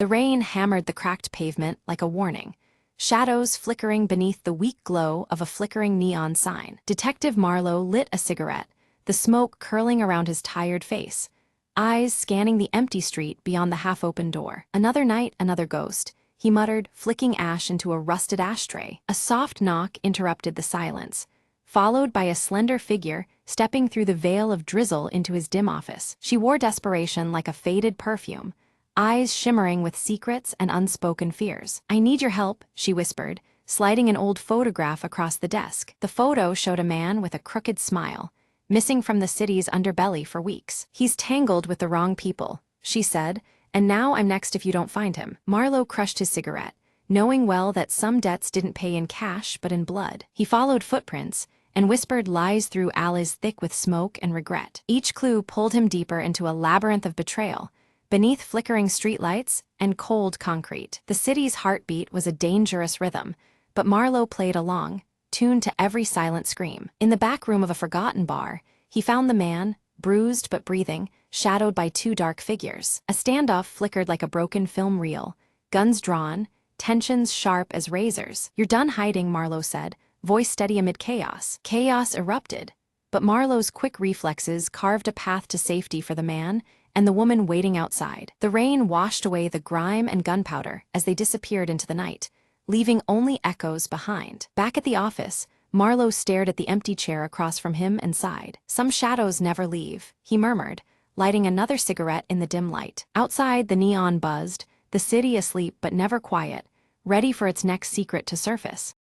The rain hammered the cracked pavement like a warning, shadows flickering beneath the weak glow of a flickering neon sign. Detective Marlowe lit a cigarette, the smoke curling around his tired face, eyes scanning the empty street beyond the half-open door. Another night, another ghost, he muttered, flicking ash into a rusted ashtray. A soft knock interrupted the silence, followed by a slender figure stepping through the veil of drizzle into his dim office. She wore desperation like a faded perfume, eyes shimmering with secrets and unspoken fears. "I need your help," she whispered, sliding an old photograph across the desk. The photo showed a man with a crooked smile, missing from the city's underbelly for weeks. "He's tangled with the wrong people," she said, "and now I'm next if you don't find him." Marlowe crushed his cigarette, knowing well that some debts didn't pay in cash but in blood. He followed footprints and whispered lies through alleys thick with smoke and regret. Each clue pulled him deeper into a labyrinth of betrayal, beneath flickering streetlights and cold concrete. The city's heartbeat was a dangerous rhythm, but Marlowe played along, tuned to every silent scream. In the back room of a forgotten bar, he found the man, bruised but breathing, shadowed by two dark figures. A standoff flickered like a broken film reel, guns drawn, tensions sharp as razors. "You're done hiding," Marlowe said, voice steady amid chaos. Chaos erupted, but Marlowe's quick reflexes carved a path to safety for the man and the woman waiting outside. The rain washed away the grime and gunpowder as they disappeared into the night, leaving only echoes behind. Back at the office, Marlowe stared at the empty chair across from him and sighed. "Some shadows never leave," he murmured, lighting another cigarette in the dim light. Outside, the neon buzzed, the city asleep but never quiet, ready for its next secret to surface.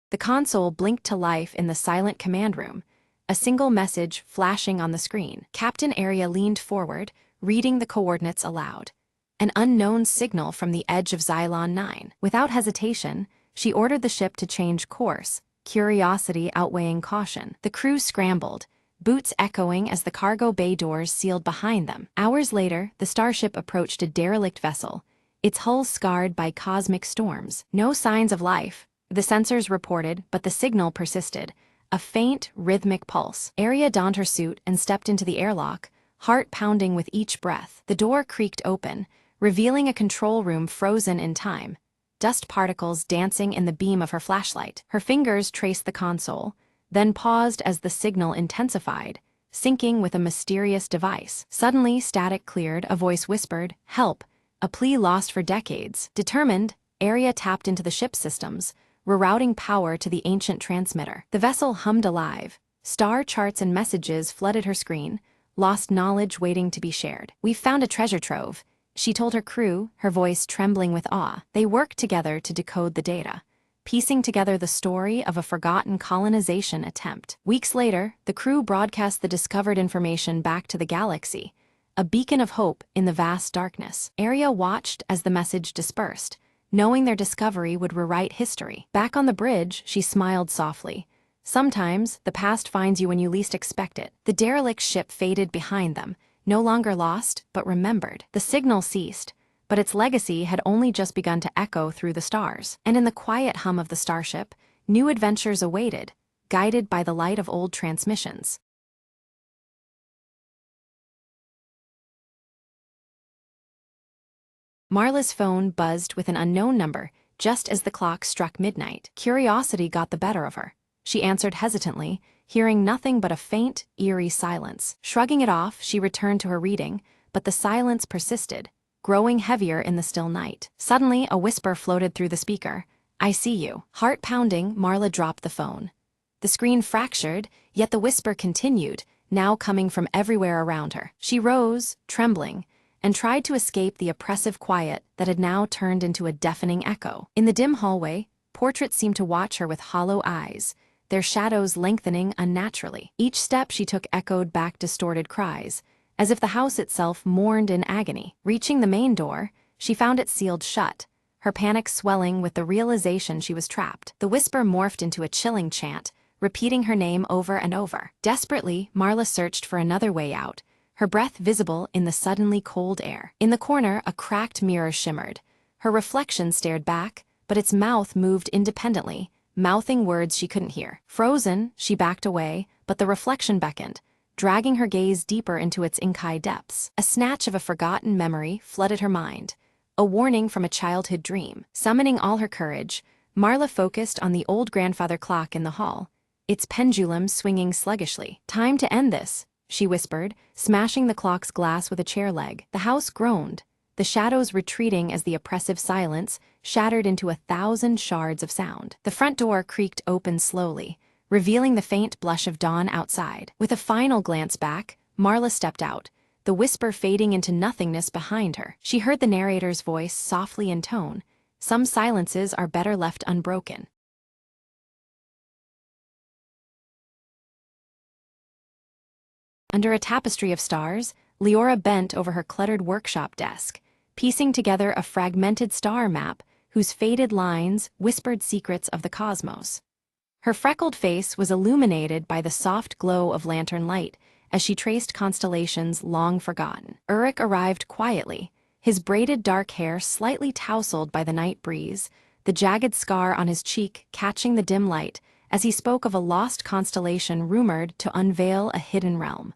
The console blinked to life in the silent command room, a single message flashing on the screen. Captain Arya leaned forward, reading the coordinates aloud. An unknown signal from the edge of Xylon 9. Without hesitation, she ordered the ship to change course, curiosity outweighing caution. The crew scrambled, boots echoing as the cargo bay doors sealed behind them. Hours later, the starship approached a derelict vessel, its hull scarred by cosmic storms. No signs of life, the sensors reported, but the signal persisted, a faint, rhythmic pulse. Arya donned her suit and stepped into the airlock, heart pounding with each breath. The door creaked open, revealing a control room frozen in time, dust particles dancing in the beam of her flashlight. Her fingers traced the console, then paused as the signal intensified, syncing with a mysterious device. Suddenly, static cleared, a voice whispered, "Help," a plea lost for decades. Determined, Arya tapped into the ship's systems, rerouting power to the ancient transmitter. The vessel hummed alive. Star charts and messages flooded her screen, lost knowledge waiting to be shared. "We've found a treasure trove," she told her crew, her voice trembling with awe. They worked together to decode the data, piecing together the story of a forgotten colonization attempt. Weeks later, the crew broadcast the discovered information back to the galaxy, a beacon of hope in the vast darkness. Arya watched as the message dispersed, knowing their discovery would rewrite history. Back on the bridge, she smiled softly. Sometimes, the past finds you when you least expect it. The derelict ship faded behind them, no longer lost, but remembered. The signal ceased, but its legacy had only just begun to echo through the stars. And in the quiet hum of the starship, new adventures awaited, guided by the light of old transmissions. Marla's phone buzzed with an unknown number just as the clock struck midnight. Curiosity got the better of her. She answered hesitantly, hearing nothing but a faint, eerie silence. Shrugging it off, she returned to her reading, but the silence persisted, growing heavier in the still night. Suddenly, a whisper floated through the speaker. "I see you." Heart pounding, Marla dropped the phone. The screen fractured, yet the whisper continued, now coming from everywhere around her. She rose, trembling, and tried to escape the oppressive quiet that had now turned into a deafening echo. In the dim hallway, portraits seemed to watch her with hollow eyes, their shadows lengthening unnaturally. Each step she took echoed back distorted cries, as if the house itself mourned in agony. Reaching the main door, she found it sealed shut, her panic swelling with the realization she was trapped. The whisper morphed into a chilling chant, repeating her name over and over. Desperately, Marla searched for another way out, her breath visible in the suddenly cold air. In the corner, a cracked mirror shimmered. Her reflection stared back, but its mouth moved independently, mouthing words she couldn't hear. Frozen, she backed away, but the reflection beckoned, dragging her gaze deeper into its inky depths. A snatch of a forgotten memory flooded her mind, a warning from a childhood dream. Summoning all her courage, Marla focused on the old grandfather clock in the hall, its pendulum swinging sluggishly. "Time to end this," she whispered, smashing the clock's glass with a chair leg. The house groaned, the shadows retreating as the oppressive silence shattered into 1,000 shards of sound. The front door creaked open slowly, revealing the faint blush of dawn outside. With a final glance back, Marla stepped out, the whisper fading into nothingness behind her. She heard the narrator's voice softly intone, "Some silences are better left unbroken." Under a tapestry of stars, Leora bent over her cluttered workshop desk, piecing together a fragmented star map whose faded lines whispered secrets of the cosmos. Her freckled face was illuminated by the soft glow of lantern light as she traced constellations long forgotten. Uruk arrived quietly, his braided dark hair slightly tousled by the night breeze, the jagged scar on his cheek catching the dim light as he spoke of a lost constellation rumored to unveil a hidden realm.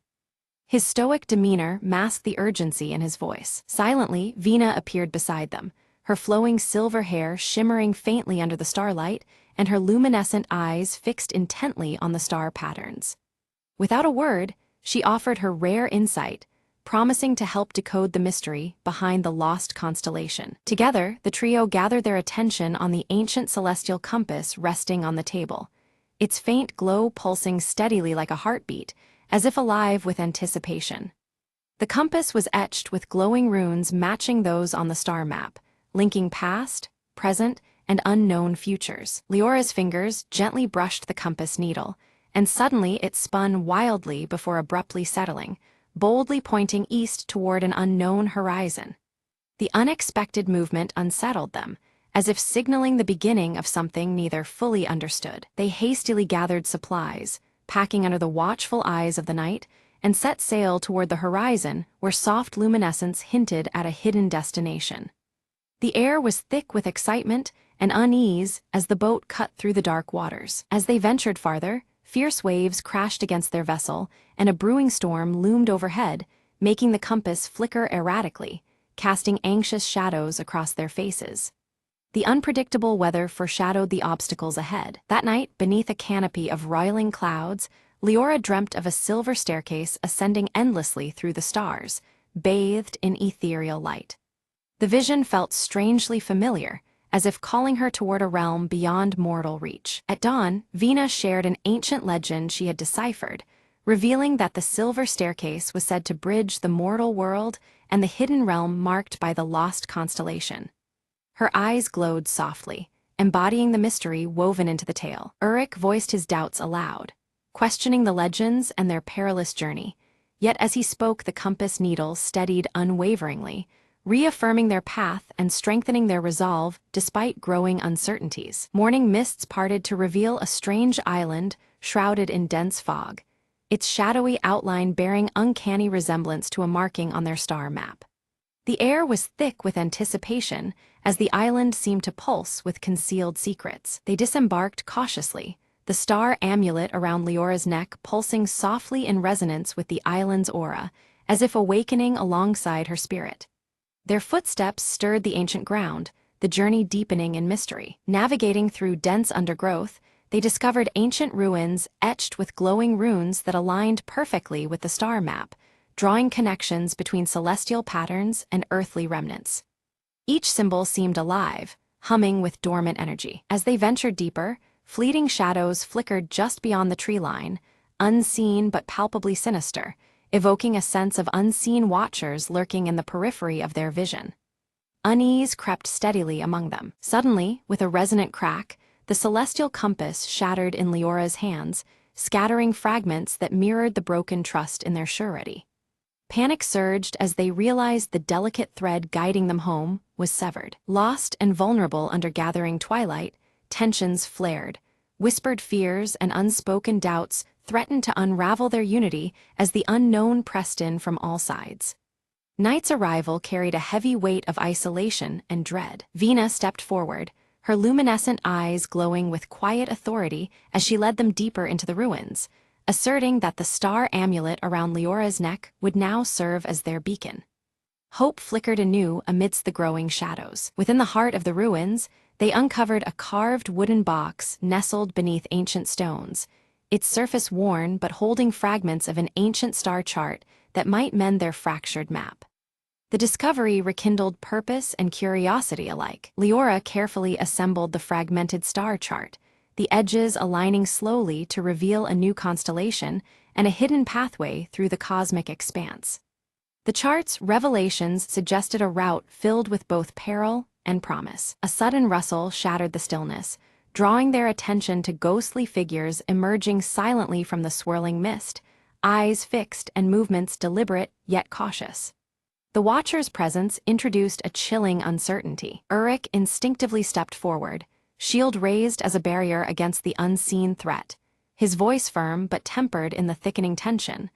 His stoic demeanor masked the urgency in his voice. Silently, Vina appeared beside them, her flowing silver hair shimmering faintly under the starlight and her luminescent eyes fixed intently on the star patterns. Without a word, she offered her rare insight, promising to help decode the mystery behind the lost constellation. Together, the trio gathered their attention on the ancient celestial compass resting on the table, its faint glow pulsing steadily like a heartbeat, as if alive with anticipation. The compass was etched with glowing runes matching those on the star map, linking past, present, and unknown futures. Leora's fingers gently brushed the compass needle, and suddenly it spun wildly before abruptly settling, boldly pointing east toward an unknown horizon. The unexpected movement unsettled them, as if signaling the beginning of something neither fully understood. They hastily gathered supplies, packing under the watchful eyes of the night, and set sail toward the horizon where soft luminescence hinted at a hidden destination. The air was thick with excitement and unease as the boat cut through the dark waters. As they ventured farther, fierce waves crashed against their vessel, and a brewing storm loomed overhead, making the compass flicker erratically, casting anxious shadows across their faces. The unpredictable weather foreshadowed the obstacles ahead. That night, beneath a canopy of roiling clouds, Leora dreamt of a silver staircase ascending endlessly through the stars, bathed in ethereal light. The vision felt strangely familiar, as if calling her toward a realm beyond mortal reach. At dawn, Vina shared an ancient legend she had deciphered, revealing that the silver staircase was said to bridge the mortal world and the hidden realm marked by the lost constellation. Her eyes glowed softly, embodying the mystery woven into the tale. Uruk voiced his doubts aloud, questioning the legends and their perilous journey, yet as he spoke the compass needle steadied unwaveringly, reaffirming their path and strengthening their resolve despite growing uncertainties. Morning mists parted to reveal a strange island shrouded in dense fog, its shadowy outline bearing uncanny resemblance to a marking on their star map. The air was thick with anticipation as the island seemed to pulse with concealed secrets. They disembarked cautiously, the star amulet around Leora's neck pulsing softly in resonance with the island's aura, as if awakening alongside her spirit. Their footsteps stirred the ancient ground, the journey deepening in mystery. Navigating through dense undergrowth, they discovered ancient ruins etched with glowing runes that aligned perfectly with the star map, drawing connections between celestial patterns and earthly remnants. Each symbol seemed alive, humming with dormant energy. As they ventured deeper, fleeting shadows flickered just beyond the tree line, unseen but palpably sinister, evoking a sense of unseen watchers lurking in the periphery of their vision. Unease crept steadily among them. Suddenly, with a resonant crack, the celestial compass shattered in Leora's hands, scattering fragments that mirrored the broken trust in their surety. Panic surged as they realized the delicate thread guiding them home was severed. Lost and vulnerable under gathering twilight, tensions flared. Whispered fears and unspoken doubts threatened to unravel their unity as the unknown pressed in from all sides. Night's arrival carried a heavy weight of isolation and dread. Vina stepped forward, her luminescent eyes glowing with quiet authority as she led them deeper into the ruins, asserting that the star amulet around Leora's neck would now serve as their beacon. Hope flickered anew amidst the growing shadows. Within the heart of the ruins, they uncovered a carved wooden box nestled beneath ancient stones, its surface worn but holding fragments of an ancient star chart that might mend their fractured map. The discovery rekindled purpose and curiosity alike. Leora carefully assembled the fragmented star chart, the edges aligning slowly to reveal a new constellation and a hidden pathway through the cosmic expanse. The chart's revelations suggested a route filled with both peril and promise. A sudden rustle shattered the stillness, drawing their attention to ghostly figures emerging silently from the swirling mist, eyes fixed and movements deliberate yet cautious. The Watcher's presence introduced a chilling uncertainty. Uruk instinctively stepped forward, shield raised as a barrier against the unseen threat, his voice firm but tempered in the thickening tension,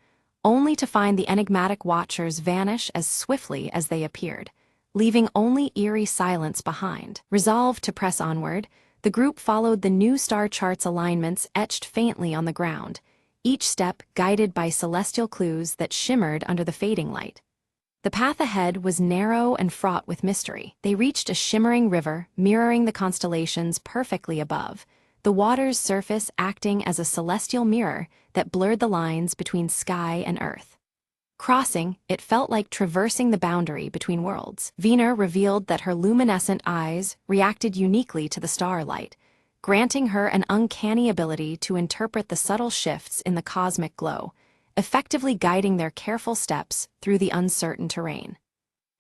only to find the enigmatic Watchers vanish as swiftly as they appeared, leaving only eerie silence behind. Resolved to press onward, the group followed the new star chart's alignments etched faintly on the ground, each step guided by celestial clues that shimmered under the fading light. The path ahead was narrow and fraught with mystery. They reached a shimmering river mirroring the constellations perfectly above, the water's surface acting as a celestial mirror that blurred the lines between sky and earth. Crossing, it felt like traversing the boundary between worlds. Veena revealed that her luminescent eyes reacted uniquely to the starlight, granting her an uncanny ability to interpret the subtle shifts in the cosmic glow, effectively guiding their careful steps through the uncertain terrain.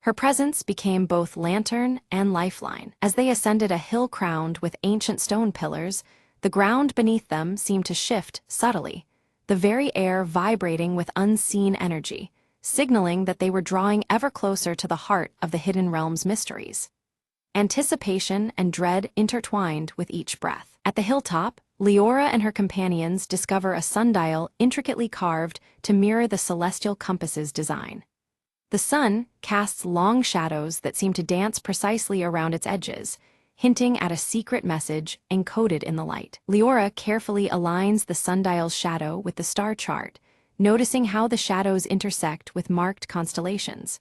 Her presence became both lantern and lifeline. As they ascended a hill crowned with ancient stone pillars, the ground beneath them seemed to shift subtly, the very air vibrating with unseen energy, signaling that they were drawing ever closer to the heart of the hidden realm's mysteries. Anticipation and dread intertwined with each breath. At the hilltop, Leora and her companions discover a sundial intricately carved to mirror the celestial compass's design. The sun casts long shadows that seem to dance precisely around its edges, hinting at a secret message encoded in the light. Leora carefully aligns the sundial's shadow with the star chart, noticing how the shadows intersect with marked constellations.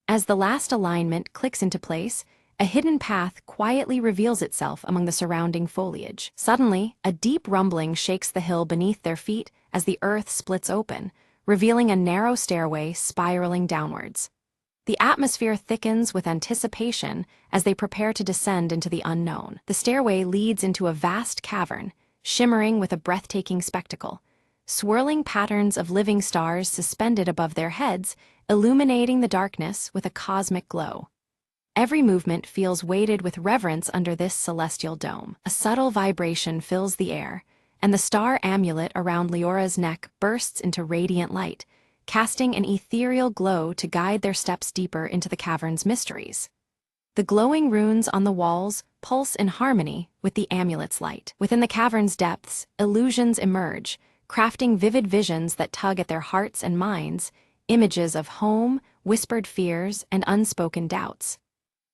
As the last alignment clicks into place, a hidden path quietly reveals itself among the surrounding foliage. Suddenly, a deep rumbling shakes the hill beneath their feet as the earth splits open, revealing a narrow stairway spiraling downwards. The atmosphere thickens with anticipation as they prepare to descend into the unknown. The stairway leads into a vast cavern, shimmering with a breathtaking spectacle. Swirling patterns of living stars suspended above their heads, illuminating the darkness with a cosmic glow. Every movement feels weighted with reverence under this celestial dome. A subtle vibration fills the air, and the star amulet around Leora's neck bursts into radiant light, casting an ethereal glow to guide their steps deeper into the cavern's mysteries. The glowing runes on the walls pulse in harmony with the amulet's light. Within the cavern's depths, illusions emerge, crafting vivid visions that tug at their hearts and minds, images of home, whispered fears, and unspoken doubts.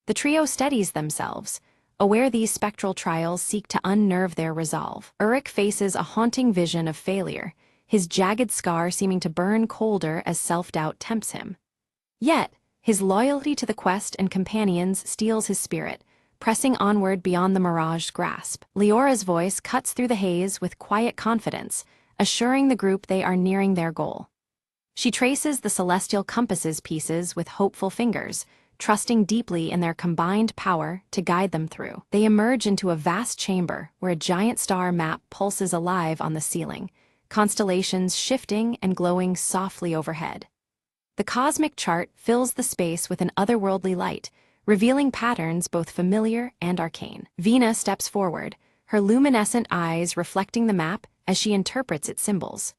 The trio steadies themselves, aware these spectral trials seek to unnerve their resolve. Uruk faces a haunting vision of failure, his jagged scar seeming to burn colder as self-doubt tempts him. Yet, his loyalty to the quest and companions steels his spirit, pressing onward beyond the mirage's grasp. Leora's voice cuts through the haze with quiet confidence, assuring the group they are nearing their goal. She traces the celestial compass's pieces with hopeful fingers, trusting deeply in their combined power to guide them through. They emerge into a vast chamber where a giant star map pulses alive on the ceiling, constellations shifting and glowing softly overhead. The cosmic chart fills the space with an otherworldly light, revealing patterns both familiar and arcane. Veena steps forward, her luminescent eyes reflecting the map as she interprets its symbols.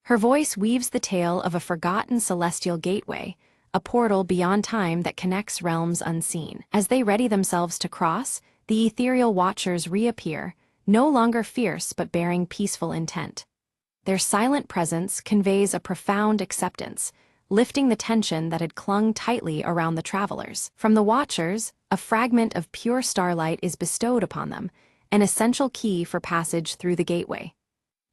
Her voice weaves the tale of a forgotten celestial gateway, a portal beyond time that connects realms unseen. As they ready themselves to cross, the ethereal Watchers reappear, no longer fierce but bearing peaceful intent. Their silent presence conveys a profound acceptance, lifting the tension that had clung tightly around the travelers. From the Watchers, a fragment of pure starlight is bestowed upon them, an essential key for passage through the gateway.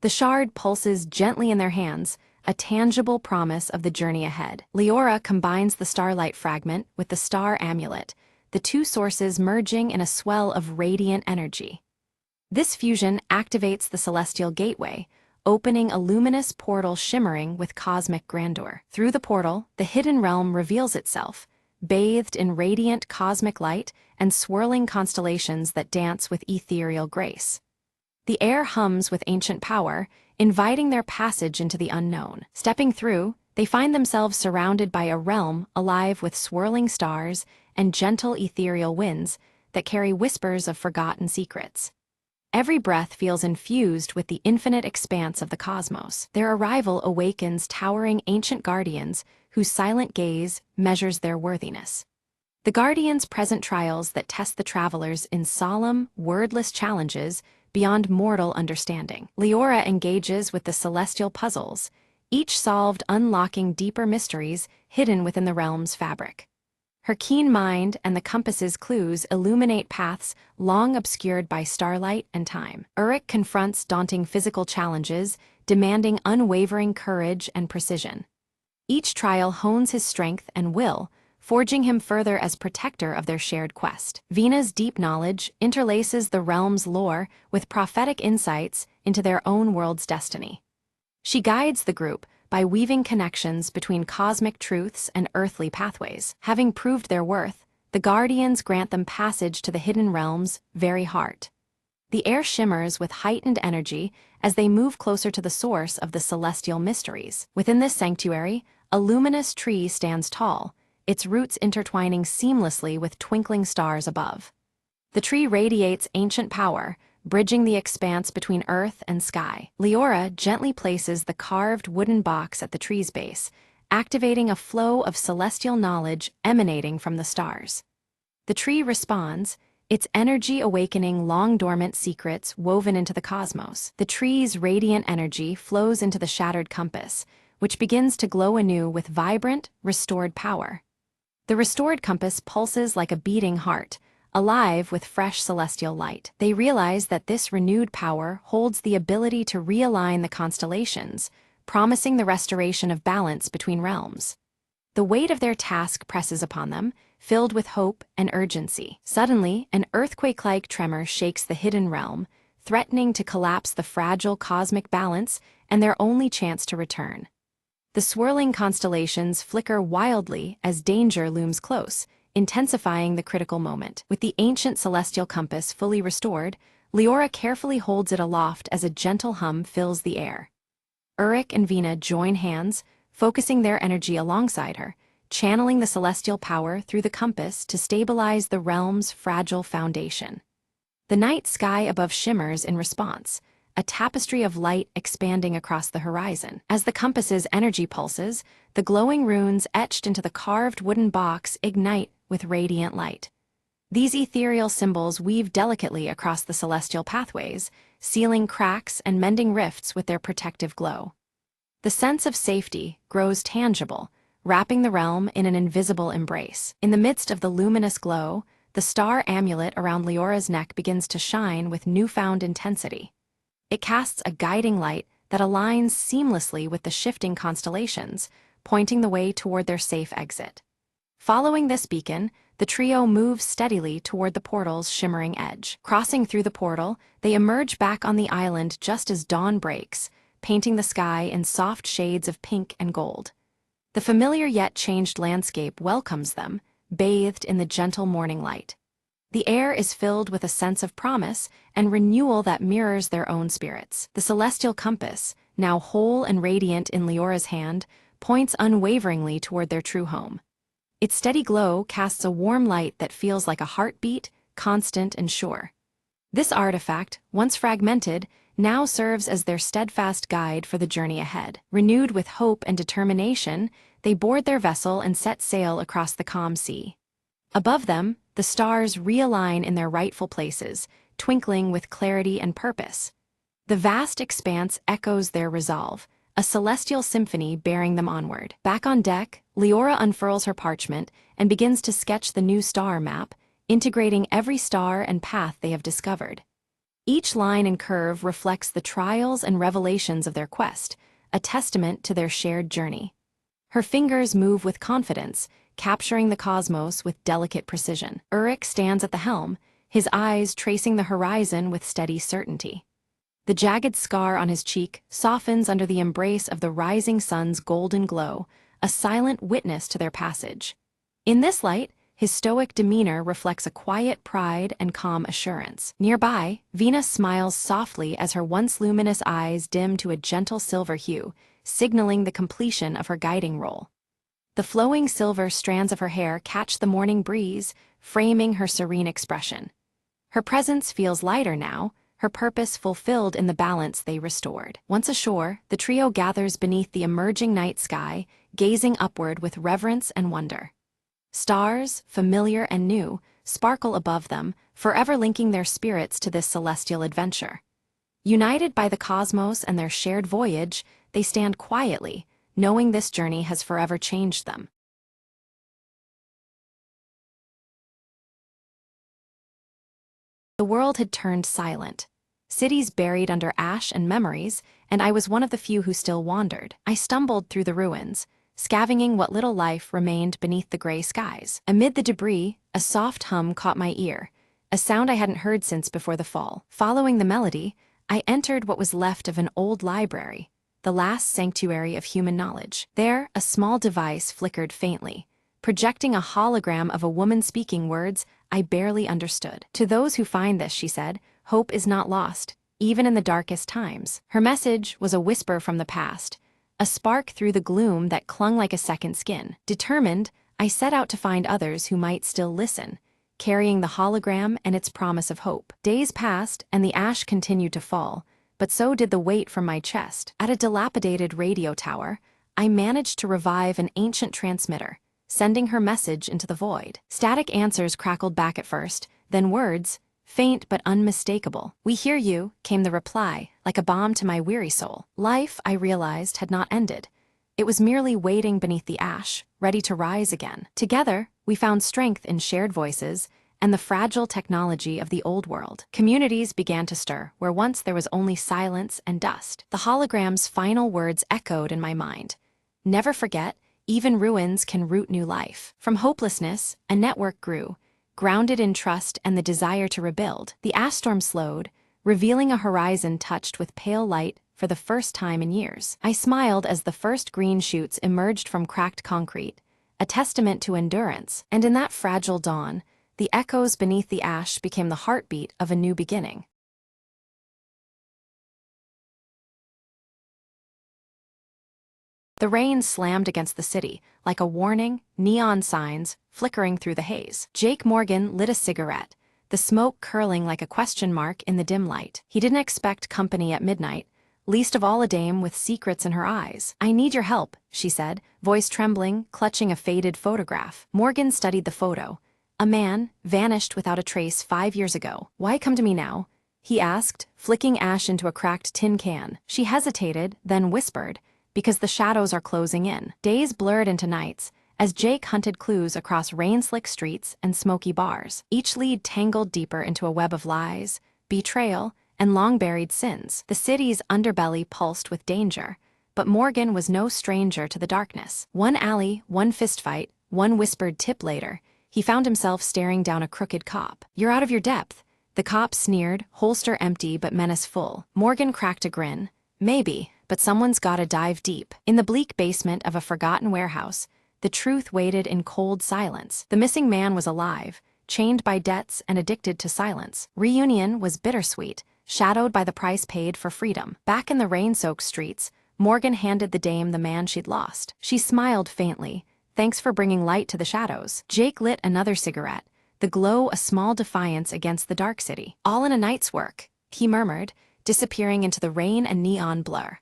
The shard pulses gently in their hands, a tangible promise of the journey ahead. Leora combines the starlight fragment with the star amulet, the two sources merging in a swell of radiant energy. This fusion activates the celestial gateway, opening a luminous portal shimmering with cosmic grandeur. Through the portal, the hidden realm reveals itself, bathed in radiant cosmic light and swirling constellations that dance with ethereal grace. The air hums with ancient power, inviting their passage into the unknown. Stepping through, they find themselves surrounded by a realm alive with swirling stars and gentle ethereal winds that carry whispers of forgotten secrets. Every breath feels infused with the infinite expanse of the cosmos. Their arrival awakens towering ancient guardians whose silent gaze measures their worthiness. The guardians present trials that test the travelers in solemn, wordless challenges beyond mortal understanding. Leora engages with the celestial puzzles, each solved unlocking deeper mysteries hidden within the realm's fabric. Her keen mind and the compass's clues illuminate paths long obscured by starlight and time. Uruk confronts daunting physical challenges, demanding unwavering courage and precision. Each trial hones his strength and will, forging him further as protector of their shared quest. Vina's deep knowledge interlaces the realm's lore with prophetic insights into their own world's destiny. She guides the group by weaving connections between cosmic truths and earthly pathways. Having proved their worth, the Guardians grant them passage to the hidden realm's very heart. The air shimmers with heightened energy as they move closer to the source of the celestial mysteries. Within this sanctuary, a luminous tree stands tall, its roots intertwining seamlessly with twinkling stars above. The tree radiates ancient power, bridging the expanse between earth and sky. Leora gently places the carved wooden box at the tree's base, activating a flow of celestial knowledge emanating from the stars. The tree responds, its energy awakening long-dormant secrets woven into the cosmos. The tree's radiant energy flows into the shattered compass, which begins to glow anew with vibrant, restored power. The restored compass pulses like a beating heart, alive with fresh celestial light. They realize that this renewed power holds the ability to realign the constellations, promising the restoration of balance between realms. The weight of their task presses upon them, filled with hope and urgency. Suddenly, an earthquake-like tremor shakes the hidden realm, threatening to collapse the fragile cosmic balance and their only chance to return. The swirling constellations flicker wildly as danger looms close, intensifying the critical moment. With the ancient celestial compass fully restored, Leora carefully holds it aloft as a gentle hum fills the air. Uruk and Vina join hands, focusing their energy alongside her, channeling the celestial power through the compass to stabilize the realm's fragile foundation. The night sky above shimmers in response, a tapestry of light expanding across the horizon. As the compass's energy pulses, the glowing runes etched into the carved wooden box ignite with radiant light. These ethereal symbols weave delicately across the celestial pathways, sealing cracks and mending rifts with their protective glow. The sense of safety grows tangible, wrapping the realm in an invisible embrace. In the midst of the luminous glow, the star amulet around Leora's neck begins to shine with newfound intensity. It casts a guiding light that aligns seamlessly with the shifting constellations, pointing the way toward their safe exit. Following this beacon, the trio moves steadily toward the portal's shimmering edge. Crossing through the portal, they emerge back on the island just as dawn breaks, painting the sky in soft shades of pink and gold. The familiar yet changed landscape welcomes them, bathed in the gentle morning light. The air is filled with a sense of promise and renewal that mirrors their own spirits. The celestial compass, now whole and radiant in Leora's hand, points unwaveringly toward their true home. Its steady glow casts a warm light that feels like a heartbeat, constant and sure. This artifact, once fragmented, now serves as their steadfast guide for the journey ahead. Renewed with hope and determination, they board their vessel and set sail across the calm sea. Above them, the stars realign in their rightful places, twinkling with clarity and purpose. The vast expanse echoes their resolve, a celestial symphony bearing them onward. Back on deck, Leora unfurls her parchment and begins to sketch the new star map, integrating every star and path they have discovered. Each line and curve reflects the trials and revelations of their quest, a testament to their shared journey. Her fingers move with confidence, capturing the cosmos with delicate precision. Uruk stands at the helm, his eyes tracing the horizon with steady certainty. The jagged scar on his cheek softens under the embrace of the rising sun's golden glow, a silent witness to their passage. In this light, his stoic demeanor reflects a quiet pride and calm assurance. Nearby, Venus smiles softly as her once luminous eyes dim to a gentle silver hue, signaling the completion of her guiding role. The flowing silver strands of her hair catch the morning breeze, framing her serene expression. Her presence feels lighter now, her purpose fulfilled in the balance they restored. Once ashore, the trio gathers beneath the emerging night sky, gazing upward with reverence and wonder. Stars, familiar and new, sparkle above them, forever linking their spirits to this celestial adventure. United by the cosmos and their shared voyage, they stand quietly, knowing this journey has forever changed them. The world had turned silent. Cities buried under ash and memories, and I was one of the few who still wandered. I stumbled through the ruins, scavenging what little life remained beneath the gray skies. Amid the debris, a soft hum caught my ear, a sound I hadn't heard since before the fall. Following the melody, I entered what was left of an old library, the last sanctuary of human knowledge. There, a small device flickered faintly, projecting a hologram of a woman speaking words I barely understood. "To those who find this," she said, "hope is not lost, even in the darkest times." Her message was a whisper from the past, a spark through the gloom that clung like a second skin. Determined, I set out to find others who might still listen, carrying the hologram and its promise of hope. Days passed, and the ash continued to fall, but so did the weight from my chest. At a dilapidated radio tower, I managed to revive an ancient transmitter, sending her message into the void. Static answers crackled back at first, then words, faint but unmistakable. "We hear you," came the reply, like a balm to my weary soul. Life, I realized, had not ended. It was merely waiting beneath the ash, ready to rise again. Together, we found strength in shared voices and the fragile technology of the old world. Communities began to stir, where once there was only silence and dust. The hologram's final words echoed in my mind. "Never forget, even ruins can root new life." From hopelessness, a network grew, grounded in trust and the desire to rebuild. The ash storm slowed, revealing a horizon touched with pale light for the first time in years. I smiled as the first green shoots emerged from cracked concrete, a testament to endurance, and in that fragile dawn, the echoes beneath the ash became the heartbeat of a new beginning. The rain slammed against the city, like a warning, neon signs flickering through the haze. Jake Morgan lit a cigarette, the smoke curling like a question mark in the dim light. He didn't expect company at midnight, least of all a dame with secrets in her eyes. "I need your help," she said, voice trembling, clutching a faded photograph. Morgan studied the photo. A man, vanished without a trace 5 years ago. "Why come to me now?" he asked, flicking ash into a cracked tin can. She hesitated, then whispered, "Because the shadows are closing in." Days blurred into nights, as Jake hunted clues across rain-slick streets and smoky bars. Each lead tangled deeper into a web of lies, betrayal, and long-buried sins. The city's underbelly pulsed with danger, but Morgan was no stranger to the darkness. One alley, one fistfight, one whispered tip later, he found himself staring down a crooked cop. "You're out of your depth," the cop sneered, holster empty but menace full. Morgan cracked a grin. "Maybe, but someone's gotta dive deep." In the bleak basement of a forgotten warehouse, the truth waited in cold silence. The missing man was alive, chained by debts and addicted to silence. Reunion was bittersweet, shadowed by the price paid for freedom. Back in the rain-soaked streets, Morgan handed the dame the man she'd lost. She smiled faintly. "Thanks for bringing light to the shadows." Jake lit another cigarette, the glow a small defiance against the dark city. "All in a night's work," he murmured, disappearing into the rain and neon blur.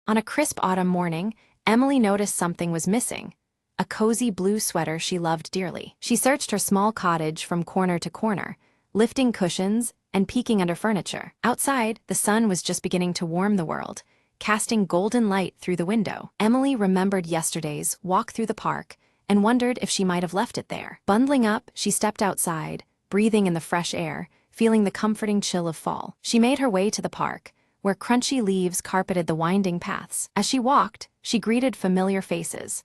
On a crisp autumn morning, Emily noticed something was missing. A cozy blue sweater she loved dearly. She searched her small cottage from corner to corner, lifting cushions and peeking under furniture. Outside, the sun was just beginning to warm the world, casting golden light through the window. Emily remembered yesterday's walk through the park and wondered if she might have left it there. Bundling up, she stepped outside, breathing in the fresh air, feeling the comforting chill of fall. She made her way to the park, where crunchy leaves carpeted the winding paths. As she walked, she greeted familiar faces.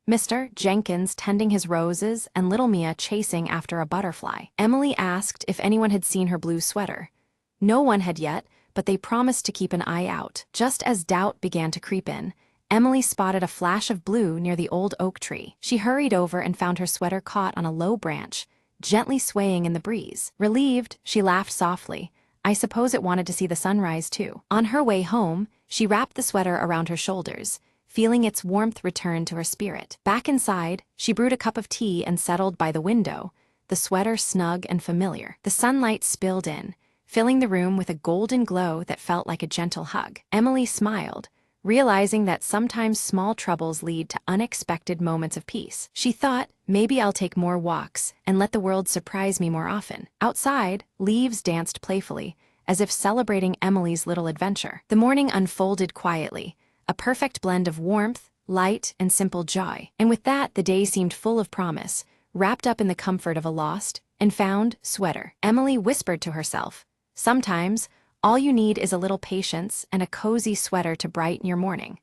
Mr. Jenkins tending his roses and little Mia chasing after a butterfly. Emily asked if anyone had seen her blue sweater. No one had yet, but they promised to keep an eye out. Just as doubt began to creep in, Emily spotted a flash of blue near the old oak tree. She hurried over and found her sweater caught on a low branch, gently swaying in the breeze. Relieved, she laughed softly. I suppose it wanted to see the sunrise too. On her way home, she wrapped the sweater around her shoulders, feeling its warmth return to her spirit. Back inside, she brewed a cup of tea and settled by the window, the sweater snug and familiar. The sunlight spilled in, filling the room with a golden glow that felt like a gentle hug. Emily smiled, realizing that sometimes small troubles lead to unexpected moments of peace. She thought, maybe I'll take more walks and let the world surprise me more often. Outside, leaves danced playfully, as if celebrating Emily's little adventure. The morning unfolded quietly, a perfect blend of warmth, light, and simple joy. And with that, the day seemed full of promise, wrapped up in the comfort of a lost and found sweater. Emily whispered to herself, sometimes, all you need is a little patience and a cozy sweater to brighten your morning.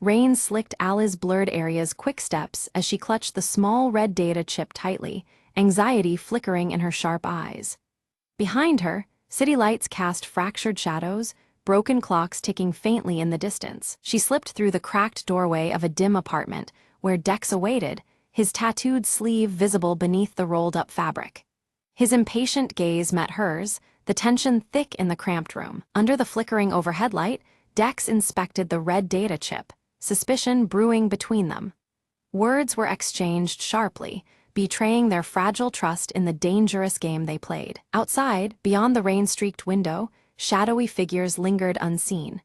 Rain slicked Alice's blurred areas quick steps as she clutched the small red data chip tightly, anxiety flickering in her sharp eyes. Behind her, city lights cast fractured shadows, broken clocks ticking faintly in the distance. She slipped through the cracked doorway of a dim apartment, where Dex awaited, his tattooed sleeve visible beneath the rolled-up fabric. His impatient gaze met hers, the tension thick in the cramped room. Under the flickering overhead light, Dex inspected the red data chip, suspicion brewing between them. Words were exchanged sharply, betraying their fragile trust in the dangerous game they played. Outside, beyond the rain-streaked window, shadowy figures lingered unseen.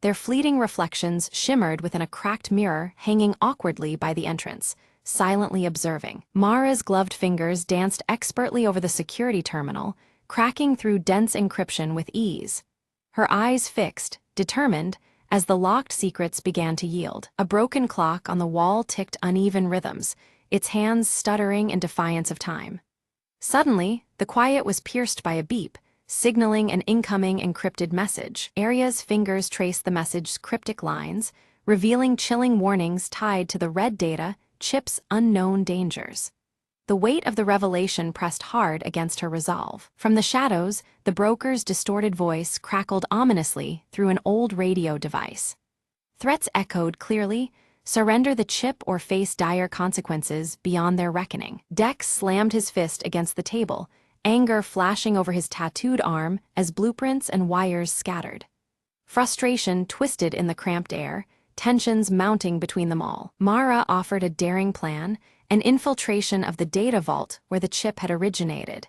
Their fleeting reflections shimmered within a cracked mirror hanging awkwardly by the entrance, silently observing. Mara's gloved fingers danced expertly over the security terminal, cracking through dense encryption with ease. Her eyes fixed, determined, as the locked secrets began to yield. A broken clock on the wall ticked uneven rhythms, its hands stuttering in defiance of time. Suddenly, the quiet was pierced by a beep, signaling an incoming encrypted message. Aria's fingers traced the message's cryptic lines, revealing chilling warnings tied to the red data chip's unknown dangers. The weight of the revelation pressed hard against her resolve. From the shadows, the broker's distorted voice crackled ominously through an old radio device. Threats echoed clearly: surrender the chip or face dire consequences beyond their reckoning. Dex slammed his fist against the table, anger flashing over his tattooed arm as blueprints and wires scattered. Frustration twisted in the cramped air, tensions mounting between them all. Mara offered a daring plan, an infiltration of the data vault where the chip had originated.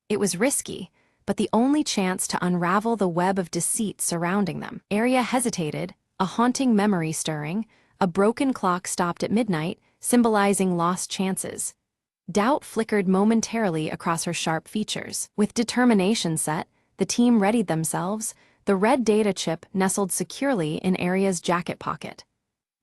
It was risky, but the only chance to unravel the web of deceit surrounding them. Aria hesitated, a haunting memory stirring. A broken clock stopped at midnight, symbolizing lost chances. Doubt flickered momentarily across her sharp features. With determination set, the team readied themselves, the red data chip nestled securely in Aria's jacket pocket.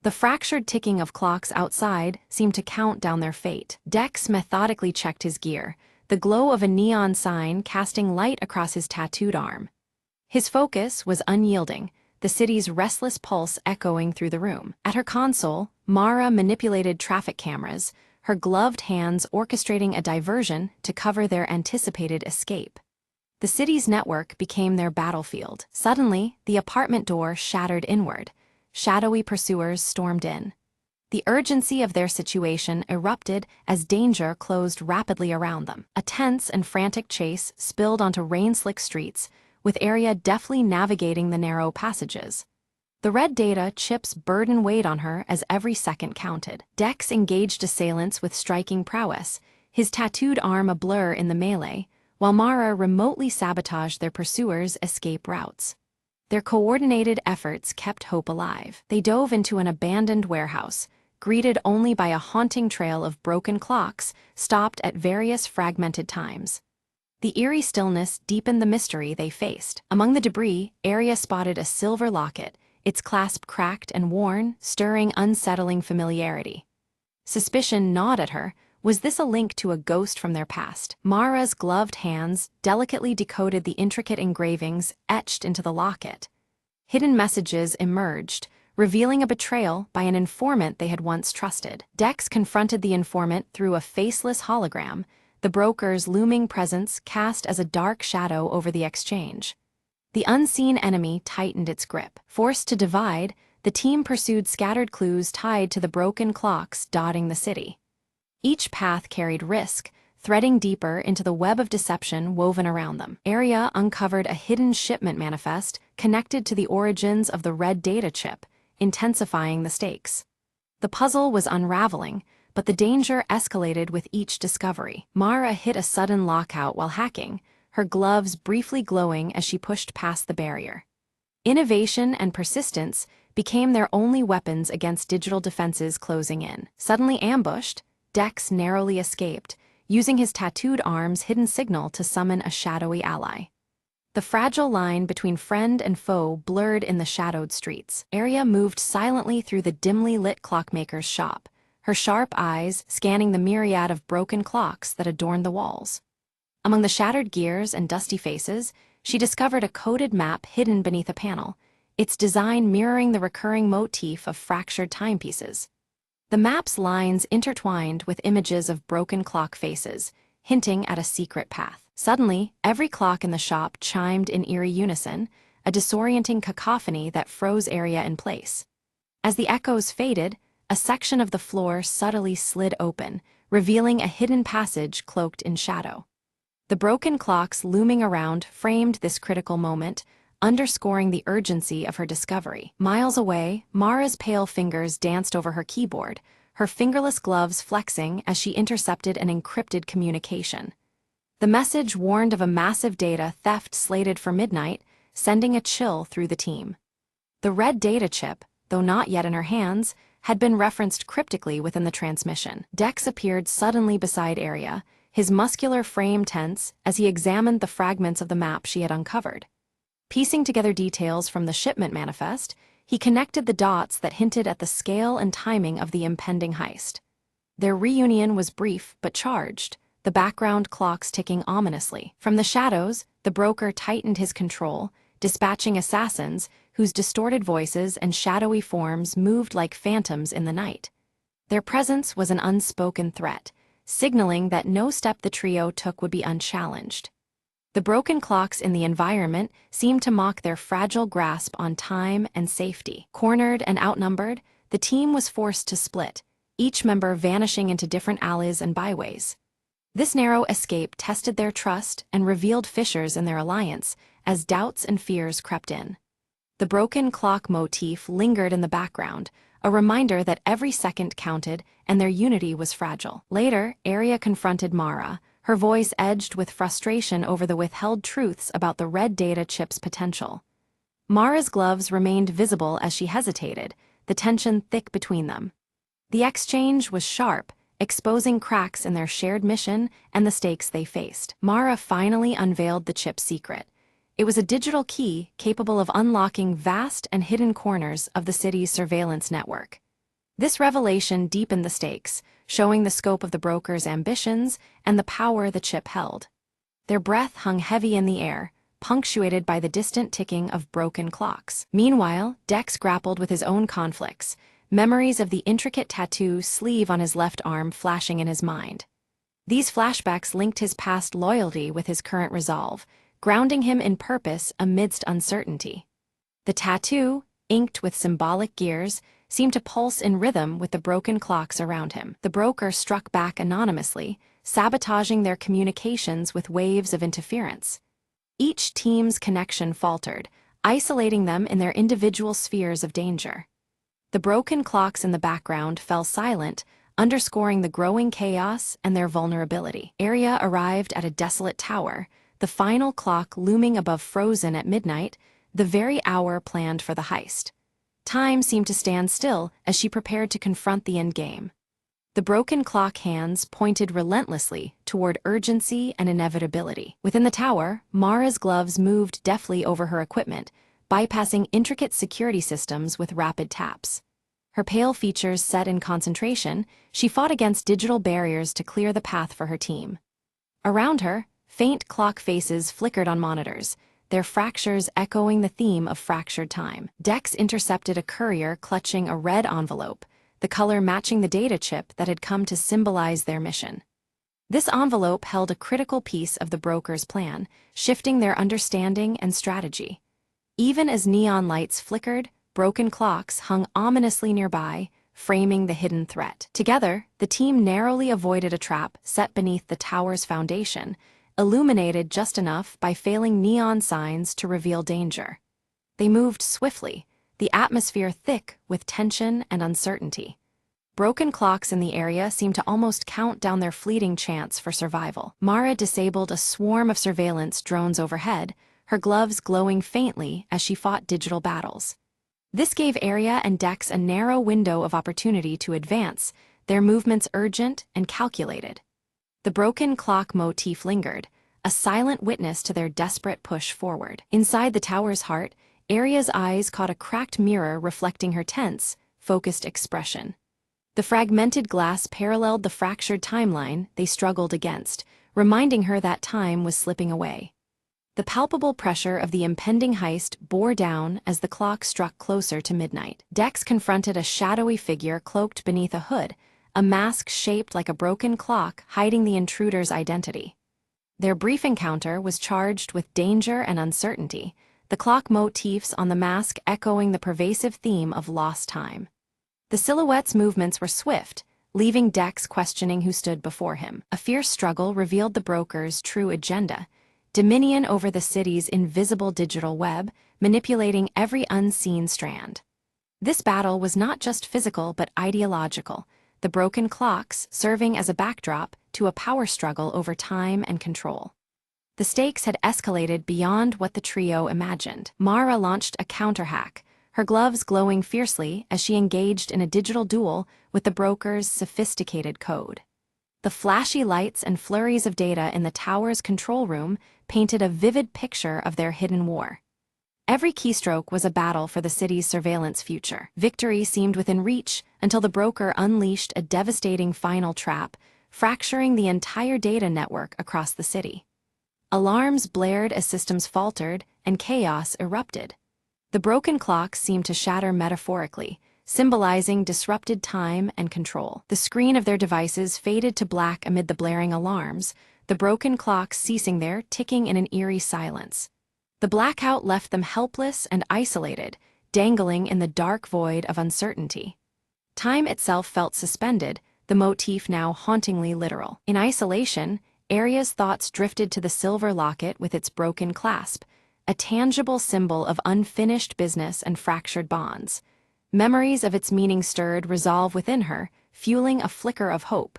The fractured ticking of clocks outside seemed to count down their fate. Dex methodically checked his gear, the glow of a neon sign casting light across his tattooed arm. His focus was unyielding, the city's restless pulse echoing through the room. At her console, Mara manipulated traffic cameras, her gloved hands orchestrating a diversion to cover their anticipated escape. The city's network became their battlefield. Suddenly, the apartment door shattered inward. Shadowy pursuers stormed in. The urgency of their situation erupted as danger closed rapidly around them. A tense and frantic chase spilled onto rain-slick streets, with Aria deftly navigating the narrow passages. The red data chip's burden weighed on her as every second counted. Dex engaged assailants with striking prowess, his tattooed arm a blur in the melee, while Mara remotely sabotaged their pursuers' escape routes. Their coordinated efforts kept hope alive. They dove into an abandoned warehouse, greeted only by a haunting trail of broken clocks, stopped at various fragmented times. The eerie stillness deepened the mystery they faced. Among the debris, Arya spotted a silver locket, its clasp cracked and worn, stirring unsettling familiarity. Suspicion gnawed at her. Was this a link to a ghost from their past? Mara's gloved hands delicately decoded the intricate engravings etched into the locket. Hidden messages emerged, revealing a betrayal by an informant they had once trusted. Dex confronted the informant through a faceless hologram, the broker's looming presence cast as a dark shadow over the exchange. The unseen enemy tightened its grip. Forced to divide, the team pursued scattered clues tied to the broken clocks dotting the city. Each path carried risk, threading deeper into the web of deception woven around them. Arya uncovered a hidden shipment manifest connected to the origins of the red data chip, intensifying the stakes. The puzzle was unraveling, but the danger escalated with each discovery. Mara hit a sudden lockout while hacking, her gloves briefly glowing as she pushed past the barrier. Innovation and persistence became their only weapons against digital defenses closing in. Suddenly ambushed, Dex narrowly escaped, using his tattooed arm's hidden signal to summon a shadowy ally. The fragile line between friend and foe blurred in the shadowed streets. Arya moved silently through the dimly lit clockmaker's shop, her sharp eyes scanning the myriad of broken clocks that adorned the walls. Among the shattered gears and dusty faces, she discovered a coded map hidden beneath a panel, its design mirroring the recurring motif of fractured timepieces. The map's lines intertwined with images of broken clock faces, hinting at a secret path. Suddenly, every clock in the shop chimed in eerie unison, a disorienting cacophony that froze Arya in place. As the echoes faded, a section of the floor subtly slid open, revealing a hidden passage cloaked in shadow. The broken clocks looming around framed this critical moment, underscoring the urgency of her discovery. Miles away, Mara's pale fingers danced over her keyboard, her fingerless gloves flexing as she intercepted an encrypted communication. The message warned of a massive data theft slated for midnight, sending a chill through the team. The red data chip, though not yet in her hands, had been referenced cryptically within the transmission. Dex appeared suddenly beside Arya, his muscular frame tense as he examined the fragments of the map she had uncovered. Piecing together details from the shipment manifest, he connected the dots that hinted at the scale and timing of the impending heist. Their reunion was brief but charged, the background clocks ticking ominously. From the shadows, the broker tightened his control, dispatching assassins whose distorted voices and shadowy forms moved like phantoms in the night. Their presence was an unspoken threat, signaling that no step the trio took would be unchallenged. The broken clocks in the environment seemed to mock their fragile grasp on time and safety. Cornered and outnumbered, the team was forced to split, each member vanishing into different alleys and byways. This narrow escape tested their trust and revealed fissures in their alliance as doubts and fears crept in. The broken clock motif lingered in the background, a reminder that every second counted and their unity was fragile. Later, Arya confronted Mara, her voice edged with frustration over the withheld truths about the red data chip's potential. Mara's gloves remained visible as she hesitated, the tension thick between them. The exchange was sharp, exposing cracks in their shared mission and the stakes they faced. Mara finally unveiled the chip's secret. It was a digital key capable of unlocking vast and hidden corners of the city's surveillance network. This revelation deepened the stakes, showing the scope of the broker's ambitions and the power the chip held. Their breath hung heavy in the air, punctuated by the distant ticking of broken clocks. Meanwhile, Dex grappled with his own conflicts, memories of the intricate tattoo sleeve on his left arm flashing in his mind. These flashbacks linked his past loyalty with his current resolve, grounding him in purpose amidst uncertainty. The tattoo, inked with symbolic gears, seemed to pulse in rhythm with the broken clocks around him. The broker struck back anonymously, sabotaging their communications with waves of interference. Each team's connection faltered, isolating them in their individual spheres of danger. The broken clocks in the background fell silent, underscoring the growing chaos and their vulnerability. Arya arrived at a desolate tower, the final clock looming above Frozen at midnight, the very hour planned for the heist. Time seemed to stand still as she prepared to confront the endgame. The broken clock hands pointed relentlessly toward urgency and inevitability. Within the tower, Mara's gloves moved deftly over her equipment, bypassing intricate security systems with rapid taps. Her pale features set in concentration, she fought against digital barriers to clear the path for her team. Around her, faint clock faces flickered on monitors, their fractures echoing the theme of fractured time. Dex intercepted a courier clutching a red envelope, the color matching the data chip that had come to symbolize their mission. This envelope held a critical piece of the broker's plan, shifting their understanding and strategy. Even as neon lights flickered, broken clocks hung ominously nearby, framing the hidden threat. Together, the team narrowly avoided a trap set beneath the tower's foundation, illuminated just enough by failing neon signs to reveal danger. They moved swiftly, the atmosphere thick with tension and uncertainty. Broken clocks in the area seemed to almost count down their fleeting chance for survival. Mara disabled a swarm of surveillance drones overhead, her gloves glowing faintly as she fought digital battles. This gave Arya and Dex a narrow window of opportunity to advance, their movements urgent and calculated. The broken clock motif lingered, a silent witness to their desperate push forward. Inside the tower's heart, Arya's eyes caught a cracked mirror reflecting her tense, focused expression. The fragmented glass paralleled the fractured timeline they struggled against, reminding her that time was slipping away. The palpable pressure of the impending heist bore down as the clock struck closer to midnight. Dex confronted a shadowy figure cloaked beneath a hood, a mask shaped like a broken clock hiding the intruder's identity. Their brief encounter was charged with danger and uncertainty, the clock motifs on the mask echoing the pervasive theme of lost time. The silhouette's movements were swift, leaving Dex questioning who stood before him. A fierce struggle revealed the broker's true agenda: dominion over the city's invisible digital web, manipulating every unseen strand. This battle was not just physical but ideological, the broken clocks serving as a backdrop to a power struggle over time and control. The stakes had escalated beyond what the trio imagined. Mara launched a counter-hack, her gloves glowing fiercely as she engaged in a digital duel with the broker's sophisticated code. The flashy lights and flurries of data in the tower's control room painted a vivid picture of their hidden war. Every keystroke was a battle for the city's surveillance future. Victory seemed within reach until the broker unleashed a devastating final trap, fracturing the entire data network across the city. Alarms blared as systems faltered and chaos erupted. The broken clocks seemed to shatter metaphorically, symbolizing disrupted time and control. The screen of their devices faded to black amid the blaring alarms, the broken clocks ceasing there, ticking in an eerie silence. The blackout left them helpless and isolated, dangling in the dark void of uncertainty. Time itself felt suspended, the motif now hauntingly literal. In isolation, Arya's thoughts drifted to the silver locket with its broken clasp, a tangible symbol of unfinished business and fractured bonds. Memories of its meaning stirred resolve within her, fueling a flicker of hope.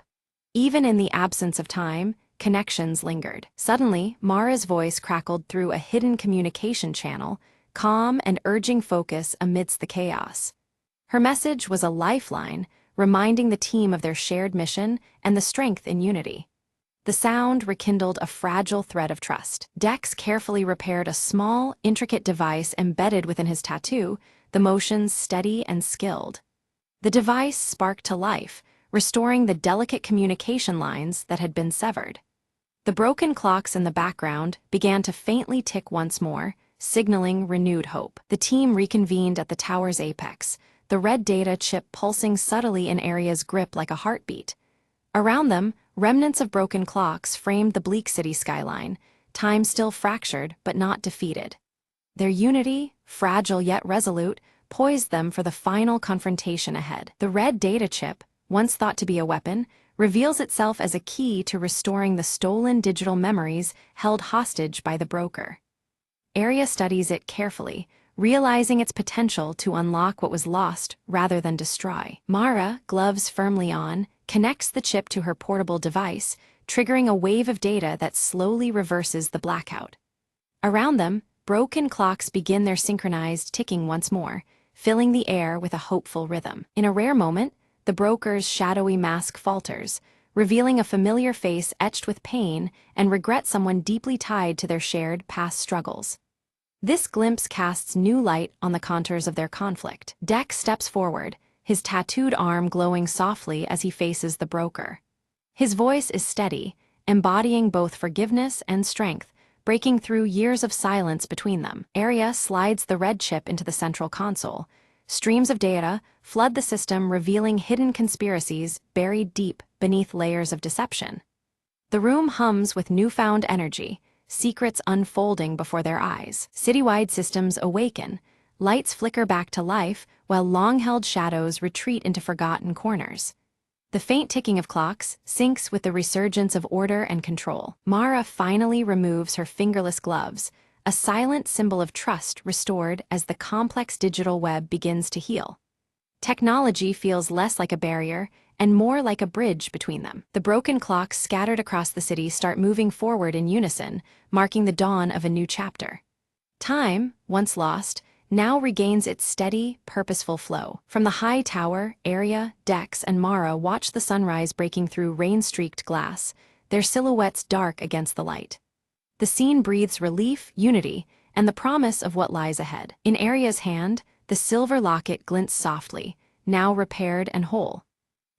Even in the absence of time, connections lingered. Suddenly, Mara's voice crackled through a hidden communication channel, calm and urging focus amidst the chaos. Her message was a lifeline, reminding the team of their shared mission and the strength in unity. The sound rekindled a fragile thread of trust. Dex carefully repaired a small, intricate device embedded within his tattoo, the motions steady and skilled. The device sparked to life, restoring the delicate communication lines that had been severed. The broken clocks in the background began to faintly tick once more, signaling renewed hope. The team reconvened at the tower's apex, the red data chip pulsing subtly in Arya's grip like a heartbeat. Around them, remnants of broken clocks framed the bleak city skyline, time still fractured but not defeated. Their unity, fragile yet resolute, poised them for the final confrontation ahead. The red data chip, once thought to be a weapon, reveals itself as a key to restoring the stolen digital memories held hostage by the broker. Arya studies it carefully, realizing its potential to unlock what was lost rather than destroy. Mara, gloves firmly on, connects the chip to her portable device, triggering a wave of data that slowly reverses the blackout. Around them, broken clocks begin their synchronized ticking once more, filling the air with a hopeful rhythm. In a rare moment, the broker's shadowy mask falters, revealing a familiar face etched with pain and regret, someone deeply tied to their shared past struggles. This glimpse casts new light on the contours of their conflict. Dex steps forward, his tattooed arm glowing softly as he faces the broker. His voice is steady, embodying both forgiveness and strength, breaking through years of silence between them. Arya slides the red chip into the central console. Streams of data flood the system, revealing hidden conspiracies buried deep beneath layers of deception. The room hums with newfound energy, secrets unfolding before their eyes. Citywide systems awaken, lights flicker back to life while long-held shadows retreat into forgotten corners. The faint ticking of clocks syncs with the resurgence of order and control. Mara finally removes her fingerless gloves, a silent symbol of trust restored as the complex digital web begins to heal. Technology feels less like a barrier and more like a bridge between them. The broken clocks scattered across the city start moving forward in unison, marking the dawn of a new chapter. Time, once lost, now regains its steady, purposeful flow. From the high tower, Arya, Dex, and Mara watch the sunrise breaking through rain-streaked glass, their silhouettes dark against the light. The scene breathes relief, unity, and the promise of what lies ahead. In Arya's hand, the silver locket glints softly, now repaired and whole.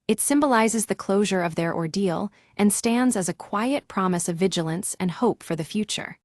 It symbolizes the closure of their ordeal and stands as a quiet promise of vigilance and hope for the future.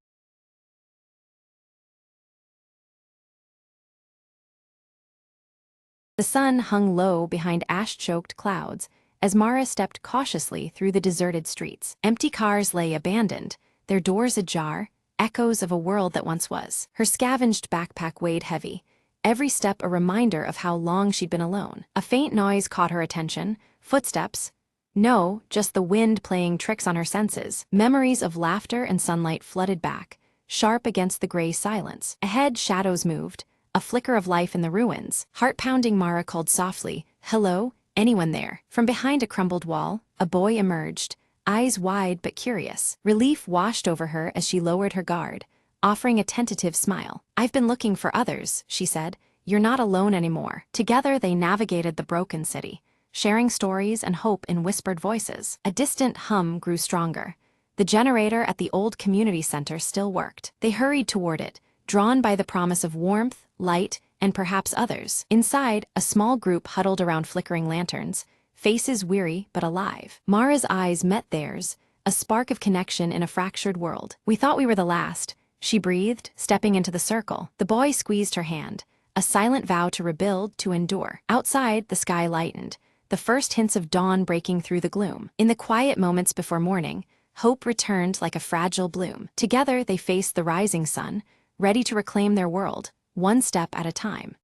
The sun hung low behind ash-choked clouds as Mara stepped cautiously through the deserted streets. Empty cars lay abandoned, their doors ajar, echoes of a world that once was. Her scavenged backpack weighed heavy, every step a reminder of how long she'd been alone. A faint noise caught her attention, footsteps. No, just the wind playing tricks on her senses. Memories of laughter and sunlight flooded back, sharp against the gray silence. Ahead, shadows moved, a flicker of life in the ruins. Heart-pounding, Mara called softly, "Hello, anyone there?" From behind a crumbled wall, a boy emerged, eyes wide but curious. Relief washed over her as she lowered her guard, offering a tentative smile. "I've been looking for others," she said. "You're not alone anymore." Together they navigated the broken city, sharing stories and hope in whispered voices. A distant hum grew stronger. The generator at the old community center still worked. They hurried toward it, drawn by the promise of warmth, light, and perhaps others. Inside, a small group huddled around flickering lanterns, faces weary but alive. Mara's eyes met theirs, a spark of connection in a fractured world. "We thought we were the last," she breathed, stepping into the circle. The boy squeezed her hand, a silent vow to rebuild, to endure. Outside, the sky lightened, the first hints of dawn breaking through the gloom. In the quiet moments before morning, hope returned like a fragile bloom. Together they faced the rising sun, ready to reclaim their world, one step at a time.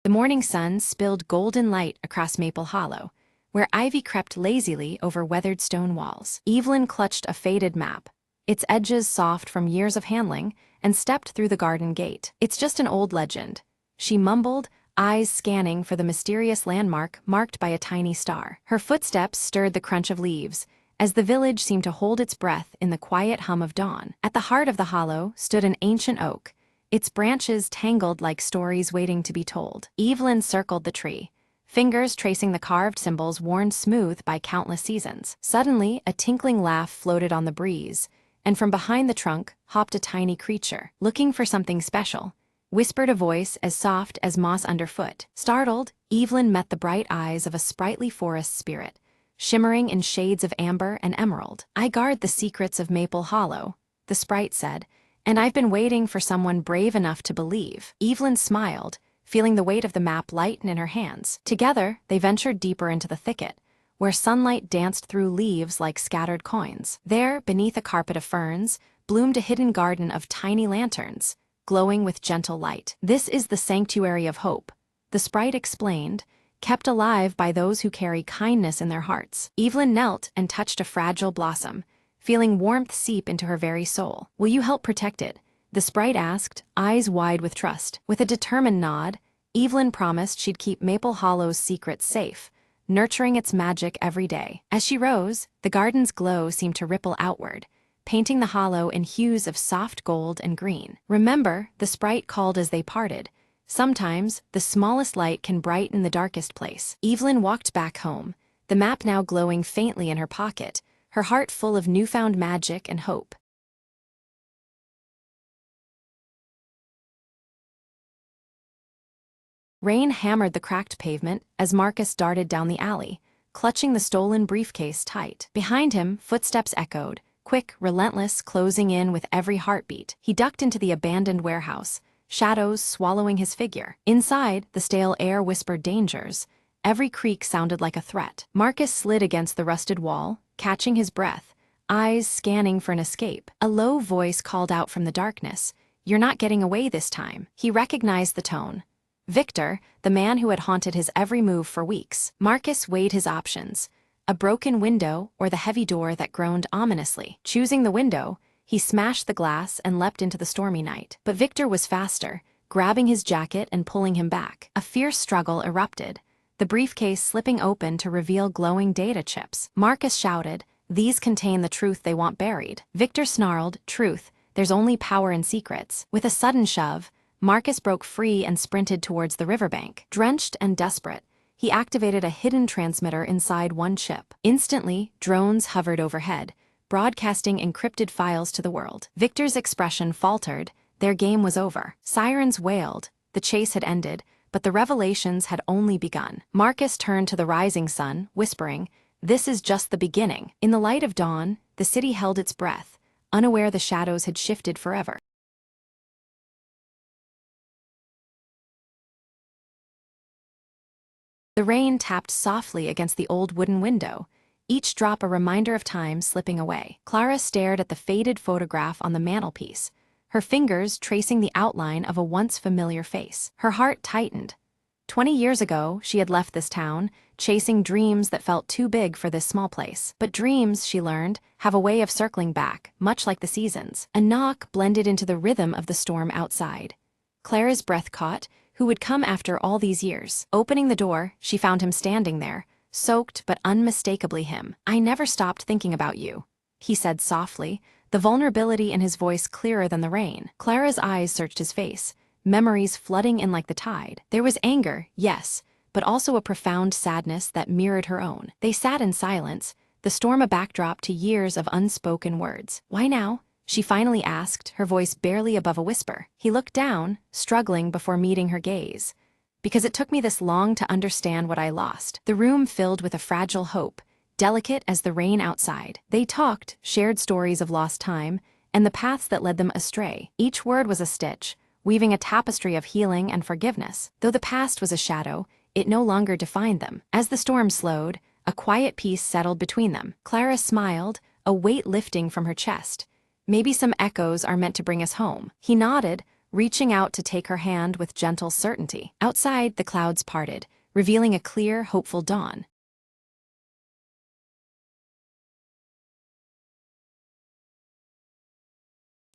The morning sun spilled golden light across Maple Hollow, where ivy crept lazily over weathered stone walls. Evelyn clutched a faded map, its edges soft from years of handling, and stepped through the garden gate. "It's just an old legend," she mumbled, eyes scanning for the mysterious landmark marked by a tiny star. Her footsteps stirred the crunch of leaves, as the village seemed to hold its breath in the quiet hum of dawn. At the heart of the hollow stood an ancient oak, its branches tangled like stories waiting to be told. Evelyn circled the tree, fingers tracing the carved symbols worn smooth by countless seasons. Suddenly, a tinkling laugh floated on the breeze, and from behind the trunk hopped a tiny creature. "Looking for something special," whispered a voice as soft as moss underfoot. Startled, Evelyn met the bright eyes of a sprightly forest spirit, shimmering in shades of amber and emerald. "I guard the secrets of Maple Hollow," the sprite said, "and I've been waiting for someone brave enough to believe." Evelyn smiled, feeling the weight of the map lighten in her hands. Together, they ventured deeper into the thicket, where sunlight danced through leaves like scattered coins. There, beneath a carpet of ferns, bloomed a hidden garden of tiny lanterns, glowing with gentle light. "This is the sanctuary of hope," the sprite explained, "kept alive by those who carry kindness in their hearts." Evelyn knelt and touched a fragile blossom, feeling warmth seep into her very soul. "Will you help protect it?" the sprite asked, eyes wide with trust. With a determined nod, Evelyn promised she'd keep Maple Hollow's secrets safe, nurturing its magic every day. As she rose, the garden's glow seemed to ripple outward, painting the hollow in hues of soft gold and green. "Remember," the sprite called as they parted, "sometimes the smallest light can brighten the darkest place." Evelyn walked back home, the map now glowing faintly in her pocket, her heart full of newfound magic and hope. Rain hammered the cracked pavement as Marcus darted down the alley, clutching the stolen briefcase tight. Behind him, footsteps echoed, quick, relentless, closing in with every heartbeat. He ducked into the abandoned warehouse, shadows swallowing his figure. Inside, the stale air whispered dangers. Every creak sounded like a threat. Marcus slid against the rusted wall, catching his breath, eyes scanning for an escape. A low voice called out from the darkness, "You're not getting away this time." He recognized the tone. Victor, the man who had haunted his every move for weeks. Marcus weighed his options: a broken window or the heavy door that groaned ominously. Choosing the window, he smashed the glass and leapt into the stormy night. But Victor was faster, grabbing his jacket and pulling him back. A fierce struggle erupted, the briefcase slipping open to reveal glowing data chips. Marcus shouted, "These contain the truth they want buried." Victor snarled, "Truth, there's only power in secrets." With a sudden shove, Marcus broke free and sprinted towards the riverbank. Drenched and desperate, he activated a hidden transmitter inside one chip. Instantly, drones hovered overhead, broadcasting encrypted files to the world. Victor's expression faltered, their game was over. Sirens wailed, the chase had ended, but the revelations had only begun. Marcus turned to the rising sun, whispering, "This is just the beginning." In the light of dawn, the city held its breath, unaware the shadows had shifted forever. The rain tapped softly against the old wooden window, each drop a reminder of time slipping away. Clara stared at the faded photograph on the mantelpiece, her fingers tracing the outline of a once familiar face. Her heart tightened. 20 years ago, she had left this town, chasing dreams that felt too big for this small place. But dreams, she learned, have a way of circling back, much like the seasons. A knock blended into the rhythm of the storm outside. Clara's breath caught. Who would come after all these years? Opening the door, she found him standing there, soaked but unmistakably him. "I never stopped thinking about you," he said softly, the vulnerability in his voice clearer than the rain. Clara's eyes searched his face, memories flooding in like the tide. There was anger, yes, but also a profound sadness that mirrored her own. They sat in silence, the storm a backdrop to years of unspoken words. "Why now?" she finally asked, her voice barely above a whisper. He looked down, struggling before meeting her gaze. "Because it took me this long to understand what I lost." The room filled with a fragile hope, delicate as the rain outside. They talked, shared stories of lost time, and the paths that led them astray. Each word was a stitch, weaving a tapestry of healing and forgiveness. Though the past was a shadow, it no longer defined them. As the storm slowed, a quiet peace settled between them. Clara smiled, a weight lifting from her chest. "Maybe some echoes are meant to bring us home." He nodded, reaching out to take her hand with gentle certainty. Outside, the clouds parted, revealing a clear, hopeful dawn.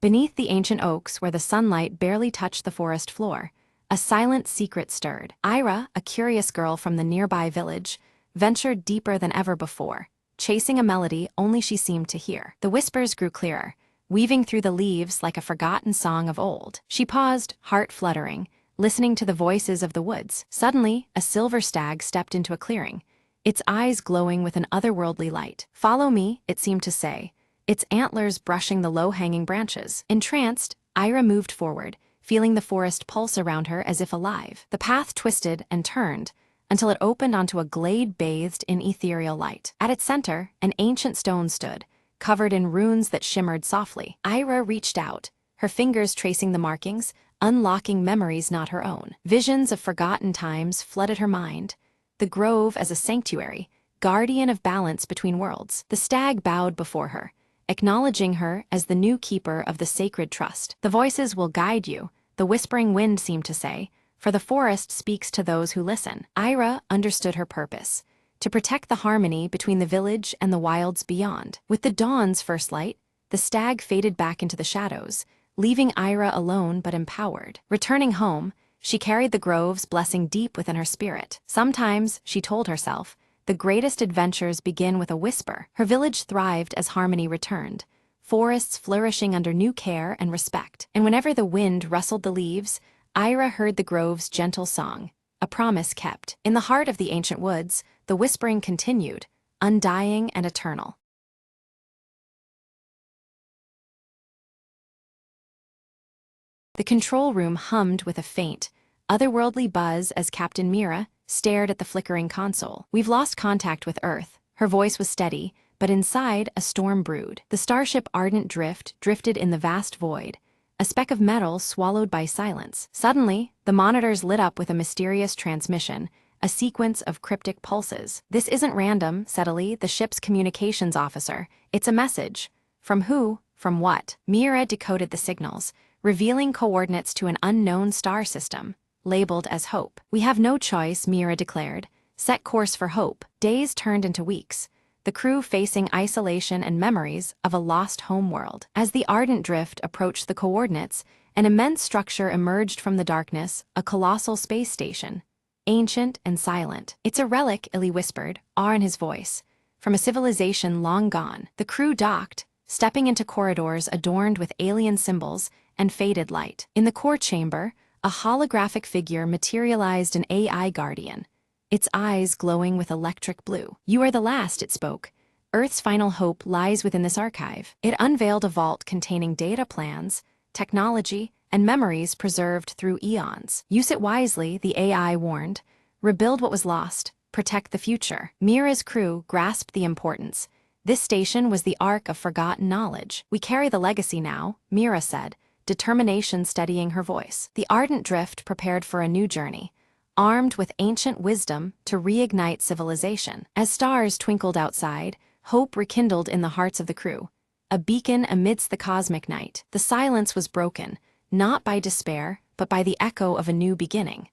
Beneath the ancient oaks where the sunlight barely touched the forest floor, a silent secret stirred. Ira, a curious girl from the nearby village, ventured deeper than ever before, chasing a melody only she seemed to hear. The whispers grew clearer, weaving through the leaves like a forgotten song of old. She paused, heart fluttering, listening to the voices of the woods. Suddenly, a silver stag stepped into a clearing, its eyes glowing with an otherworldly light. "Follow me," it seemed to say, its antlers brushing the low-hanging branches. Entranced, Ira moved forward, feeling the forest pulse around her as if alive. The path twisted and turned, until it opened onto a glade bathed in ethereal light. At its center, an ancient stone stood, covered in runes that shimmered softly. Ira reached out, her fingers tracing the markings, unlocking memories not her own. Visions of forgotten times flooded her mind. The grove as a sanctuary, guardian of balance between worlds. The stag bowed before her, acknowledging her as the new keeper of the sacred trust. "The voices will guide you," the whispering wind seemed to say, "for the forest speaks to those who listen." Ira understood her purpose: to protect the harmony between the village and the wilds beyond. With the dawn's first light, the stag faded back into the shadows, leaving Ira alone but empowered. Returning home, she carried the grove's blessing deep within her spirit. Sometimes, she told herself, the greatest adventures begin with a whisper. Her village thrived as harmony returned, forests flourishing under new care and respect. And whenever the wind rustled the leaves, Ira heard the grove's gentle song, a promise kept. In the heart of the ancient woods, the whispering continued, undying and eternal. The control room hummed with a faint, otherworldly buzz as Captain Mira stared at the flickering console. "We've lost contact with Earth." Her voice was steady, but inside a storm brewed. The starship Ardent Drift drifted in the vast void, a speck of metal swallowed by silence. Suddenly, the monitors lit up with a mysterious transmission, a sequence of cryptic pulses. "This isn't random," said Ali, the ship's communications officer. "It's a message." "From who? From what?" Mira decoded the signals, revealing coordinates to an unknown star system, labeled as Hope. "We have no choice," Mira declared. "Set course for Hope." Days turned into weeks, the crew facing isolation and memories of a lost homeworld. As the Ardent Drift approached the coordinates, an immense structure emerged from the darkness, a colossal space station, ancient and silent. "It's a relic," Illy whispered, awe in his voice, "from a civilization long gone." The crew docked, stepping into corridors adorned with alien symbols and faded light. In the core chamber, a holographic figure materialized, an AI guardian, its eyes glowing with electric blue. "You are the last," it spoke. "Earth's final hope lies within this archive." It unveiled a vault containing data plans, technology, and memories preserved through eons. "Use it wisely," the AI warned. "Rebuild what was lost, protect the future." Mira's crew grasped the importance. This station was the ark of forgotten knowledge. "We carry the legacy now," Mira said, determination steadying her voice. The Ardent Drift prepared for a new journey, armed with ancient wisdom to reignite civilization. As stars twinkled outside, hope rekindled in the hearts of the crew, a beacon amidst the cosmic night. The silence was broken, not by despair, but by the echo of a new beginning.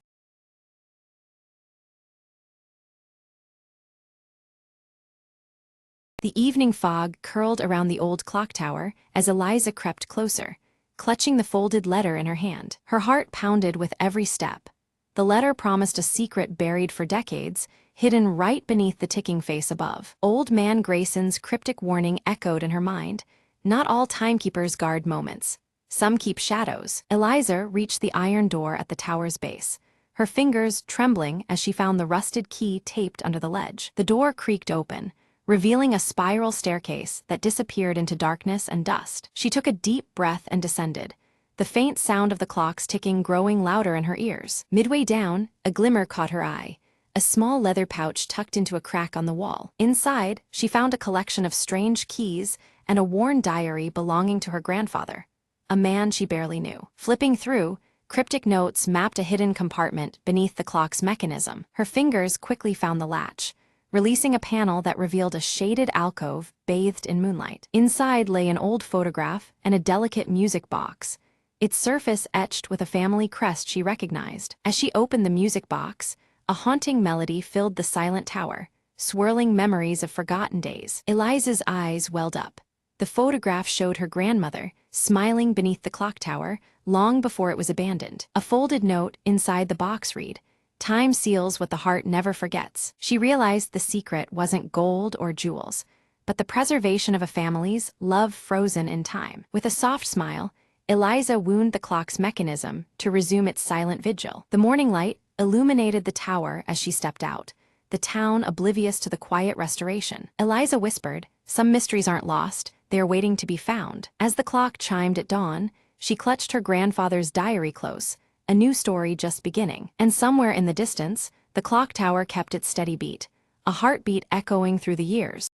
The evening fog curled around the old clock tower as Eliza crept closer, clutching the folded letter in her hand. Her heart pounded with every step. The letter promised a secret buried for decades, hidden right beneath the ticking face above. Old Man Grayson's cryptic warning echoed in her mind. Not all timekeepers guard moments. Some keep shadows. Eliza reached the iron door at the tower's base, her fingers trembling as she found the rusted key taped under the ledge. The door creaked open, revealing a spiral staircase that disappeared into darkness and dust. She took a deep breath and descended, the faint sound of the clocks ticking growing louder in her ears. Midway down, a glimmer caught her eye, a small leather pouch tucked into a crack on the wall. Inside, she found a collection of strange keys and a worn diary belonging to her grandfather, a man she barely knew. Flipping through, cryptic notes mapped a hidden compartment beneath the clock's mechanism. Her fingers quickly found the latch, releasing a panel that revealed a shaded alcove bathed in moonlight. Inside lay an old photograph and a delicate music box, its surface etched with a family crest she recognized. As she opened the music box, a haunting melody filled the silent tower, swirling memories of forgotten days. Eliza's eyes welled up. The photograph showed her grandmother, smiling beneath the clock tower, long before it was abandoned. A folded note inside the box read, "Time seals what the heart never forgets." She realized the secret wasn't gold or jewels, but the preservation of a family's love frozen in time. With a soft smile, Eliza wound the clock's mechanism to resume its silent vigil. The morning light illuminated the tower as she stepped out, the town oblivious to the quiet restoration. Eliza whispered, "Some mysteries aren't lost, they are waiting to be found." As the clock chimed at dawn, she clutched her grandfather's diary close, a new story just beginning. And somewhere in the distance, the clock tower kept its steady beat, a heartbeat echoing through the years.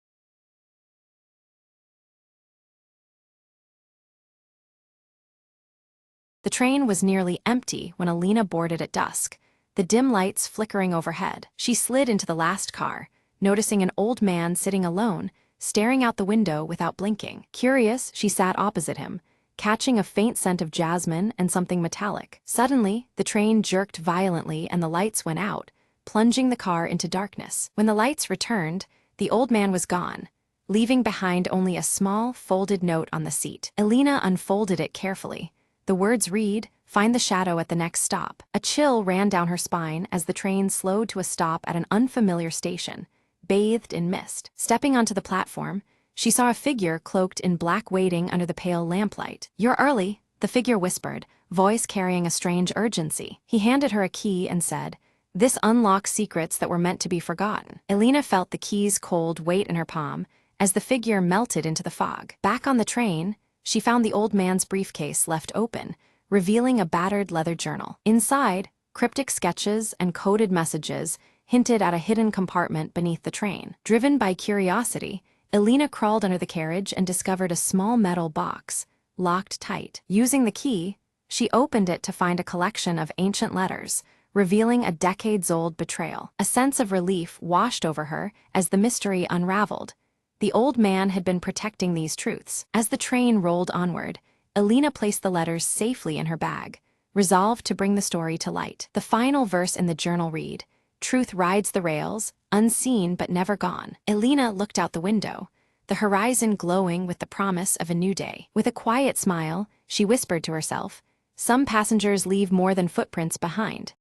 The train was nearly empty when Alina boarded at dusk, the dim lights flickering overhead. She slid into the last car, noticing an old man sitting alone, staring out the window without blinking. Curious, she sat opposite him, catching a faint scent of jasmine and something metallic. Suddenly, the train jerked violently and the lights went out, plunging the car into darkness. When the lights returned, the old man was gone, leaving behind only a small, folded note on the seat. Alina unfolded it carefully. The words read, "Find the shadow at the next stop." A chill ran down her spine as the train slowed to a stop at an unfamiliar station, bathed in mist. Stepping onto the platform, She saw a figure cloaked in black waiting under the pale lamplight. "You're early," the figure whispered, voice carrying a strange urgency. He handed her a key and said, "This unlocks secrets that were meant to be forgotten." Elena felt the key's cold weight in her palm as the figure melted into the fog. Back on the train, she found the old man's briefcase left open, revealing a battered leather journal. Inside, cryptic sketches and coded messages hinted at a hidden compartment beneath the train. Driven by curiosity, Elena crawled under the carriage and discovered a small metal box, locked tight. Using the key, she opened it to find a collection of ancient letters, revealing a decades-old betrayal. A sense of relief washed over her as the mystery unraveled. The old man had been protecting these truths. As the train rolled onward, Elena placed the letters safely in her bag, resolved to bring the story to light. The final verse in the journal read, "Truth rides the rails, unseen but never gone." Elena looked out the window, the horizon glowing with the promise of a new day. With a quiet smile, she whispered to herself, "Some passengers leave more than footprints behind."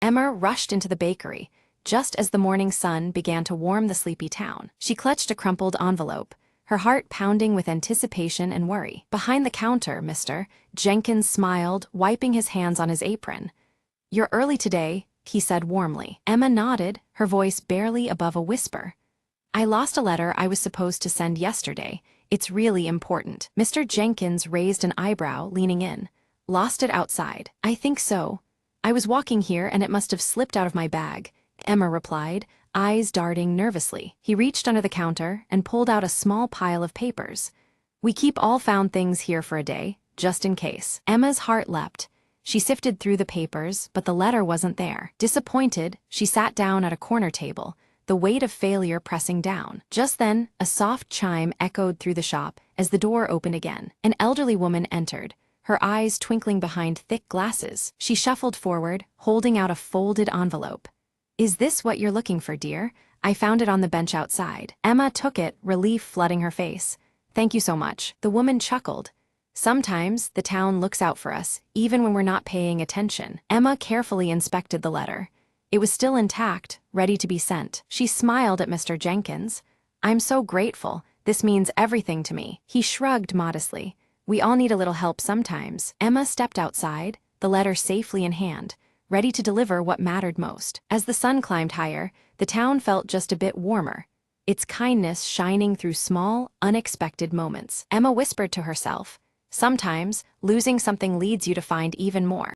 Emma rushed into the bakery, just as the morning sun began to warm the sleepy town. She clutched a crumpled envelope, her heart pounding with anticipation and worry. "Behind the counter, Mr. Jenkins smiled, wiping his hands on his apron. "You're early today," he said warmly. Emma nodded, her voice barely above a whisper. "I lost a letter I was supposed to send yesterday. It's really important." Mr. Jenkins raised an eyebrow, leaning in. "Lost it outside." "I think so. I was walking here and it must have slipped out of my bag," Emma replied, eyes darting nervously. He reached under the counter and pulled out a small pile of papers. "We keep all found things here for a day, just in case." Emma's heart leapt. She sifted through the papers, but the letter wasn't there. Disappointed, she sat down at a corner table, the weight of failure pressing down. Just then, a soft chime echoed through the shop as the door opened again. An elderly woman entered, her eyes twinkling behind thick glasses. She shuffled forward, holding out a folded envelope. "Is this what you're looking for, dear? I found it on the bench outside." Emma took it, relief flooding her face. "Thank you so much." The woman chuckled. "Sometimes the town looks out for us, even when we're not paying attention." Emma carefully inspected the letter. It was still intact, ready to be sent. She smiled at Mr. Jenkins. "I'm so grateful. This means everything to me." He shrugged modestly. "We all need a little help sometimes." Emma stepped outside, the letter safely in hand, ready to deliver what mattered most. As the sun climbed higher, the town felt just a bit warmer, its kindness shining through small, unexpected moments. Emma whispered to herself, "Sometimes, losing something leads you to find even more."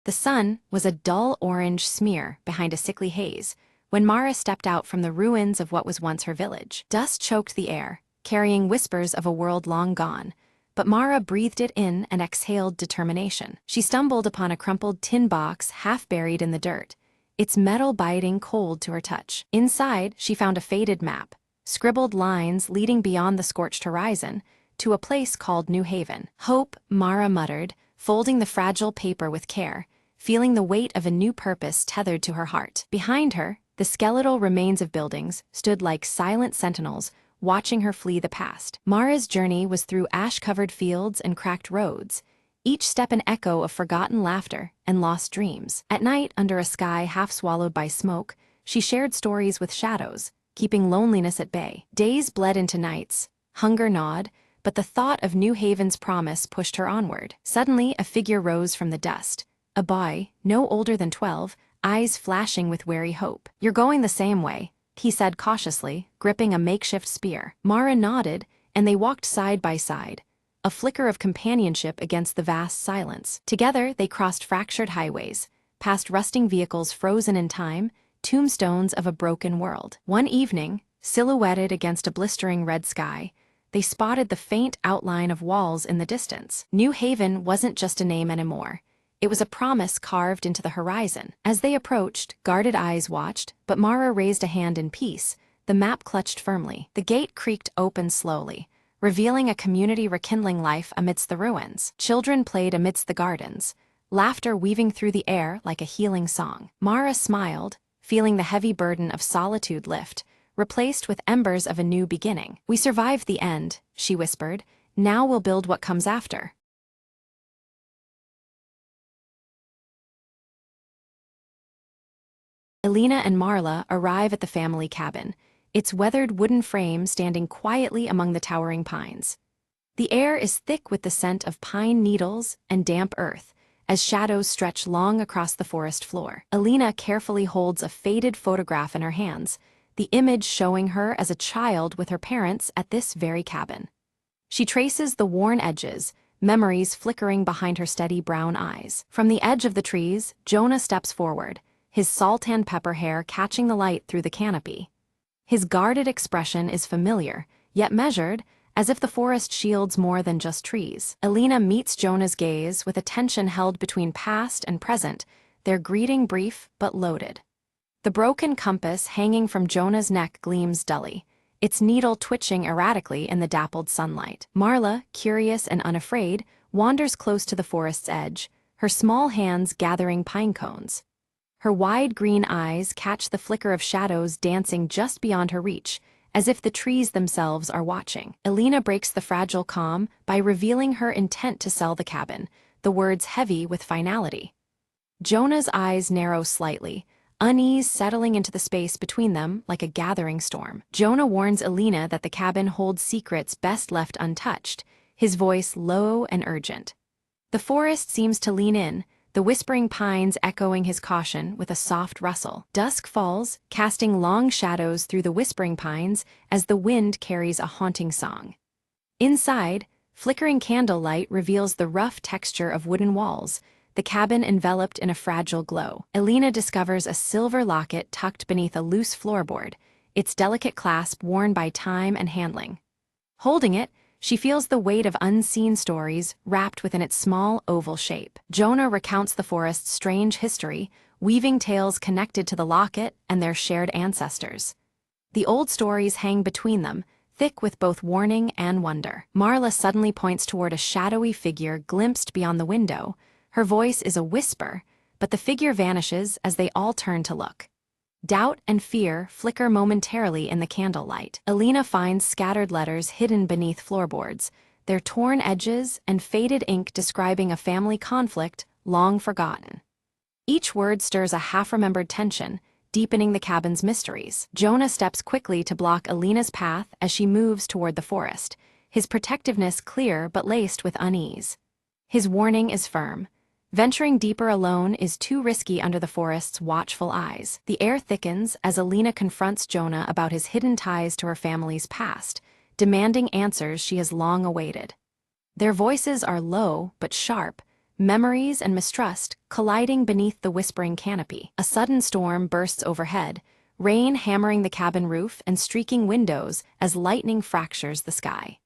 The sun was a dull orange smear behind a sickly haze when Mara stepped out from the ruins of what was once her village. Dust choked the air, carrying whispers of a world long gone, but Mara breathed it in and exhaled determination. She stumbled upon a crumpled tin box half buried in the dirt, its metal biting cold to her touch. Inside, she found a faded map, scribbled lines leading beyond the scorched horizon to a place called New Haven. "Hope," Mara muttered, folding the fragile paper with care, feeling the weight of a new purpose tethered to her heart. Behind her, the skeletal remains of buildings stood like silent sentinels, watching her flee the past. Mara's journey was through ash-covered fields and cracked roads, each step an echo of forgotten laughter and lost dreams. At night, under a sky half swallowed by smoke, she shared stories with shadows, keeping loneliness at bay. Days bled into nights, hunger gnawed, but the thought of New Haven's promise pushed her onward. Suddenly, a figure rose from the dust. A boy, no older than 12, eyes flashing with wary hope. "You're going the same way," he said cautiously, gripping a makeshift spear. Mara nodded, and they walked side by side, a flicker of companionship against the vast silence. Together, they crossed fractured highways, past rusting vehicles frozen in time, tombstones of a broken world. One evening, silhouetted against a blistering red sky, they spotted the faint outline of walls in the distance. New Haven wasn't just a name anymore. It was a promise carved into the horizon. As they approached, guarded eyes watched, but Mara raised a hand in peace, the map clutched firmly. The gate creaked open slowly, revealing a community rekindling life amidst the ruins. Children played amidst the gardens, laughter weaving through the air like a healing song. Mara smiled, feeling the heavy burden of solitude lift, replaced with embers of a new beginning. "We survived the end," she whispered. "Now we'll build what comes after." Elena and Marla arrive at the family cabin, its weathered wooden frame standing quietly among the towering pines. The air is thick with the scent of pine needles and damp earth, as shadows stretch long across the forest floor. Elena carefully holds a faded photograph in her hands, the image showing her as a child with her parents at this very cabin. She traces the worn edges, memories flickering behind her steady brown eyes. From the edge of the trees, Jonah steps forward, his salt and pepper hair catching the light through the canopy. His guarded expression is familiar, yet measured, as if the forest shields more than just trees. Elena meets Jonah's gaze with a tension held between past and present, their greeting brief but loaded. The broken compass hanging from Jonah's neck gleams dully, its needle twitching erratically in the dappled sunlight. Marla, curious and unafraid, wanders close to the forest's edge, her small hands gathering pine cones. Her wide green eyes catch the flicker of shadows dancing just beyond her reach, as if the trees themselves are watching. Elena breaks the fragile calm by revealing her intent to sell the cabin, the words heavy with finality. Jonah's eyes narrow slightly, unease settling into the space between them like a gathering storm. Jonah warns Elena that the cabin holds secrets best left untouched, his voice low and urgent. The forest seems to lean in, the whispering pines echoing his caution with a soft rustle. Dusk falls, casting long shadows through the whispering pines as the wind carries a haunting song. Inside, flickering candlelight reveals the rough texture of wooden walls, the cabin enveloped in a fragile glow. Elena discovers a silver locket tucked beneath a loose floorboard, its delicate clasp worn by time and handling. Holding it, she feels the weight of unseen stories wrapped within its small, oval shape. Jonah recounts the forest's strange history, weaving tales connected to the locket and their shared ancestors. The old stories hang between them, thick with both warning and wonder. Marla suddenly points toward a shadowy figure glimpsed beyond the window. Her voice is a whisper, but the figure vanishes as they all turn to look. Doubt and fear flicker momentarily in the candlelight. Elena finds scattered letters hidden beneath floorboards, their torn edges and faded ink describing a family conflict long forgotten. Each word stirs a half-remembered tension, deepening the cabin's mysteries. Jonah steps quickly to block Elena's path as she moves toward the forest, his protectiveness clear but laced with unease. His warning is firm. Venturing deeper alone is too risky under the forest's watchful eyes. The air thickens as Elena confronts Jonah about his hidden ties to her family's past, demanding answers she has long awaited. Their voices are low but sharp, memories and mistrust colliding beneath the whispering canopy. A sudden storm bursts overhead, rain hammering the cabin roof and streaking windows as lightning fractures the sky.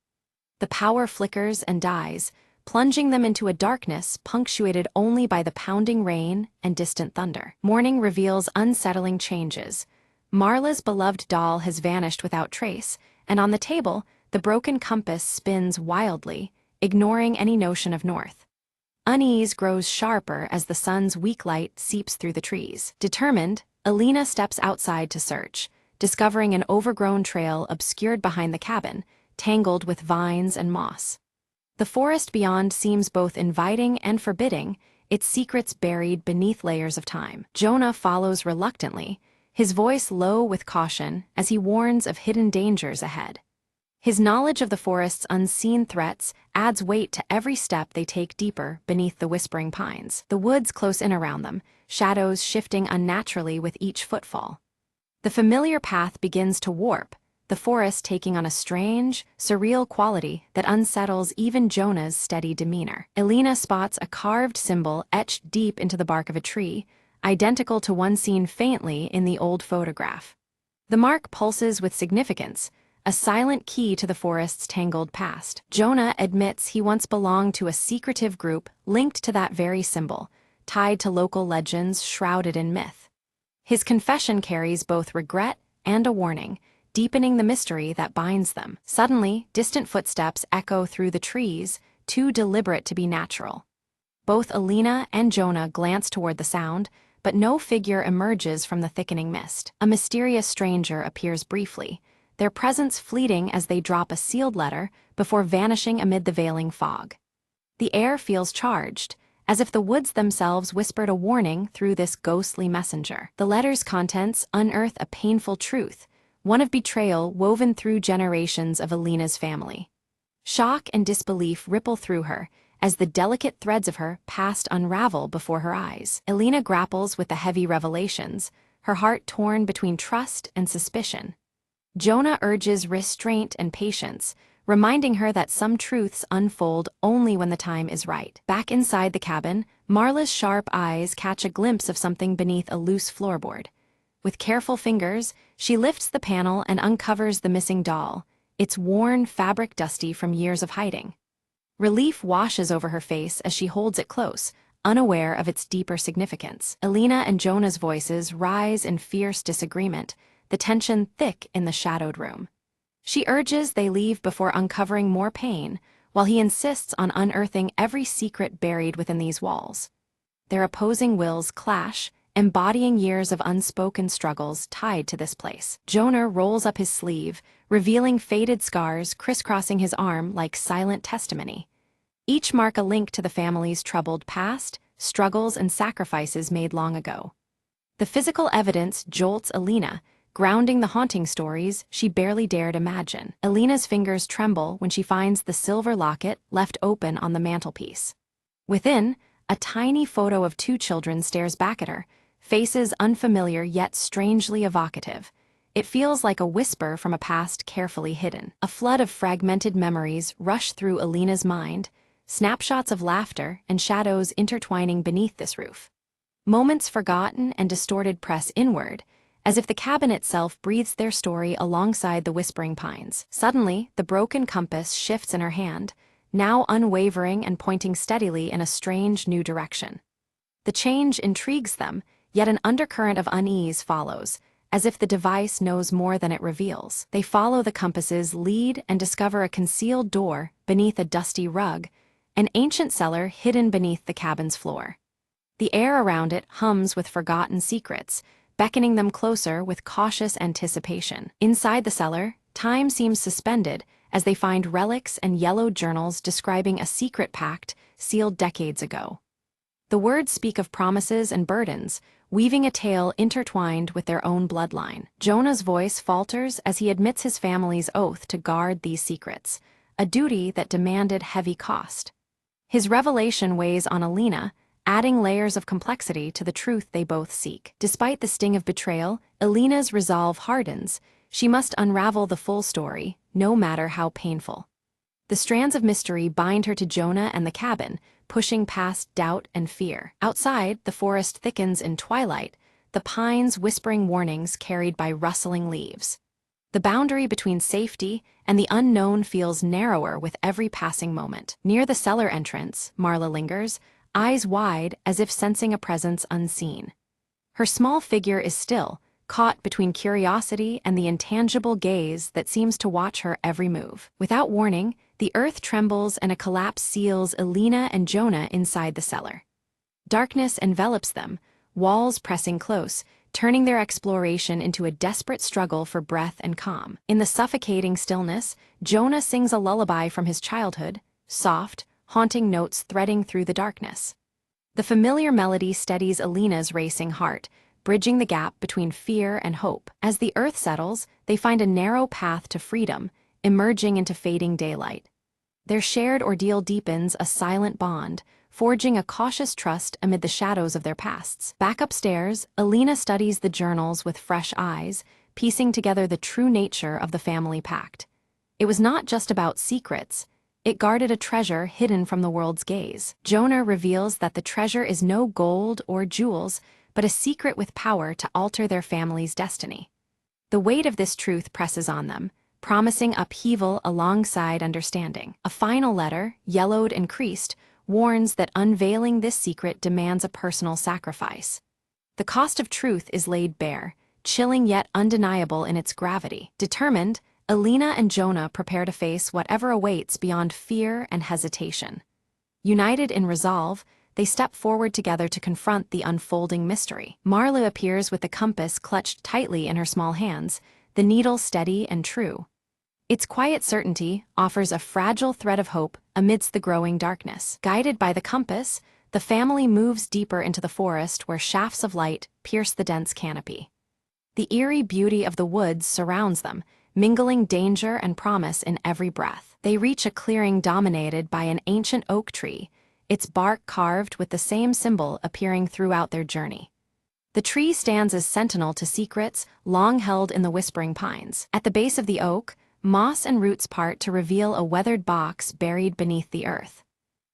The power flickers and dies, plunging them into a darkness punctuated only by the pounding rain and distant thunder. Morning reveals unsettling changes. Marla's beloved doll has vanished without trace, and on the table, the broken compass spins wildly, ignoring any notion of north. Unease grows sharper as the sun's weak light seeps through the trees. Determined, Elena steps outside to search, discovering an overgrown trail obscured behind the cabin, tangled with vines and moss. The forest beyond seems both inviting and forbidding, its secrets buried beneath layers of time. Jonah follows reluctantly, his voice low with caution as he warns of hidden dangers ahead. His knowledge of the forest's unseen threats adds weight to every step they take deeper beneath the whispering pines. The woods close in around them, shadows shifting unnaturally with each footfall. The familiar path begins to warp, the forest taking on a strange, surreal quality that unsettles even Jonah's steady demeanor. Elena spots a carved symbol etched deep into the bark of a tree, identical to one seen faintly in the old photograph. The mark pulses with significance, a silent key to the forest's tangled past. Jonah admits he once belonged to a secretive group linked to that very symbol, tied to local legends shrouded in myth. His confession carries both regret and a warning, deepening the mystery that binds them. Suddenly, distant footsteps echo through the trees, too deliberate to be natural. Both Elena and Jonah glance toward the sound, but no figure emerges from the thickening mist. A mysterious stranger appears briefly, their presence fleeting as they drop a sealed letter before vanishing amid the veiling fog. The air feels charged, as if the woods themselves whispered a warning through this ghostly messenger. The letter's contents unearth a painful truth, one of betrayal woven through generations of Alina's family. Shock and disbelief ripple through her, as the delicate threads of her past unravel before her eyes. Alina grapples with the heavy revelations, her heart torn between trust and suspicion. Jonah urges restraint and patience, reminding her that some truths unfold only when the time is right. Back inside the cabin, Marla's sharp eyes catch a glimpse of something beneath a loose floorboard. With careful fingers, she lifts the panel and uncovers the missing doll, its worn fabric dusty from years of hiding. Relief washes over her face as she holds it close, unaware of its deeper significance. Alina and Jonah's voices rise in fierce disagreement, the tension thick in the shadowed room. She urges they leave before uncovering more pain, while he insists on unearthing every secret buried within these walls. Their opposing wills clash, embodying years of unspoken struggles tied to this place. Jonah rolls up his sleeve, revealing faded scars crisscrossing his arm like silent testimony. Each mark a link to the family's troubled past, struggles and sacrifices made long ago. The physical evidence jolts Alina, grounding the haunting stories she barely dared imagine. Alina's fingers tremble when she finds the silver locket left open on the mantelpiece. Within, a tiny photo of two children stares back at her, faces unfamiliar yet strangely evocative. It feels like a whisper from a past carefully hidden. A flood of fragmented memories rush through Alina's mind, snapshots of laughter and shadows intertwining beneath this roof. Moments forgotten and distorted press inward, as if the cabin itself breathes their story alongside the whispering pines. Suddenly, the broken compass shifts in her hand, now unwavering and pointing steadily in a strange new direction. The change intrigues them, yet an undercurrent of unease follows, as if the device knows more than it reveals. They follow the compass's lead and discover a concealed door beneath a dusty rug, an ancient cellar hidden beneath the cabin's floor. The air around it hums with forgotten secrets, beckoning them closer with cautious anticipation. Inside the cellar, time seems suspended as they find relics and yellowed journals describing a secret pact sealed decades ago. The words speak of promises and burdens, weaving a tale intertwined with their own bloodline. Jonah's voice falters as he admits his family's oath to guard these secrets, a duty that demanded heavy cost. His revelation weighs on Alina, adding layers of complexity to the truth they both seek. Despite the sting of betrayal, Alina's resolve hardens. She must unravel the full story, no matter how painful. The strands of mystery bind her to Jonah and the cabin, pushing past doubt and fear. Outside, the forest thickens in twilight, the pines whispering warnings carried by rustling leaves. The boundary between safety and the unknown feels narrower with every passing moment. Near the cellar entrance, Marla lingers, eyes wide as if sensing a presence unseen. Her small figure is still, caught between curiosity and the intangible gaze that seems to watch her every move. Without warning, the earth trembles and a collapse seals Alina and Jonah inside the cellar. Darkness envelops them, walls pressing close, turning their exploration into a desperate struggle for breath and calm. In the suffocating stillness, Jonah sings a lullaby from his childhood, soft, haunting notes threading through the darkness. The familiar melody steadies Alina's racing heart, bridging the gap between fear and hope. As the earth settles, they find a narrow path to freedom, emerging into fading daylight. Their shared ordeal deepens a silent bond, forging a cautious trust amid the shadows of their pasts. Back upstairs, Alina studies the journals with fresh eyes, piecing together the true nature of the family pact. It was not just about secrets. It guarded a treasure hidden from the world's gaze. Jonah reveals that the treasure is no gold or jewels, but a secret with power to alter their family's destiny. The weight of this truth presses on them, promising upheaval alongside understanding. A final letter, yellowed and creased, warns that unveiling this secret demands a personal sacrifice. The cost of truth is laid bare, chilling yet undeniable in its gravity. Determined, Alina and Jonah prepare to face whatever awaits beyond fear and hesitation. United in resolve, they step forward together to confront the unfolding mystery. Marla appears with the compass clutched tightly in her small hands, the needle steady and true. Its quiet certainty offers a fragile thread of hope amidst the growing darkness. Guided by the compass, the family moves deeper into the forest where shafts of light pierce the dense canopy. The eerie beauty of the woods surrounds them, mingling danger and promise in every breath. They reach a clearing dominated by an ancient oak tree, its bark carved with the same symbol appearing throughout their journey. The tree stands as sentinel to secrets long held in the whispering pines. At the base of the oak, moss and roots part to reveal a weathered box buried beneath the earth.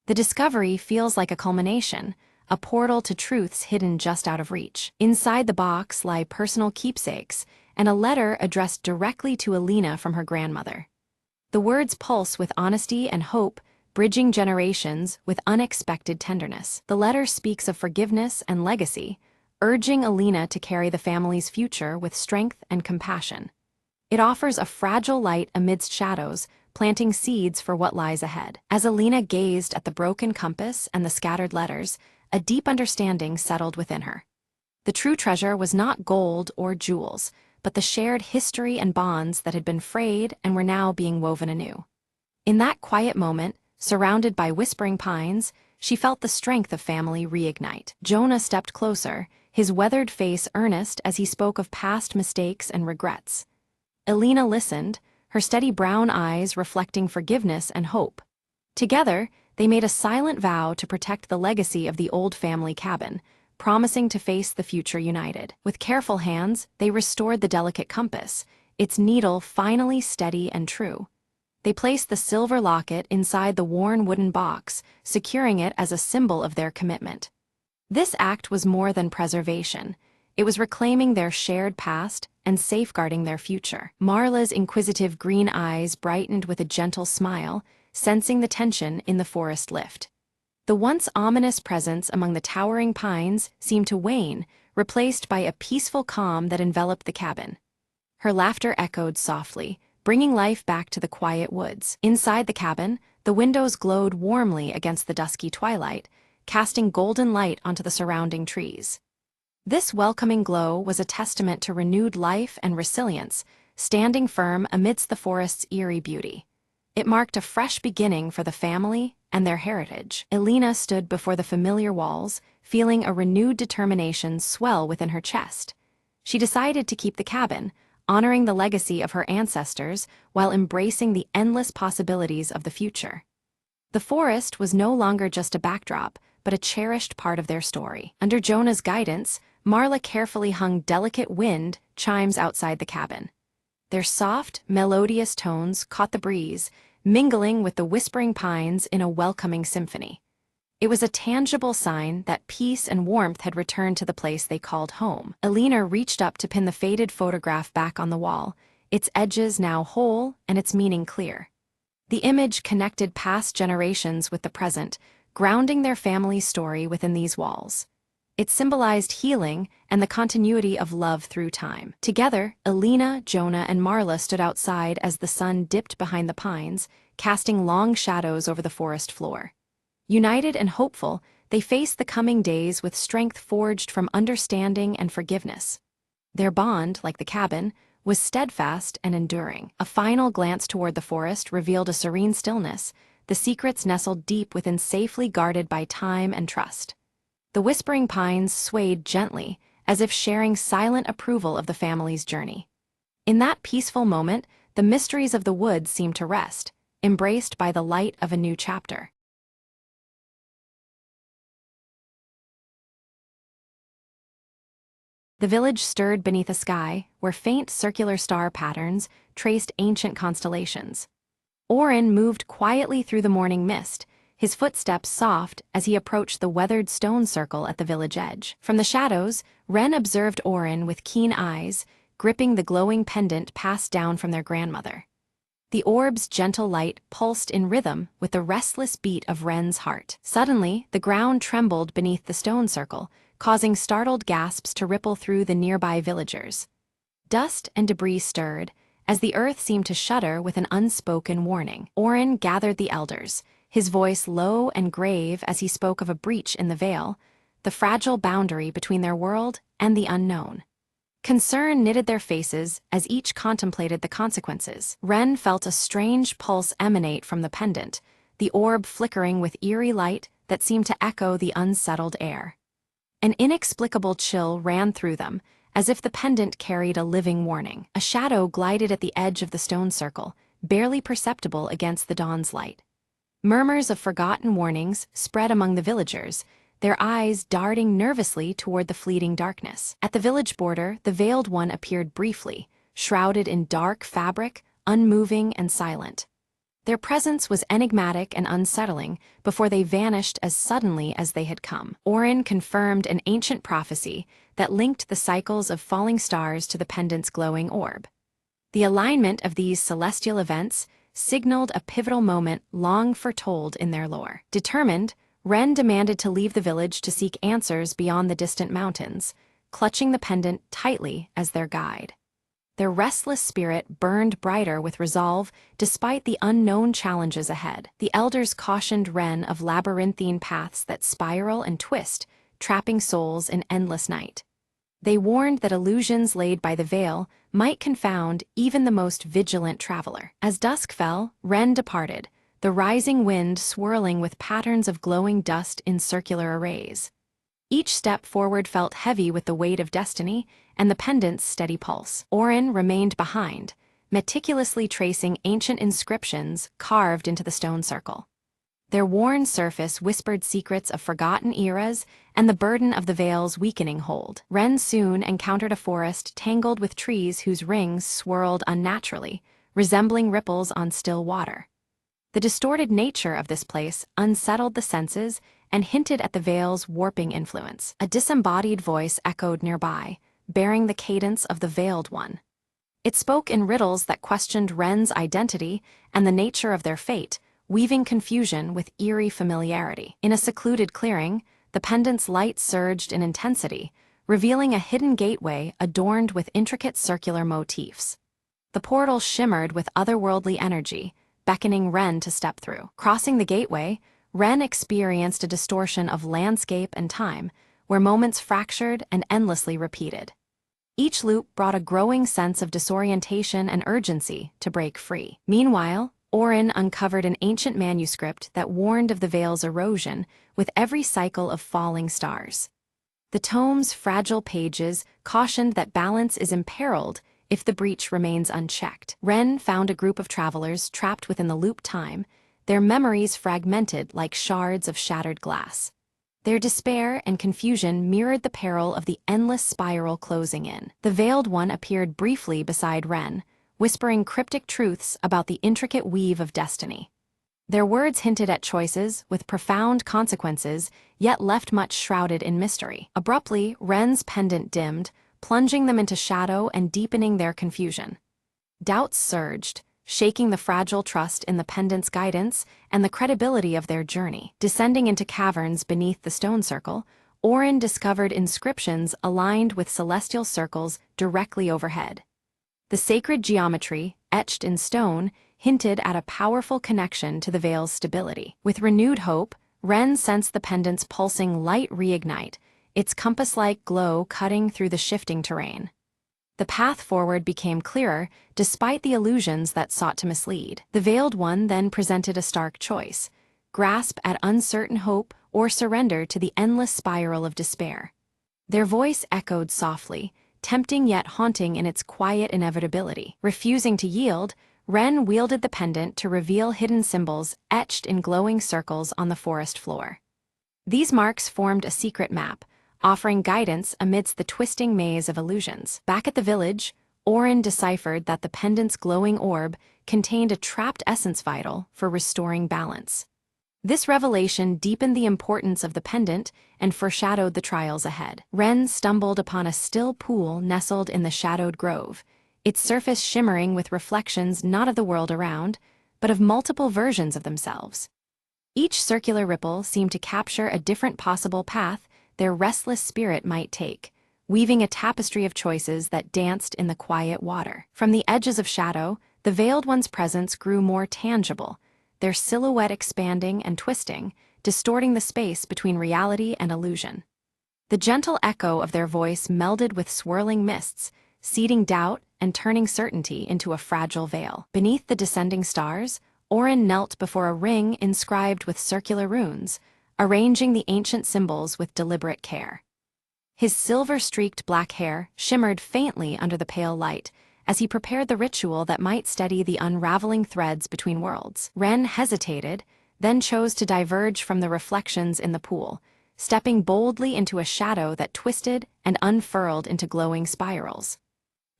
The discovery feels like a culmination, a portal to truths hidden just out of reach. Inside the box lie personal keepsakes and a letter addressed directly to Alina from her grandmother. The words pulse with honesty and hope, bridging generations with unexpected tenderness. The letter speaks of forgiveness and legacy, urging Alina to carry the family's future with strength and compassion. It offers a fragile light amidst shadows, planting seeds for what lies ahead. As Alina gazed at the broken compass and the scattered letters, a deep understanding settled within her. The true treasure was not gold or jewels, but the shared history and bonds that had been frayed and were now being woven anew. In that quiet moment, surrounded by whispering pines, she felt the strength of family reignite. Jonah stepped closer, his weathered face earnest as he spoke of past mistakes and regrets. Alina listened, her steady brown eyes reflecting forgiveness and hope. Together, they made a silent vow to protect the legacy of the old family cabin, promising to face the future united. With careful hands, they restored the delicate compass, its needle finally steady and true. They placed the silver locket inside the worn wooden box, securing it as a symbol of their commitment. This act was more than preservation. It was reclaiming their shared past and safeguarding their future. Marla's inquisitive green eyes brightened with a gentle smile, sensing the tension in the forest lift. The once ominous presence among the towering pines seemed to wane, replaced by a peaceful calm that enveloped the cabin. Her laughter echoed softly, bringing life back to the quiet woods. Inside the cabin, the windows glowed warmly against the dusky twilight, casting golden light onto the surrounding trees. This welcoming glow was a testament to renewed life and resilience, standing firm amidst the forest's eerie beauty. It marked a fresh beginning for the family and their heritage. Alina stood before the familiar walls, feeling a renewed determination swell within her chest. She decided to keep the cabin, honoring the legacy of her ancestors while embracing the endless possibilities of the future. The forest was no longer just a backdrop, but a cherished part of their story. Under Jonah's guidance, Marla carefully hung delicate wind chimes outside the cabin. Their soft, melodious tones caught the breeze, mingling with the whispering pines in a welcoming symphony. It was a tangible sign that peace and warmth had returned to the place they called home. Alina reached up to pin the faded photograph back on the wall, its edges now whole and its meaning clear. The image connected past generations with the present, grounding their family's story within these walls. It symbolized healing and the continuity of love through time. Together, Alina, Jonah, and Marla stood outside as the sun dipped behind the pines, casting long shadows over the forest floor. United and hopeful, they faced the coming days with strength forged from understanding and forgiveness. Their bond, like the cabin, was steadfast and enduring. A final glance toward the forest revealed a serene stillness, the secrets nestled deep within, safely guarded by time and trust. The whispering pines swayed gently, as if sharing silent approval of the family's journey. In that peaceful moment, the mysteries of the woods seemed to rest, embraced by the light of a new chapter. The village stirred beneath a sky where faint circular star patterns traced ancient constellations. Orin moved quietly through the morning mist, his footsteps soft as he approached the weathered stone circle at the village edge. From the shadows, Wren observed Orin with keen eyes, gripping the glowing pendant passed down from their grandmother. The orb's gentle light pulsed in rhythm with the restless beat of Wren's heart. Suddenly, the ground trembled beneath the stone circle, causing startled gasps to ripple through the nearby villagers. Dust and debris stirred, as the earth seemed to shudder with an unspoken warning. Orin gathered the elders, his voice low and grave as he spoke of a breach in the veil, the fragile boundary between their world and the unknown. Concern knitted their faces as each contemplated the consequences. Wren felt a strange pulse emanate from the pendant, the orb flickering with eerie light that seemed to echo the unsettled air. An inexplicable chill ran through them, as if the pendant carried a living warning. A shadow glided at the edge of the stone circle, barely perceptible against the dawn's light. Murmurs of forgotten warnings spread among the villagers, their eyes darting nervously toward the fleeting darkness. At the village border, the Veiled One appeared briefly, shrouded in dark fabric, unmoving and silent. Their presence was enigmatic and unsettling before they vanished as suddenly as they had come. Orin confirmed an ancient prophecy that linked the cycles of falling stars to the pendant's glowing orb. The alignment of these celestial events signaled a pivotal moment long foretold in their lore. Determined, Ren demanded to leave the village to seek answers beyond the distant mountains, clutching the pendant tightly as their guide. Their restless spirit burned brighter with resolve despite the unknown challenges ahead. The elders cautioned Ren of labyrinthine paths that spiral and twist, trapping souls in endless night. They warned that illusions laid by the veil might confound even the most vigilant traveler. As dusk fell, Ren departed, the rising wind swirling with patterns of glowing dust in circular arrays. Each step forward felt heavy with the weight of destiny and the pendant's steady pulse. Orin remained behind, meticulously tracing ancient inscriptions carved into the stone circle. Their worn surface whispered secrets of forgotten eras and the burden of the veil's weakening hold. Ren soon encountered a forest tangled with trees whose rings swirled unnaturally, resembling ripples on still water. The distorted nature of this place unsettled the senses and hinted at the veil's warping influence. A disembodied voice echoed nearby, bearing the cadence of the Veiled One. It spoke in riddles that questioned Ren's identity and the nature of their fate, weaving confusion with eerie familiarity. In a secluded clearing, the pendant's light surged in intensity, revealing a hidden gateway adorned with intricate circular motifs. The portal shimmered with otherworldly energy, beckoning Ren to step through. Crossing the gateway, Ren experienced a distortion of landscape and time, where moments fractured and endlessly repeated. Each loop brought a growing sense of disorientation and urgency to break free. Meanwhile, Orin uncovered an ancient manuscript that warned of the veil's erosion with every cycle of falling stars. The tome's fragile pages cautioned that balance is imperiled if the breach remains unchecked. Ren found a group of travelers trapped within the loop time, their memories fragmented like shards of shattered glass. Their despair and confusion mirrored the peril of the endless spiral closing in. The Veiled One appeared briefly beside Ren, whispering cryptic truths about the intricate weave of destiny. Their words hinted at choices with profound consequences, yet left much shrouded in mystery. Abruptly, Ren's pendant dimmed, plunging them into shadow and deepening their confusion. Doubts surged, shaking the fragile trust in the pendant's guidance and the credibility of their journey. Descending into caverns beneath the stone circle, Orin discovered inscriptions aligned with celestial circles directly overhead. The sacred geometry, etched in stone, hinted at a powerful connection to the veil's stability. With renewed hope, Ren sensed the pendant's pulsing light reignite, its compass-like glow cutting through the shifting terrain. The path forward became clearer, despite the illusions that sought to mislead. The Veiled One then presented a stark choice: grasp at uncertain hope or surrender to the endless spiral of despair. Their voice echoed softly, tempting yet haunting in its quiet inevitability. Refusing to yield, Ren wielded the pendant to reveal hidden symbols etched in glowing circles on the forest floor. These marks formed a secret map, offering guidance amidst the twisting maze of illusions. Back at the village, Orin deciphered that the pendant's glowing orb contained a trapped essence vital for restoring balance. This revelation deepened the importance of the pendant and foreshadowed the trials ahead. Ren stumbled upon a still pool nestled in the shadowed grove, its surface shimmering with reflections not of the world around, but of multiple versions of themselves. Each circular ripple seemed to capture a different possible path their restless spirit might take, weaving a tapestry of choices that danced in the quiet water. From the edges of shadow, the Veiled One's presence grew more tangible, their silhouette expanding and twisting, distorting the space between reality and illusion. The gentle echo of their voice melded with swirling mists, seeding doubt and turning certainty into a fragile veil. Beneath the descending stars, Orin knelt before a ring inscribed with circular runes, arranging the ancient symbols with deliberate care. His silver-streaked black hair shimmered faintly under the pale light as he prepared the ritual that might steady the unraveling threads between worlds. Ren hesitated, then chose to diverge from the reflections in the pool, stepping boldly into a shadow that twisted and unfurled into glowing spirals.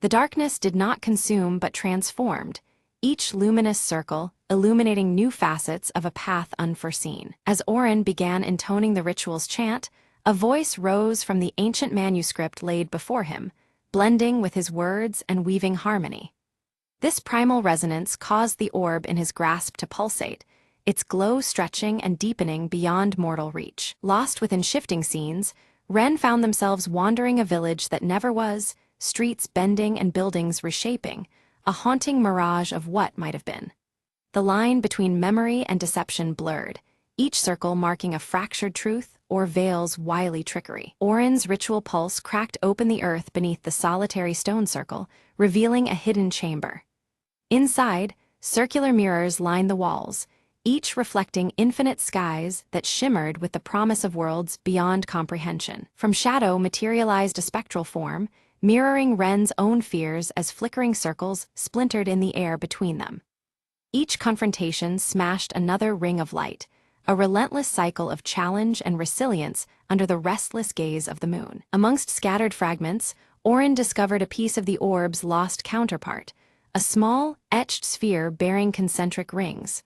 The darkness did not consume but transformed, each luminous circle illuminating new facets of a path unforeseen. As Orin began intoning the ritual's chant, a voice rose from the ancient manuscript laid before him, blending with his words and weaving harmony. This primal resonance caused the orb in his grasp to pulsate, its glow stretching and deepening beyond mortal reach. Lost within shifting scenes, Ren found themselves wandering a village that never was, streets bending and buildings reshaping, a haunting mirage of what might have been. The line between memory and deception blurred, each circle marking a fractured truth or veil's wily trickery. Orin's ritual pulse cracked open the earth beneath the solitary stone circle, revealing a hidden chamber. Inside, circular mirrors lined the walls, each reflecting infinite skies that shimmered with the promise of worlds beyond comprehension. From shadow materialized a spectral form, mirroring Ren's own fears as flickering circles splintered in the air between them. Each confrontation smashed another ring of light, a relentless cycle of challenge and resilience under the restless gaze of the moon. Amongst scattered fragments, Orin discovered a piece of the orb's lost counterpart, a small, etched sphere bearing concentric rings.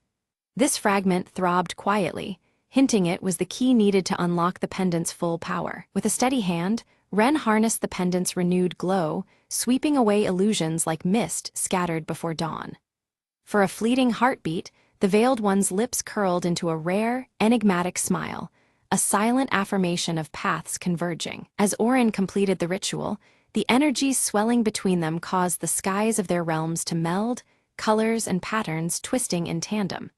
This fragment throbbed quietly, hinting it was the key needed to unlock the pendant's full power. With a steady hand, Ren harnessed the pendant's renewed glow, sweeping away illusions like mist scattered before dawn. For a fleeting heartbeat, the Veiled One's lips curled into a rare, enigmatic smile, a silent affirmation of paths converging. As Orin completed the ritual, the energies swelling between them caused the skies of their realms to meld, colors and patterns twisting in tandem.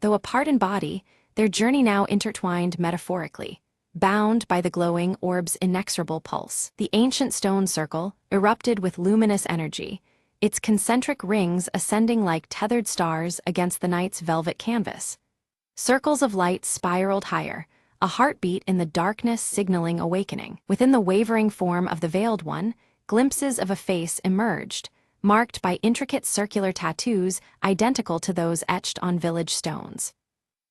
Though apart in body, their journey now intertwined metaphorically, bound by the glowing orb's inexorable pulse. The ancient stone circle erupted with luminous energy, its concentric rings ascending like tethered stars against the night's velvet canvas. Circles of light spiraled higher, a heartbeat in the darkness signaling awakening. Within the wavering form of the Veiled One, glimpses of a face emerged, marked by intricate circular tattoos identical to those etched on village stones.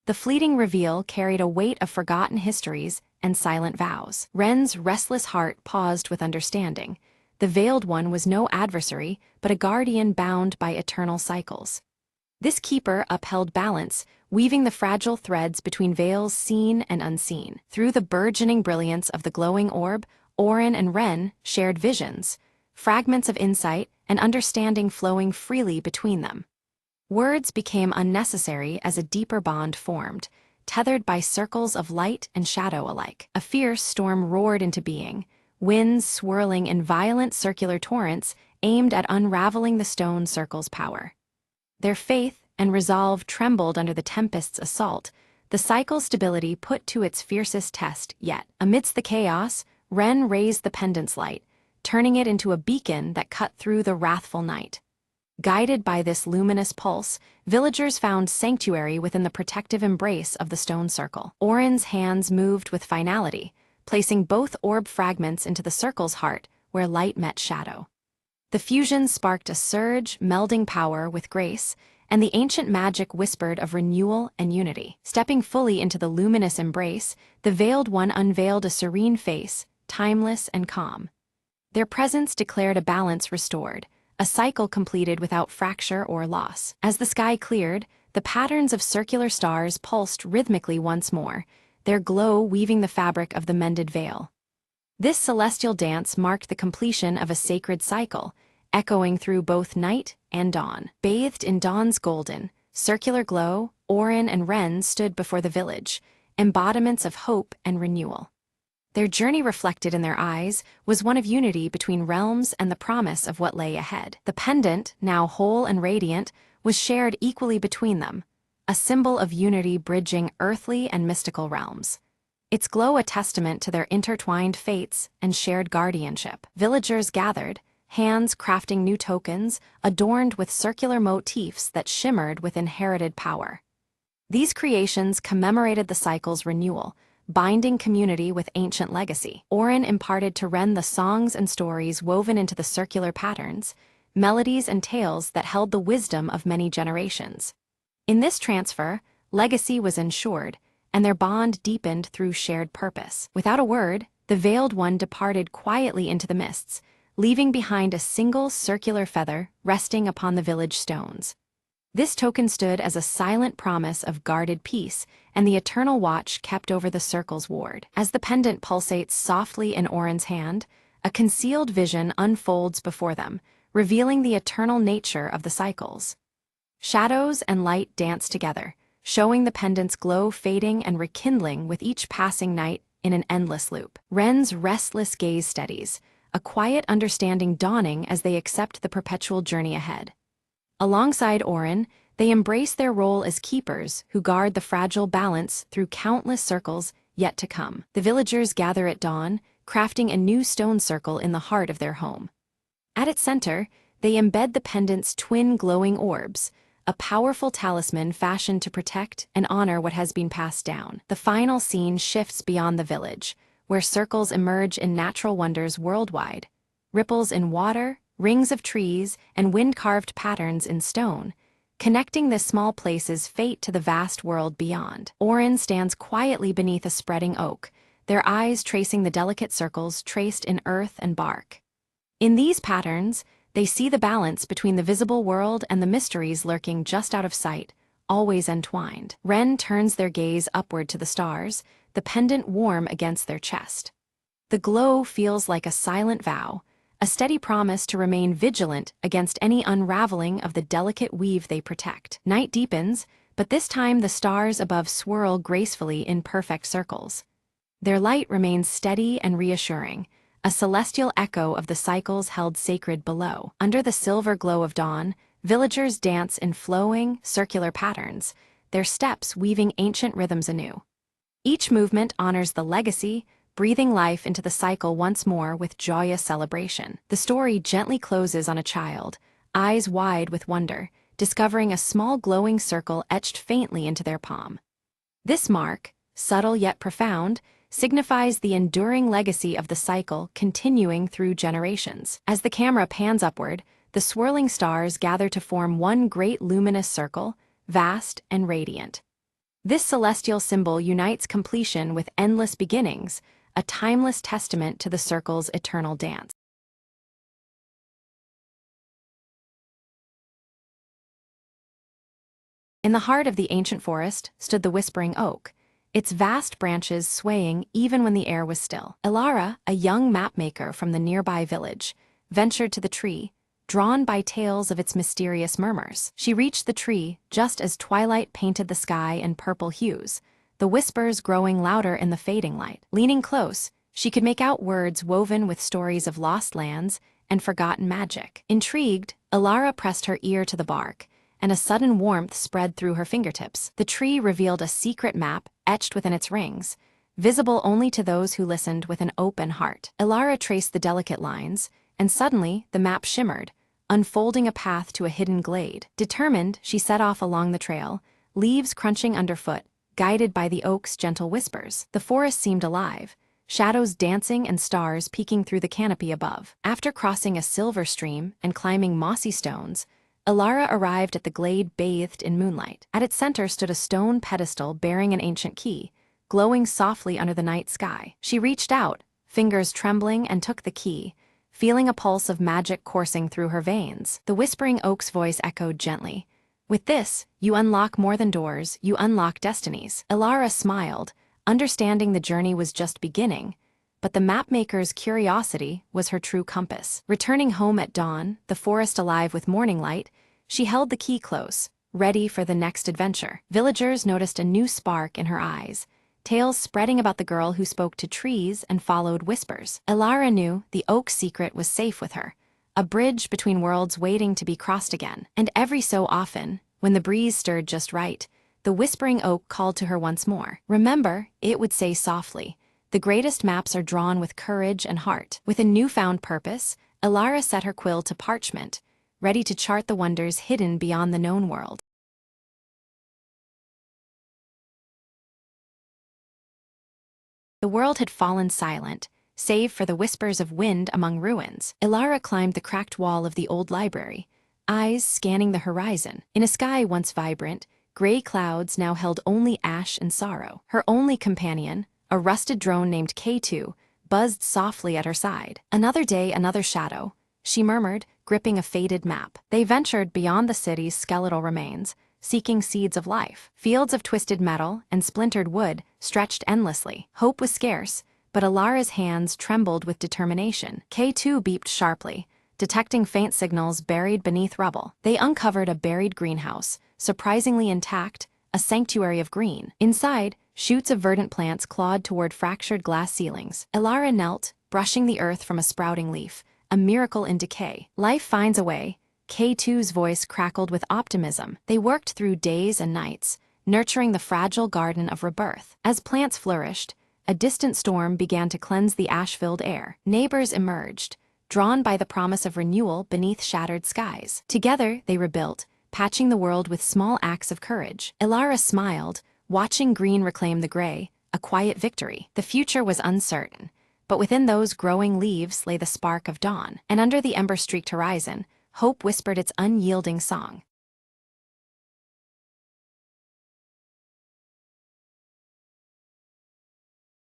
The fleeting reveal carried a weight of forgotten histories and silent vows. Ren's restless heart paused with understanding. The Veiled One was no adversary, but a guardian bound by eternal cycles. This keeper upheld balance, weaving the fragile threads between veils seen and unseen. Through the burgeoning brilliance of the glowing orb, Orin and Ren shared visions, fragments of insight and understanding flowing freely between them. Words became unnecessary as a deeper bond formed, tethered by circles of light and shadow alike. A fierce storm roared into being, winds swirling in violent circular torrents aimed at unraveling the stone circle's power. Their faith and resolve trembled under the tempest's assault, the cycle's stability put to its fiercest test yet. Amidst the chaos, Ren raised the pendant's light, turning it into a beacon that cut through the wrathful night. Guided by this luminous pulse, villagers found sanctuary within the protective embrace of the stone circle. Orin's hands moved with finality, placing both orb fragments into the circle's heart where light met shadow. The fusion sparked a surge, melding power with grace, and the ancient magic whispered of renewal and unity. Stepping fully into the luminous embrace, the Veiled One unveiled a serene face, timeless and calm. Their presence declared a balance restored, a cycle completed without fracture or loss. As the sky cleared, the patterns of circular stars pulsed rhythmically once more, their glow weaving the fabric of the mended veil. This celestial dance marked the completion of a sacred cycle, echoing through both night and dawn. Bathed in dawn's golden, circular glow, Orin and Ren stood before the village, embodiments of hope and renewal. Their journey reflected in their eyes was one of unity between realms and the promise of what lay ahead. The pendant, now whole and radiant, was shared equally between them, a symbol of unity bridging earthly and mystical realms. Its glow a testament to their intertwined fates and shared guardianship. Villagers gathered, hands crafting new tokens, adorned with circular motifs that shimmered with inherited power. These creations commemorated the cycle's renewal, binding community with ancient legacy. Oren imparted to Ren the songs and stories woven into the circular patterns, melodies and tales that held the wisdom of many generations. In this transfer, legacy was ensured, and their bond deepened through shared purpose. Without a word, the Veiled One departed quietly into the mists, leaving behind a single circular feather resting upon the village stones. This token stood as a silent promise of guarded peace and the eternal watch kept over the circle's ward. As the pendant pulsates softly in Oren's hand, a concealed vision unfolds before them, revealing the eternal nature of the cycles. Shadows and light dance together, showing the pendant's glow fading and rekindling with each passing night in an endless loop. Ren's restless gaze steadies, a quiet understanding dawning as they accept the perpetual journey ahead. Alongside Oren, they embrace their role as keepers who guard the fragile balance through countless circles yet to come. The villagers gather at dawn, crafting a new stone circle in the heart of their home. At its center, they embed the pendant's twin glowing orbs, a powerful talisman fashioned to protect and honor what has been passed down. The final scene shifts beyond the village, where circles emerge in natural wonders worldwide. Ripples in water, rings of trees, and wind-carved patterns in stone, connecting this small place's fate to the vast world beyond. Oren stands quietly beneath a spreading oak, their eyes tracing the delicate circles traced in earth and bark. In these patterns, they see the balance between the visible world and the mysteries lurking just out of sight, always entwined. Ren turns their gaze upward to the stars, the pendant warm against their chest. The glow feels like a silent vow, a steady promise to remain vigilant against any unraveling of the delicate weave they protect. Night deepens, but this time the stars above swirl gracefully in perfect circles. Their light remains steady and reassuring, a celestial echo of the cycles held sacred below. Under the silver glow of dawn, villagers dance in flowing, circular patterns, their steps weaving ancient rhythms anew. Each movement honors the legacy, breathing life into the cycle once more with joyous celebration. The story gently closes on a child, eyes wide with wonder, discovering a small glowing circle etched faintly into their palm. This mark, subtle yet profound, signifies the enduring legacy of the cycle continuing through generations. As the camera pans upward, the swirling stars gather to form one great luminous circle, vast and radiant. This celestial symbol unites completion with endless beginnings, a timeless testament to the circle's eternal dance. In the heart of the ancient forest stood the Whispering Oak, its vast branches swaying even when the air was still. Elara, a young mapmaker from the nearby village, ventured to the tree, drawn by tales of its mysterious murmurs. She reached the tree just as twilight painted the sky in purple hues, the whispers growing louder in the fading light. Leaning close, she could make out words woven with stories of lost lands and forgotten magic. Intrigued, Elara pressed her ear to the bark, and a sudden warmth spread through her fingertips. The tree revealed a secret map etched within its rings, visible only to those who listened with an open heart. Elara traced the delicate lines, and suddenly the map shimmered, unfolding a path to a hidden glade. Determined, she set off along the trail, leaves crunching underfoot, guided by the oak's gentle whispers. The forest seemed alive, shadows dancing and stars peeking through the canopy above. After crossing a silver stream and climbing mossy stones, Elara arrived at the glade bathed in moonlight. At its center stood a stone pedestal bearing an ancient key, glowing softly under the night sky. She reached out, fingers trembling, and took the key, feeling a pulse of magic coursing through her veins. The Whispering Oak's voice echoed gently, "With this, you unlock more than doors, you unlock destinies." Elara smiled, understanding the journey was just beginning, but the mapmaker's curiosity was her true compass. Returning home at dawn, the forest alive with morning light, she held the key close, ready for the next adventure. Villagers noticed a new spark in her eyes, tales spreading about the girl who spoke to trees and followed whispers. Elara knew the oak's secret was safe with her, a bridge between worlds waiting to be crossed again. And every so often, when the breeze stirred just right, the Whispering Oak called to her once more. "Remember," it would say softly, "the greatest maps are drawn with courage and heart." With a newfound purpose, Elara set her quill to parchment, ready to chart the wonders hidden beyond the known world. The world had fallen silent, save for the whispers of wind among ruins. Ilara climbed the cracked wall of the old library, eyes scanning the horizon. In a sky once vibrant, gray clouds now held only ash and sorrow. Her only companion, a rusted drone named K2, buzzed softly at her side. Another day, another shadow, she murmured, gripping a faded map. They ventured beyond the city's skeletal remains, seeking seeds of life. Fields of twisted metal and splintered wood stretched endlessly. Hope was scarce, but Ilara's hands trembled with determination. K2 beeped sharply, detecting faint signals buried beneath rubble. They uncovered a buried greenhouse, surprisingly intact, a sanctuary of green. Inside, shoots of verdant plants clawed toward fractured glass ceilings. Ilara knelt, brushing the earth from a sprouting leaf, a miracle in decay. Life finds a way. K2's voice crackled with optimism. They worked through days and nights, nurturing the fragile garden of rebirth. As plants flourished, a distant storm began to cleanse the ash-filled air. Neighbors emerged, drawn by the promise of renewal beneath shattered skies. Together, they rebuilt, patching the world with small acts of courage. Ilara smiled, watching green reclaim the gray, a quiet victory. The future was uncertain, but within those growing leaves lay the spark of dawn, and under the ember-streaked horizon, hope whispered its unyielding song.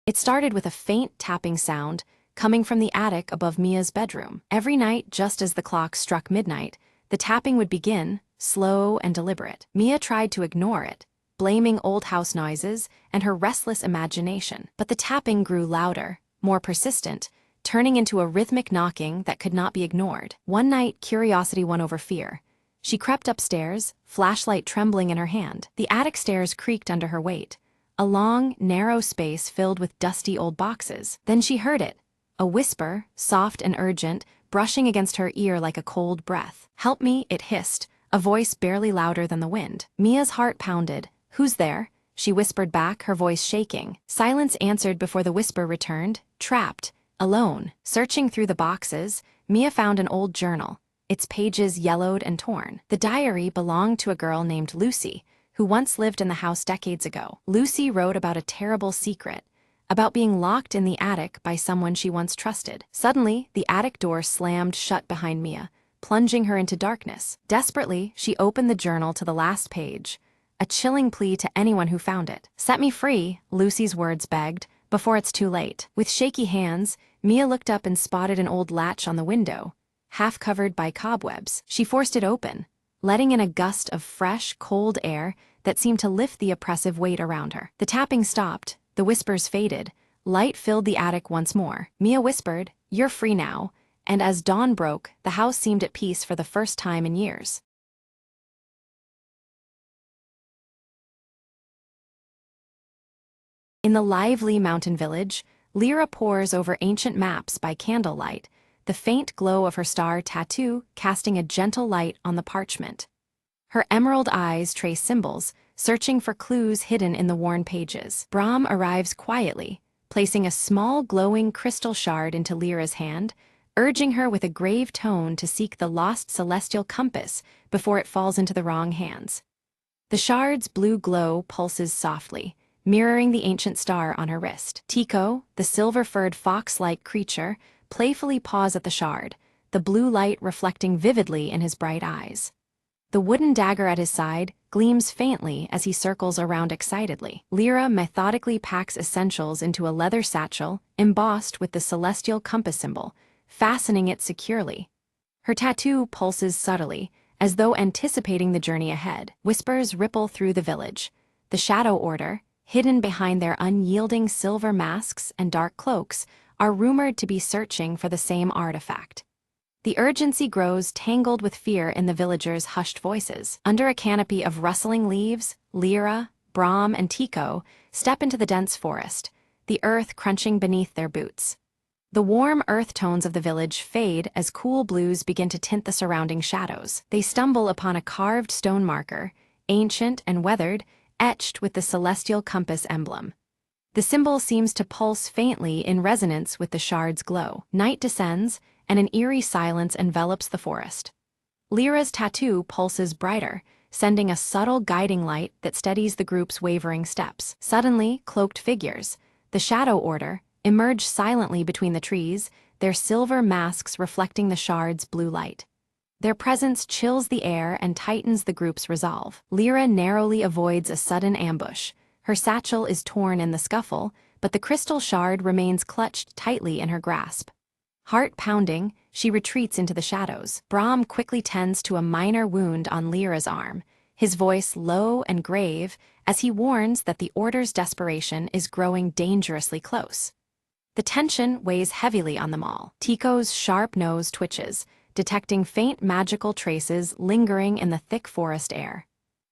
It started with a faint tapping sound coming from the attic above Mia's bedroom. Every night, just as the clock struck midnight, the tapping would begin, slow and deliberate. Mia tried to ignore it, blaming old house noises and her restless imagination. But the tapping grew louder, more persistent, turning into a rhythmic knocking that could not be ignored. One night, curiosity won over fear. She crept upstairs, flashlight trembling in her hand. The attic stairs creaked under her weight, a long, narrow space filled with dusty old boxes. Then she heard it, a whisper, soft and urgent, brushing against her ear like a cold breath. "Help me," it hissed, a voice barely louder than the wind. Mia's heart pounded. "Who's there?" she whispered back, her voice shaking. Silence answered before the whisper returned, trapped, alone. Searching through the boxes, Mia found an old journal, its pages yellowed and torn. The diary belonged to a girl named Lucy, who once lived in the house decades ago. Lucy wrote about a terrible secret, about being locked in the attic by someone she once trusted. Suddenly, the attic door slammed shut behind Mia, plunging her into darkness. Desperately, she opened the journal to the last page, a chilling plea to anyone who found it. "Set me free," Lucy's words begged, "before it's too late." With shaky hands, Mia looked up and spotted an old latch on the window, half covered by cobwebs. She forced it open, letting in a gust of fresh, cold air that seemed to lift the oppressive weight around her. The tapping stopped, the whispers faded, light filled the attic once more. Mia whispered, "You're free now," and as dawn broke, the house seemed at peace for the first time in years. In the lively mountain village, Lyra pores over ancient maps by candlelight, the faint glow of her star tattoo casting a gentle light on the parchment. Her emerald eyes trace symbols, searching for clues hidden in the worn pages. Brahm arrives quietly, placing a small glowing crystal shard into Lyra's hand, urging her with a grave tone to seek the lost celestial compass before it falls into the wrong hands. The shard's blue glow pulses softly, mirroring the ancient star on her wrist. Tico, the silver-furred fox-like creature, playfully paws at the shard, the blue light reflecting vividly in his bright eyes. The wooden dagger at his side gleams faintly as he circles around excitedly. Lyra methodically packs essentials into a leather satchel embossed with the celestial compass symbol, fastening it securely. Her tattoo pulses subtly, as though anticipating the journey ahead. Whispers ripple through the village. The Shadow Order, hidden behind their unyielding silver masks and dark cloaks, are rumored to be searching for the same artifact. The urgency grows, tangled with fear in the villagers' hushed voices. Under a canopy of rustling leaves, Lyra, Brahm, and Tico step into the dense forest, the earth crunching beneath their boots. The warm earth tones of the village fade as cool blues begin to tint the surrounding shadows. They stumble upon a carved stone marker, ancient and weathered, etched with the celestial compass emblem. The symbol seems to pulse faintly in resonance with the shard's glow. Night descends, and an eerie silence envelops the forest. Lyra's tattoo pulses brighter, sending a subtle guiding light that steadies the group's wavering steps. Suddenly, cloaked figures, the Shadow Order, emerge silently between the trees, their silver masks reflecting the shard's blue light. Their presence chills the air and tightens the group's resolve. Lyra narrowly avoids a sudden ambush. Her satchel is torn in the scuffle, but the crystal shard remains clutched tightly in her grasp. Heart pounding, she retreats into the shadows. Brahm quickly tends to a minor wound on Lyra's arm, his voice low and grave as he warns that the Order's desperation is growing dangerously close. The tension weighs heavily on them all. Tico's sharp nose twitches, detecting faint magical traces lingering in the thick forest air.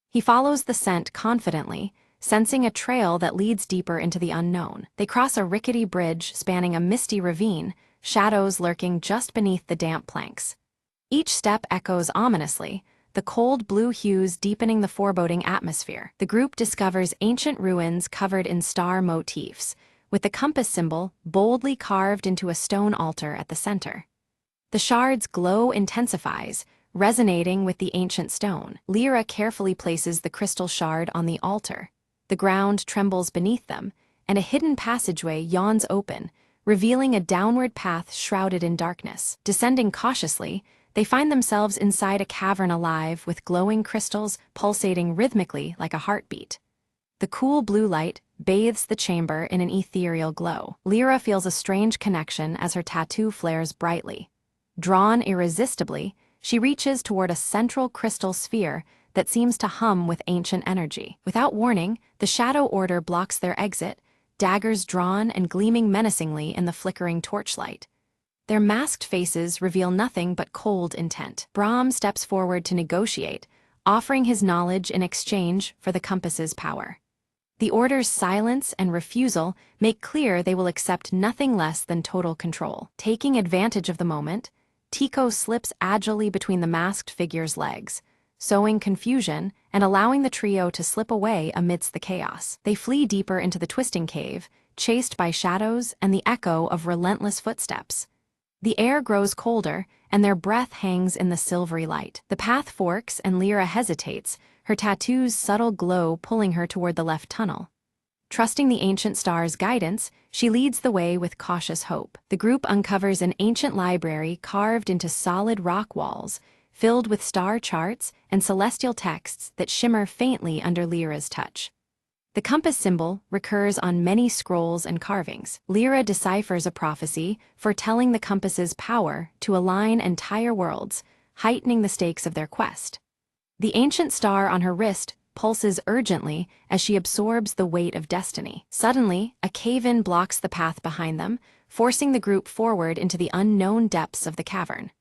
He follows the scent confidently, sensing a trail that leads deeper into the unknown. They cross a rickety bridge spanning a misty ravine, shadows lurking just beneath the damp planks. Each step echoes ominously, the cold blue hues deepening the foreboding atmosphere. The group discovers ancient ruins covered in star motifs, with the compass symbol boldly carved into a stone altar at the center. The shard's glow intensifies, resonating with the ancient stone. Lyra carefully places the crystal shard on the altar. The ground trembles beneath them, and a hidden passageway yawns open, revealing a downward path shrouded in darkness. Descending cautiously, they find themselves inside a cavern alive with glowing crystals pulsating rhythmically like a heartbeat. The cool blue light bathes the chamber in an ethereal glow. Lyra feels a strange connection as her tattoo flares brightly. Drawn irresistibly, she reaches toward a central crystal sphere that seems to hum with ancient energy. Without warning, the Shadow Order blocks their exit, daggers drawn and gleaming menacingly in the flickering torchlight. Their masked faces reveal nothing but cold intent. Brahm steps forward to negotiate, offering his knowledge in exchange for the compass's power. The Order's silence and refusal make clear they will accept nothing less than total control. Taking advantage of the moment, Tico slips agilely between the masked figure's legs, sowing confusion and allowing the trio to slip away amidst the chaos. They flee deeper into the twisting cave, chased by shadows and the echo of relentless footsteps. The air grows colder, and their breath hangs in the silvery light. The path forks and Lyra hesitates, her tattoo's subtle glow pulling her toward the left tunnel. Trusting the ancient star's guidance, she leads the way with cautious hope. The group uncovers an ancient library carved into solid rock walls, filled with star charts and celestial texts that shimmer faintly under Lyra's touch. The compass symbol recurs on many scrolls and carvings. Lyra deciphers a prophecy foretelling the compass's power to align entire worlds, heightening the stakes of their quest. The ancient star on her wrist pulses urgently as she absorbs the weight of destiny. Suddenly, a cave-in blocks the path behind them, forcing the group forward into the unknown depths of the cavern.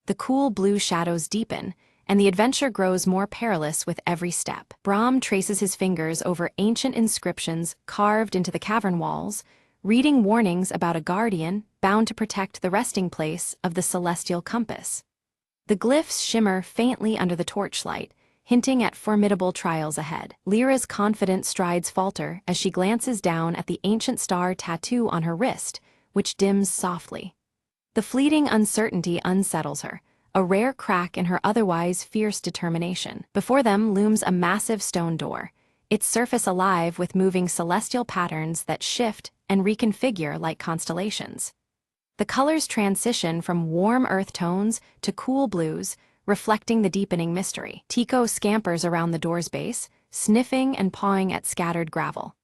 The cool blue shadows deepen, and the adventure grows more perilous with every step. Brahm traces his fingers over ancient inscriptions carved into the cavern walls, reading warnings about a guardian bound to protect the resting place of the celestial compass. The glyphs shimmer faintly under the torchlight, hinting at formidable trials ahead. Lyra's confident strides falter as she glances down at the ancient star tattoo on her wrist, which dims softly. The fleeting uncertainty unsettles her, a rare crack in her otherwise fierce determination. Before them looms a massive stone door, its surface alive with moving celestial patterns that shift and reconfigure like constellations. The colors transition from warm earth tones to cool blues, reflecting the deepening mystery. Tico scampers around the door's base, sniffing and pawing at scattered gravel.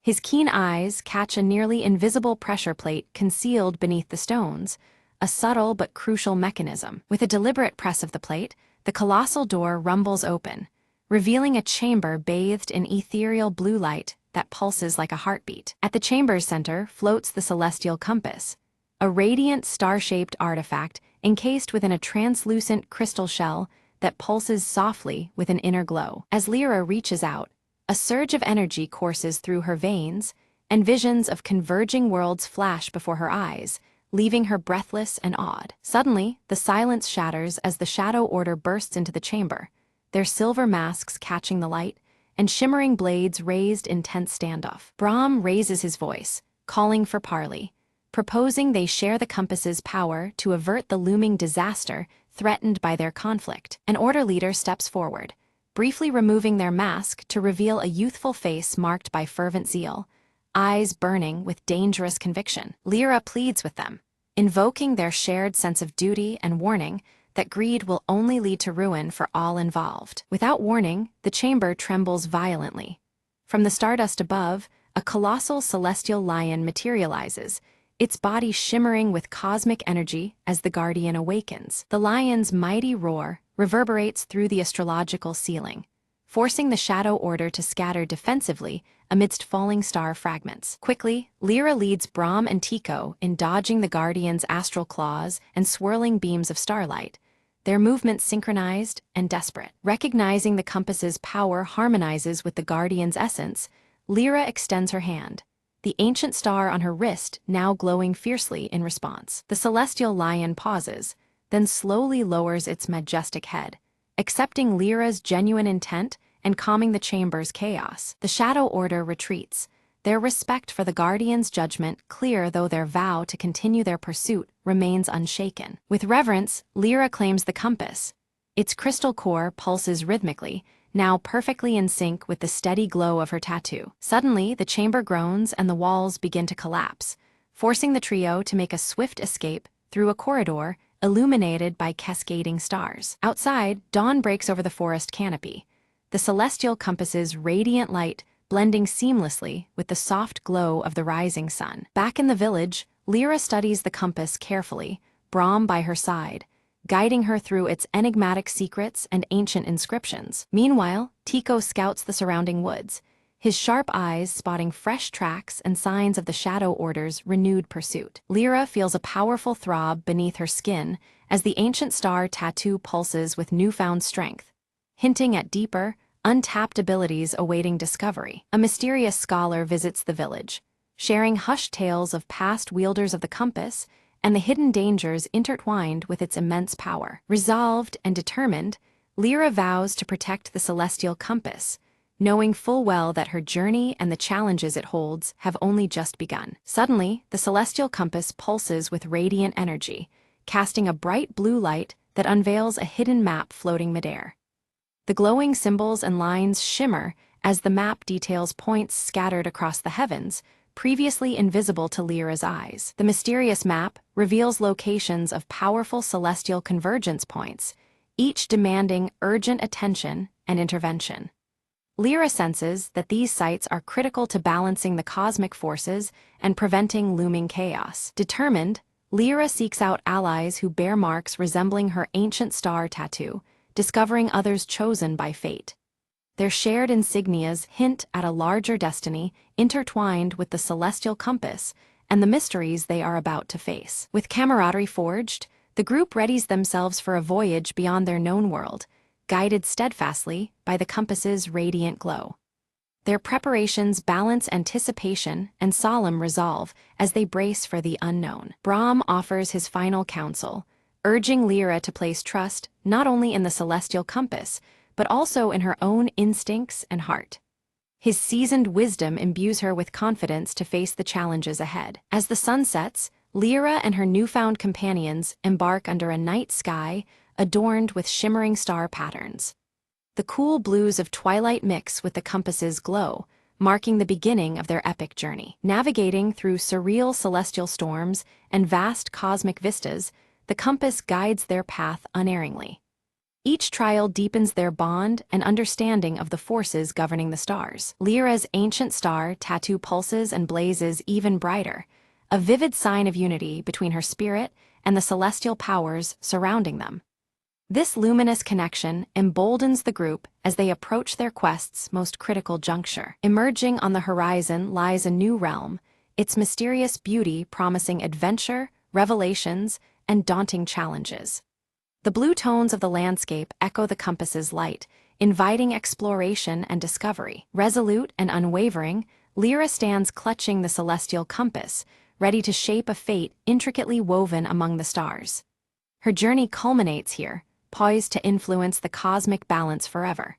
His keen eyes catch a nearly invisible pressure plate concealed beneath the stones, a subtle but crucial mechanism. With a deliberate press of the plate, the colossal door rumbles open, revealing a chamber bathed in ethereal blue light that pulses like a heartbeat. At the chamber's center floats the celestial compass, a radiant star-shaped artifact encased within a translucent crystal shell that pulses softly with an inner glow. As Lyra reaches out, a surge of energy courses through her veins, and visions of converging worlds flash before her eyes, leaving her breathless and awed. Suddenly, the silence shatters as the Shadow Order bursts into the chamber, their silver masks catching the light, and shimmering blades raised in tense standoff. Brahm raises his voice, calling for parley, proposing they share the compass's power to avert the looming disaster threatened by their conflict. An Order leader steps forward, briefly removing their mask to reveal a youthful face marked by fervent zeal, eyes burning with dangerous conviction. Lyra pleads with them, invoking their shared sense of duty and warning that greed will only lead to ruin for all involved. Without warning, the chamber trembles violently. From the stardust above, a colossal celestial lion materializes, its body shimmering with cosmic energy as the guardian awakens. The lion's mighty roar reverberates through the astrological ceiling, forcing the Shadow Order to scatter defensively amidst falling star fragments. Quickly, Lyra leads Brahm and Tycho in dodging the Guardian's astral claws and swirling beams of starlight, their movements synchronized and desperate. Recognizing the compass's power harmonizes with the Guardian's essence, Lyra extends her hand, the ancient star on her wrist now glowing fiercely in response. The celestial lion pauses, then slowly lowers its majestic head, accepting Lyra's genuine intent and calming the chamber's chaos. The Shadow Order retreats, their respect for the Guardian's judgment clear though their vow to continue their pursuit remains unshaken. With reverence, Lyra claims the compass. Its crystal core pulses rhythmically, now perfectly in sync with the steady glow of her tattoo. Suddenly, the chamber groans and the walls begin to collapse, forcing the trio to make a swift escape through a corridor illuminated by cascading stars. Outside, dawn breaks over the forest canopy, the celestial compass's radiant light blending seamlessly with the soft glow of the rising sun. Back in the village, Lyra studies the compass carefully, Brahm by her side, guiding her through its enigmatic secrets and ancient inscriptions. Meanwhile, Tycho scouts the surrounding woods, his sharp eyes spotting fresh tracks and signs of the Shadow Order's renewed pursuit. Lyra feels a powerful throb beneath her skin as the ancient star tattoo pulses with newfound strength, hinting at deeper, untapped abilities awaiting discovery. A mysterious scholar visits the village, sharing hushed tales of past wielders of the compass and the hidden dangers intertwined with its immense power. Resolved and determined, Lyra vows to protect the celestial compass, knowing full well that her journey and the challenges it holds have only just begun. Suddenly, the celestial compass pulses with radiant energy, casting a bright blue light that unveils a hidden map floating midair. The glowing symbols and lines shimmer as the map details points scattered across the heavens, previously invisible to Lyra's eyes. The mysterious map reveals locations of powerful celestial convergence points, each demanding urgent attention and intervention. Lyra senses that these sites are critical to balancing the cosmic forces and preventing looming chaos. Determined, Lyra seeks out allies who bear marks resembling her ancient star tattoo, discovering others chosen by fate. Their shared insignias hint at a larger destiny intertwined with the celestial compass and the mysteries they are about to face. With camaraderie forged, the group readies themselves for a voyage beyond their known world, guided steadfastly by the compass's radiant glow. Their preparations balance anticipation and solemn resolve as they brace for the unknown. Brahm offers his final counsel, urging Lyra to place trust not only in the celestial compass, but also in her own instincts and heart. His seasoned wisdom imbues her with confidence to face the challenges ahead. As the sun sets, Lyra and her newfound companions embark under a night sky adorned with shimmering star patterns. The cool blues of twilight mix with the compass's glow, marking the beginning of their epic journey. Navigating through surreal celestial storms and vast cosmic vistas, the compass guides their path unerringly. Each trial deepens their bond and understanding of the forces governing the stars. Lyra's ancient star tattoo pulses and blazes even brighter, a vivid sign of unity between her spirit and the celestial powers surrounding them. This luminous connection emboldens the group as they approach their quest's most critical juncture. Emerging on the horizon lies a new realm, its mysterious beauty promising adventure, revelations, and daunting challenges. The blue tones of the landscape echo the compass's light, inviting exploration and discovery. Resolute and unwavering, Lyra stands clutching the celestial compass, ready to shape a fate intricately woven among the stars. Her journey culminates here, poised to influence the cosmic balance forever.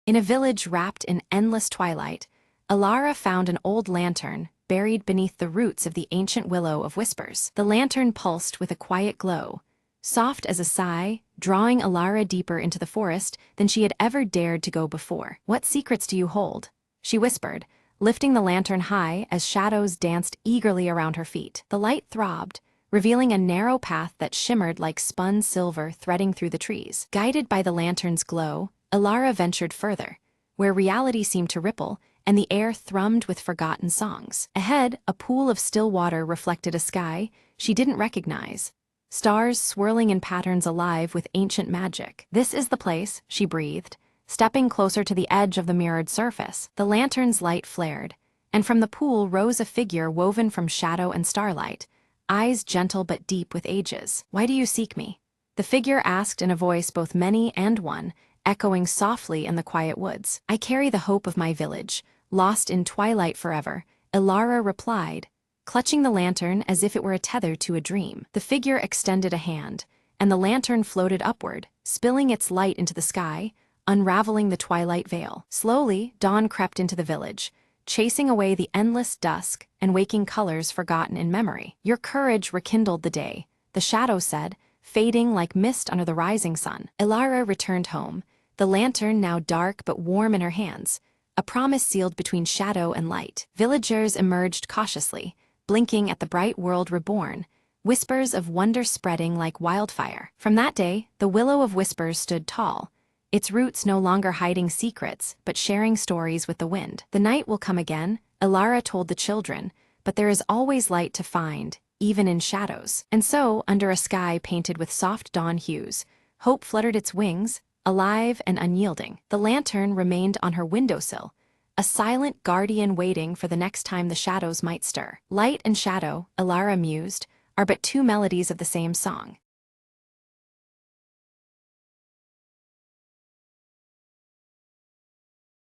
In a village wrapped in endless twilight, Alara found an old lantern buried beneath the roots of the ancient willow of whispers. The lantern pulsed with a quiet glow, soft as a sigh, drawing Alara deeper into the forest than she had ever dared to go before. "What secrets do you hold?" she whispered, lifting the lantern high as shadows danced eagerly around her feet. The light throbbed, revealing a narrow path that shimmered like spun silver threading through the trees. Guided by the lantern's glow, Alara ventured further, where reality seemed to ripple and the air thrummed with forgotten songs. Ahead, a pool of still water reflected a sky she didn't recognize, stars swirling in patterns alive with ancient magic. "This is the place," she breathed, stepping closer to the edge of the mirrored surface. The lantern's light flared, and from the pool rose a figure woven from shadow and starlight, eyes gentle but deep with ages. "Why do you seek me?" the figure asked in a voice both many and one, echoing softly in the quiet woods. "I carry the hope of my village, lost in twilight forever," Alara replied, clutching the lantern as if it were a tether to a dream. The figure extended a hand, and the lantern floated upward, spilling its light into the sky, unraveling the twilight veil. Slowly, dawn crept into the village, chasing away the endless dusk and waking colors forgotten in memory. "Your courage rekindled the day," the shadow said, fading like mist under the rising sun. Alara returned home, the lantern now dark but warm in her hands, a promise sealed between shadow and light. Villagers emerged cautiously, blinking at the bright world reborn, whispers of wonder spreading like wildfire. From that day, the Willow of Whispers stood tall, its roots no longer hiding secrets but sharing stories with the wind. "The night will come again," Alara told the children, "but there is always light to find, even in shadows." And so, under a sky painted with soft dawn hues, hope fluttered its wings, alive and unyielding. The lantern remained on her windowsill, a silent guardian waiting for the next time the shadows might stir. Light and shadow, Alara mused, are but two melodies of the same song.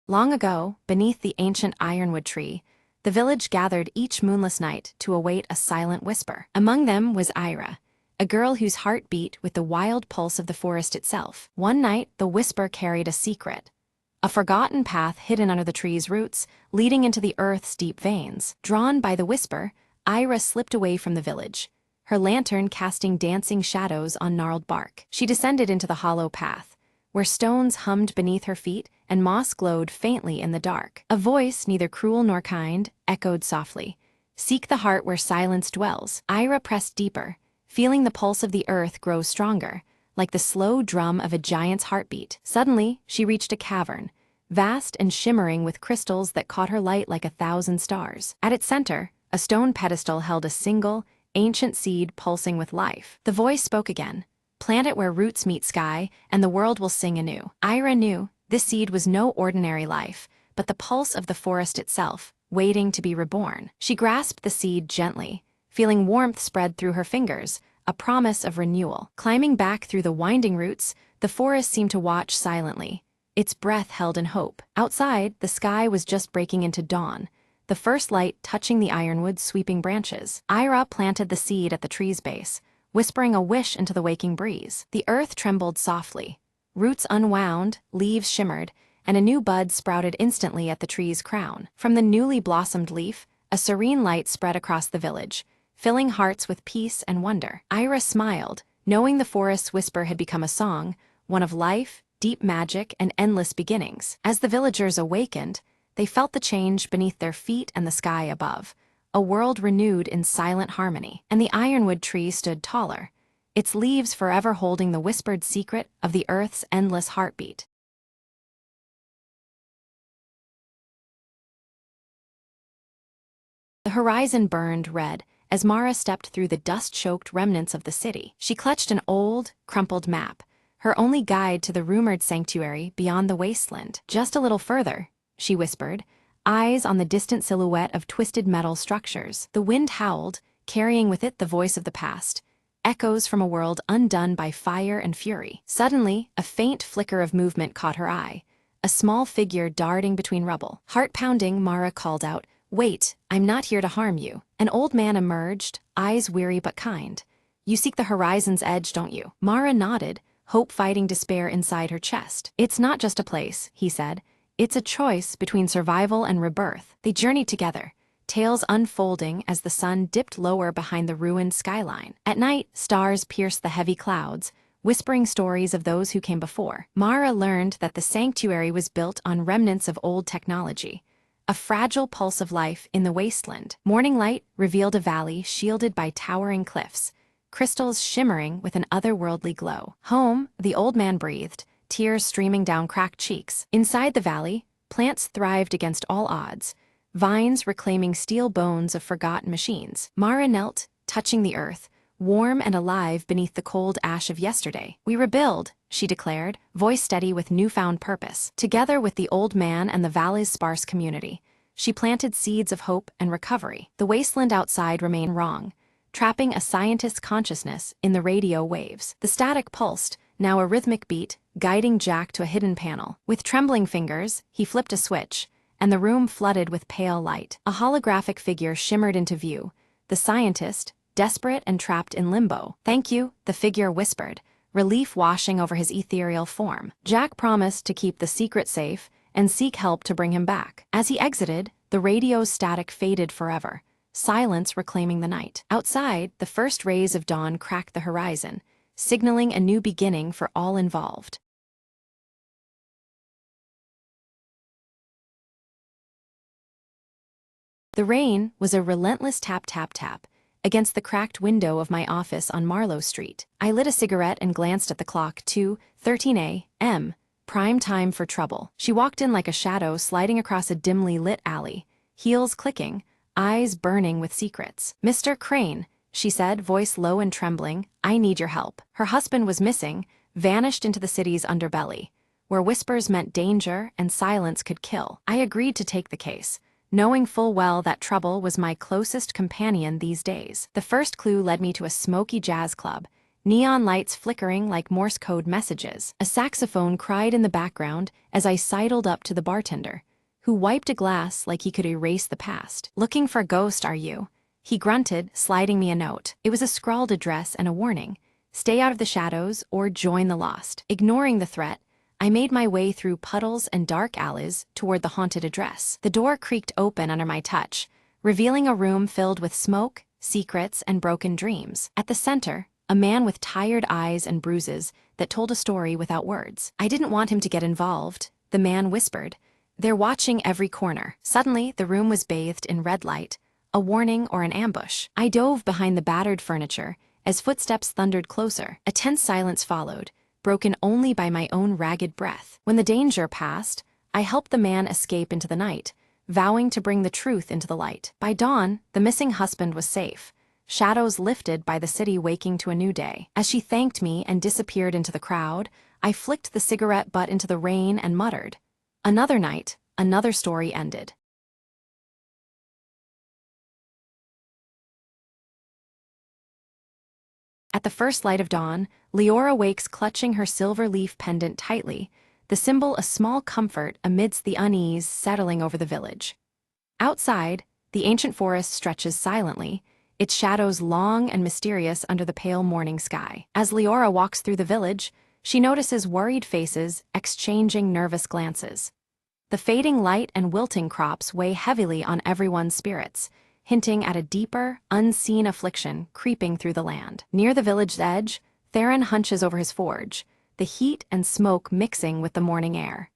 Long ago, beneath the ancient ironwood tree, the village gathered each moonless night to await a silent whisper. Among them was Ira, a girl whose heart beat with the wild pulse of the forest itself. One night, the whisper carried a secret, a forgotten path hidden under the tree's roots, leading into the earth's deep veins. Drawn by the whisper, Ira slipped away from the village, her lantern casting dancing shadows on gnarled bark. She descended into the hollow path, where stones hummed beneath her feet and moss glowed faintly in the dark. A voice, neither cruel nor kind, echoed softly, "Seek the heart where silence dwells." Ira pressed deeper, feeling the pulse of the earth grow stronger, like the slow drum of a giant's heartbeat. Suddenly, she reached a cavern, vast and shimmering with crystals that caught her light like 1,000 stars. At its center, a stone pedestal held a single, ancient seed pulsing with life. The voice spoke again. "Plant it where roots meet sky, and the world will sing anew." Ira knew this seed was no ordinary life, but the pulse of the forest itself, waiting to be reborn. She grasped the seed gently, feeling warmth spread through her fingers, a promise of renewal. Climbing back through the winding roots, the forest seemed to watch silently, its breath held in hope. Outside, the sky was just breaking into dawn, the first light touching the ironwood's sweeping branches. Ira planted the seed at the tree's base, whispering a wish into the waking breeze. The earth trembled softly. Roots unwound, leaves shimmered, and a new bud sprouted instantly at the tree's crown. From the newly blossomed leaf, a serene light spread across the village, filling hearts with peace and wonder. Ira smiled, knowing the forest's whisper had become a song, one of life, deep magic, and endless beginnings. As the villagers awakened, they felt the change beneath their feet and the sky above, a world renewed in silent harmony. And the ironwood tree stood taller, its leaves forever holding the whispered secret of the earth's endless heartbeat. The horizon burned red as Mara stepped through the dust-choked remnants of the city. She clutched an old, crumpled map, her only guide to the rumored sanctuary beyond the wasteland. "Just a little further," she whispered, eyes on the distant silhouette of twisted metal structures. The wind howled, carrying with it the voice of the past, echoes from a world undone by fire and fury. Suddenly, a faint flicker of movement caught her eye, a small figure darting between rubble. Heart-pounding, Mara called out, "Wait, I'm not here to harm you." An old man emerged, eyes weary but kind. "You seek the horizon's edge, don't you?" Mara nodded, hope fighting despair inside her chest. "It's not just a place," he said. "It's a choice between survival and rebirth." They journeyed together, tales unfolding as the sun dipped lower behind the ruined skyline. At night, stars pierced the heavy clouds, whispering stories of those who came before. Mara learned that the sanctuary was built on remnants of old technology, a fragile pulse of life in the wasteland. Morning light revealed a valley shielded by towering cliffs, crystals shimmering with an otherworldly glow. Home, the old man breathed, tears streaming down cracked cheeks. Inside the valley, plants thrived against all odds, vines reclaiming steel bones of forgotten machines. Mara knelt, touching the earth, warm and alive beneath the cold ash of yesterday. "We rebuild," she declared, voice steady with newfound purpose. Together with the old man and the valley's sparse community, she planted seeds of hope and recovery. The wasteland outside remained wrong, trapping a scientist's consciousness in the radio waves. The static pulsed, now a rhythmic beat, guiding Jack to a hidden panel. With trembling fingers, he flipped a switch, and the room flooded with pale light. A holographic figure shimmered into view, the scientist, desperate and trapped in limbo. "Thank you," the figure whispered, relief washing over his ethereal form. Jack promised to keep the secret safe and seek help to bring him back. As he exited, the radio's static faded forever, silence reclaiming the night. Outside, the first rays of dawn cracked the horizon, signaling a new beginning for all involved. The rain was a relentless tap-tap-tap against the cracked window of my office on Marlowe Street. I lit a cigarette and glanced at the clock. 2:13 a.m., prime time for trouble. She walked in like a shadow sliding across a dimly lit alley, heels clicking, eyes burning with secrets. "Mr. Crane," she said, voice low and trembling, "I need your help." Her husband was missing, vanished into the city's underbelly, where whispers meant danger and silence could kill. I agreed to take the case, knowing full well that trouble was my closest companion these days. The first clue led me to a smoky jazz club, neon lights flickering like Morse code messages. A saxophone cried in the background as I sidled up to the bartender, who wiped a glass like he could erase the past. "Looking for a ghost, are you?" he grunted, sliding me a note. It was a scrawled address and a warning: stay out of the shadows or join the lost. Ignoring the threat, I made my way through puddles and dark alleys toward the haunted address. The door creaked open under my touch, revealing a room filled with smoke, secrets, and broken dreams. At the center, a man with tired eyes and bruises that told a story without words. "I didn't want him to get involved," the man whispered. "They're watching every corner." Suddenly, the room was bathed in red light, a warning or an ambush. I dove behind the battered furniture as footsteps thundered closer. A tense silence followed, broken only by my own ragged breath. When the danger passed, I helped the man escape into the night, vowing to bring the truth into the light. By dawn, the missing husband was safe, shadows lifted by the city waking to a new day. As she thanked me and disappeared into the crowd, I flicked the cigarette butt into the rain and muttered, "Another night, another story ended." At the first light of dawn, Leora wakes clutching her silver leaf pendant tightly, the symbol a small comfort amidst the unease settling over the village. Outside, the ancient forest stretches silently, its shadows long and mysterious under the pale morning sky. As Leora walks through the village, she notices worried faces exchanging nervous glances. The fading light and wilting crops weigh heavily on everyone's spirits, hinting at a deeper, unseen affliction creeping through the land. Near the village's edge, Theron hunches over his forge, the heat and smoke mixing with the morning air.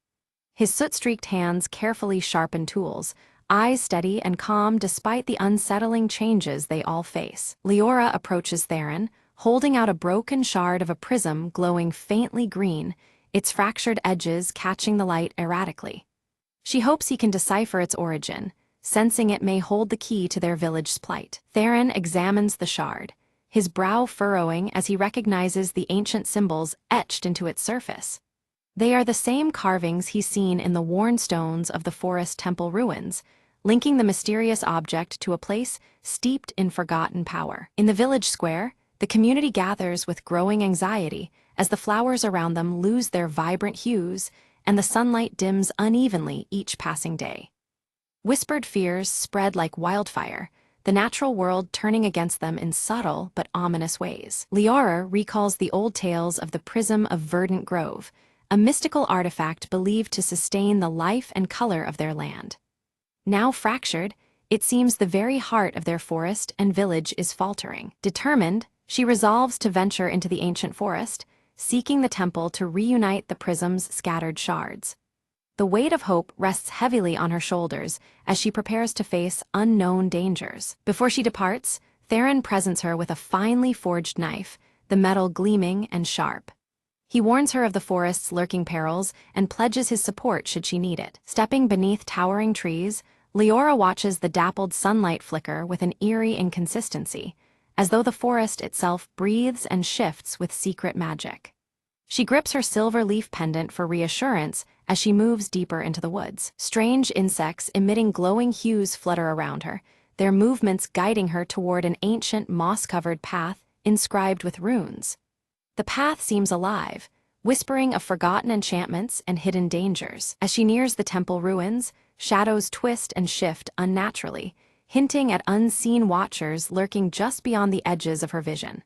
His soot-streaked hands carefully sharpen tools, eyes steady and calm despite the unsettling changes they all face. Leora approaches Theron, holding out a broken shard of a prism glowing faintly green, its fractured edges catching the light erratically. She hopes he can decipher its origin, sensing it may hold the key to their village's plight. Theron examines the shard, his brow furrowing as he recognizes the ancient symbols etched into its surface. They are the same carvings he's seen in the worn stones of the forest temple ruins, linking the mysterious object to a place steeped in forgotten power. In the village square, the community gathers with growing anxiety as the flowers around them lose their vibrant hues and the sunlight dims unevenly each passing day. Whispered fears spread like wildfire, the natural world turning against them in subtle but ominous ways. Leora recalls the old tales of the Prism of Verdant Grove, a mystical artifact believed to sustain the life and color of their land. Now fractured, It seems the very heart of their forest and village is faltering. Determined, she resolves to venture into the ancient forest, seeking the temple to reunite the prism's scattered shards. The weight of hope rests heavily on her shoulders as she prepares to face unknown dangers. Before she departs, Theron presents her with a finely forged knife, the metal gleaming and sharp. He warns her of the forest's lurking perils and pledges his support should she need it. Stepping beneath towering trees, Leora watches the dappled sunlight flicker with an eerie inconsistency, as though the forest itself breathes and shifts with secret magic. She grips her silver leaf pendant for reassurance as she moves deeper into the woods. Strange insects emitting glowing hues flutter around her, their movements guiding her toward an ancient moss-covered path inscribed with runes. The path seems alive, whispering of forgotten enchantments and hidden dangers. As she nears the temple ruins, shadows twist and shift unnaturally, hinting at unseen watchers lurking just beyond the edges of her vision.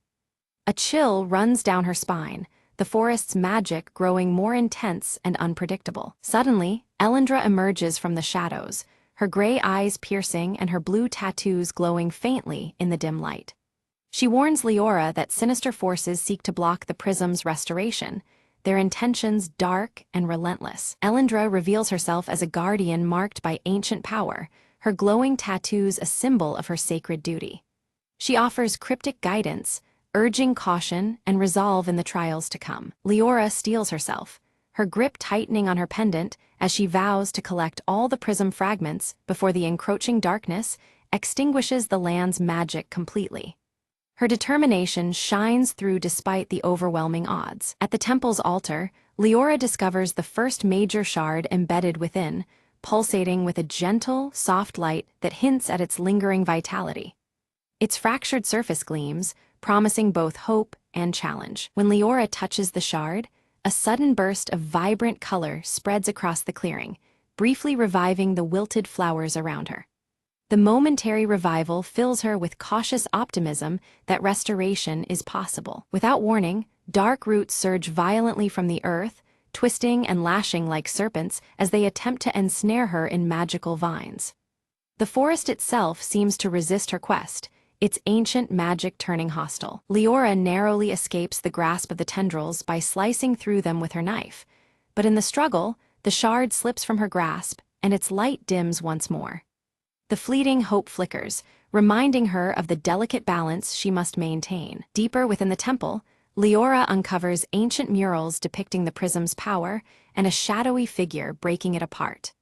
A chill runs down her spine, the forest's magic growing more intense and unpredictable. Suddenly, Elendra emerges from the shadows, her gray eyes piercing and her blue tattoos glowing faintly in the dim light. She warns Leora that sinister forces seek to block the prism's restoration, their intentions dark and relentless. Elendra reveals herself as a guardian marked by ancient power, her glowing tattoos a symbol of her sacred duty. She offers cryptic guidance, urging caution and resolve in the trials to come. Leora steels herself, her grip tightening on her pendant as she vows to collect all the prism fragments before the encroaching darkness extinguishes the land's magic completely. Her determination shines through despite the overwhelming odds. At the temple's altar, Leora discovers the first major shard embedded within, pulsating with a gentle, soft light that hints at its lingering vitality. Its fractured surface gleams, promising both hope and challenge. When Leora touches the shard, a sudden burst of vibrant color spreads across the clearing, briefly reviving the wilted flowers around her. The momentary revival fills her with cautious optimism that restoration is possible. Without warning, dark roots surge violently from the earth, twisting and lashing like serpents as they attempt to ensnare her in magical vines. The forest itself seems to resist her quest, its ancient magic turning hostile. Leora narrowly escapes the grasp of the tendrils by slicing through them with her knife, but in the struggle, the shard slips from her grasp and its light dims once more. The fleeting hope flickers, reminding her of the delicate balance she must maintain. Deeper within the temple, Leora uncovers ancient murals depicting the prism's power and a shadowy figure breaking it apart.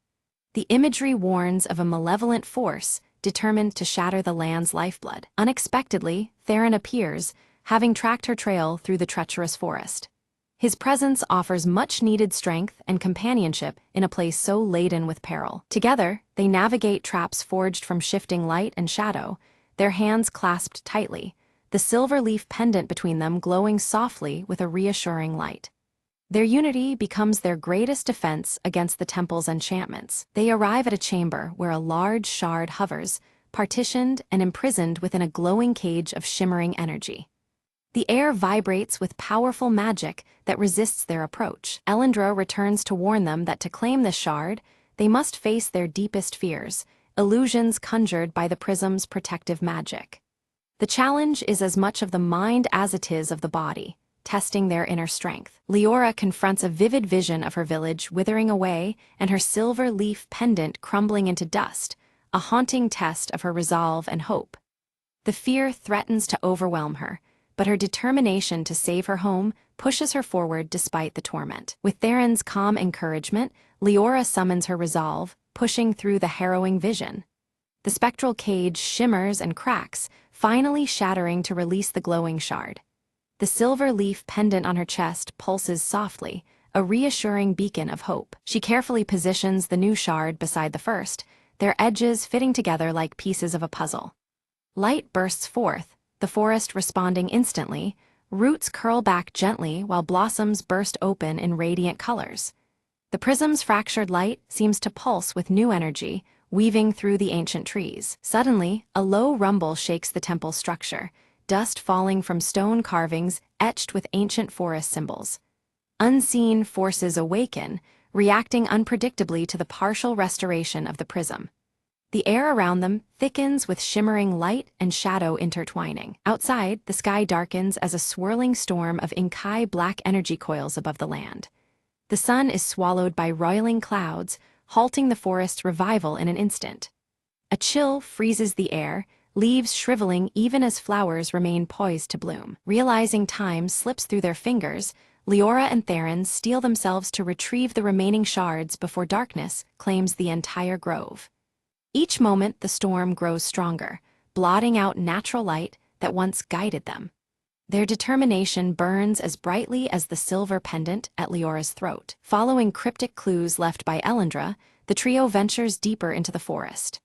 The imagery warns of a malevolent force determined to shatter the land's lifeblood. Unexpectedly, Theron appears, having tracked her trail through the treacherous forest. His presence offers much-needed strength and companionship in a place so laden with peril. Together, they navigate traps forged from shifting light and shadow, their hands clasped tightly, the silver leaf pendant between them glowing softly with a reassuring light. Their unity becomes their greatest defense against the temple's enchantments. They arrive at a chamber where a large shard hovers, partitioned and imprisoned within a glowing cage of shimmering energy. The air vibrates with powerful magic that resists their approach. Elendra returns to warn them that to claim this shard, they must face their deepest fears, illusions conjured by the prism's protective magic. The challenge is as much of the mind as it is of the body, testing their inner strength. Leora confronts a vivid vision of her village withering away and her silver leaf pendant crumbling into dust, a haunting test of her resolve and hope. The fear threatens to overwhelm her, but her determination to save her home pushes her forward despite the torment. With Theron's calm encouragement, Leora summons her resolve, pushing through the harrowing vision. The spectral cage shimmers and cracks, finally shattering to release the glowing shard. The silver leaf pendant on her chest pulses softly, a reassuring beacon of hope. She carefully positions the new shard beside the first, their edges fitting together like pieces of a puzzle. Light bursts forth, the forest responding instantly, roots curl back gently while blossoms burst open in radiant colors. The prism's fractured light seems to pulse with new energy, weaving through the ancient trees. Suddenly, a low rumble shakes the temple's structure, dust falling from stone carvings etched with ancient forest symbols. Unseen forces awaken, reacting unpredictably to the partial restoration of the prism. The air around them thickens with shimmering light and shadow intertwining. Outside, the sky darkens as a swirling storm of Inkai black energy coils above the land. The sun is swallowed by roiling clouds, halting the forest's revival in an instant. A chill freezes the air, leaves shriveling even as flowers remain poised to bloom. Realizing time slips through their fingers, Leora and Theron steel themselves to retrieve the remaining shards before darkness claims the entire grove. Each moment the storm grows stronger, blotting out natural light that once guided them. Their determination burns as brightly as the silver pendant at Leora's throat. Following cryptic clues left by Elendra, the trio ventures deeper into the forest.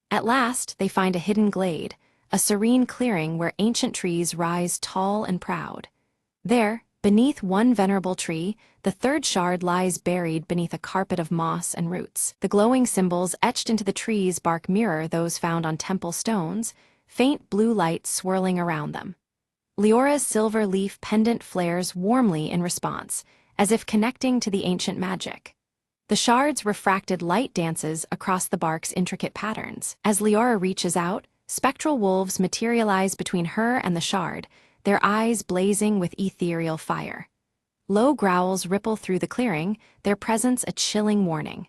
At last, they find a hidden glade, a serene clearing where ancient trees rise tall and proud. There, beneath one venerable tree, the third shard lies buried beneath a carpet of moss and roots. The glowing symbols etched into the tree's bark mirror those found on temple stones, faint blue light swirling around them. Leora's silver leaf pendant flares warmly in response, as if connecting to the ancient magic. The shard's refracted light dances across the bark's intricate patterns. As Leora reaches out, spectral wolves materialize between her and the shard, their eyes blazing with ethereal fire. Low growls ripple through the clearing, their presence a chilling warning.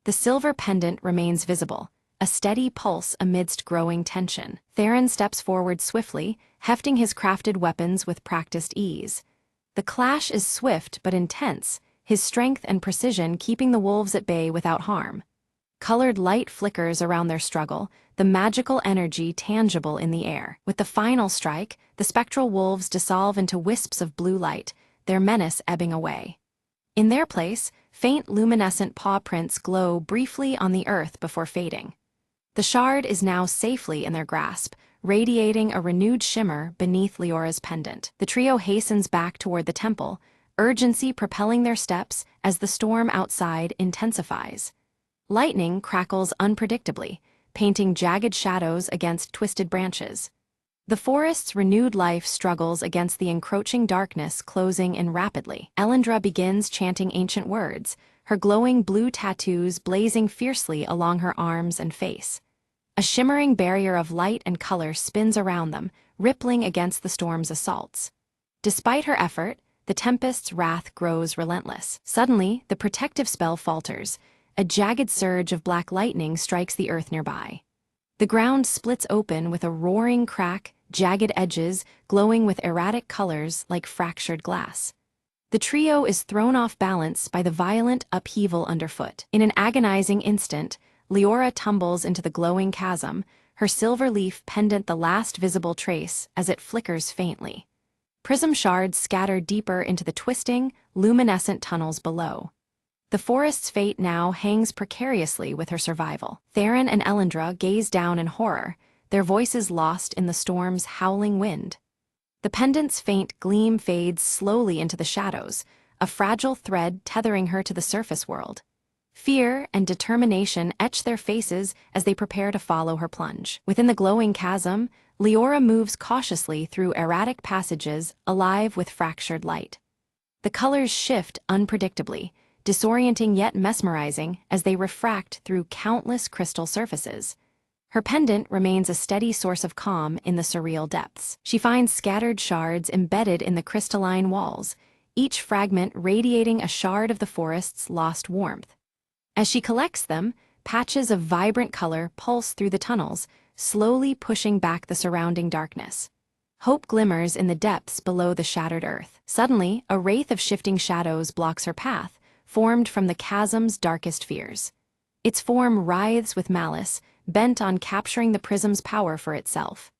The silver pendant remains visible, a steady pulse amidst growing tension. Theron steps forward swiftly, hefting his crafted weapons with practiced ease. The clash is swift but intense, his strength and precision keeping the wolves at bay without harm. Colored light flickers around their struggle, the magical energy tangible in the air. With the final strike, the spectral wolves dissolve into wisps of blue light, their menace ebbing away. In their place, faint luminescent paw prints glow briefly on the earth before fading. The shard is now safely in their grasp, radiating a renewed shimmer beneath Leora's pendant. The trio hastens back toward the temple, urgency propelling their steps as the storm outside intensifies. Lightning crackles unpredictably, painting jagged shadows against twisted branches. The forest's renewed life struggles against the encroaching darkness closing in rapidly. Elendra begins chanting ancient words, her glowing blue tattoos blazing fiercely along her arms and face. A shimmering barrier of light and color spins around them, rippling against the storm's assaults. Despite her effort, the tempest's wrath grows relentless. Suddenly, the protective spell falters. A jagged surge of black lightning strikes the earth nearby. The ground splits open with a roaring crack, jagged edges glowing with erratic colors like fractured glass. The trio is thrown off balance by the violent upheaval underfoot. In an agonizing instant, Leora tumbles into the glowing chasm, her silver leaf pendant the last visible trace as it flickers faintly. Prism shards scatter deeper into the twisting, luminescent tunnels below. The forest's fate now hangs precariously with her survival. Theron and Elendra gaze down in horror, their voices lost in the storm's howling wind. The pendant's faint gleam fades slowly into the shadows, a fragile thread tethering her to the surface world. Fear and determination etch their faces as they prepare to follow her plunge. Within the glowing chasm, Leora moves cautiously through erratic passages alive with fractured light. The colors shift unpredictably, disorienting yet mesmerizing as they refract through countless crystal surfaces. Her pendant remains a steady source of calm in the surreal depths. She finds scattered shards embedded in the crystalline walls, each fragment radiating a shard of the forest's lost warmth. As she collects them, patches of vibrant color pulse through the tunnels, slowly pushing back the surrounding darkness. Hope glimmers in the depths below the shattered earth. Suddenly, a wraith of shifting shadows blocks her path, formed from the chasm's darkest fears. Its form writhes with malice, bent on capturing the prism's power for itself.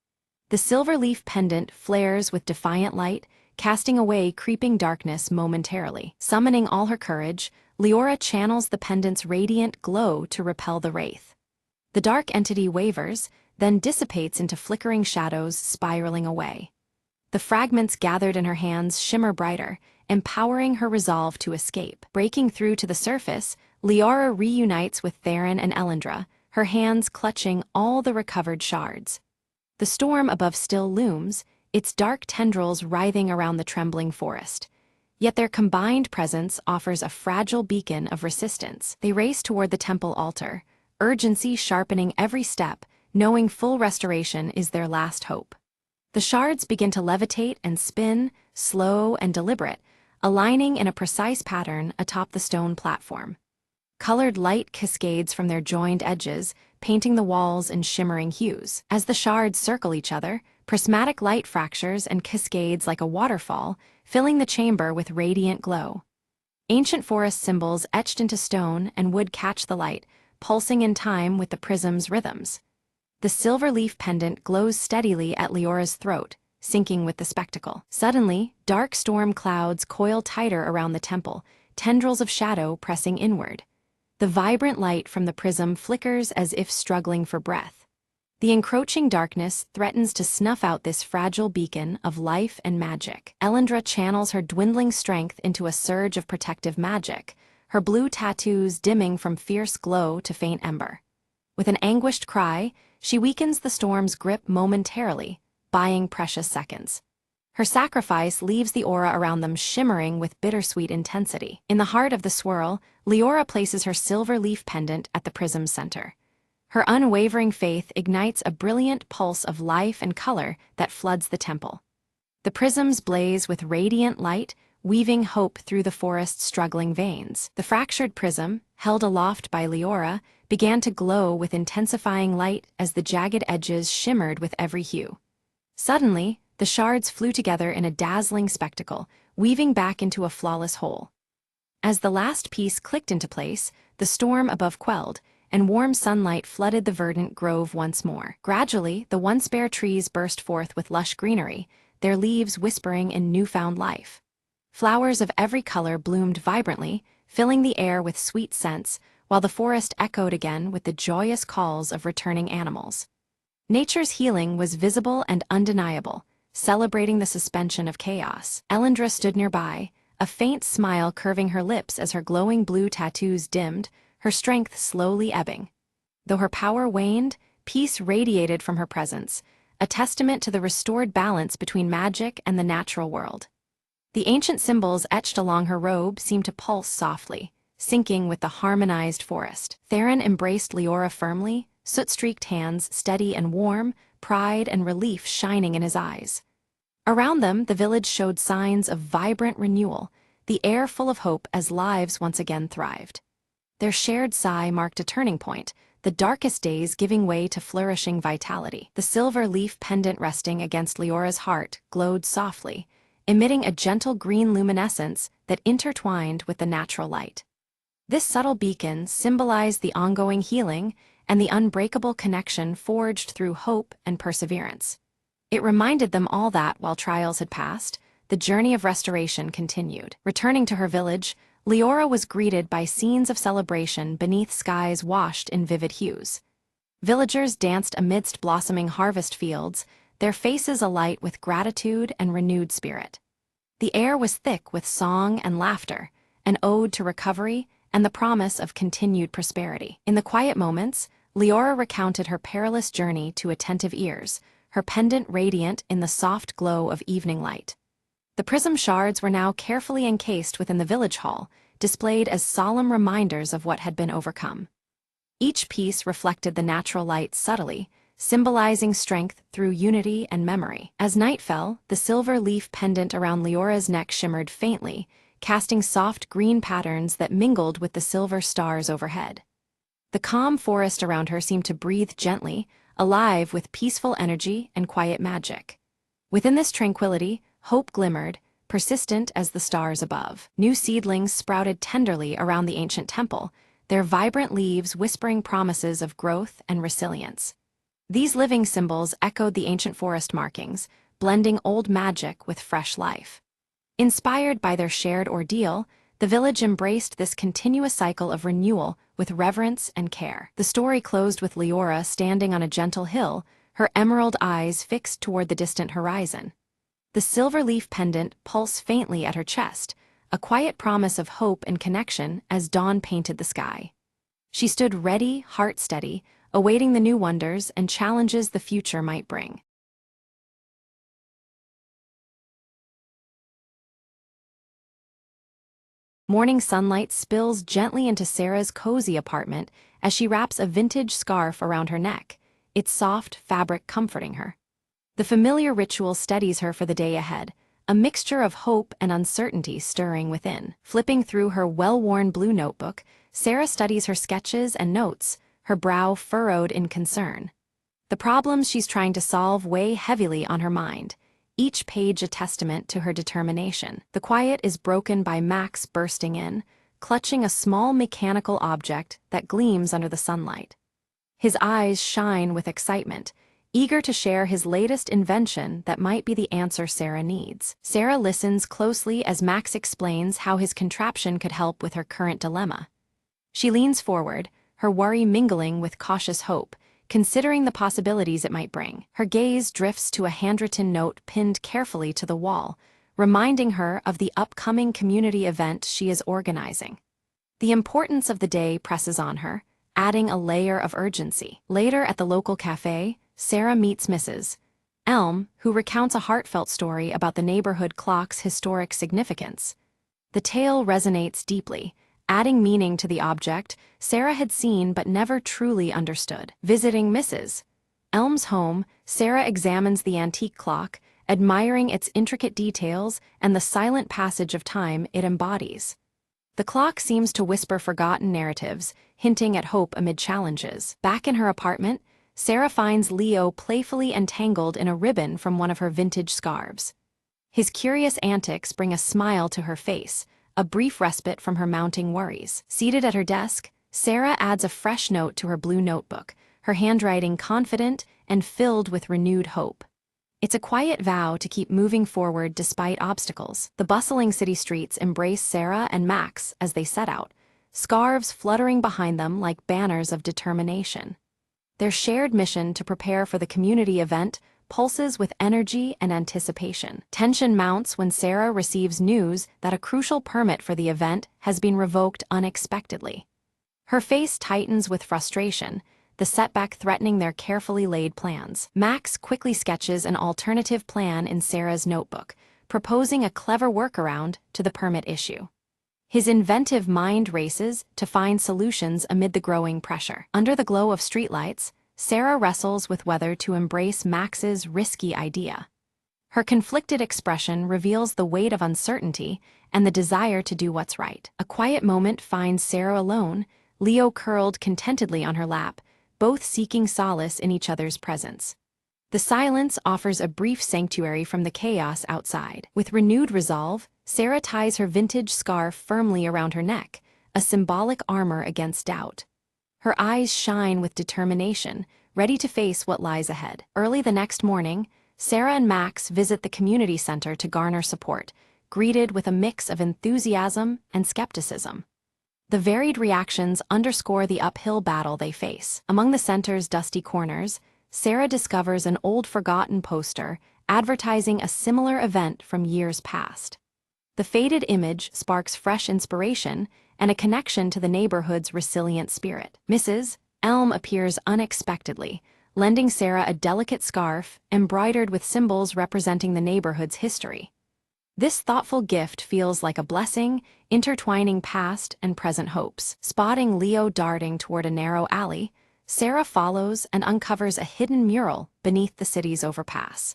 The silver leaf pendant flares with defiant light, casting away creeping darkness momentarily. Summoning all her courage, Leora channels the pendant's radiant glow to repel the wraith. The dark entity wavers, then dissipates into flickering shadows spiraling away. The fragments gathered in her hands shimmer brighter, empowering her resolve to escape. Breaking through to the surface, Leora reunites with Theron and Elendra, her hands clutching all the recovered shards. The storm above still looms, its dark tendrils writhing around the trembling forest. Yet their combined presence offers a fragile beacon of resistance. They race toward the temple altar, urgency sharpening every step, knowing full restoration is their last hope. The shards begin to levitate and spin, slow and deliberate, aligning in a precise pattern atop the stone platform. Colored light cascades from their joined edges, painting the walls in shimmering hues. As the shards circle each other, prismatic light fractures and cascades like a waterfall, filling the chamber with radiant glow. Ancient forest symbols etched into stone and wood catch the light, pulsing in time with the prism's rhythms. The silver leaf pendant glows steadily at Leora's throat, syncing with the spectacle. Suddenly, dark storm clouds coil tighter around the temple, tendrils of shadow pressing inward. The vibrant light from the prism flickers as if struggling for breath. The encroaching darkness threatens to snuff out this fragile beacon of life and magic. Elendra channels her dwindling strength into a surge of protective magic, her blue tattoos dimming from fierce glow to faint ember. With an anguished cry, she weakens the storm's grip momentarily, buying precious seconds. Her sacrifice leaves the aura around them shimmering with bittersweet intensity. In the heart of the swirl, Leora places her silver leaf pendant at the prism's center. Her unwavering faith ignites a brilliant pulse of life and color that floods the temple. The prisms blaze with radiant light, weaving hope through the forest's struggling veins. The fractured prism, held aloft by Leora, began to glow with intensifying light as the jagged edges shimmered with every hue. Suddenly, the shards flew together in a dazzling spectacle, weaving back into a flawless whole. As the last piece clicked into place, the storm above quelled, and warm sunlight flooded the verdant grove once more. Gradually, the once bare trees burst forth with lush greenery, their leaves whispering in newfound life. Flowers of every color bloomed vibrantly, filling the air with sweet scents, while the forest echoed again with the joyous calls of returning animals. Nature's healing was visible and undeniable, celebrating the suspension of chaos. Elendra stood nearby, a faint smile curving her lips as her glowing blue tattoos dimmed, her strength slowly ebbing. Though her power waned, peace radiated from her presence, a testament to the restored balance between magic and the natural world. The ancient symbols etched along her robe seemed to pulse softly, syncing with the harmonized forest. Theron embraced Leora firmly, soot-streaked hands steady and warm, pride and relief shining in his eyes. Around them, the village showed signs of vibrant renewal, the air full of hope as lives once again thrived. Their shared sigh marked a turning point, the darkest days giving way to flourishing vitality. The silver leaf pendant resting against Leora's heart glowed softly, emitting a gentle green luminescence that intertwined with the natural light. This subtle beacon symbolized the ongoing healing and the unbreakable connection forged through hope and perseverance. It reminded them all that, while trials had passed, the journey of restoration continued. Returning to her village, Leora was greeted by scenes of celebration beneath skies washed in vivid hues. Villagers danced amidst blossoming harvest fields, their faces alight with gratitude and renewed spirit. The air was thick with song and laughter, an ode to recovery and the promise of continued prosperity. In the quiet moments, Leora recounted her perilous journey to attentive ears, her pendant radiant in the soft glow of evening light. The prism shards were now carefully encased within the village hall, displayed as solemn reminders of what had been overcome. Each piece reflected the natural light subtly, symbolizing strength through unity and memory. As night fell, the silver leaf pendant around Leora's neck shimmered faintly, casting soft green patterns that mingled with the silver stars overhead. The calm forest around her seemed to breathe gently, alive with peaceful energy and quiet magic. Within this tranquility, hope glimmered, persistent as the stars above. New seedlings sprouted tenderly around the ancient temple, their vibrant leaves whispering promises of growth and resilience. These living symbols echoed the ancient forest markings, blending old magic with fresh life. Inspired by their shared ordeal, the village embraced this continuous cycle of renewal with reverence and care. The story closed with Leora standing on a gentle hill, her emerald eyes fixed toward the distant horizon. The silver leaf pendant pulsed faintly at her chest, a quiet promise of hope and connection as dawn painted the sky. She stood ready, heart steady, awaiting the new wonders and challenges the future might bring. Morning sunlight spills gently into Sarah's cozy apartment as she wraps a vintage scarf around her neck, its soft fabric comforting her. The familiar ritual steadies her for the day ahead, a mixture of hope and uncertainty stirring within. Flipping through her well-worn blue notebook, Sarah studies her sketches and notes, her brow furrowed in concern. The problems she's trying to solve weigh heavily on her mind, each page a testament to her determination. The quiet is broken by Max bursting in, clutching a small mechanical object that gleams under the sunlight. His eyes shine with excitement, eager to share his latest invention that might be the answer Sarah needs. Sarah listens closely as Max explains how his contraption could help with her current dilemma. She leans forward, her worry mingling with cautious hope, considering the possibilities it might bring. Her gaze drifts to a handwritten note pinned carefully to the wall, reminding her of the upcoming community event she is organizing. The importance of the day presses on her, adding a layer of urgency. Later at the local cafe, Sarah meets Mrs. Elm, who recounts a heartfelt story about the neighborhood clock's historic significance. The tale resonates deeply, adding meaning to the object Sarah had seen but never truly understood. Visiting Mrs. Elm's home, Sarah examines the antique clock, admiring its intricate details and the silent passage of time it embodies. The clock seems to whisper forgotten narratives, hinting at hope amid challenges. Back in her apartment, Sarah finds Leo playfully entangled in a ribbon from one of her vintage scarves. His curious antics bring a smile to her face, a brief respite from her mounting worries. Seated at her desk, Sarah adds a fresh note to her blue notebook, her handwriting confident and filled with renewed hope. It's a quiet vow to keep moving forward despite obstacles. The bustling city streets embrace Sarah and Max as they set out, scarves fluttering behind them like banners of determination. Their shared mission to prepare for the community event pulses with energy and anticipation. Tension mounts when Sarah receives news that a crucial permit for the event has been revoked unexpectedly. Her face tightens with frustration, the setback threatening their carefully laid plans. Max quickly sketches an alternative plan in Sarah's notebook, proposing a clever workaround to the permit issue. His inventive mind races to find solutions amid the growing pressure. Under the glow of streetlights, Sarah wrestles with whether to embrace Max's risky idea. Her conflicted expression reveals the weight of uncertainty and the desire to do what's right. A quiet moment finds Sarah alone, Leo curled contentedly on her lap, both seeking solace in each other's presence. The silence offers a brief sanctuary from the chaos outside. With renewed resolve, Sarah ties her vintage scarf firmly around her neck, a symbolic armor against doubt. Her eyes shine with determination, ready to face what lies ahead. Early the next morning, Sarah and Max visit the community center to garner support, greeted with a mix of enthusiasm and skepticism. The varied reactions underscore the uphill battle they face. Among the center's dusty corners, Sarah discovers an old forgotten poster advertising a similar event from years past. The faded image sparks fresh inspiration and a connection to the neighborhood's resilient spirit. Mrs. Elm appears unexpectedly, lending Sarah a delicate scarf embroidered with symbols representing the neighborhood's history. This thoughtful gift feels like a blessing, intertwining past and present hopes. Spotting Leo darting toward a narrow alley, Sarah follows and uncovers a hidden mural beneath the city's overpass.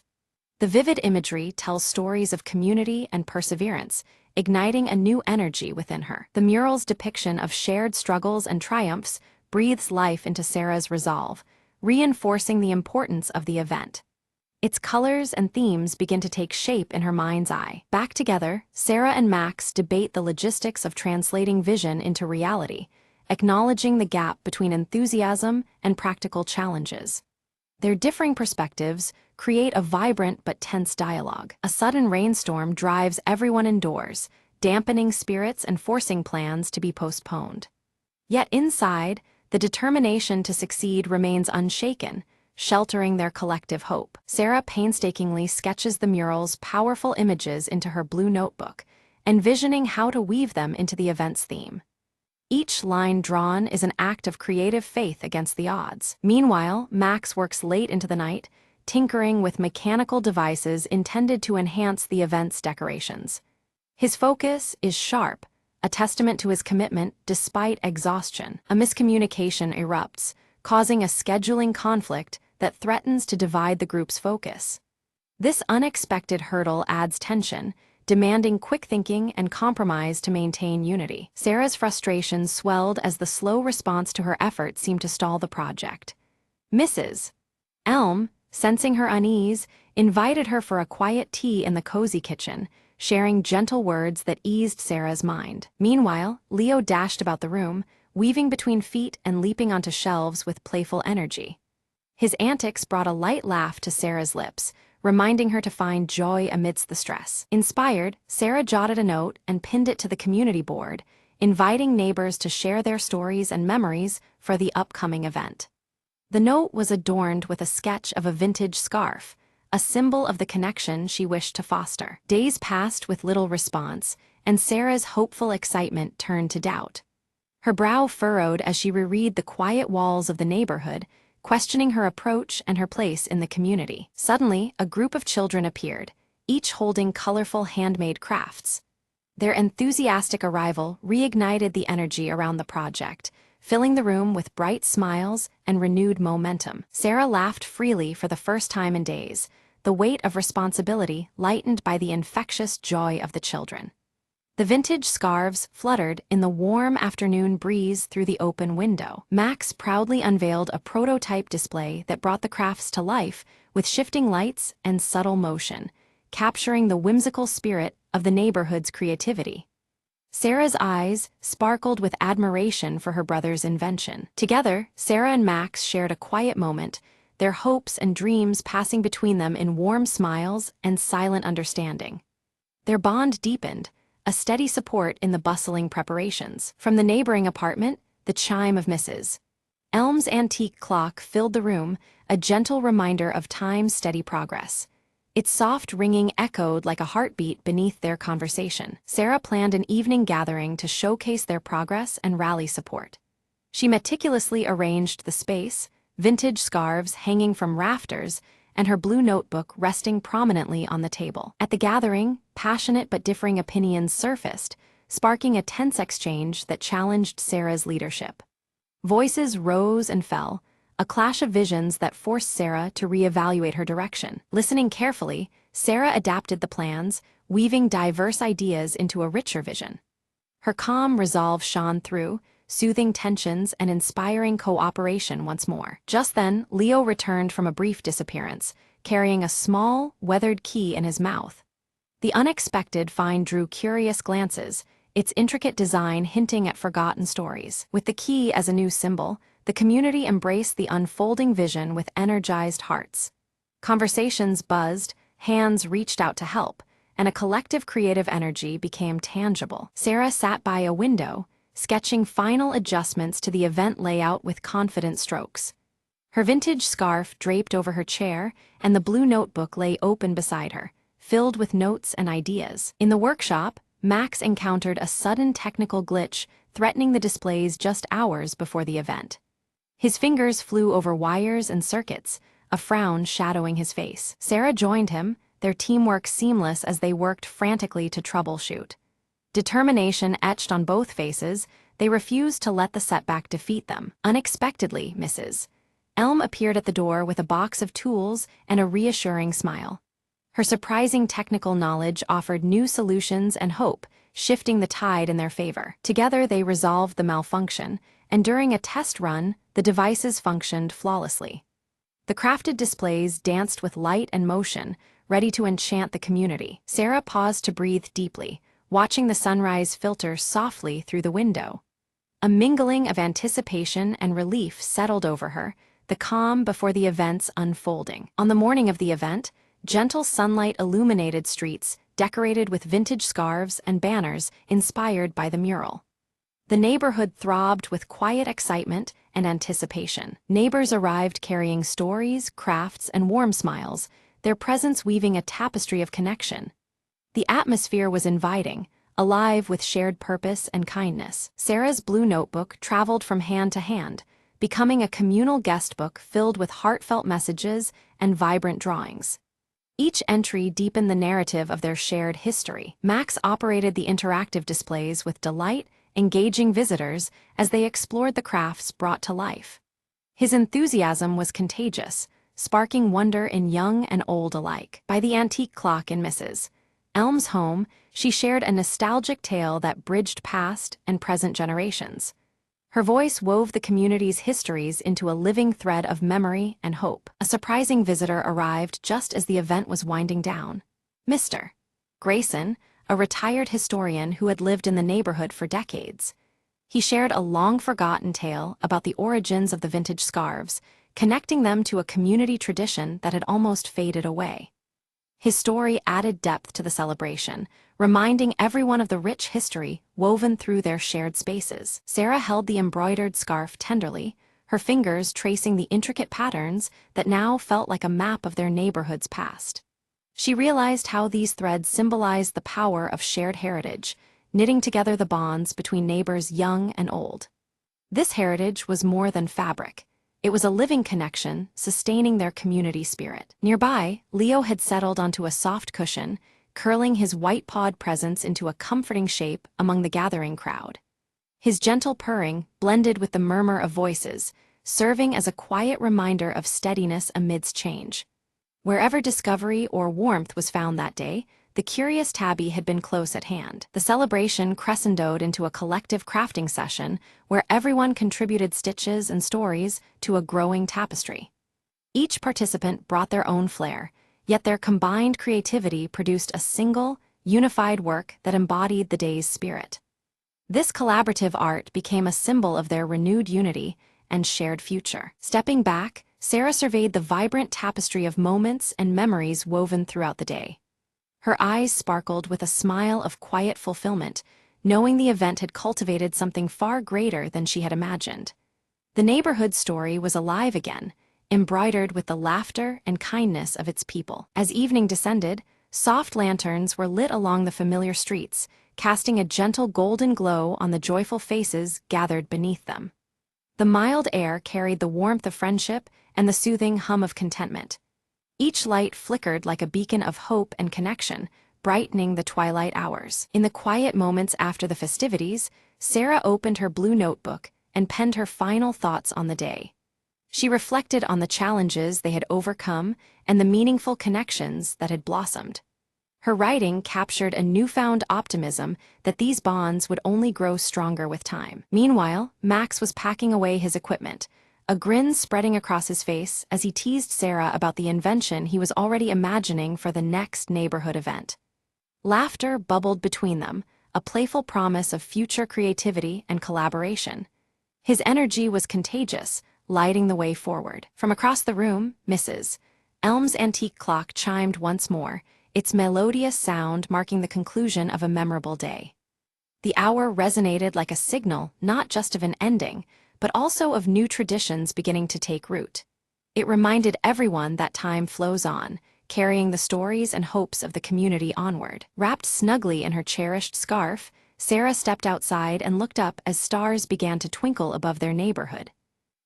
The vivid imagery tells stories of community and perseverance, igniting a new energy within her. The mural's depiction of shared struggles and triumphs breathes life into Sarah's resolve, reinforcing the importance of the event. Its colors and themes begin to take shape in her mind's eye. Back together, Sarah and Max debate the logistics of translating vision into reality, acknowledging the gap between enthusiasm and practical challenges. Their differing perspectives create a vibrant but tense dialogue. A sudden rainstorm drives everyone indoors, dampening spirits and forcing plans to be postponed. Yet inside, the determination to succeed remains unshaken, sheltering their collective hope. Sarah painstakingly sketches the mural's powerful images into her blue notebook, envisioning how to weave them into the event's theme. Each line drawn is an act of creative faith against the odds. Meanwhile, Max works late into the night, tinkering with mechanical devices intended to enhance the event's decorations. His focus is sharp, a testament to his commitment despite exhaustion. A miscommunication erupts, causing a scheduling conflict that threatens to divide the group's focus. This unexpected hurdle adds tension, demanding quick thinking and compromise to maintain unity. Sarah's frustration swelled as the slow response to her effort seemed to stall the project. Mrs. Elm, sensing her unease, invited her for a quiet tea in the cozy kitchen, sharing gentle words that eased Sarah's mind. Meanwhile, Leo dashed about the room, weaving between feet and leaping onto shelves with playful energy. His antics brought a light laugh to Sarah's lips, reminding her to find joy amidst the stress. Inspired, Sarah jotted a note and pinned it to the community board, inviting neighbors to share their stories and memories for the upcoming event. The note was adorned with a sketch of a vintage scarf, a symbol of the connection she wished to foster. Days passed with little response, and Sarah's hopeful excitement turned to doubt. Her brow furrowed as she reread the quiet walls of the neighborhood, questioning her approach and her place in the community. Suddenly, a group of children appeared, each holding colorful handmade crafts. Their enthusiastic arrival reignited the energy around the project, filling the room with bright smiles and renewed momentum. Sarah laughed freely for the first time in days, the weight of responsibility lightened by the infectious joy of the children. The vintage scarves fluttered in the warm afternoon breeze through the open window. Max proudly unveiled a prototype display that brought the crafts to life with shifting lights and subtle motion, capturing the whimsical spirit of the neighborhood's creativity. Sarah's eyes sparkled with admiration for her brother's invention. Together, Sarah and Max shared a quiet moment, their hopes and dreams passing between them in warm smiles and silent understanding. Their bond deepened, a steady support in the bustling preparations. From the neighboring apartment, the chime of Mrs. Elm's antique clock filled the room, a gentle reminder of time's steady progress. Its soft ringing echoed like a heartbeat beneath their conversation. Sarah planned an evening gathering to showcase their progress and rally support. She meticulously arranged the space, vintage scarves hanging from rafters, and her blue notebook resting prominently on the table. At the gathering, passionate but differing opinions surfaced, sparking a tense exchange that challenged Sarah's leadership. Voices rose and fell, a clash of visions that forced Sarah to reevaluate her direction. Listening carefully, Sarah adapted the plans, weaving diverse ideas into a richer vision. Her calm resolve shone through, soothing tensions and inspiring cooperation once more. Just then, Leo returned from a brief disappearance, carrying a small, weathered key in his mouth. The unexpected find drew curious glances, its intricate design hinting at forgotten stories. With the key as a new symbol, the community embraced the unfolding vision with energized hearts. Conversations buzzed, hands reached out to help, and a collective creative energy became tangible. Sarah sat by a window, sketching final adjustments to the event layout with confident strokes. Her vintage scarf draped over her chair, and the blue notebook lay open beside her, filled with notes and ideas. In the workshop, Max encountered a sudden technical glitch threatening the displays just hours before the event. His fingers flew over wires and circuits, a frown shadowing his face. Sarah joined him, their teamwork seamless as they worked frantically to troubleshoot. Determination etched on both faces, they refused to let the setback defeat them. Unexpectedly, Mrs. Elm appeared at the door with a box of tools and a reassuring smile. Her surprising technical knowledge offered new solutions and hope, shifting the tide in their favor. Together they resolved the malfunction, and during a test run, the devices functioned flawlessly. The crafted displays danced with light and motion, ready to enchant the community. Sarah paused to breathe deeply, watching the sunrise filter softly through the window. A mingling of anticipation and relief settled over her, the calm before the events unfolding. On the morning of the event, gentle sunlight illuminated streets, decorated with vintage scarves and banners inspired by the mural. The neighborhood throbbed with quiet excitement and anticipation. Neighbors arrived carrying stories, crafts, and warm smiles, their presence weaving a tapestry of connection. The atmosphere was inviting, alive with shared purpose and kindness. Sarah's blue notebook traveled from hand to hand, becoming a communal guestbook filled with heartfelt messages and vibrant drawings. Each entry deepened the narrative of their shared history. Max operated the interactive displays with delight, engaging visitors as they explored the crafts brought to life. His enthusiasm was contagious, sparking wonder in young and old alike. By the antique clock in Mrs. Elm's home, she shared a nostalgic tale that bridged past and present generations. Her voice wove the community's histories into a living thread of memory and hope. A surprising visitor arrived just as the event was winding down. Mr. Grayson, a retired historian who had lived in the neighborhood for decades. He shared a long-forgotten tale about the origins of the vintage scarves, connecting them to a community tradition that had almost faded away. His story added depth to the celebration, reminding everyone of the rich history woven through their shared spaces. Sarah held the embroidered scarf tenderly, her fingers tracing the intricate patterns that now felt like a map of their neighborhood's past. She realized how these threads symbolized the power of shared heritage, knitting together the bonds between neighbors young and old. This heritage was more than fabric. It was a living connection, sustaining their community spirit. Nearby, Leo had settled onto a soft cushion, curling his white-pawed presence into a comforting shape among the gathering crowd. His gentle purring blended with the murmur of voices, serving as a quiet reminder of steadiness amidst change. Wherever discovery or warmth was found that day, the curious tabby had been close at hand. The celebration crescendoed into a collective crafting session where everyone contributed stitches and stories to a growing tapestry. Each participant brought their own flair, yet their combined creativity produced a single, unified work that embodied the day's spirit. This collaborative art became a symbol of their renewed unity and shared future. Stepping back, Sarah surveyed the vibrant tapestry of moments and memories woven throughout the day. Her eyes sparkled with a smile of quiet fulfillment, knowing the event had cultivated something far greater than she had imagined. The neighborhood story was alive again, embroidered with the laughter and kindness of its people. As evening descended, soft lanterns were lit along the familiar streets, casting a gentle golden glow on the joyful faces gathered beneath them. The mild air carried the warmth of friendship and the soothing hum of contentment. Each light flickered like a beacon of hope and connection, brightening the twilight hours. In the quiet moments after the festivities, Sarah opened her blue notebook and penned her final thoughts on the day. She reflected on the challenges they had overcome and the meaningful connections that had blossomed. Her writing captured a newfound optimism that these bonds would only grow stronger with time. Meanwhile, Max was packing away his equipment, a grin spreading across his face as he teased Sarah about the invention he was already imagining for the next neighborhood event. Laughter bubbled between them, a playful promise of future creativity and collaboration. His energy was contagious, lighting the way forward. From across the room, Mrs. Elm's antique clock chimed once more, its melodious sound marking the conclusion of a memorable day. The hour resonated like a signal not just of an ending, but also of new traditions beginning to take root. It reminded everyone that time flows on, carrying the stories and hopes of the community onward. Wrapped snugly in her cherished scarf, Sarah stepped outside and looked up as stars began to twinkle above their neighborhood.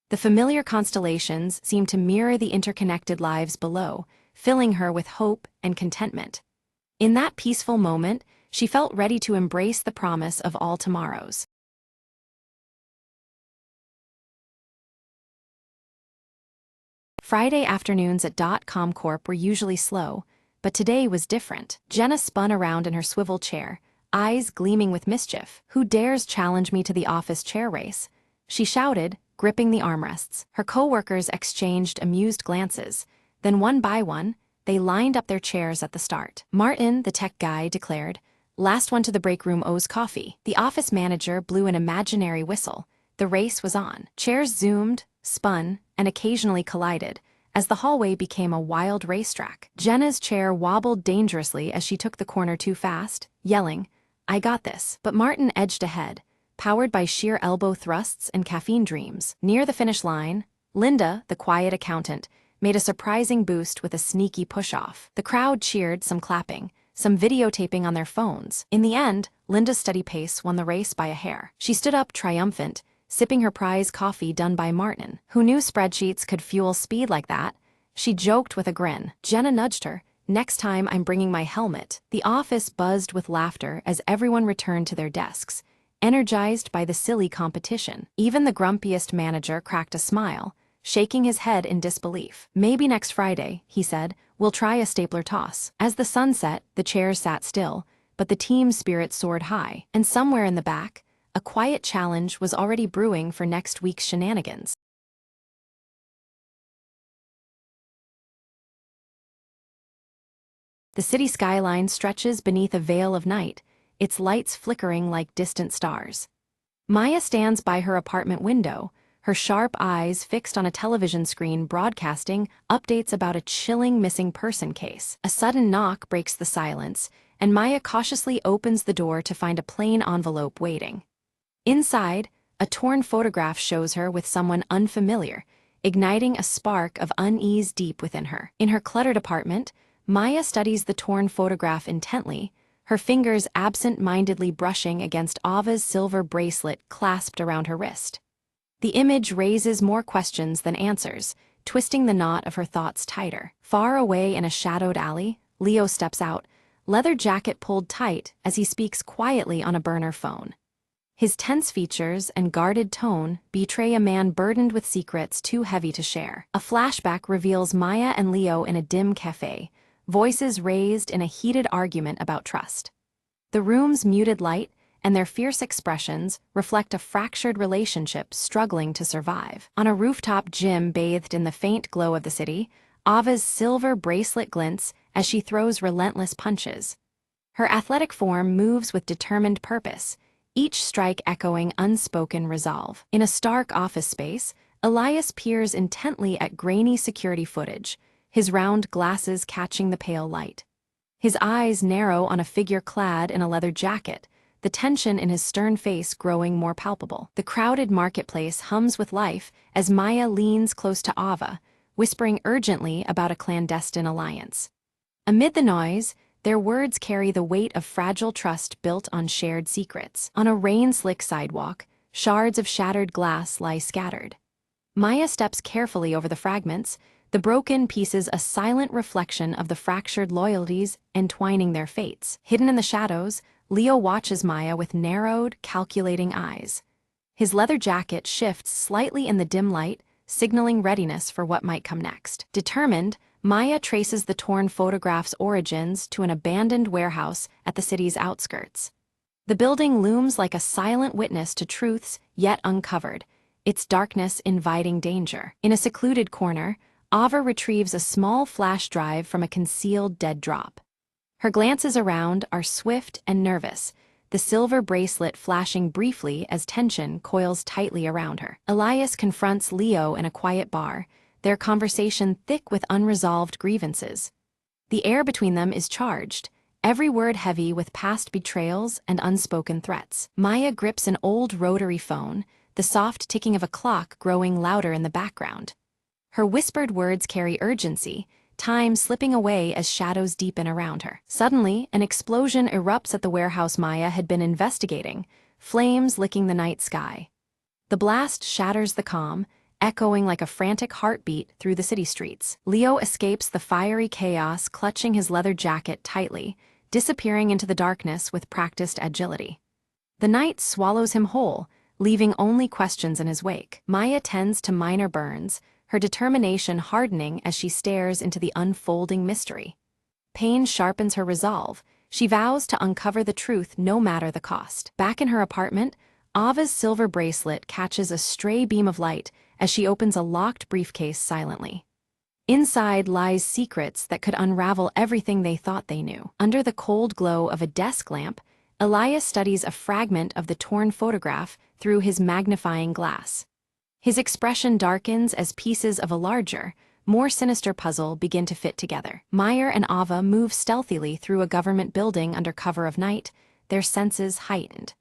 The familiar constellations seemed to mirror the interconnected lives below, filling her with hope and contentment. In that peaceful moment, she felt ready to embrace the promise of all tomorrows. Friday afternoons at .com Corp were usually slow, but today was different. Jenna spun around in her swivel chair, eyes gleaming with mischief. "Who dares challenge me to the office chair race?" she shouted, gripping the armrests. Her co-workers exchanged amused glances. Then one by one, they lined up their chairs at the start. Martin, the tech guy, declared, "Last one to the break room owes coffee." The office manager blew an imaginary whistle. The race was on. Chairs zoomed, spun, and occasionally collided, as the hallway became a wild racetrack. Jenna's chair wobbled dangerously as she took the corner too fast, yelling, "I got this." But Martin edged ahead, powered by sheer elbow thrusts and caffeine dreams. Near the finish line, Linda, the quiet accountant, made a surprising boost with a sneaky push-off. The crowd cheered, some clapping, some videotaping on their phones. In the end, Linda's steady pace won the race by a hair. She stood up triumphant, sipping her prize coffee done by Martin. Who knew spreadsheets could fuel speed like that? She joked with a grin. Jenna nudged her, Next time I'm bringing my helmet. The office buzzed with laughter as everyone returned to their desks, energized by the silly competition. Even the grumpiest manager cracked a smile, shaking his head in disbelief. Maybe next Friday, he said, we'll try a stapler toss. As the sun set, the chairs sat still, but the team's spirit soared high, and somewhere in the back, a quiet challenge was already brewing for next week's shenanigans. The city skyline stretches beneath a veil of night, its lights flickering like distant stars. Maya stands by her apartment window, her sharp eyes fixed on a television screen broadcasting updates about a chilling missing person case. A sudden knock breaks the silence, and Maya cautiously opens the door to find a plain envelope waiting. Inside, a torn photograph shows her with someone unfamiliar, igniting a spark of unease deep within her. In her cluttered apartment, Maya studies the torn photograph intently, her fingers absent-mindedly brushing against Ava's silver bracelet clasped around her wrist. The image raises more questions than answers, twisting the knot of her thoughts tighter. Far away in a shadowed alley, Leo steps out, leather jacket pulled tight as he speaks quietly on a burner phone. His tense features and guarded tone betray a man burdened with secrets too heavy to share. A flashback reveals Maya and Leo in a dim cafe, voices raised in a heated argument about trust. The room's muted light and their fierce expressions reflect a fractured relationship struggling to survive. On a rooftop gym bathed in the faint glow of the city, Ava's silver bracelet glints as she throws relentless punches. Her athletic form moves with determined purpose, each strike echoing unspoken resolve. In a stark office space, Elias peers intently at grainy security footage, his round glasses catching the pale light. His eyes narrow on a figure clad in a leather jacket, the tension in his stern face growing more palpable. The crowded marketplace hums with life as Maya leans close to Ava, whispering urgently about a clandestine alliance. Amid the noise, their words carry the weight of fragile trust built on shared secrets. On a rain-slick sidewalk, shards of shattered glass lie scattered. Maya steps carefully over the fragments, the broken pieces a silent reflection of the fractured loyalties entwining their fates. Hidden in the shadows, Leo watches Maya with narrowed, calculating eyes. His leather jacket shifts slightly in the dim light, signaling readiness for what might come next. Determined, Maya traces the torn photograph's origins to an abandoned warehouse at the city's outskirts. The building looms like a silent witness to truths yet uncovered, its darkness inviting danger. In a secluded corner, Ava retrieves a small flash drive from a concealed dead drop. Her glances around are swift and nervous, the silver bracelet flashing briefly as tension coils tightly around her. Elias confronts Leo in a quiet bar, their conversation thick with unresolved grievances. The air between them is charged, every word heavy with past betrayals and unspoken threats. Maya grips an old rotary phone, the soft ticking of a clock growing louder in the background. Her whispered words carry urgency, time slipping away as shadows deepen around her. Suddenly, an explosion erupts at the warehouse Maya had been investigating, flames licking the night sky. The blast shatters the calm, echoing like a frantic heartbeat through the city streets. Leo escapes the fiery chaos, clutching his leather jacket tightly, disappearing into the darkness with practiced agility. The night swallows him whole, leaving only questions in his wake. Maya tends to minor burns, her determination hardening as she stares into the unfolding mystery. Pain sharpens her resolve. She vows to uncover the truth no matter the cost. Back in her apartment, Ava's silver bracelet catches a stray beam of light as she opens a locked briefcase silently. Inside lies secrets that could unravel everything they thought they knew. Under the cold glow of a desk lamp, Elias studies a fragment of the torn photograph through his magnifying glass. His expression darkens as pieces of a larger, more sinister puzzle begin to fit together. Meyer and Ava move stealthily through a government building under cover of night, their senses heightened.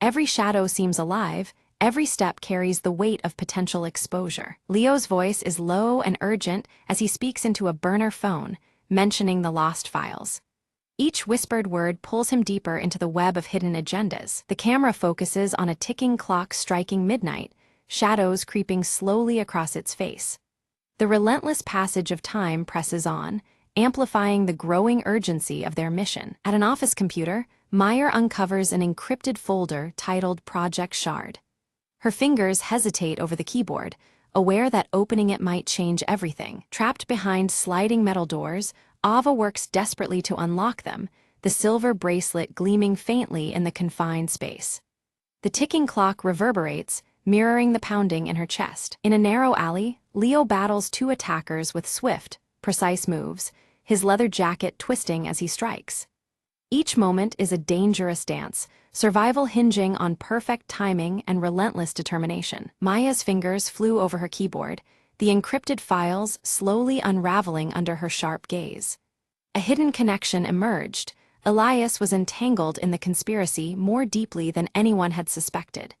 Every shadow seems alive, every step carries the weight of potential exposure. Leo's voice is low and urgent as he speaks into a burner phone, mentioning the lost files. Each whispered word pulls him deeper into the web of hidden agendas. The camera focuses on a ticking clock striking midnight, shadows creeping slowly across its face. The relentless passage of time presses on, amplifying the growing urgency of their mission. At an office computer, Meyer uncovers an encrypted folder titled Project Shard. Her fingers hesitate over the keyboard, aware that opening it might change everything. Trapped behind sliding metal doors, Ava works desperately to unlock them, the silver bracelet gleaming faintly in the confined space. The ticking clock reverberates, mirroring the pounding in her chest. In a narrow alley, Leo battles two attackers with swift, precise moves, his leather jacket twisting as he strikes. Each moment is a dangerous dance, survival hinging on perfect timing and relentless determination. Maya's fingers flew over her keyboard, the encrypted files slowly unraveling under her sharp gaze. A hidden connection emerged. Elias was entangled in the conspiracy more deeply than anyone had suspected.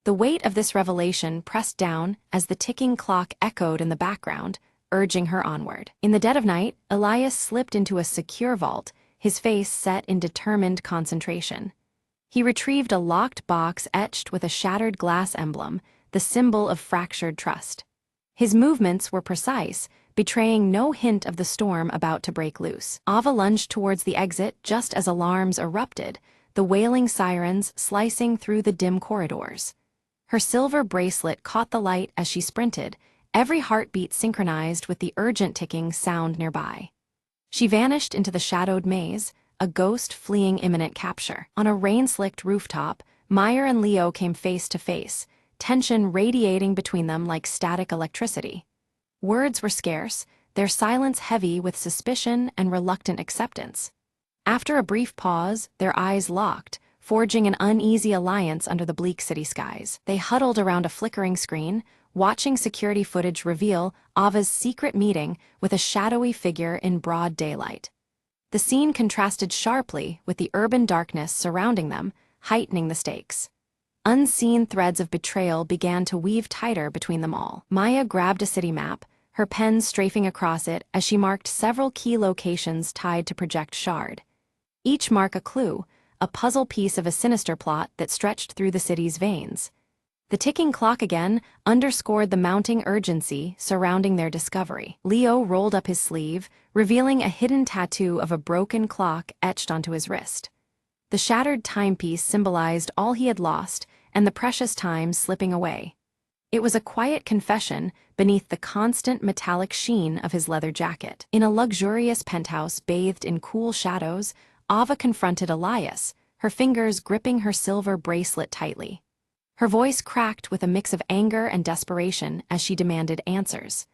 The weight of this revelation pressed down as the ticking clock echoed in the background, urging her onward. In the dead of night, Elias slipped into a secure vault, his face set in determined concentration. He retrieved a locked box etched with a shattered glass emblem, the symbol of fractured trust. His movements were precise, betraying no hint of the storm about to break loose. Ava lunged towards the exit just as alarms erupted, the wailing sirens slicing through the dim corridors. Her silver bracelet caught the light as she sprinted, every heartbeat synchronized with the urgent ticking sound nearby. She vanished into the shadowed maze, a ghost fleeing imminent capture. On a rain-slicked rooftop, Meyer and Leo came face to face, tension radiating between them like static electricity. Words were scarce, their silence heavy with suspicion and reluctant acceptance. After a brief pause, their eyes locked, forging an uneasy alliance under the bleak city skies. They huddled around a flickering screen, watching security footage reveal Ava's secret meeting with a shadowy figure in broad daylight. The scene contrasted sharply with the urban darkness surrounding them, heightening the stakes. Unseen threads of betrayal began to weave tighter between them all. Maya grabbed a city map, her pen strafing across it as she marked several key locations tied to Project Shard. Each mark a clue, a puzzle piece of a sinister plot that stretched through the city's veins. The ticking clock again underscored the mounting urgency surrounding their discovery. Leo rolled up his sleeve, revealing a hidden tattoo of a broken clock etched onto his wrist. The shattered timepiece symbolized all he had lost and the precious time slipping away. It was a quiet confession beneath the constant metallic sheen of his leather jacket. In a luxurious penthouse bathed in cool shadows, Ava confronted Elias, her fingers gripping her silver bracelet tightly. Her voice cracked with a mix of anger and desperation as she demanded answers.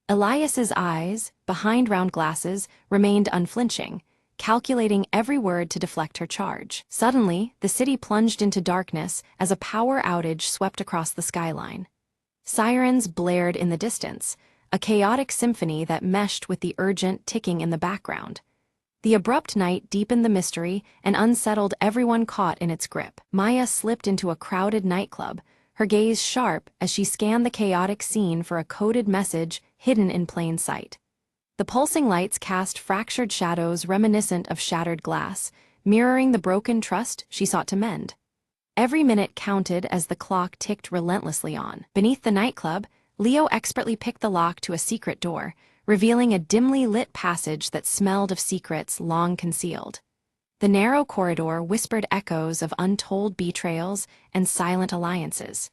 Elias's eyes, behind round glasses, remained unflinching, calculating every word to deflect her charge. Suddenly, the city plunged into darkness as a power outage swept across the skyline. Sirens blared in the distance, a chaotic symphony that meshed with the urgent ticking in the background. The abrupt night deepened the mystery and unsettled everyone caught in its grip. Maya slipped into a crowded nightclub, her gaze sharp as she scanned the chaotic scene for a coded message hidden in plain sight. The pulsing lights cast fractured shadows reminiscent of shattered glass, mirroring the broken trust she sought to mend. Every minute counted as the clock ticked relentlessly on. Beneath the nightclub, Leo expertly picked the lock to a secret door, revealing a dimly lit passage that smelled of secrets long concealed. The narrow corridor whispered echoes of untold betrayals and silent alliances.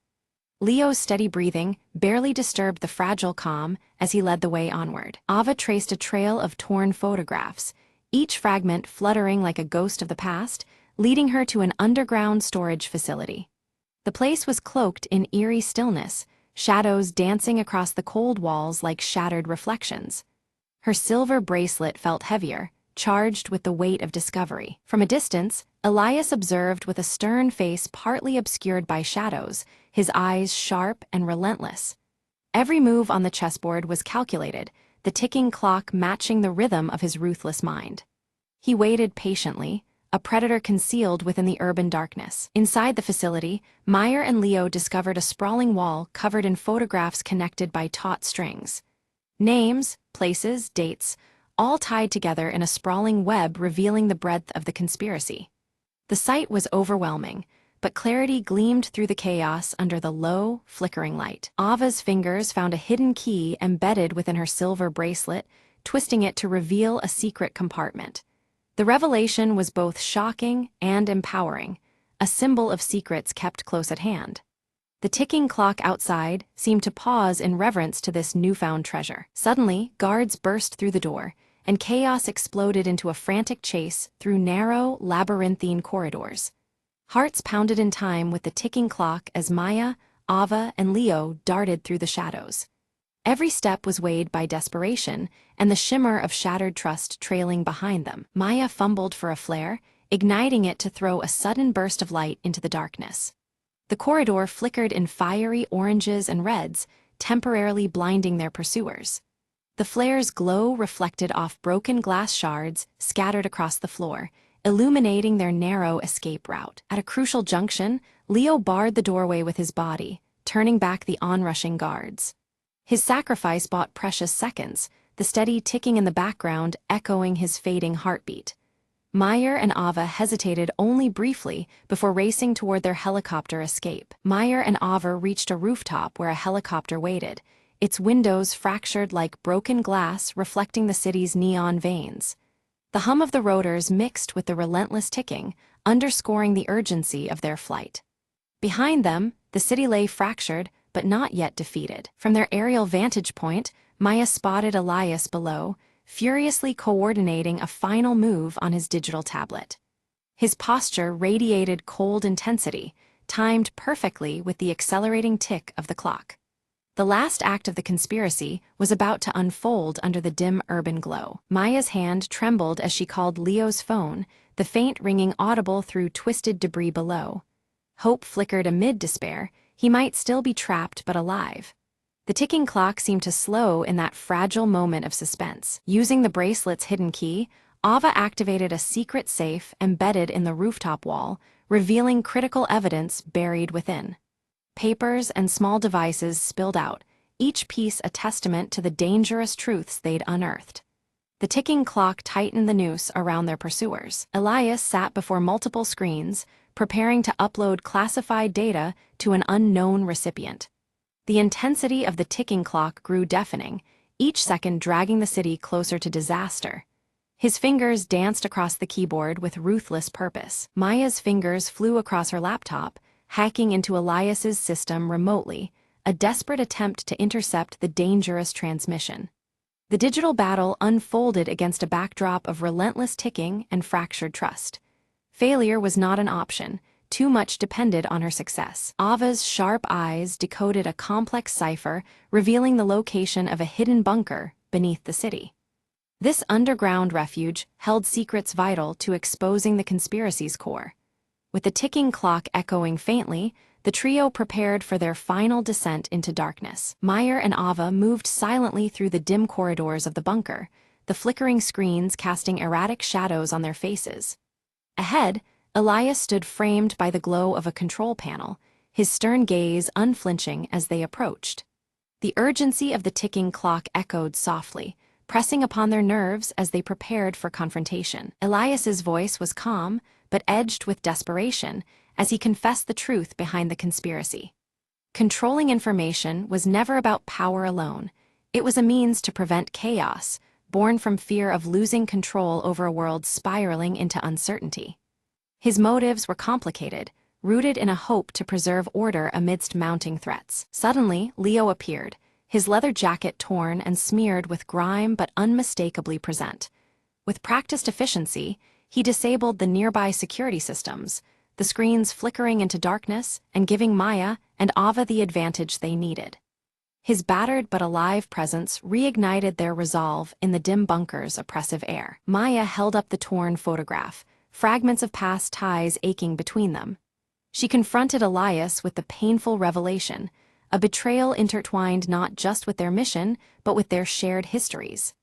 Leo's steady breathing barely disturbed the fragile calm as he led the way onward. Ava traced a trail of torn photographs, each fragment fluttering like a ghost of the past, leading her to an underground storage facility. The place was cloaked in eerie stillness, shadows dancing across the cold walls like shattered reflections. Her silver bracelet felt heavier, charged with the weight of discovery. From a distance, Elias observed with a stern face partly obscured by shadows, his eyes sharp and relentless. Every move on the chessboard was calculated, the ticking clock matching the rhythm of his ruthless mind. He waited patiently, a predator concealed within the urban darkness. Inside the facility, Meyer and Leo discovered a sprawling wall covered in photographs connected by taut strings. Names, places, dates, all tied together in a sprawling web revealing the breadth of the conspiracy. The sight was overwhelming, but clarity gleamed through the chaos under the low, flickering light. Ava's fingers found a hidden key embedded within her silver bracelet, twisting it to reveal a secret compartment. The revelation was both shocking and empowering, a symbol of secrets kept close at hand. The ticking clock outside seemed to pause in reverence to this newfound treasure. Suddenly, guards burst through the door, and chaos exploded into a frantic chase through narrow, labyrinthine corridors. Hearts pounded in time with the ticking clock as Maya, Ava, and Leo darted through the shadows. Every step was weighed by desperation, and the shimmer of shattered trust trailing behind them. Maya fumbled for a flare, igniting it to throw a sudden burst of light into the darkness. The corridor flickered in fiery oranges and reds, temporarily blinding their pursuers. The flare's glow reflected off broken glass shards scattered across the floor, illuminating their narrow escape route. At a crucial junction, Leo barred the doorway with his body, turning back the onrushing guards. His sacrifice bought precious seconds, the steady ticking in the background echoing his fading heartbeat. Meyer and Ava hesitated only briefly before racing toward their helicopter escape. Meyer and Ava reached a rooftop where a helicopter waited, its windows fractured like broken glass reflecting the city's neon veins. The hum of the rotors mixed with the relentless ticking, underscoring the urgency of their flight. Behind them, the city lay fractured but not yet defeated. From their aerial vantage point, Maya spotted Elias below, furiously coordinating a final move on his digital tablet. His posture radiated cold intensity, timed perfectly with the accelerating tick of the clock. The last act of the conspiracy was about to unfold under the dim urban glow. Maya's hand trembled as she called Leo's phone, the faint ringing audible through twisted debris below. Hope flickered amid despair. He might still be trapped but alive. The ticking clock seemed to slow in that fragile moment of suspense. Using the bracelet's hidden key, Ava activated a secret safe embedded in the rooftop wall, revealing critical evidence buried within. Papers and small devices spilled out, each piece a testament to the dangerous truths they'd unearthed. The ticking clock tightened the noose around their pursuers. Elias sat before multiple screens, preparing to upload classified data to an unknown recipient. The intensity of the ticking clock grew deafening, each second dragging the city closer to disaster. His fingers danced across the keyboard with ruthless purpose. Maya's fingers flew across her laptop, hacking into Elias's system remotely, a desperate attempt to intercept the dangerous transmission. The digital battle unfolded against a backdrop of relentless ticking and fractured trust. Failure was not an option. Too much depended on her success. Ava's sharp eyes decoded a complex cipher, revealing the location of a hidden bunker beneath the city. This underground refuge held secrets vital to exposing the conspiracy's core. With the ticking clock echoing faintly, the trio prepared for their final descent into darkness. Meyer and Ava moved silently through the dim corridors of the bunker, the flickering screens casting erratic shadows on their faces. Ahead, Elias stood framed by the glow of a control panel, his stern gaze unflinching as they approached. The urgency of the ticking clock echoed softly, pressing upon their nerves as they prepared for confrontation. Elias's voice was calm, but edged with desperation, as he confessed the truth behind the conspiracy. Controlling information was never about power alone. It was a means to prevent chaos, born from fear of losing control over a world spiraling into uncertainty. His motives were complicated, rooted in a hope to preserve order amidst mounting threats. Suddenly, Leo appeared, his leather jacket torn and smeared with grime but unmistakably present. With practiced efficiency, he disabled the nearby security systems, the screens flickering into darkness and giving Maya and Ava the advantage they needed. His battered but alive presence reignited their resolve in the dim bunker's oppressive air. Maya held up the torn photograph, fragments of past ties aching between them. She confronted Elias with the painful revelation, a betrayal intertwined not just with their mission, but with their shared histories.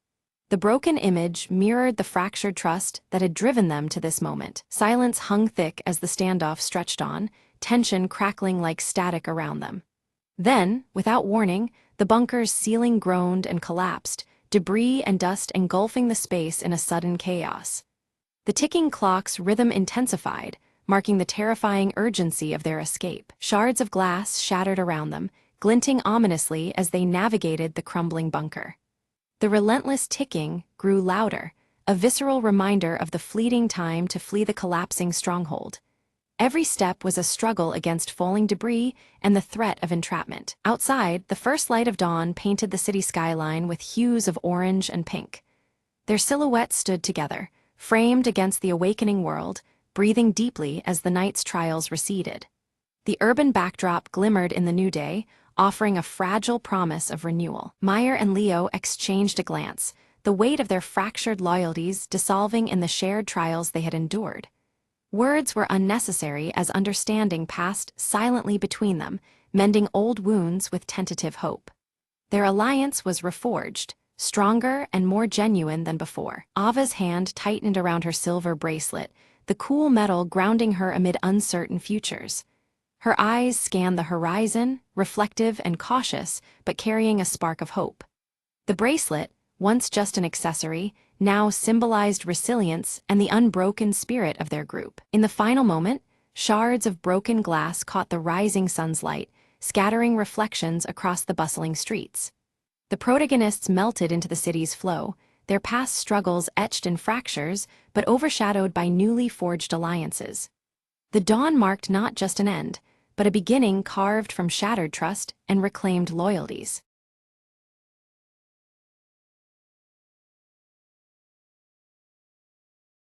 The broken image mirrored the fractured trust that had driven them to this moment. Silence hung thick as the standoff stretched on, tension crackling like static around them. Then, without warning, the bunker's ceiling groaned and collapsed, debris and dust engulfing the space in a sudden chaos. The ticking clock's rhythm intensified, marking the terrifying urgency of their escape. Shards of glass shattered around them, glinting ominously as they navigated the crumbling bunker. The relentless ticking grew louder, a visceral reminder of the fleeting time to flee the collapsing stronghold. Every step was a struggle against falling debris and the threat of entrapment. Outside, the first light of dawn painted the city skyline with hues of orange and pink. Their silhouettes stood together, framed against the awakening world, breathing deeply as the night's trials receded. The urban backdrop glimmered in the new day, offering a fragile promise of renewal. Meyer and Leo exchanged a glance, the weight of their fractured loyalties dissolving in the shared trials they had endured. Words were unnecessary as understanding passed silently between them, mending old wounds with tentative hope. Their alliance was reforged, stronger and more genuine than before. Ava's hand tightened around her silver bracelet, the cool metal grounding her amid uncertain futures. Her eyes scanned the horizon, reflective and cautious, but carrying a spark of hope. The bracelet, once just an accessory, now symbolized resilience and the unbroken spirit of their group. In the final moment, shards of broken glass caught the rising sun's light, scattering reflections across the bustling streets. The protagonists melted into the city's flow, their past struggles etched in fractures, but overshadowed by newly forged alliances. The dawn marked not just an end, but a beginning carved from shattered trust and reclaimed loyalties.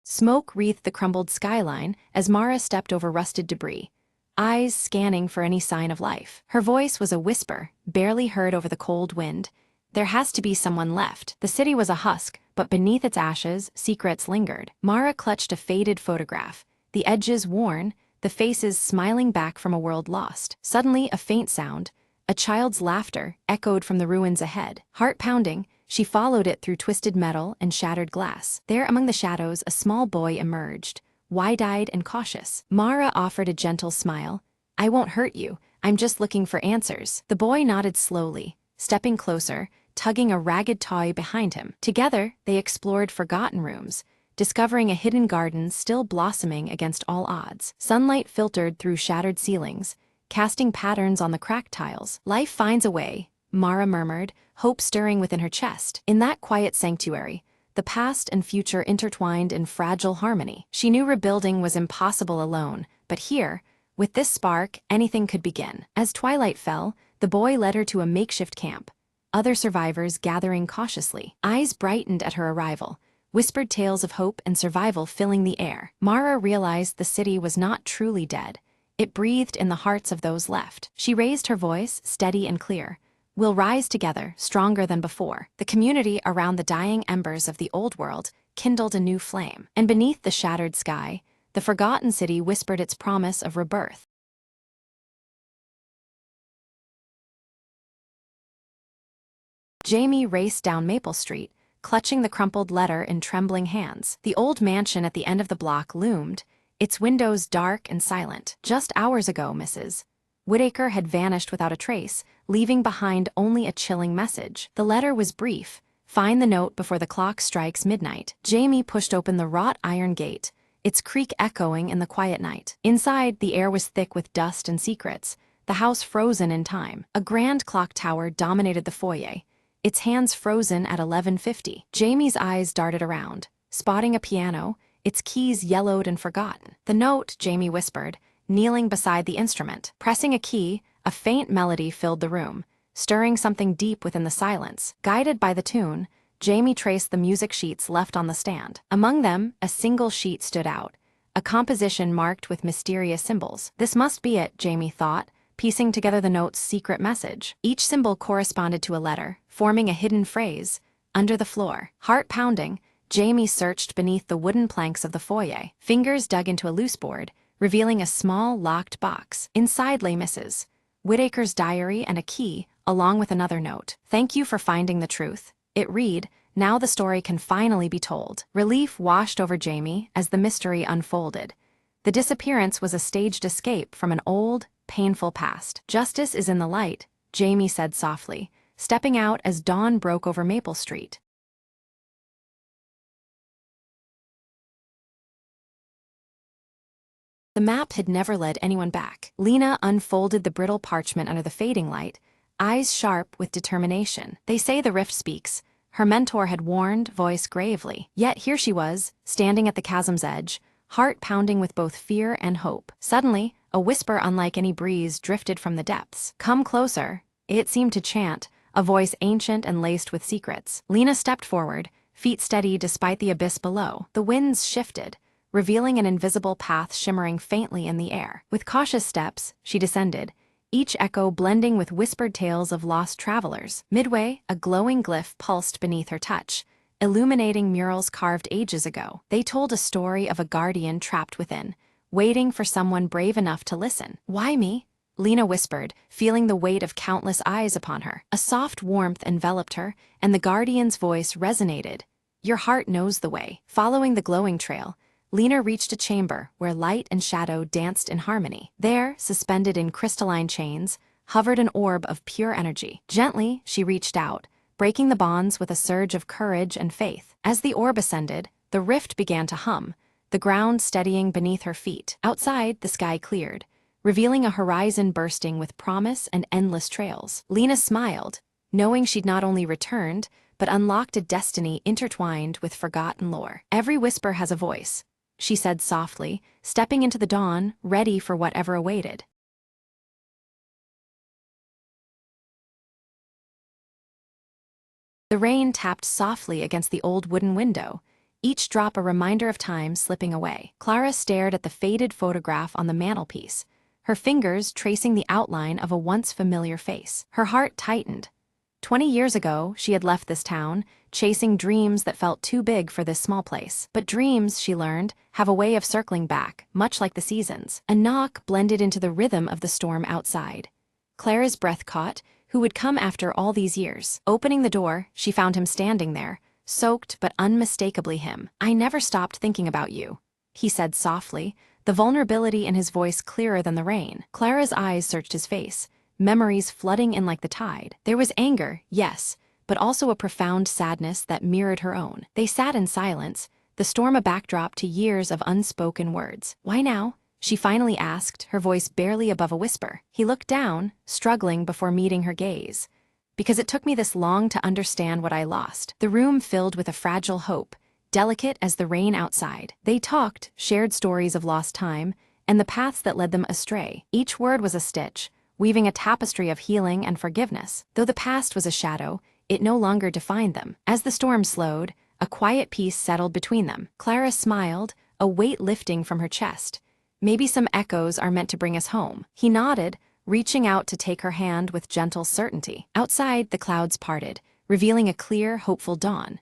Smoke wreathed the crumbled skyline as Mara stepped over rusted debris, eyes scanning for any sign of life. Her voice was a whisper, barely heard over the cold wind. There has to be someone left. The city was a husk, but beneath its ashes, secrets lingered. Mara clutched a faded photograph, the edges worn, the faces smiling back from a world lost. Suddenly, a faint sound, a child's laughter, echoed from the ruins ahead. Heart pounding, she followed it through twisted metal and shattered glass. There among the shadows, a small boy emerged, wide-eyed and cautious. Mara offered a gentle smile. "I won't hurt you, I'm just looking for answers." The boy nodded slowly, stepping closer, tugging a ragged toy behind him. Together, they explored forgotten rooms, discovering a hidden garden still blossoming against all odds. Sunlight filtered through shattered ceilings, casting patterns on the cracked tiles. "Life finds a way," Mara murmured, hope stirring within her chest. In that quiet sanctuary, the past and future intertwined in fragile harmony. She knew rebuilding was impossible alone, but here, with this spark, anything could begin. As twilight fell, the boy led her to a makeshift camp, other survivors gathering cautiously. Eyes brightened at her arrival, whispered tales of hope and survival filling the air. Mara realized the city was not truly dead. It breathed in the hearts of those left. She raised her voice, steady and clear. "We'll rise together, stronger than before." The community around the dying embers of the old world kindled a new flame, and beneath the shattered sky, the forgotten city whispered its promise of rebirth. Jamie raced down Maple Street, clutching the crumpled letter in trembling hands. The old mansion at the end of the block loomed, its windows dark and silent. "Just hours ago, Mrs. Whitaker had vanished without a trace, leaving behind only a chilling message." The letter was brief. "Find the note before the clock strikes midnight." Jamie pushed open the wrought iron gate, its creak echoing in the quiet night. Inside, the air was thick with dust and secrets, the house frozen in time. A grand clock tower dominated the foyer, its hands frozen at 11:50. Jamie's eyes darted around, spotting a piano, its keys yellowed and forgotten. "The note," Jamie whispered, kneeling beside the instrument. Pressing a key, a faint melody filled the room, stirring something deep within the silence. Guided by the tune, Jamie traced the music sheets left on the stand. Among them, a single sheet stood out, a composition marked with mysterious symbols. This must be it, Jamie thought, piecing together the note's secret message. Each symbol corresponded to a letter, forming a hidden phrase. Under the floor, heart pounding, Jamie searched beneath the wooden planks of the foyer. Fingers dug into a loose board, revealing a small, locked box. Inside lay Mrs. Whitaker's diary and a key, along with another note. "Thank you for finding the truth." It read, "Now the story can finally be told." Relief washed over Jamie as the mystery unfolded. The disappearance was a staged escape from an old, painful past. "Justice is in the light," Jamie said softly, stepping out as dawn broke over Maple Street. The map had never led anyone back. Lena unfolded the brittle parchment under the fading light, eyes sharp with determination. "They say the rift speaks," her mentor had warned, voice gravely. Yet here she was, standing at the chasm's edge, heart pounding with both fear and hope. Suddenly, a whisper unlike any breeze drifted from the depths. "Come closer," it seemed to chant, a voice ancient and laced with secrets. Lena stepped forward, feet steady despite the abyss below. The winds shifted, revealing an invisible path shimmering faintly in the air. With cautious steps, she descended, each echo blending with whispered tales of lost travelers. Midway, a glowing glyph pulsed beneath her touch, illuminating murals carved ages ago. They told a story of a guardian trapped within, waiting for someone brave enough to listen. "Why me?" Lena whispered, feeling the weight of countless eyes upon her. A soft warmth enveloped her, and the guardian's voice resonated. "Your heart knows the way." Following the glowing trail, Lena reached a chamber where light and shadow danced in harmony. There, suspended in crystalline chains, hovered an orb of pure energy. Gently, she reached out, breaking the bonds with a surge of courage and faith. As the orb ascended, the rift began to hum, the ground steadying beneath her feet. Outside, the sky cleared, revealing a horizon bursting with promise and endless trails. Lena smiled, knowing she'd not only returned, but unlocked a destiny intertwined with forgotten lore. "Every whisper has a voice," she said softly, stepping into the dawn, ready for whatever awaited. The rain tapped softly against the old wooden window, each drop a reminder of time slipping away. Clara stared at the faded photograph on the mantelpiece, her fingers tracing the outline of a once familiar face. Her heart tightened. 20 years ago, she had left this town, chasing dreams that felt too big for this small place. But dreams, she learned, have a way of circling back, much like the seasons. A knock blended into the rhythm of the storm outside. Clara's breath caught, who would come after all these years. Opening the door, she found him standing there, soaked but unmistakably him. "I never stopped thinking about you," he said softly, the vulnerability in his voice clearer than the rain. Clara's eyes searched his face, memories flooding in like the tide. There was anger, yes, but also a profound sadness that mirrored her own. They sat in silence, the storm a backdrop to years of unspoken words. "Why now?" she finally asked, her voice barely above a whisper. He looked down, struggling before meeting her gaze. "Because it took me this long to understand what I lost." The room filled with a fragile hope, delicate as the rain outside. They talked, shared stories of lost time, and the paths that led them astray. Each word was a stitch, weaving a tapestry of healing and forgiveness. Though the past was a shadow, it no longer defined them. As the storm slowed, a quiet peace settled between them. Clara smiled, a weight lifting from her chest. "Maybe some echoes are meant to bring us home." He nodded, reaching out to take her hand with gentle certainty. Outside, the clouds parted, revealing a clear, hopeful dawn.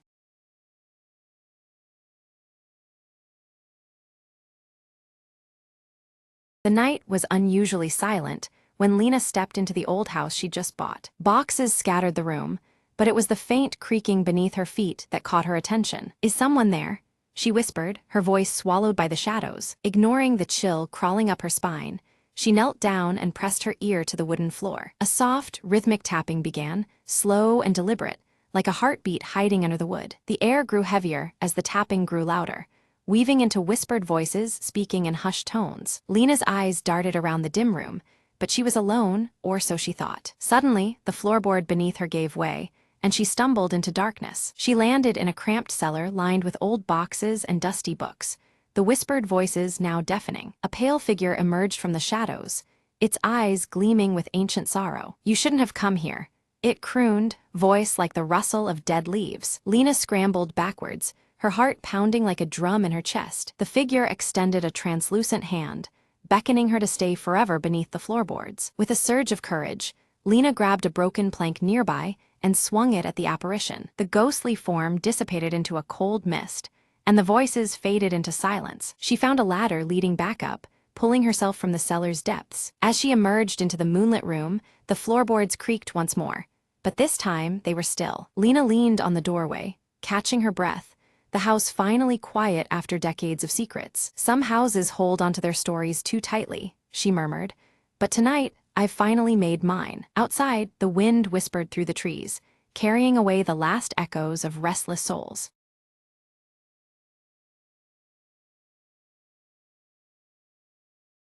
The night was unusually silent when Lena stepped into the old house she'd just bought. Boxes scattered the room, but it was the faint creaking beneath her feet that caught her attention. "Is someone there?" she whispered, her voice swallowed by the shadows. Ignoring the chill crawling up her spine, she knelt down and pressed her ear to the wooden floor. A soft, rhythmic tapping began, slow and deliberate, like a heartbeat hiding under the wood. The air grew heavier as the tapping grew louder, weaving into whispered voices speaking in hushed tones. Lena's eyes darted around the dim room, but she was alone, or so she thought. Suddenly, the floorboard beneath her gave way, and she stumbled into darkness. She landed in a cramped cellar lined with old boxes and dusty books, the whispered voices now deafening. A pale figure emerged from the shadows, its eyes gleaming with ancient sorrow. "You shouldn't have come here," it crooned, voice like the rustle of dead leaves. Lena scrambled backwards, her heart pounding like a drum in her chest. The figure extended a translucent hand, beckoning her to stay forever beneath the floorboards. With a surge of courage, Lena grabbed a broken plank nearby and swung it at the apparition. The ghostly form dissipated into a cold mist, and the voices faded into silence. She found a ladder leading back up, pulling herself from the cellar's depths. As she emerged into the moonlit room, the floorboards creaked once more, but this time they were still. Lena leaned on the doorway, catching her breath, the house finally quiet after decades of secrets. "Some houses hold onto their stories too tightly," she murmured, "but tonight, I've finally made mine." Outside, the wind whispered through the trees, carrying away the last echoes of restless souls.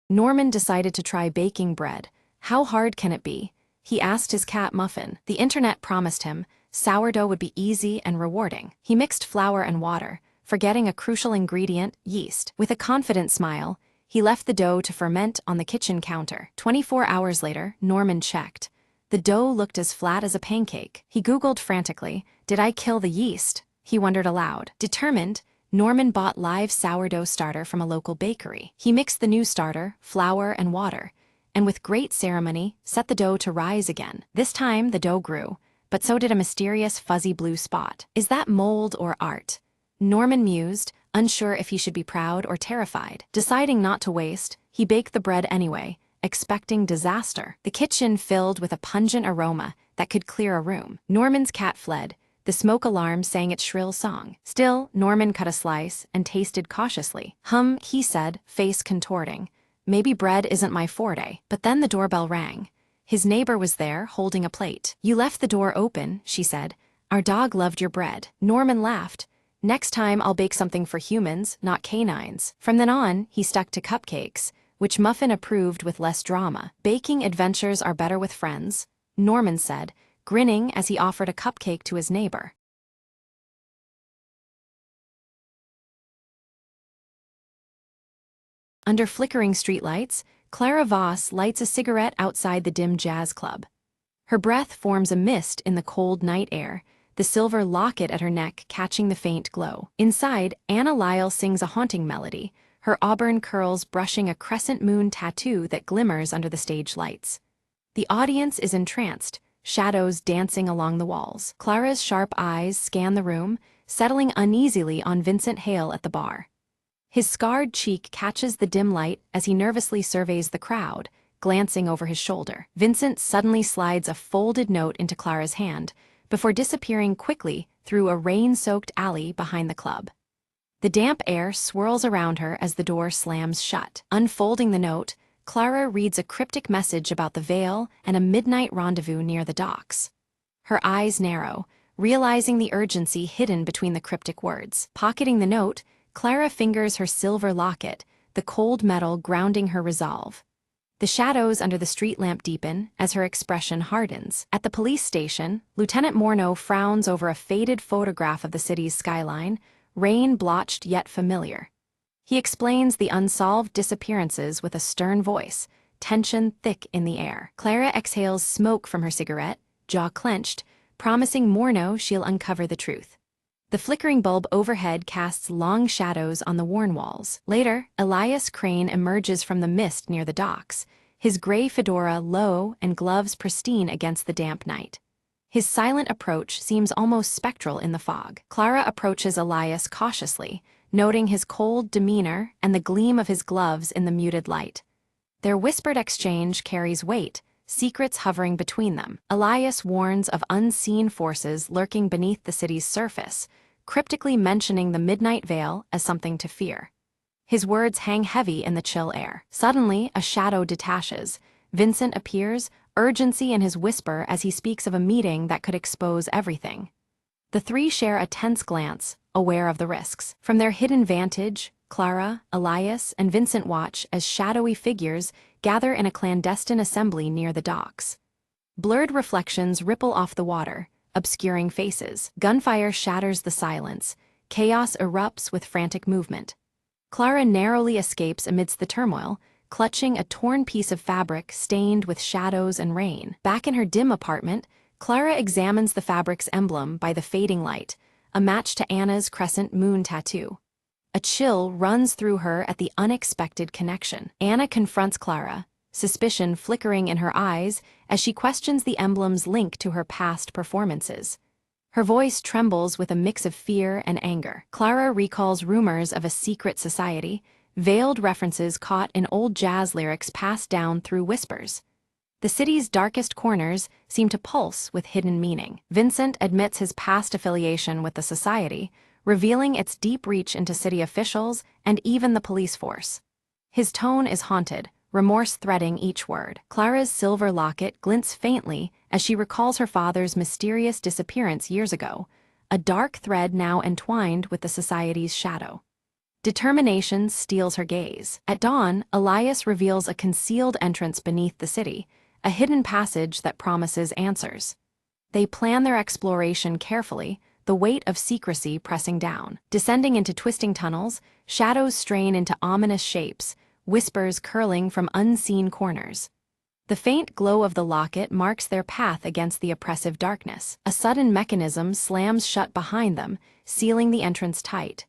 Norman decided to try baking bread. How hard can it be? He asked his cat Muffin. The internet promised him, sourdough would be easy and rewarding. He mixed flour and water, forgetting a crucial ingredient, yeast. With a confident smile, he left the dough to ferment on the kitchen counter. 24 hours later, Norman checked. The dough looked as flat as a pancake. He Googled frantically, "Did I kill the yeast?" He wondered aloud. Determined, Norman bought live sourdough starter from a local bakery. He mixed the new starter, flour and water, and with great ceremony, set the dough to rise again. This time, the dough grew, but so did a mysterious fuzzy blue spot. Is that mold or art? Norman mused, unsure if he should be proud or terrified. Deciding not to waste, he baked the bread anyway, expecting disaster. The kitchen filled with a pungent aroma that could clear a room. Norman's cat fled. The smoke alarm sang its shrill song. Still, Norman cut a slice and tasted cautiously. He said, face contorting. Maybe bread isn't my forte. But then the doorbell rang. His neighbor was there, holding a plate. You left the door open, she said. Our dog loved your bread. Norman laughed. Next time I'll bake something for humans, not canines. From then on, he stuck to cupcakes, which Muffin approved with less drama. Baking adventures are better with friends, Norman said, grinning as he offered a cupcake to his neighbor. Under flickering streetlights, Clara Voss lights a cigarette outside the dim jazz club. Her breath forms a mist in the cold night air, the silver locket at her neck catching the faint glow. Inside, Anna Lyle sings a haunting melody, her auburn curls brushing a crescent moon tattoo that glimmers under the stage lights. The audience is entranced, shadows dancing along the walls. Clara's sharp eyes scan the room, settling uneasily on Vincent Hale at the bar. His scarred cheek catches the dim light as he nervously surveys the crowd, glancing over his shoulder. Vincent suddenly slides a folded note into Clara's hand, before disappearing quickly through a rain-soaked alley behind the club. The damp air swirls around her as the door slams shut. Unfolding the note, Clara reads a cryptic message about the Vale and a midnight rendezvous near the docks. Her eyes narrow, realizing the urgency hidden between the cryptic words. Pocketing the note, Clara fingers her silver locket, the cold metal grounding her resolve. The shadows under the street lamp deepen as her expression hardens. At the police station, Lieutenant Morneau frowns over a faded photograph of the city's skyline, rain-blotched yet familiar. He explains the unsolved disappearances with a stern voice, tension thick in the air. Clara exhales smoke from her cigarette, jaw clenched, promising Morneau she'll uncover the truth. The flickering bulb overhead casts long shadows on the worn walls. Later, Elias Crane emerges from the mist near the docks, his gray fedora low and gloves pristine against the damp night. His silent approach seems almost spectral in the fog. Clara approaches Elias cautiously, noting his cold demeanor and the gleam of his gloves in the muted light. Their whispered exchange carries weight, secrets hovering between them. Elias warns of unseen forces lurking beneath the city's surface, cryptically mentioning the Midnight Vale as something to fear. His words hang heavy in the chill air. Suddenly, a shadow detaches. Vincent appears, urgency in his whisper as he speaks of a meeting that could expose everything. The three share a tense glance, aware of the risks. From their hidden vantage, Clara, Elias, and Vincent watch as shadowy figures gather in a clandestine assembly near the docks. Blurred reflections ripple off the water, obscuring faces. Gunfire shatters the silence. Chaos erupts with frantic movement. Clara narrowly escapes amidst the turmoil, clutching a torn piece of fabric stained with shadows and rain. Back in her dim apartment, Clara examines the fabric's emblem by the fading light, a match to Anna's crescent moon tattoo. A chill runs through her at the unexpected connection. Anna confronts Clara, suspicion flickering in her eyes as she questions the emblem's link to her past performances. Her voice trembles with a mix of fear and anger. Clara recalls rumors of a secret society, veiled references caught in old jazz lyrics passed down through whispers. The city's darkest corners seem to pulse with hidden meaning. Vincent admits his past affiliation with the society, revealing its deep reach into city officials and even the police force. His tone is haunted, remorse threading each word. Clara's silver locket glints faintly as she recalls her father's mysterious disappearance years ago, a dark thread now entwined with the society's shadow. Determination steals her gaze. At dawn, Elias reveals a concealed entrance beneath the city, a hidden passage that promises answers. They plan their exploration carefully, the weight of secrecy pressing down. Descending into twisting tunnels, shadows strain into ominous shapes, whispers curling from unseen corners. The faint glow of the locket marks their path against the oppressive darkness. A sudden mechanism slams shut behind them, sealing the entrance tight.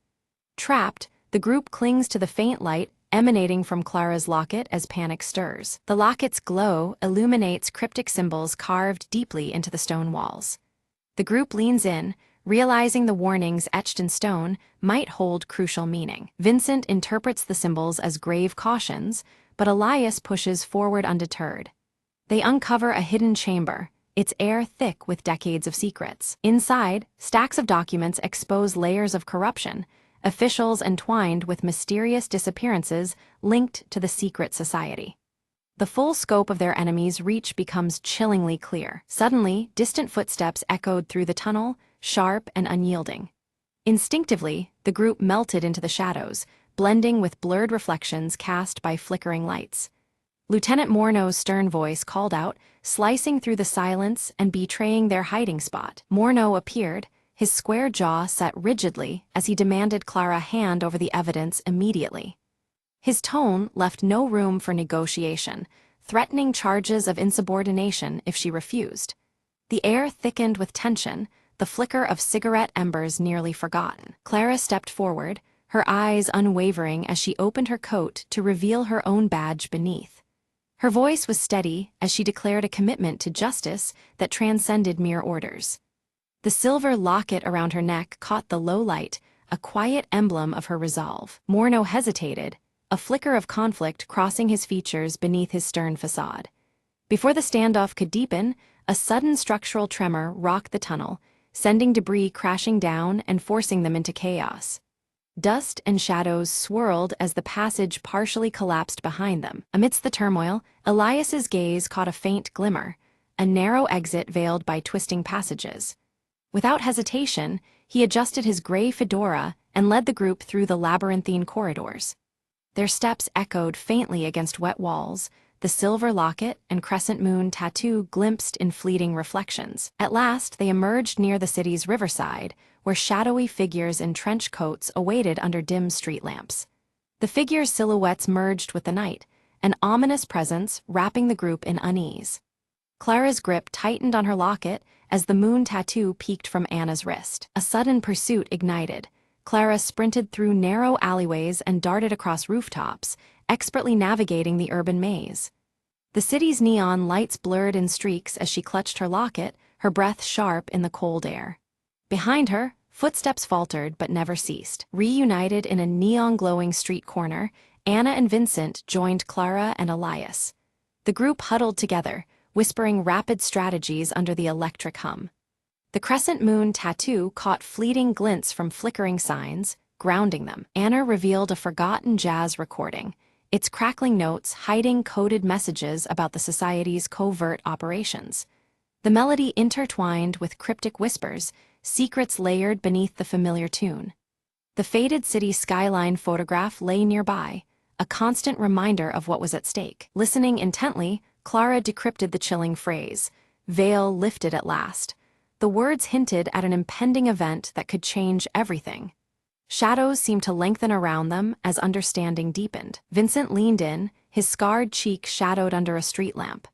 Trapped, the group clings to the faint light emanating from Clara's locket as panic stirs. The locket's glow illuminates cryptic symbols carved deeply into the stone walls. The group leans in, realizing the warnings etched in stone might hold crucial meaning. Vincent interprets the symbols as grave cautions, but Elias pushes forward undeterred. They uncover a hidden chamber, its air thick with decades of secrets. Inside, stacks of documents expose layers of corruption, officials entwined with mysterious disappearances linked to the secret society. The full scope of their enemies' reach becomes chillingly clear. Suddenly, distant footsteps echoed through the tunnel, sharp and unyielding. Instinctively, the group melted into the shadows, blending with blurred reflections cast by flickering lights. Lieutenant Morneau's stern voice called out, slicing through the silence and betraying their hiding spot. Morneau appeared, his square jaw set rigidly as he demanded Clara hand over the evidence immediately. His tone left no room for negotiation, threatening charges of insubordination if she refused. The air thickened with tension, the flicker of cigarette embers nearly forgotten. Clara stepped forward, her eyes unwavering as she opened her coat to reveal her own badge beneath. Her voice was steady as she declared a commitment to justice that transcended mere orders. The silver locket around her neck caught the low light, a quiet emblem of her resolve. Morneau hesitated, a flicker of conflict crossing his features beneath his stern facade. Before the standoff could deepen, a sudden structural tremor rocked the tunnel, sending debris crashing down and forcing them into chaos. Dust and shadows swirled as the passage partially collapsed behind them. Amidst the turmoil, Elias's gaze caught a faint glimmer, a narrow exit veiled by twisting passages. Without hesitation, he adjusted his gray fedora and led the group through the labyrinthine corridors. Their steps echoed faintly against wet walls, the silver locket and crescent moon tattoo glimpsed in fleeting reflections. At last, they emerged near the city's riverside, where shadowy figures in trench coats awaited under dim street lamps. The figures' silhouettes merged with the night, an ominous presence wrapping the group in unease. Clara's grip tightened on her locket as the moon tattoo peeked from Anna's wrist. A sudden pursuit ignited. Clara sprinted through narrow alleyways and darted across rooftops, expertly navigating the urban maze. The city's neon lights blurred in streaks as she clutched her locket, her breath sharp in the cold air. Behind her, footsteps faltered but never ceased. Reunited in a neon-glowing street corner, Anna and Vincent joined Clara and Elias. The group huddled together, whispering rapid strategies under the electric hum. The crescent moon tattoo caught fleeting glints from flickering signs, grounding them. Anna revealed a forgotten jazz recording, its crackling notes hiding coded messages about the society's covert operations. The melody intertwined with cryptic whispers, secrets layered beneath the familiar tune. The faded city skyline photograph lay nearby, a constant reminder of what was at stake. Listening intently, Clara decrypted the chilling phrase, "Veil lifted at last." The words hinted at an impending event that could change everything. Shadows seemed to lengthen around them as understanding deepened. Vincent leaned in, his scarred cheek shadowed under a street lamp.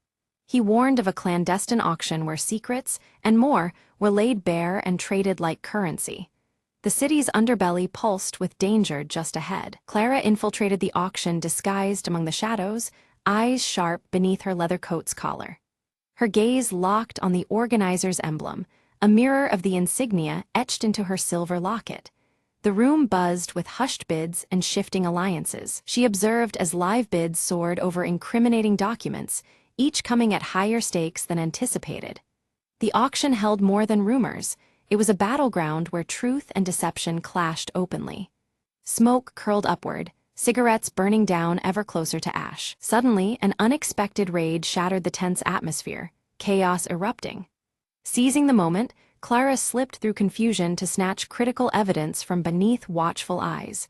He warned of a clandestine auction where secrets, and more, were laid bare and traded like currency. The city's underbelly pulsed with danger just ahead. Clara infiltrated the auction disguised among the shadows, eyes sharp beneath her leather coat's collar. Her gaze locked on the organizer's emblem, a mirror of the insignia etched into her silver locket. The room buzzed with hushed bids and shifting alliances. She observed as live bids soared over incriminating documents, each coming at higher stakes than anticipated. The auction held more than rumors. It was a battleground where truth and deception clashed openly. Smoke curled upward, cigarettes burning down ever closer to ash. Suddenly, an unexpected rage shattered the tense atmosphere, chaos erupting. Seizing the moment, Clara slipped through confusion to snatch critical evidence from beneath watchful eyes.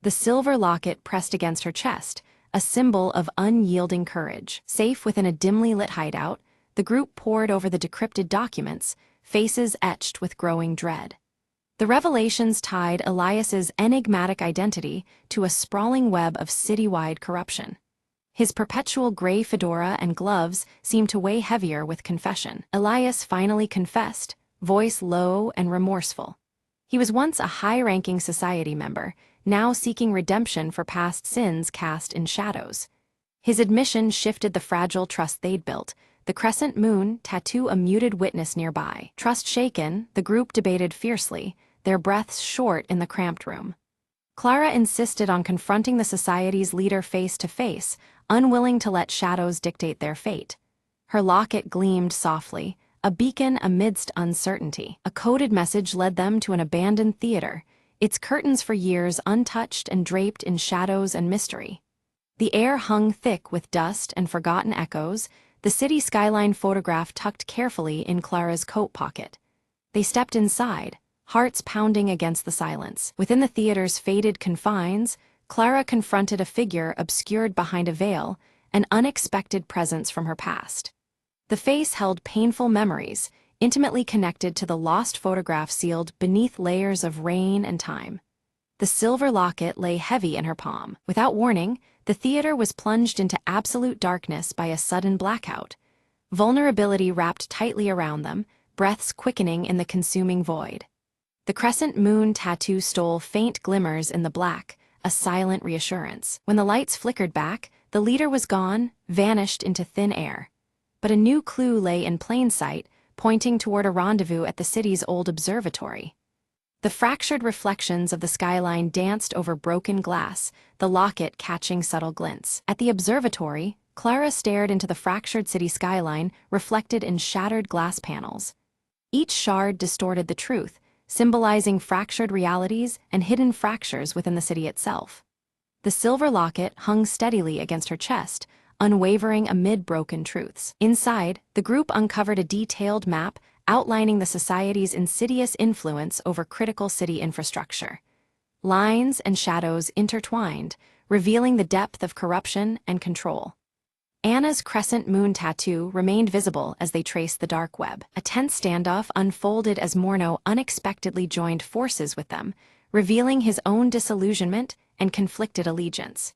The silver locket pressed against her chest, a symbol of unyielding courage. Safe within a dimly lit hideout, the group pored over the decrypted documents, faces etched with growing dread. The revelations tied Elias's enigmatic identity to a sprawling web of citywide corruption. His perpetual gray fedora and gloves seemed to weigh heavier with confession. Elias finally confessed, voice low and remorseful. He was once a high-ranking society member, now seeking redemption for past sins cast in shadows. His admission shifted the fragile trust they'd built, the crescent moon tattoo a muted witness nearby. Trust shaken, the group debated fiercely, their breaths short in the cramped room. Clara insisted on confronting the society's leader face to face, unwilling to let shadows dictate their fate. Her locket gleamed softly, a beacon amidst uncertainty. A coded message led them to an abandoned theater, its curtains for years untouched and draped in shadows and mystery. The air hung thick with dust and forgotten echoes, the city skyline photograph tucked carefully in Clara's coat pocket. They stepped inside, hearts pounding against the silence. Within the theater's faded confines, Clara confronted a figure obscured behind a veil, an unexpected presence from her past. The face held painful memories, intimately connected to the lost photograph sealed beneath layers of rain and time. The silver locket lay heavy in her palm. Without warning, the theater was plunged into absolute darkness by a sudden blackout. Vulnerability wrapped tightly around them, breaths quickening in the consuming void. The crescent moon tattoo stole faint glimmers in the black, a silent reassurance. When the lights flickered back, the leader was gone, vanished into thin air. But a new clue lay in plain sight, pointing toward a rendezvous at the city's old observatory. The fractured reflections of the skyline danced over broken glass, the locket catching subtle glints. At the observatory, Clara stared into the fractured city skyline reflected in shattered glass panels. Each shard distorted the truth, symbolizing fractured realities and hidden fractures within the city itself. The silver locket hung steadily against her chest, unwavering amid broken truths. Inside, the group uncovered a detailed map outlining the society's insidious influence over critical city infrastructure. Lines and shadows intertwined, revealing the depth of corruption and control. Anna's crescent moon tattoo remained visible as they traced the dark web. A tense standoff unfolded as Morneau unexpectedly joined forces with them, revealing his own disillusionment and conflicted allegiance.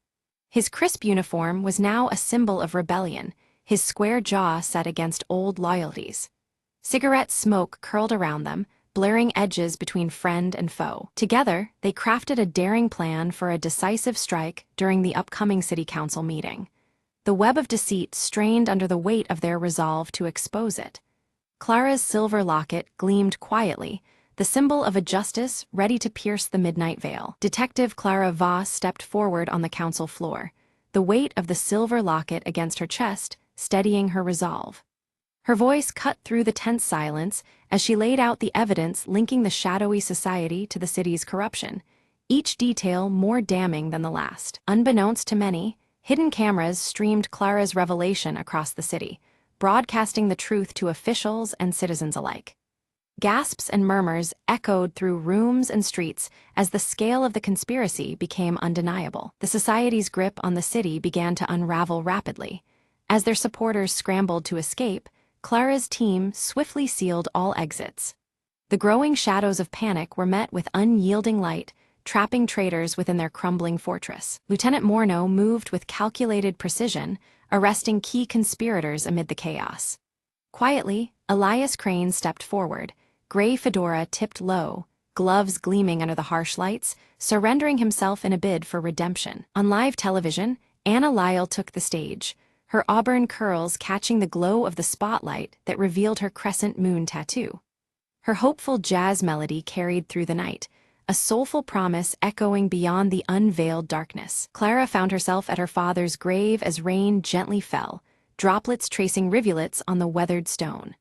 His crisp uniform was now a symbol of rebellion, his square jaw set against old loyalties. Cigarette smoke curled around them, blurring edges between friend and foe. Together, they crafted a daring plan for a decisive strike during the upcoming city council meeting. The web of deceit strained under the weight of their resolve to expose it. Clara's silver locket gleamed quietly, the symbol of a justice ready to pierce the midnight veil. Detective Clara Voss stepped forward on the council floor, the weight of the silver locket against her chest, steadying her resolve. Her voice cut through the tense silence as she laid out the evidence linking the shadowy society to the city's corruption, each detail more damning than the last. Unbeknownst to many, hidden cameras streamed Clara's revelation across the city, broadcasting the truth to officials and citizens alike. Gasps and murmurs echoed through rooms and streets as the scale of the conspiracy became undeniable. The society's grip on the city began to unravel rapidly. As their supporters scrambled to escape, Clara's team swiftly sealed all exits. The growing shadows of panic were met with unyielding light, trapping traitors within their crumbling fortress. Lieutenant Morneau moved with calculated precision, arresting key conspirators amid the chaos. Quietly, Elias Crane stepped forward, gray fedora tipped low, gloves gleaming under the harsh lights, surrendering himself in a bid for redemption. On live television, Anna Lyle took the stage, her auburn curls catching the glow of the spotlight that revealed her crescent moon tattoo. Her hopeful jazz melody carried through the night, a soulful promise echoing beyond the unveiled darkness. Clara found herself at her father's grave as rain gently fell, droplets tracing rivulets on the weathered stone.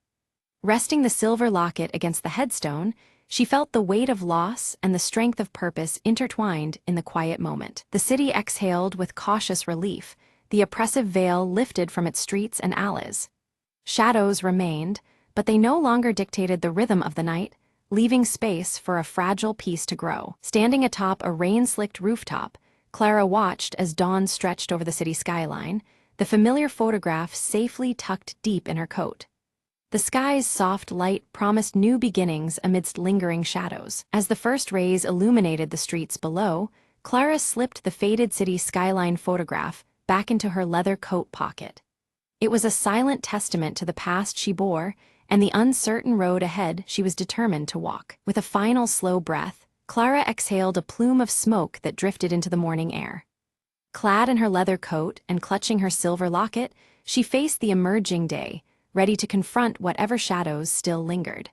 Resting the silver locket against the headstone, she felt the weight of loss and the strength of purpose intertwined in the quiet moment. The city exhaled with cautious relief, the oppressive veil lifted from its streets and alleys. Shadows remained, but they no longer dictated the rhythm of the night, leaving space for a fragile peace to grow. Standing atop a rain-slicked rooftop, Clara watched as dawn stretched over the city skyline, the familiar photograph safely tucked deep in her coat. The sky's soft light promised new beginnings amidst lingering shadows. As the first rays illuminated the streets below, Clara slipped the faded city skyline photograph back into her leather coat pocket. It was a silent testament to the past she bore and the uncertain road ahead she was determined to walk. With a final slow breath, Clara exhaled a plume of smoke that drifted into the morning air. Clad in her leather coat and clutching her silver locket, she faced the emerging day, ready to confront whatever shadows still lingered.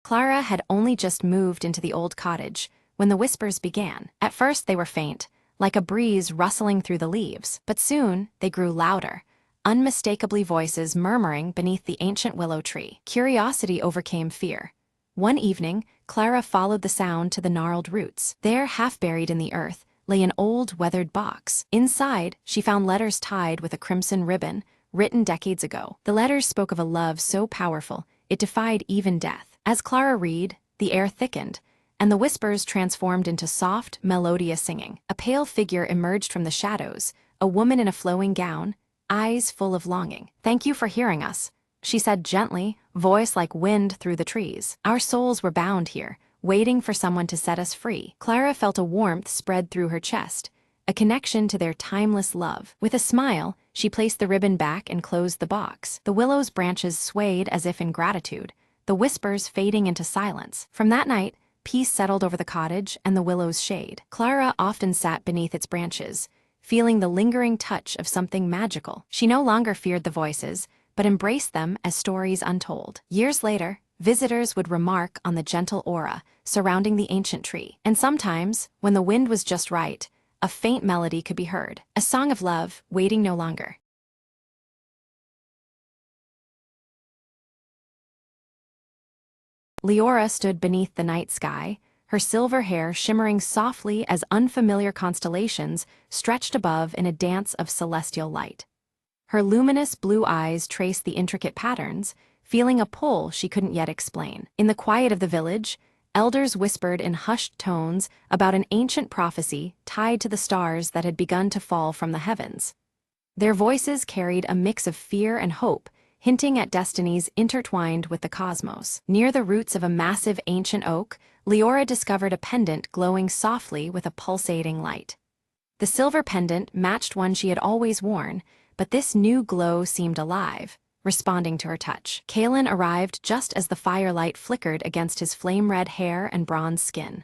Clara had only just moved into the old cottage when the whispers began. At first they were faint, like a breeze rustling through the leaves, but soon they grew louder, unmistakably voices murmuring beneath the ancient willow tree. Curiosity overcame fear. One evening, Clara followed the sound to the gnarled roots. There, half buried in the earth, lay an old, weathered box. Inside, she found letters tied with a crimson ribbon, written decades ago. The letters spoke of a love so powerful, it defied even death. As Clara read, the air thickened, and the whispers transformed into soft, melodious singing. A pale figure emerged from the shadows, a woman in a flowing gown, eyes full of longing. "Thank you for hearing us," she said gently, voice like wind through the trees. "Our souls were bound here, waiting for someone to set us free." Clara felt a warmth spread through her chest, a connection to their timeless love. With a smile, she placed the ribbon back and closed the box. The willow's branches swayed as if in gratitude, the whispers fading into silence. From that night, peace settled over the cottage and the willow's shade. Clara often sat beneath its branches, feeling the lingering touch of something magical. She no longer feared the voices, but embraced them as stories untold. Years later, visitors would remark on the gentle aura surrounding the ancient tree. And sometimes, when the wind was just right, a faint melody could be heard, a song of love, waiting no longer. Leora stood beneath the night sky, her silver hair shimmering softly as unfamiliar constellations stretched above in a dance of celestial light. Her luminous blue eyes traced the intricate patterns, feeling a pull she couldn't yet explain. In the quiet of the village, elders whispered in hushed tones about an ancient prophecy tied to the stars that had begun to fall from the heavens. Their voices carried a mix of fear and hope, hinting at destinies intertwined with the cosmos. Near the roots of a massive ancient oak, Leora discovered a pendant glowing softly with a pulsating light. The silver pendant matched one she had always worn, but this new glow seemed alive, responding to her touch. Kalen arrived just as the firelight flickered against his flame-red hair and bronze skin.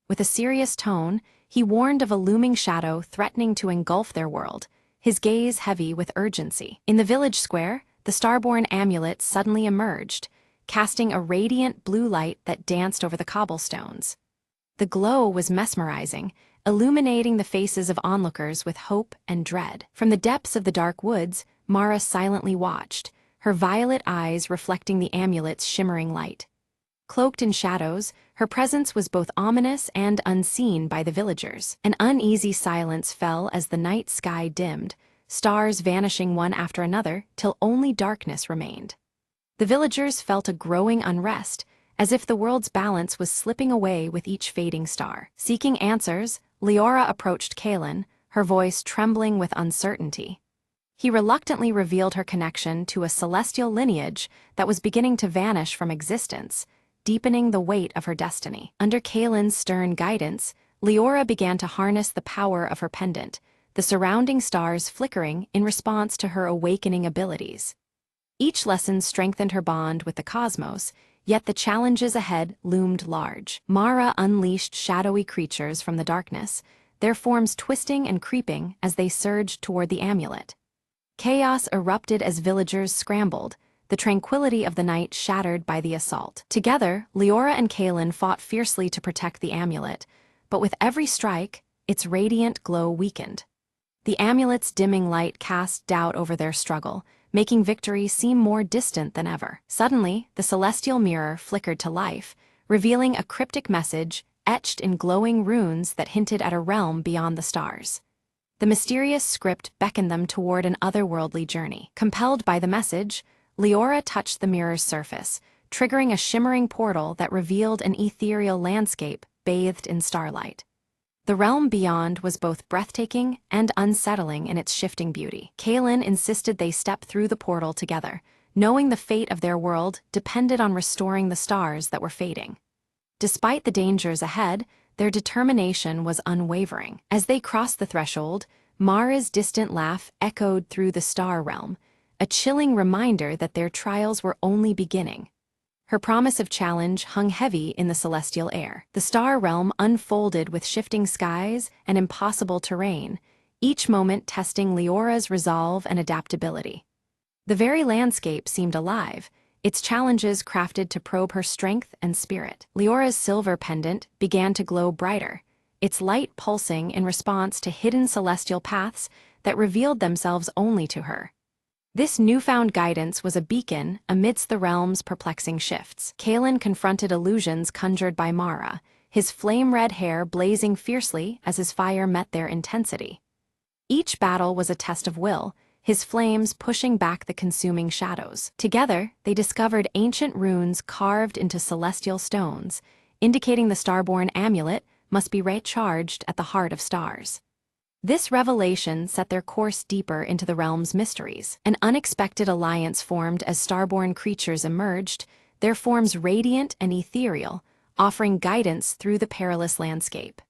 With a serious tone, he warned of a looming shadow threatening to engulf their world, his gaze heavy with urgency. In the village square, the starborn amulet suddenly emerged, casting a radiant blue light that danced over the cobblestones. The glow was mesmerizing, illuminating the faces of onlookers with hope and dread. From the depths of the dark woods, Mara silently watched, her violet eyes reflecting the amulet's shimmering light. Cloaked in shadows, her presence was both ominous and unseen by the villagers. An uneasy silence fell as the night sky dimmed, stars vanishing one after another till only darkness remained. The villagers felt a growing unrest, as if the world's balance was slipping away with each fading star. Seeking answers, Leora approached Kalen, her voice trembling with uncertainty. He reluctantly revealed her connection to a celestial lineage that was beginning to vanish from existence, deepening the weight of her destiny. Under Kalen's stern guidance, Leora began to harness the power of her pendant, the surrounding stars flickering in response to her awakening abilities. Each lesson strengthened her bond with the cosmos, yet the challenges ahead loomed large. Mara unleashed shadowy creatures from the darkness, their forms twisting and creeping as they surged toward the amulet. Chaos erupted as villagers scrambled, the tranquility of the night shattered by the assault. Together, Leora and Kalen fought fiercely to protect the amulet, but with every strike, its radiant glow weakened. The amulet's dimming light cast doubt over their struggle, making victory seem more distant than ever. Suddenly, the celestial mirror flickered to life, revealing a cryptic message etched in glowing runes that hinted at a realm beyond the stars. The mysterious script beckoned them toward an otherworldly journey. Compelled by the message, Leora touched the mirror's surface, triggering a shimmering portal that revealed an ethereal landscape bathed in starlight. The realm beyond was both breathtaking and unsettling in its shifting beauty. Kaelin insisted they step through the portal together, knowing the fate of their world depended on restoring the stars that were fading. Despite the dangers ahead, their determination was unwavering. As they crossed the threshold, Mara's distant laugh echoed through the star realm, a chilling reminder that their trials were only beginning. Her promise of challenge hung heavy in the celestial air. The star realm unfolded with shifting skies and impossible terrain, each moment testing Leora's resolve and adaptability. The very landscape seemed alive, its challenges crafted to probe her strength and spirit. Leora's silver pendant began to glow brighter, its light pulsing in response to hidden celestial paths that revealed themselves only to her. This newfound guidance was a beacon amidst the realm's perplexing shifts. Kaelin confronted illusions conjured by Mara, his flame-red hair blazing fiercely as his fire met their intensity. Each battle was a test of will, his flames pushing back the consuming shadows. Together, they discovered ancient runes carved into celestial stones, indicating the Starborn amulet must be recharged at the heart of stars. This revelation set their course deeper into the realm's mysteries. An unexpected alliance formed as starborn creatures emerged, their forms radiant and ethereal, offering guidance through the perilous landscape.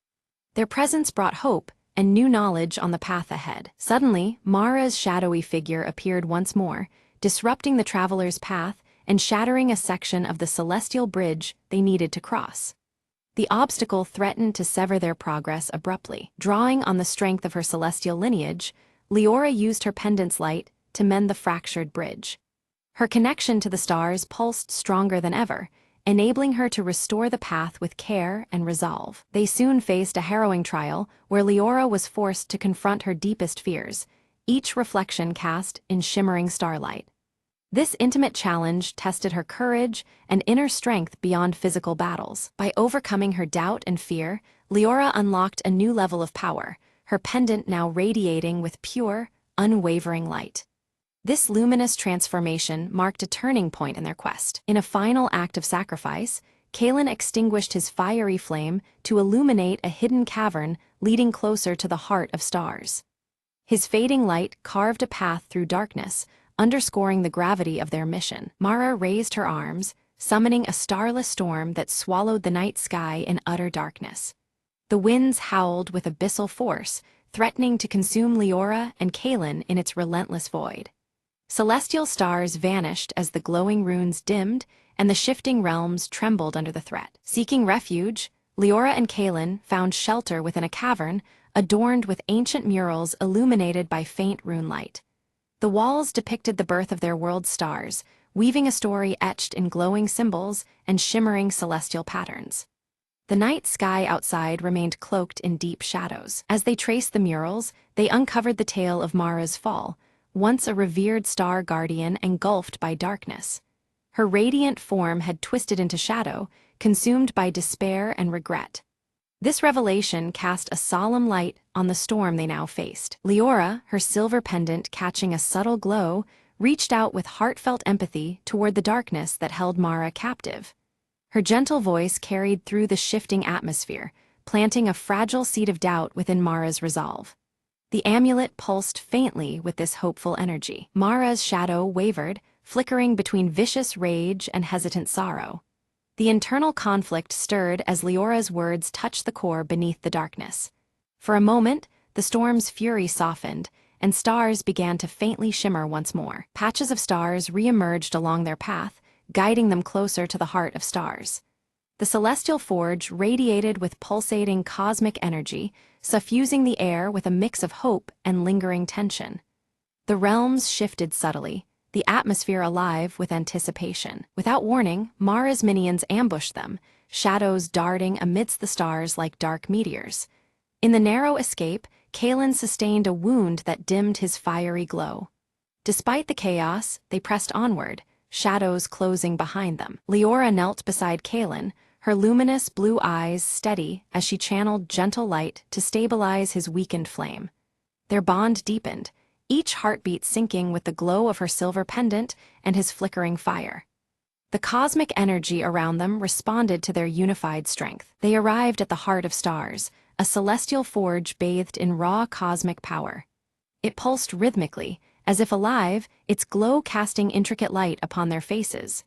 Their presence brought hope and new knowledge on the path ahead. Suddenly, Mara's shadowy figure appeared once more, disrupting the traveler's path and shattering a section of the celestial bridge they needed to cross. The obstacle threatened to sever their progress abruptly. Drawing on the strength of her celestial lineage, Leora used her pendant's light to mend the fractured bridge. Her connection to the stars pulsed stronger than ever, enabling her to restore the path with care and resolve. They soon faced a harrowing trial where Leora was forced to confront her deepest fears, each reflection cast in shimmering starlight. This intimate challenge tested her courage and inner strength beyond physical battles. By overcoming her doubt and fear, Leora unlocked a new level of power, her pendant now radiating with pure, unwavering light. This luminous transformation marked a turning point in their quest. In a final act of sacrifice, Kaelin extinguished his fiery flame to illuminate a hidden cavern leading closer to the heart of stars. His fading light carved a path through darkness, underscoring the gravity of their mission. Mara raised her arms, summoning a starless storm that swallowed the night sky in utter darkness. The winds howled with abyssal force, threatening to consume Leora and Kaelin in its relentless void. Celestial stars vanished as the glowing runes dimmed, and the shifting realms trembled under the threat. Seeking refuge, Leora and Kaelin found shelter within a cavern adorned with ancient murals illuminated by faint rune light. The walls depicted the birth of their world's stars, weaving a story etched in glowing symbols and shimmering celestial patterns. The night sky outside remained cloaked in deep shadows. As they traced the murals, they uncovered the tale of Mara's fall, once a revered star guardian engulfed by darkness. Her radiant form had twisted into shadow, consumed by despair and regret. This revelation cast a solemn light on the storm they now faced. Leora, her silver pendant catching a subtle glow, reached out with heartfelt empathy toward the darkness that held Mara captive. Her gentle voice carried through the shifting atmosphere, planting a fragile seed of doubt within Mara's resolve. The amulet pulsed faintly with this hopeful energy. Mara's shadow wavered, flickering between vicious rage and hesitant sorrow. The internal conflict stirred as Leora's words touched the core beneath the darkness. For a moment, the storm's fury softened, and stars began to faintly shimmer once more. Patches of stars re-emerged along their path, guiding them closer to the heart of stars. The celestial forge radiated with pulsating cosmic energy, suffusing the air with a mix of hope and lingering tension. The realms shifted subtly, the atmosphere alive with anticipation. Without warning, Mara's minions ambushed them, shadows darting amidst the stars like dark meteors. In the narrow escape, Kaelin sustained a wound that dimmed his fiery glow. Despite the chaos, they pressed onward, shadows closing behind them. Leora knelt beside Kaelin, her luminous blue eyes steady as she channeled gentle light to stabilize his weakened flame. Their bond deepened, each heartbeat syncing with the glow of her silver pendant and his flickering fire. The cosmic energy around them responded to their unified strength. They arrived at the heart of stars, a celestial forge bathed in raw cosmic power. It pulsed rhythmically, as if alive, its glow casting intricate light upon their faces.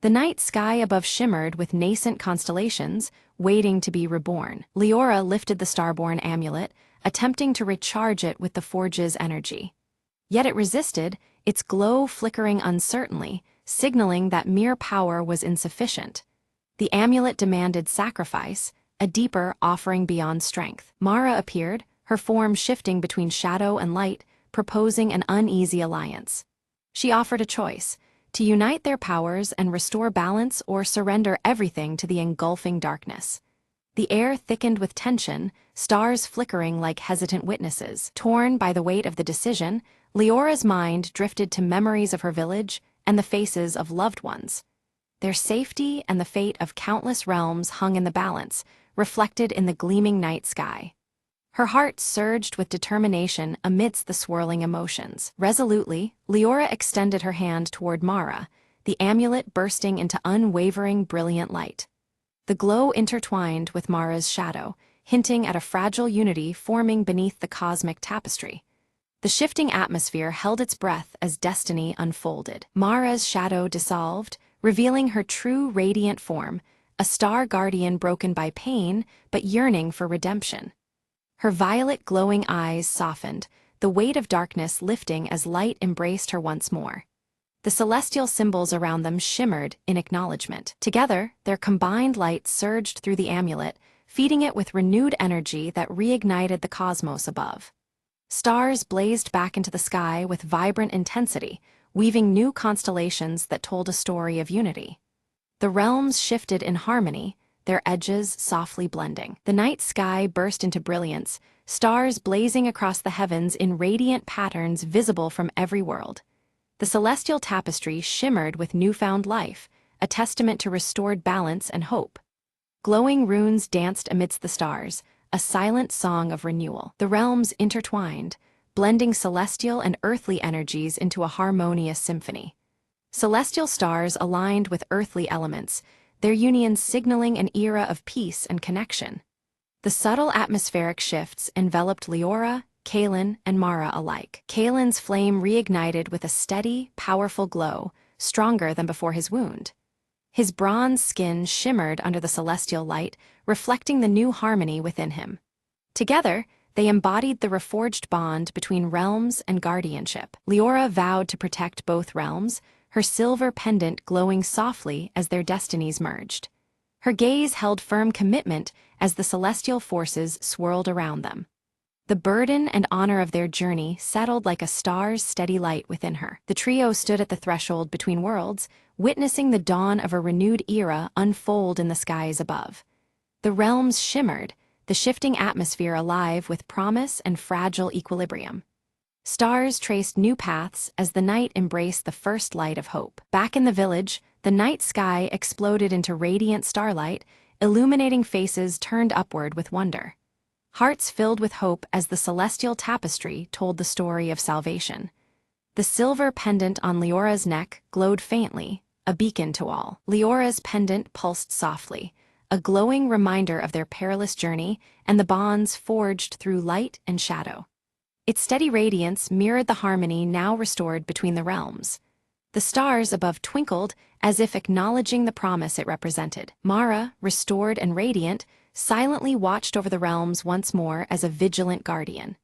The night sky above shimmered with nascent constellations, waiting to be reborn. Leora lifted the starborn amulet, attempting to recharge it with the forge's energy. Yet it resisted, its glow flickering uncertainly, signaling that mere power was insufficient. The amulet demanded sacrifice, a deeper offering beyond strength. Mara appeared, her form shifting between shadow and light, proposing an uneasy alliance. She offered a choice: to unite their powers and restore balance, or surrender everything to the engulfing darkness. The air thickened with tension, stars flickering like hesitant witnesses. Torn by the weight of the decision, Leora's mind drifted to memories of her village and the faces of loved ones. Their safety and the fate of countless realms hung in the balance, reflected in the gleaming night sky. Her heart surged with determination amidst the swirling emotions. Resolutely, Leora extended her hand toward Mara, the amulet bursting into unwavering brilliant light. The glow intertwined with Mara's shadow, hinting at a fragile unity forming beneath the cosmic tapestry. The shifting atmosphere held its breath as destiny unfolded. Mara's shadow dissolved, revealing her true radiant form, a star guardian broken by pain but yearning for redemption. Her violet glowing eyes softened, the weight of darkness lifting as light embraced her once more. The celestial symbols around them shimmered in acknowledgement. Together, their combined light surged through the amulet, feeding it with renewed energy that reignited the cosmos above. Stars blazed back into the sky with vibrant intensity, weaving new constellations that told a story of unity. The realms shifted in harmony, their edges softly blending. The night sky burst into brilliance, stars blazing across the heavens in radiant patterns visible from every world. The celestial tapestry shimmered with newfound life, a testament to restored balance and hope. Glowing runes danced amidst the stars, a silent song of renewal. The realms intertwined, blending celestial and earthly energies into a harmonious symphony. Celestial stars aligned with earthly elements, their union signaling an era of peace and connection. The subtle atmospheric shifts enveloped Leora, Kaelin, and Mara alike. Kaelin's flame reignited with a steady, powerful glow, stronger than before his wound. His bronze skin shimmered under the celestial light, reflecting the new harmony within him. Together, they embodied the reforged bond between realms and guardianship. Leora vowed to protect both realms, her silver pendant glowing softly as their destinies merged. Her gaze held firm commitment as the celestial forces swirled around them. The burden and honor of their journey settled like a star's steady light within her. The trio stood at the threshold between worlds, witnessing the dawn of a renewed era unfold in the skies above. The realms shimmered, the shifting atmosphere alive with promise and fragile equilibrium. Stars traced new paths as the night embraced the first light of hope. Back in the village, the night sky exploded into radiant starlight, illuminating faces turned upward with wonder. Hearts filled with hope as the celestial tapestry told the story of salvation. The silver pendant on Leora's neck glowed faintly, a beacon to all. Leora's pendant pulsed softly, a glowing reminder of their perilous journey and the bonds forged through light and shadow. Its steady radiance mirrored the harmony now restored between the realms. The stars above twinkled as if acknowledging the promise it represented. Mara, restored and radiant, silently watched over the realms once more as a vigilant guardian.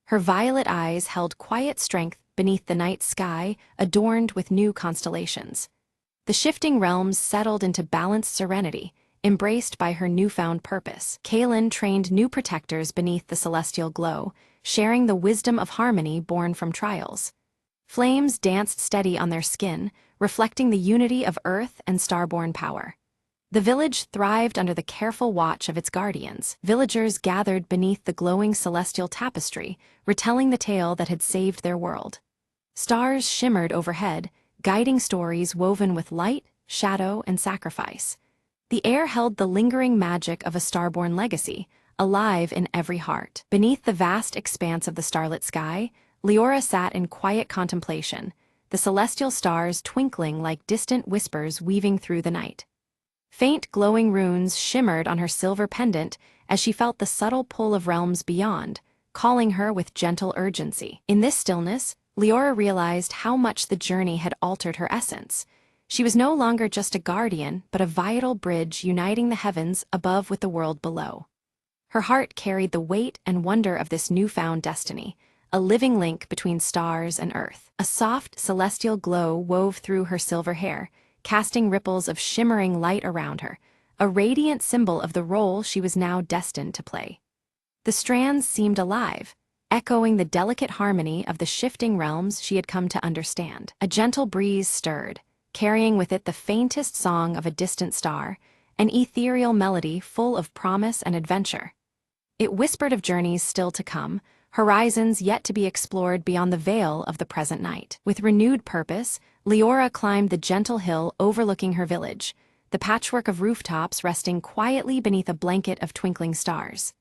Her violet eyes held quiet strength beneath the night sky, adorned with new constellations. The shifting realms settled into balanced serenity, embraced by her newfound purpose. Kaelin trained new protectors beneath the celestial glow, sharing the wisdom of harmony born from trials. Flames danced steady on their skin, reflecting the unity of earth and starborn power. The village thrived under the careful watch of its guardians. Villagers gathered beneath the glowing celestial tapestry, retelling the tale that had saved their world. Stars shimmered overhead, guiding stories woven with light, shadow, and sacrifice. The air held the lingering magic of a starborn legacy, alive in every heart. Beneath the vast expanse of the starlit sky, Leora sat in quiet contemplation, the celestial stars twinkling like distant whispers weaving through the night. Faint glowing runes shimmered on her silver pendant as she felt the subtle pull of realms beyond, calling her with gentle urgency. In this stillness, Leora realized how much the journey had altered her essence. She was no longer just a guardian, but a vital bridge uniting the heavens above with the world below. Her heart carried the weight and wonder of this newfound destiny, a living link between stars and earth. A soft, celestial glow wove through her silver hair, casting ripples of shimmering light around her, a radiant symbol of the role she was now destined to play. The strands seemed alive, echoing the delicate harmony of the shifting realms she had come to understand. A gentle breeze stirred, carrying with it the faintest song of a distant star, an ethereal melody full of promise and adventure. It whispered of journeys still to come, horizons yet to be explored beyond the veil of the present night. With renewed purpose, Leora climbed the gentle hill overlooking her village, the patchwork of rooftops resting quietly beneath a blanket of twinkling stars.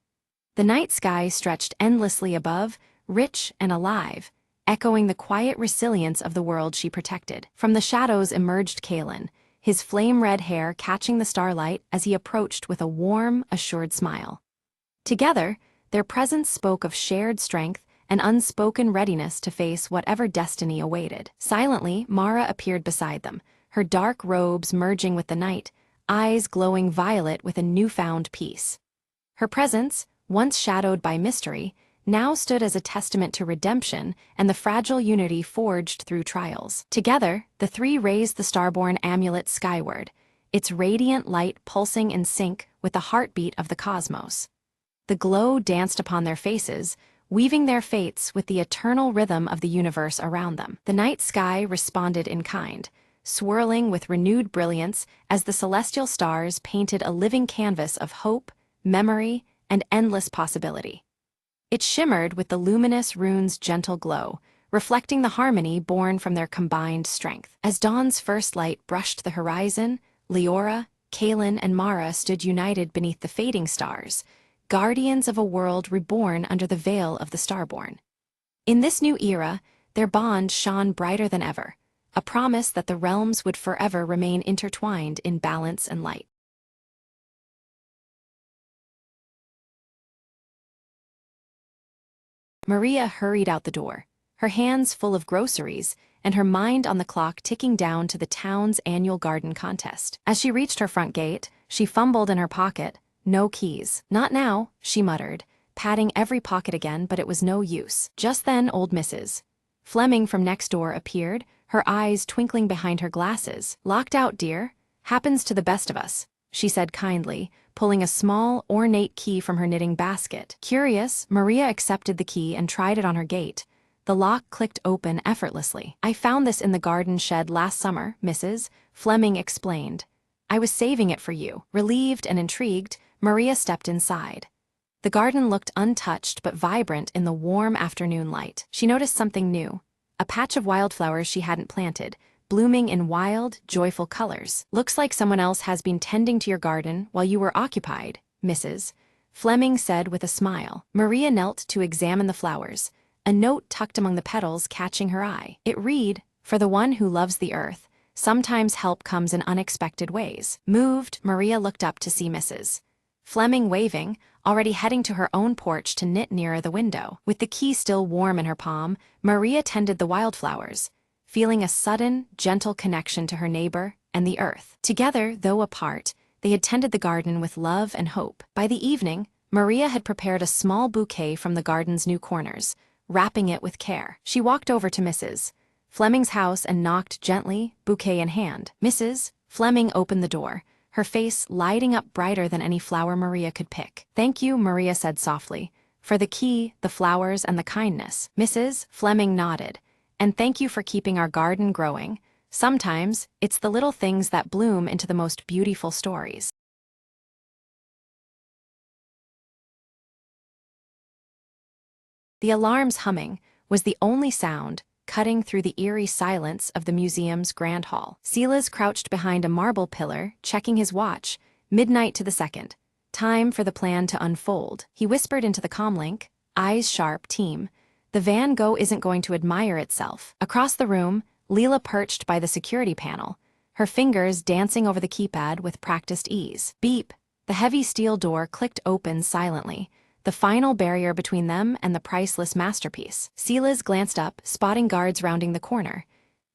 The night sky stretched endlessly above, rich and alive, echoing the quiet resilience of the world she protected. From the shadows emerged Kalen, his flame-red hair catching the starlight as he approached with a warm, assured smile. Together, their presence spoke of shared strength and unspoken readiness to face whatever destiny awaited. Silently, Mara appeared beside them, her dark robes merging with the night, eyes glowing violet with a newfound peace. Her presence, once shadowed by mystery, now stood as a testament to redemption and the fragile unity forged through trials. Together, the three raised the starborn amulet skyward, its radiant light pulsing in sync with the heartbeat of the cosmos. The glow danced upon their faces, weaving their fates with the eternal rhythm of the universe around them. The night sky responded in kind, swirling with renewed brilliance as the celestial stars painted a living canvas of hope, memory, and endless possibility. It shimmered with the luminous rune's gentle glow, reflecting the harmony born from their combined strength. As dawn's first light brushed the horizon, Leora, Kalen, and Mara stood united beneath the fading stars, guardians of a world reborn under the veil of the starborn. In this new era, their bond shone brighter than ever, a promise that the realms would forever remain intertwined in balance and light. Maria hurried out the door, her hands full of groceries and her mind on the clock ticking down to the town's annual garden contest. As she reached her front gate, she fumbled in her pocket. No keys. Not now, she muttered, patting every pocket again, but it was no use. Just then old Mrs. Fleming from next door appeared, her eyes twinkling behind her glasses. "Locked out, dear. Happens to the best of us," she said kindly, pulling a small, ornate key from her knitting basket. Curious, Maria accepted the key and tried it on her gate. The lock clicked open effortlessly. "I found this in the garden shed last summer," Mrs. Fleming explained. "I was saving it for you." Relieved and intrigued, Maria stepped inside. The garden looked untouched but vibrant in the warm afternoon light. She noticed something new, a patch of wildflowers she hadn't planted, blooming in wild, joyful colors. "Looks like someone else has been tending to your garden while you were occupied," Mrs. Fleming said with a smile. Maria knelt to examine the flowers, a note tucked among the petals catching her eye. It read, "For the one who loves the earth, sometimes help comes in unexpected ways." Moved, Maria looked up to see Mrs. Fleming waving, already heading to her own porch to knit nearer the window. With the key still warm in her palm, Maria tended the wildflowers, feeling a sudden, gentle connection to her neighbor and the earth. Together, though apart, they had tended the garden with love and hope. By the evening, Maria had prepared a small bouquet from the garden's new corners, wrapping it with care. She walked over to Mrs. Fleming's house and knocked gently, bouquet in hand. Mrs. Fleming opened the door, her face lighting up brighter than any flower Maria could pick. "Thank you," Maria said softly, "for the key, the flowers, and the kindness." Mrs. Fleming nodded. "And thank you for keeping our garden growing. Sometimes, it's the little things that bloom into the most beautiful stories." The alarm's humming was the only sound cutting through the eerie silence of the museum's grand hall. Silas crouched behind a marble pillar, checking his watch, midnight to the second. Time for the plan to unfold. He whispered into the comlink, eyes sharp, "Team, the Van Gogh isn't going to admire itself." Across the room, Leela perched by the security panel, her fingers dancing over the keypad with practiced ease. Beep! The heavy steel door clicked open silently, the final barrier between them and the priceless masterpiece. Silas glanced up, spotting guards rounding the corner.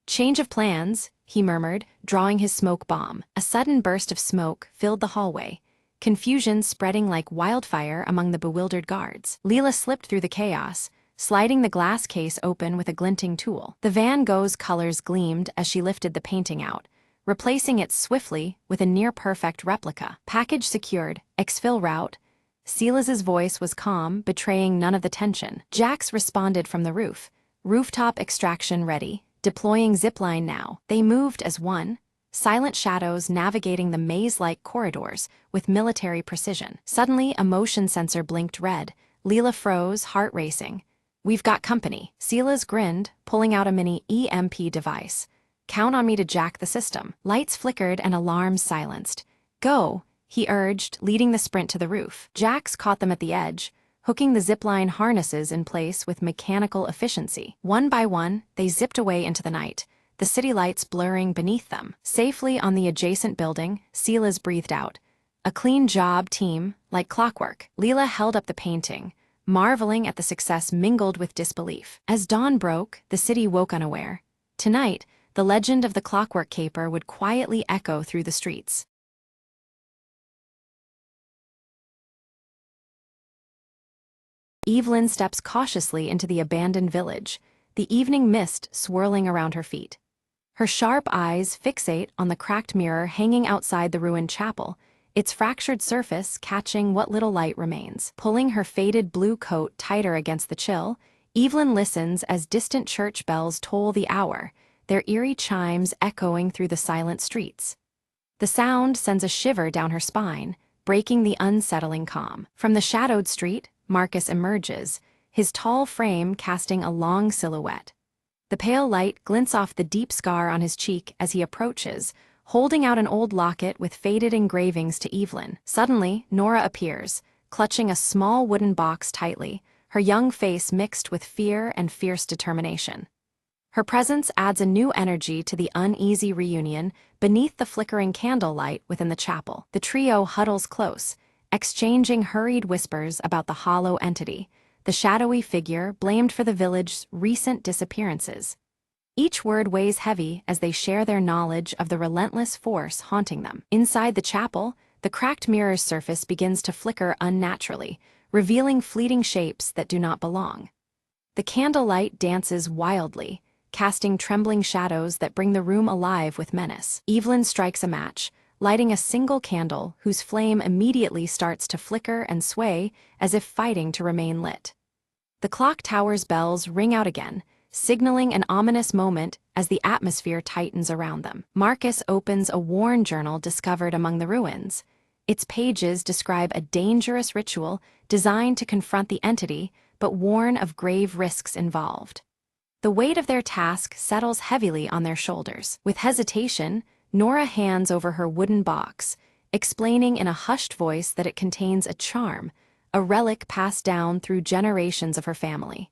"Change of plans," he murmured, drawing his smoke bomb. A sudden burst of smoke filled the hallway, confusion spreading like wildfire among the bewildered guards. Leela slipped through the chaos, sliding the glass case open with a glinting tool. The Van Gogh's colors gleamed as she lifted the painting out, replacing it swiftly with a near-perfect replica. "Package secured, exfil route." Silas's voice was calm, betraying none of the tension. Jax responded from the roof. "Rooftop extraction ready. Deploying zipline now." They moved as one, silent shadows navigating the maze-like corridors with military precision. Suddenly, a motion sensor blinked red. Leela froze, heart racing. "We've got company." Silas grinned, pulling out a mini EMP device. "Count on me to jack the system." Lights flickered and alarms silenced. "Go," he urged, leading the sprint to the roof. Jax caught them at the edge, hooking the zipline harnesses in place with mechanical efficiency. One by one, they zipped away into the night, the city lights blurring beneath them. Safely on the adjacent building, Silas breathed out. "A clean job, team, like clockwork." Leela held up the painting, marveling at the success mingled with disbelief. As dawn broke, the city woke unaware. Tonight, the legend of the clockwork caper would quietly echo through the streets. Evelyn steps cautiously into the abandoned village, the evening mist swirling around her feet. Her sharp eyes fixate on the cracked mirror hanging outside the ruined chapel, its fractured surface catching what little light remains. Pulling her faded blue coat tighter against the chill, Evelyn listens as distant church bells toll the hour, their eerie chimes echoing through the silent streets. The sound sends a shiver down her spine, breaking the unsettling calm. From the shadowed street, Marcus emerges, his tall frame casting a long silhouette. The pale light glints off the deep scar on his cheek as he approaches, holding out an old locket with faded engravings to Evelyn. Suddenly, Nora appears, clutching a small wooden box tightly, her young face mixed with fear and fierce determination. Her presence adds a new energy to the uneasy reunion beneath the flickering candlelight within the chapel. The trio huddles close, exchanging hurried whispers about the hollow entity, the shadowy figure blamed for the village's recent disappearances. Each word weighs heavy as they share their knowledge of the relentless force haunting them. Inside the chapel, the cracked mirror's surface begins to flicker unnaturally, revealing fleeting shapes that do not belong. The candlelight dances wildly, casting trembling shadows that bring the room alive with menace. Evelyn strikes a match, lighting a single candle whose flame immediately starts to flicker and sway as if fighting to remain lit. The clock tower's bells ring out again, signaling an ominous moment as the atmosphere tightens around them. Marcus opens a worn journal discovered among the ruins. Its pages describe a dangerous ritual designed to confront the entity, but warn of grave risks involved. The weight of their task settles heavily on their shoulders. With hesitation, Nora hands over her wooden box, explaining in a hushed voice that it contains a charm, a relic passed down through generations of her family.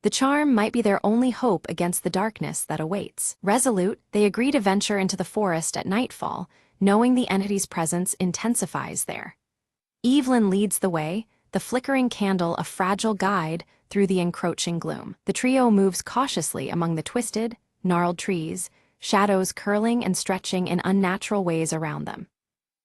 The charm might be their only hope against the darkness that awaits. Resolute, they agree to venture into the forest at nightfall, knowing the entity's presence intensifies there. Evelyn leads the way, the flickering candle a fragile guide through the encroaching gloom. The trio moves cautiously among the twisted, gnarled trees, shadows curling and stretching in unnatural ways around them.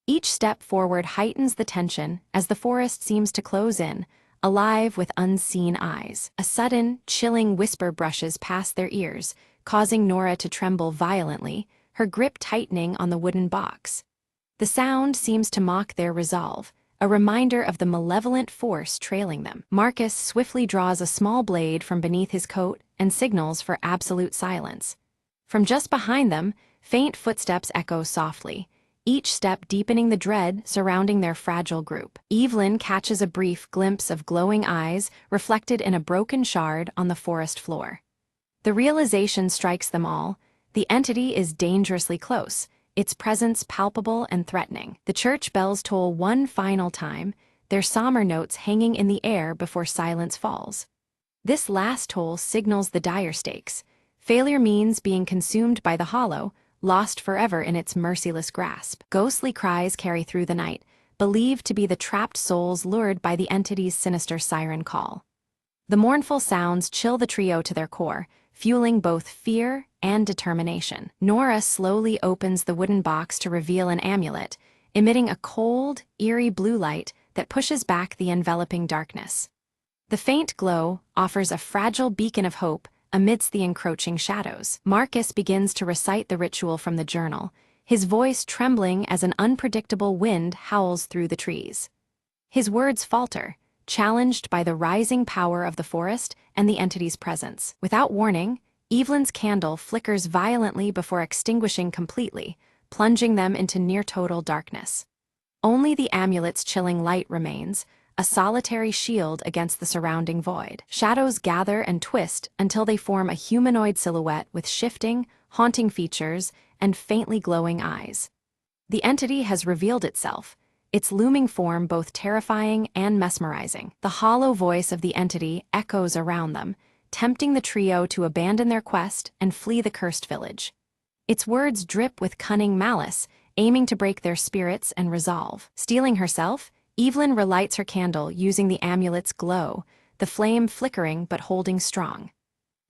Each step forward heightens the tension as the forest seems to close in, alive with unseen eyes. A sudden, chilling whisper brushes past their ears, causing Nora to tremble violently, her grip tightening on the wooden box. The sound seems to mock their resolve, a reminder of the malevolent force trailing them. Marcus swiftly draws a small blade from beneath his coat and signals for absolute silence. From just behind them, faint footsteps echo softly, each step deepening the dread surrounding their fragile group. Evelyn catches a brief glimpse of glowing eyes reflected in a broken shard on the forest floor. The realization strikes them all: the entity is dangerously close, its presence palpable and threatening. The church bells toll one final time, their somber notes hanging in the air before silence falls. This last toll signals the dire stakes. Failure means being consumed by the hollow, lost forever in its merciless grasp. Ghostly cries carry through the night, believed to be the trapped souls lured by the entity's sinister siren call. The mournful sounds chill the trio to their core, fueling both fear and determination. Nora slowly opens the wooden box to reveal an amulet, emitting a cold, eerie blue light that pushes back the enveloping darkness. The faint glow offers a fragile beacon of hope amidst the encroaching shadows. Marcus begins to recite the ritual from the journal, his voice trembling as an unpredictable wind howls through the trees. His words falter, challenged by the rising power of the forest and the entity's presence. Without warning, Evelyn's candle flickers violently before extinguishing completely, plunging them into near-total darkness. Only the amulet's chilling light remains, a solitary shield against the surrounding void. Shadows gather and twist until they form a humanoid silhouette with shifting, haunting features and faintly glowing eyes. The entity has revealed itself, its looming form both terrifying and mesmerizing. The hollow voice of the entity echoes around them, tempting the trio to abandon their quest and flee the cursed village. Its words drip with cunning malice, aiming to break their spirits and resolve. Steeling herself, Evelyn relights her candle using the amulet's glow, the flame flickering but holding strong.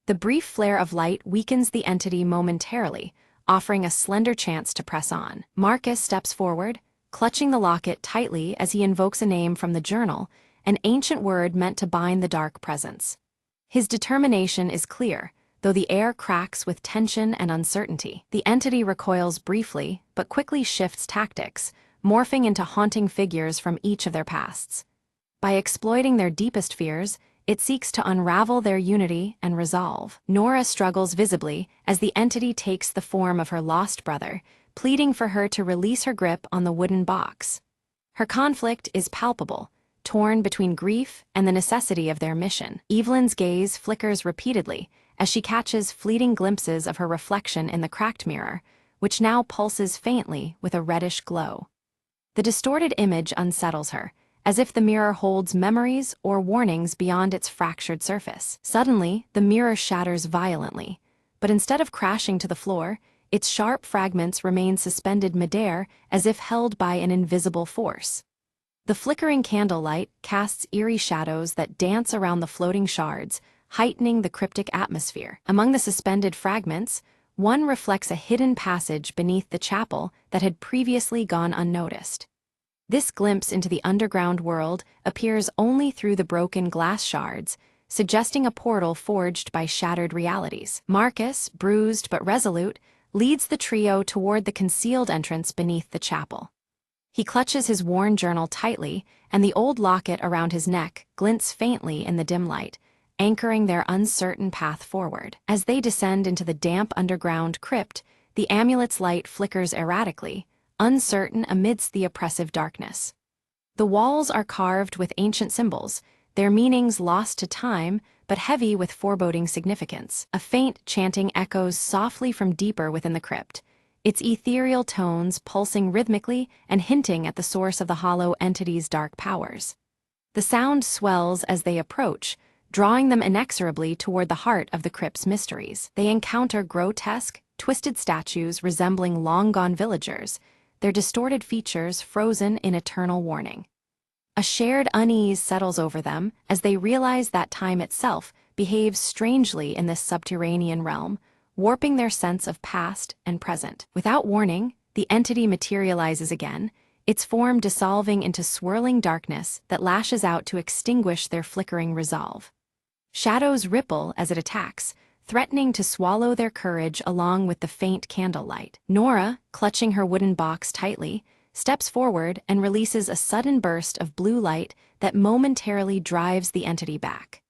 The brief flare of light weakens the entity momentarily, offering a slender chance to press on. Marcus steps forward, clutching the locket tightly as he invokes a name from the journal, an ancient word meant to bind the dark presence. His determination is clear, though the air cracks with tension and uncertainty. The entity recoils briefly, but quickly shifts tactics, morphing into haunting figures from each of their pasts. By exploiting their deepest fears, it seeks to unravel their unity and resolve. Nora struggles visibly as the entity takes the form of her lost brother, pleading for her to release her grip on the wooden box. Her conflict is palpable, torn between grief and the necessity of their mission. Evelyn's gaze flickers repeatedly as she catches fleeting glimpses of her reflection in the cracked mirror, which now pulses faintly with a reddish glow. The distorted image unsettles her, as if the mirror holds memories or warnings beyond its fractured surface. Suddenly, the mirror shatters violently, but instead of crashing to the floor, its sharp fragments remain suspended midair as if held by an invisible force. The flickering candlelight casts eerie shadows that dance around the floating shards, heightening the cryptic atmosphere. Among the suspended fragments, one reflects a hidden passage beneath the chapel that had previously gone unnoticed. This glimpse into the underground world appears only through the broken glass shards, suggesting a portal forged by shattered realities. Marcus, bruised but resolute, leads the trio toward the concealed entrance beneath the chapel. He clutches his worn journal tightly, and the old locket around his neck glints faintly in the dim light, anchoring their uncertain path forward. As they descend into the damp underground crypt, the amulet's light flickers erratically, uncertain amidst the oppressive darkness. The walls are carved with ancient symbols, their meanings lost to time but heavy with foreboding significance. A faint chanting echoes softly from deeper within the crypt, its ethereal tones pulsing rhythmically and hinting at the source of the hollow entity's dark powers. The sound swells as they approach, drawing them inexorably toward the heart of the crypt's mysteries. They encounter grotesque, twisted statues resembling long-gone villagers, their distorted features frozen in eternal warning. A shared unease settles over them as they realize that time itself behaves strangely in this subterranean realm, warping their sense of past and present. Without warning, the entity materializes again, its form dissolving into swirling darkness that lashes out to extinguish their flickering resolve. Shadows ripple as it attacks, threatening to swallow their courage along with the faint candlelight. Nora, clutching her wooden box tightly, steps forward and releases a sudden burst of blue light that momentarily drives the entity back.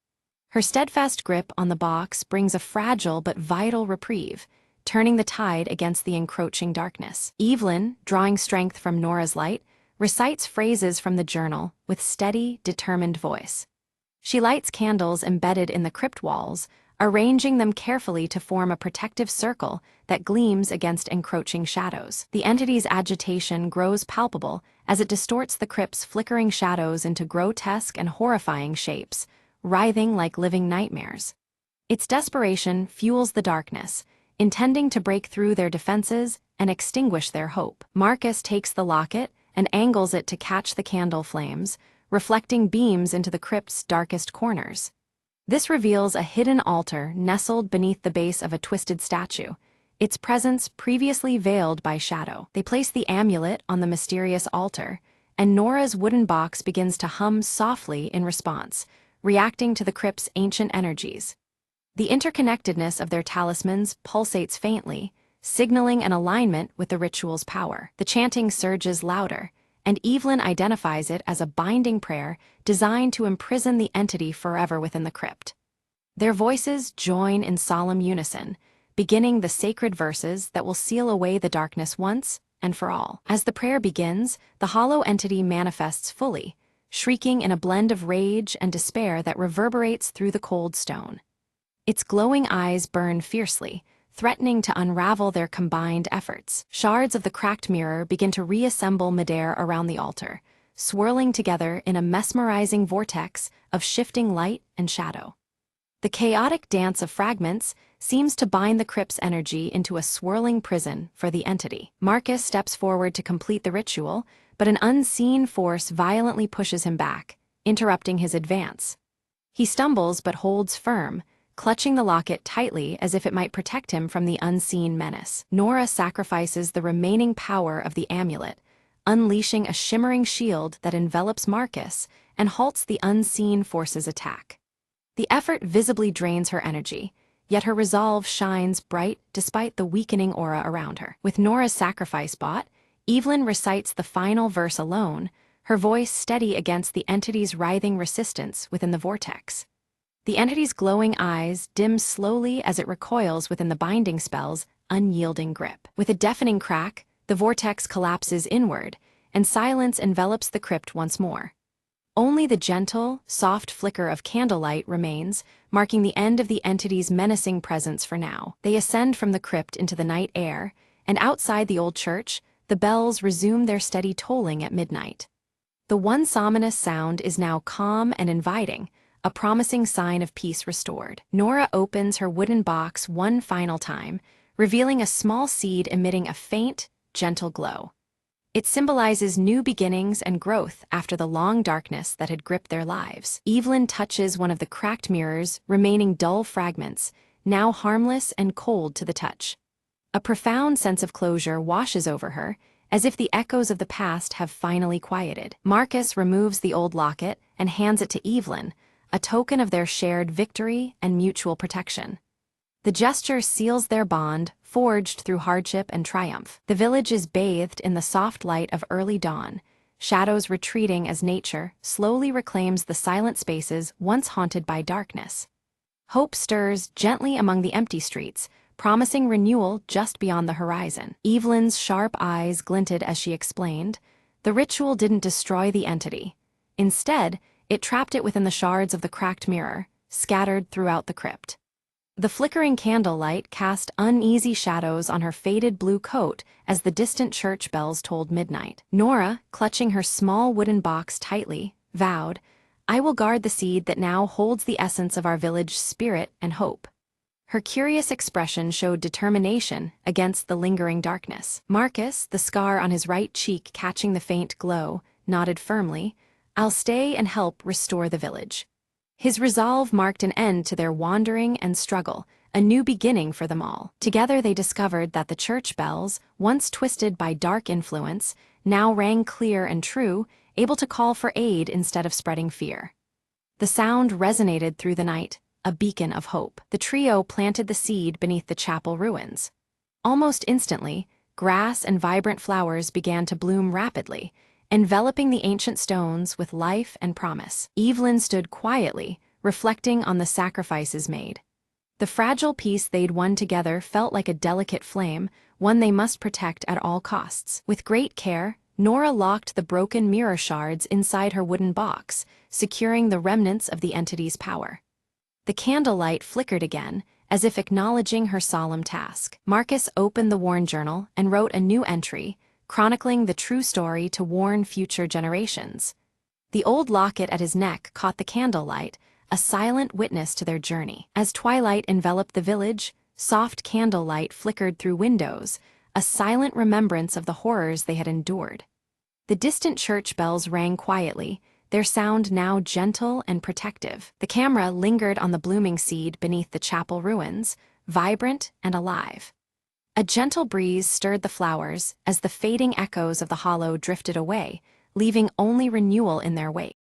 Her steadfast grip on the box brings a fragile but vital reprieve, turning the tide against the encroaching darkness. Evelyn, drawing strength from Nora's light, recites phrases from the journal with steady, determined voice. She lights candles embedded in the crypt walls, arranging them carefully to form a protective circle that gleams against encroaching shadows. The entity's agitation grows palpable as it distorts the crypt's flickering shadows into grotesque and horrifying shapes, writhing like living nightmares. Its desperation fuels the darkness, intending to break through their defenses and extinguish their hope. Marcus takes the locket and angles it to catch the candle flames, reflecting beams into the crypt's darkest corners. This reveals a hidden altar nestled beneath the base of a twisted statue, its presence previously veiled by shadow. They place the amulet on the mysterious altar, and Nora's wooden box begins to hum softly in response, reacting to the crypt's ancient energies. The interconnectedness of their talismans pulsates faintly, signaling an alignment with the ritual's power. The chanting surges louder, and Evelyn identifies it as a binding prayer designed to imprison the entity forever within the crypt. Their voices join in solemn unison, beginning the sacred verses that will seal away the darkness once and for all. As the prayer begins, the hollow entity manifests fully, shrieking in a blend of rage and despair that reverberates through the cold stone. Its glowing eyes burn fiercely, threatening to unravel their combined efforts. Shards of the cracked mirror begin to reassemble midair around the altar, swirling together in a mesmerizing vortex of shifting light and shadow. The chaotic dance of fragments seems to bind the crypt's energy into a swirling prison for the entity. Marcus steps forward to complete the ritual, but an unseen force violently pushes him back, interrupting his advance. He stumbles but holds firm, clutching the locket tightly as if it might protect him from the unseen menace. Nora sacrifices the remaining power of the amulet, unleashing a shimmering shield that envelops Marcus and halts the unseen force's attack. The effort visibly drains her energy, yet her resolve shines bright despite the weakening aura around her. With Nora's sacrifice bought, Evelyn recites the final verse alone, her voice steady against the entity's writhing resistance within the vortex. The entity's glowing eyes dim slowly as it recoils within the binding spell's unyielding grip. With a deafening crack, the vortex collapses inward, and silence envelops the crypt once more. Only the gentle, soft flicker of candlelight remains, marking the end of the entity's menacing presence for now. They ascend from the crypt into the night air, and outside the old church, the bells resume their steady tolling at midnight. The once ominous sound is now calm and inviting, a promising sign of peace restored. Nora opens her wooden box one final time, revealing a small seed emitting a faint, gentle glow. It symbolizes new beginnings and growth after the long darkness that had gripped their lives. Evelyn touches one of the cracked mirrors, remaining dull fragments, now harmless and cold to the touch. A profound sense of closure washes over her, as if the echoes of the past have finally quieted. Marcus removes the old locket and hands it to Evelyn, a token of their shared victory and mutual protection. The gesture seals their bond, forged through hardship and triumph. The village is bathed in the soft light of early dawn, shadows retreating as nature slowly reclaims the silent spaces once haunted by darkness. Hope stirs gently among the empty streets, promising renewal just beyond the horizon. Evelyn's sharp eyes glinted as she explained, the ritual didn't destroy the entity. Instead, it trapped it within the shards of the cracked mirror, scattered throughout the crypt. The flickering candlelight cast uneasy shadows on her faded blue coat as the distant church bells tolled midnight. Nora, clutching her small wooden box tightly, vowed, "I will guard the seed that now holds the essence of our village's spirit and hope." Her curious expression showed determination against the lingering darkness. Marcus, the scar on his right cheek catching the faint glow, nodded firmly, "I'll stay and help restore the village." His resolve marked an end to their wandering and struggle, a new beginning for them all. Together they discovered that the church bells, once twisted by dark influence, now rang clear and true, able to call for aid instead of spreading fear. The sound resonated through the night, a beacon of hope. The trio planted the seed beneath the chapel ruins. Almost instantly, grass and vibrant flowers began to bloom rapidly, enveloping the ancient stones with life and promise. Evelyn stood quietly, reflecting on the sacrifices made. The fragile piece they'd won together felt like a delicate flame, one they must protect at all costs. With great care, Nora locked the broken mirror shards inside her wooden box, securing the remnants of the entity's power. The candlelight flickered again, as if acknowledging her solemn task. Marcus opened the worn journal and wrote a new entry, chronicling the true story to warn future generations. The old locket at his neck caught the candlelight, a silent witness to their journey. As twilight enveloped the village, Soft candlelight flickered through windows, a silent remembrance of the horrors they had endured. The distant church bells rang quietly, their sound now gentle and protective. The camera lingered on the blooming seed beneath the chapel ruins, vibrant and alive. A gentle breeze stirred the flowers as the fading echoes of the hollow drifted away, leaving only renewal in their wake.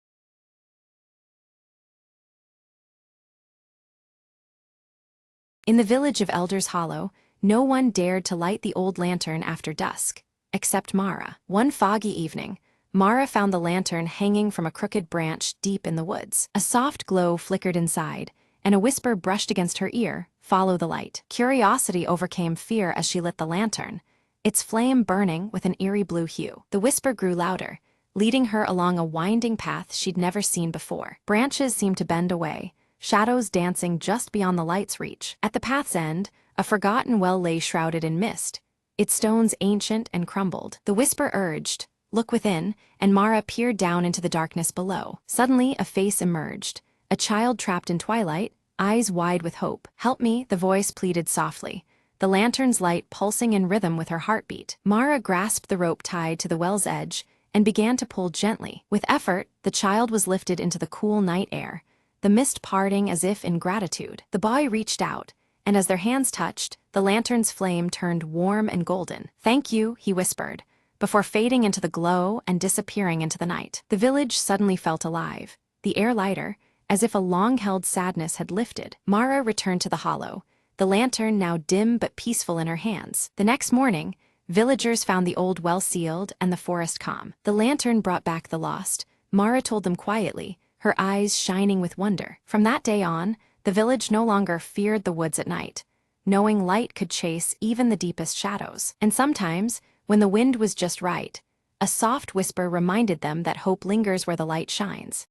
In the village of Elders Hollow, no one dared to light the old lantern after dusk, except Mara. One foggy evening, Mara found the lantern hanging from a crooked branch deep in the woods. A soft glow flickered inside, and a whisper brushed against her ear, "Follow the light." Curiosity overcame fear as she lit the lantern, its flame burning with an eerie blue hue. The whisper grew louder, leading her along a winding path she'd never seen before. Branches seemed to bend away, shadows dancing just beyond the light's reach. At the path's end, a forgotten well lay shrouded in mist, its stones ancient and crumbled. The whisper urged, "Look within," and Mara peered down into the darkness below. Suddenly, a face emerged, a child trapped in twilight, eyes wide with hope. "Help me," the voice pleaded softly, the lantern's light pulsing in rhythm with her heartbeat. Mara grasped the rope tied to the well's edge and began to pull gently. With effort, the child was lifted into the cool night air, the mist parting as if in gratitude. The boy reached out, and as their hands touched, the lantern's flame turned warm and golden. "Thank you," he whispered, before fading into the glow and disappearing into the night. The village suddenly felt alive, the air lighter, as if a long-held sadness had lifted. Mara returned to the hollow, the lantern now dim but peaceful in her hands. The next morning, villagers found the old well sealed and the forest calm. The lantern brought back the lost, Mara told them quietly, her eyes shining with wonder. From that day on, the village no longer feared the woods at night, knowing light could chase even the deepest shadows. And sometimes, when the wind was just right, a soft whisper reminded them that hope lingers where the light shines.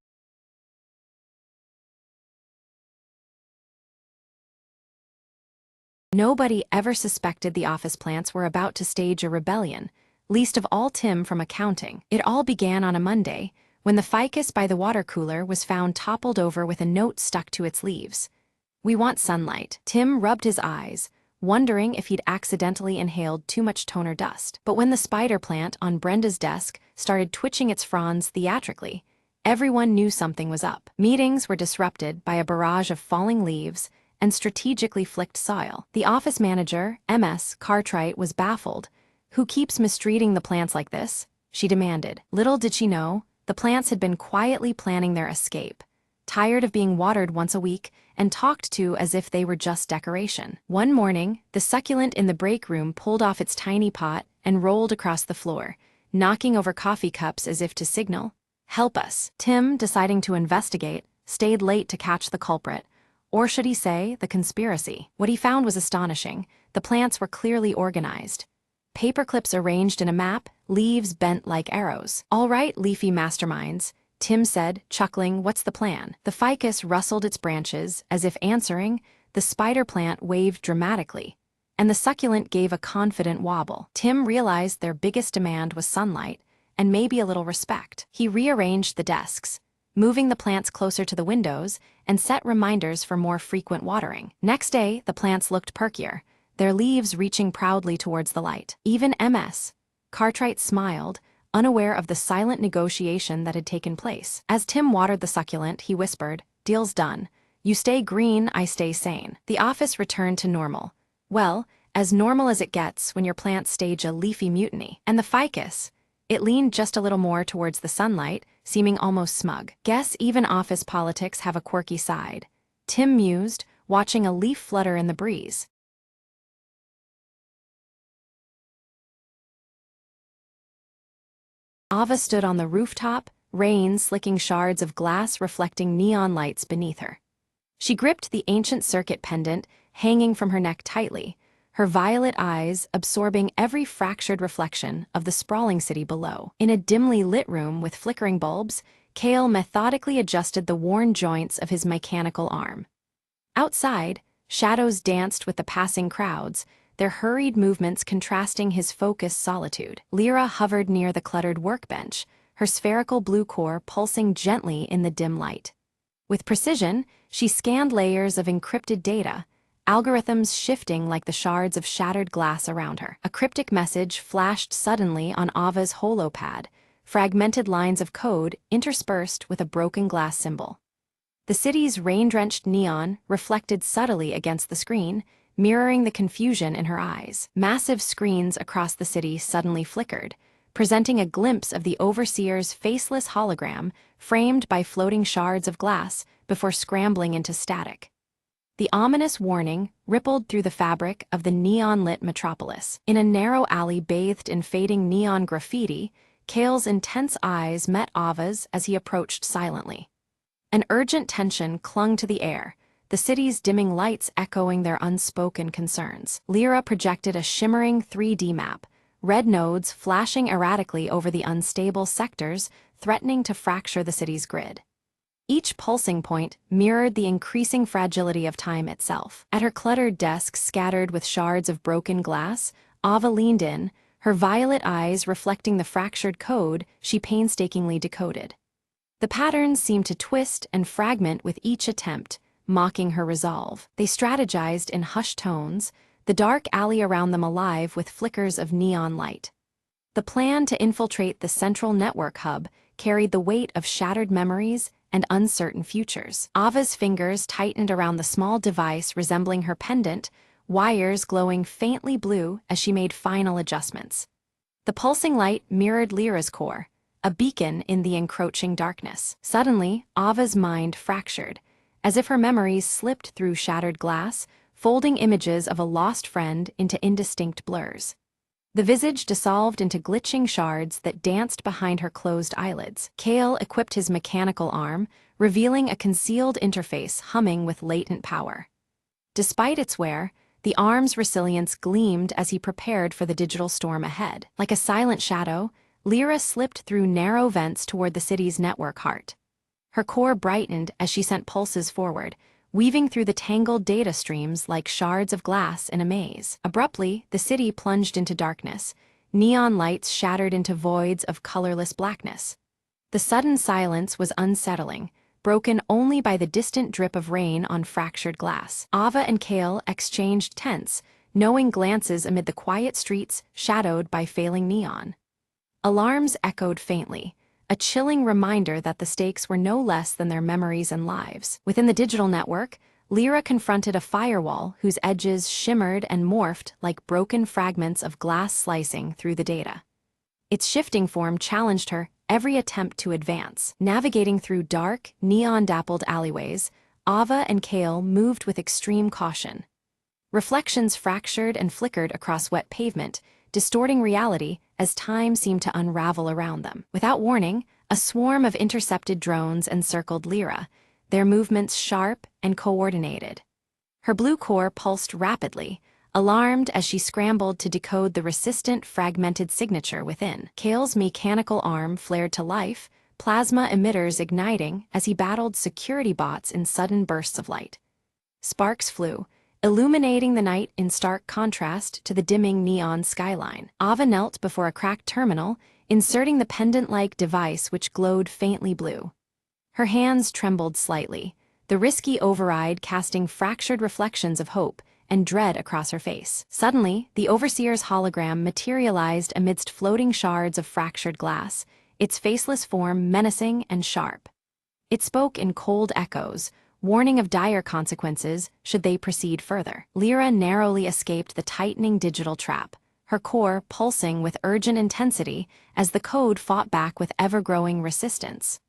Nobody ever suspected the office plants were about to stage a rebellion, least of all Tim from accounting. It all began on a Monday, when the ficus by the water cooler was found toppled over with a note stuck to its leaves. "We want sunlight." Tim rubbed his eyes, wondering if he'd accidentally inhaled too much toner dust. But when the spider plant on Brenda's desk started twitching its fronds theatrically, everyone knew something was up. Meetings were disrupted by a barrage of falling leaves and strategically flicked soil. The office manager, MS Cartwright, was baffled. "Who keeps mistreating the plants like this?" she demanded. Little did she know, the plants had been quietly planning their escape, tired of being watered once a week and talked to as if they were just decoration. One morning, the succulent in the break room pulled off its tiny pot and rolled across the floor, knocking over coffee cups as if to signal, "Help us." Tim, deciding to investigate, stayed late to catch the culprit. Or should he say, the conspiracy? What he found was astonishing. The plants were clearly organized. Paperclips arranged in a map, leaves bent like arrows. "All right, leafy masterminds," Tim said, chuckling, "what's the plan?" The ficus rustled its branches, as if answering, the spider plant waved dramatically, and the succulent gave a confident wobble. Tim realized their biggest demand was sunlight, and maybe a little respect. He rearranged the desks, moving the plants closer to the windows, and set reminders for more frequent watering. Next day, the plants looked perkier, their leaves reaching proudly towards the light. Even MS Cartwright smiled, unaware of the silent negotiation that had taken place. As Tim watered the succulent, he whispered, "Deal's done. You stay green, I stay sane." The office returned to normal. Well, as normal as it gets when your plants stage a leafy mutiny. And the ficus, it leaned just a little more towards the sunlight, seeming almost smug. "Guess even office politics have a quirky side," Tim mused, watching a leaf flutter in the breeze. Ava stood on the rooftop, rain slicking shards of glass reflecting neon lights beneath her. She gripped the ancient circuit pendant hanging from her neck tightly, her violet eyes absorbing every fractured reflection of the sprawling city below. In a dimly lit room with flickering bulbs, Cale methodically adjusted the worn joints of his mechanical arm. Outside, shadows danced with the passing crowds, their hurried movements contrasting his focused solitude. Lyra hovered near the cluttered workbench, her spherical blue core pulsing gently in the dim light. With precision, she scanned layers of encrypted data, algorithms shifting like the shards of shattered glass around her. A cryptic message flashed suddenly on Ava's holopad, fragmented lines of code interspersed with a broken glass symbol. The city's rain-drenched neon reflected subtly against the screen, mirroring the confusion in her eyes. Massive screens across the city suddenly flickered, presenting a glimpse of the overseer's faceless hologram framed by floating shards of glass before scrambling into static. The ominous warning rippled through the fabric of the neon-lit metropolis. In a narrow alley bathed in fading neon graffiti, Kale's intense eyes met Ava's as he approached silently. An urgent tension clung to the air, the city's dimming lights echoing their unspoken concerns. Lyra projected a shimmering 3D map, red nodes flashing erratically over the unstable sectors, threatening to fracture the city's grid. Each pulsing point mirrored the increasing fragility of time itself. At her cluttered desk scattered with shards of broken glass, Ava leaned in, her violet eyes reflecting the fractured code she painstakingly decoded. The patterns seemed to twist and fragment with each attempt, mocking her resolve. They strategized in hushed tones, the dark alley around them alive with flickers of neon light. The plan to infiltrate the central network hub carried the weight of shattered memories and uncertain futures. Ava's fingers tightened around the small device resembling her pendant, wires glowing faintly blue as she made final adjustments. The pulsing light mirrored Lyra's core, a beacon in the encroaching darkness. Suddenly, Ava's mind fractured, as if her memories slipped through shattered glass, folding images of a lost friend into indistinct blurs. The visage dissolved into glitching shards that danced behind her closed eyelids. Kale equipped his mechanical arm, revealing a concealed interface humming with latent power. Despite its wear, the arm's resilience gleamed as he prepared for the digital storm ahead. Like a silent shadow, Lyra slipped through narrow vents toward the city's network heart. Her core brightened as she sent pulses forward, weaving through the tangled data streams like shards of glass in a maze. Abruptly, the city plunged into darkness, neon lights shattered into voids of colorless blackness. The sudden silence was unsettling, broken only by the distant drip of rain on fractured glass. Ava and Kale exchanged tense, knowing glances amid the quiet streets shadowed by failing neon. Alarms echoed faintly, a chilling reminder that the stakes were no less than their memories and lives. Within the digital network, Lyra confronted a firewall whose edges shimmered and morphed like broken fragments of glass slicing through the data. Its shifting form challenged her every attempt to advance. Navigating through dark, neon-dappled alleyways, Ava and Kale moved with extreme caution. Reflections fractured and flickered across wet pavement, distorting reality as time seemed to unravel around them. Without warning, a swarm of intercepted drones encircled Lyra, their movements sharp and coordinated. Her blue core pulsed rapidly, alarmed as she scrambled to decode the resistant, fragmented signature within. Kale's mechanical arm flared to life, plasma emitters igniting as he battled security bots in sudden bursts of light. Sparks flew, illuminating the night in stark contrast to the dimming neon skyline. Ava knelt before a cracked terminal, inserting the pendant-like device which glowed faintly blue. Her hands trembled slightly, the risky override casting fractured reflections of hope and dread across her face. Suddenly, the Overseer's hologram materialized amidst floating shards of fractured glass, its faceless form menacing and sharp. It spoke in cold echoes, warning of dire consequences should they proceed further. Lyra narrowly escaped the tightening digital trap, her core pulsing with urgent intensity as the code fought back with ever-growing resistance.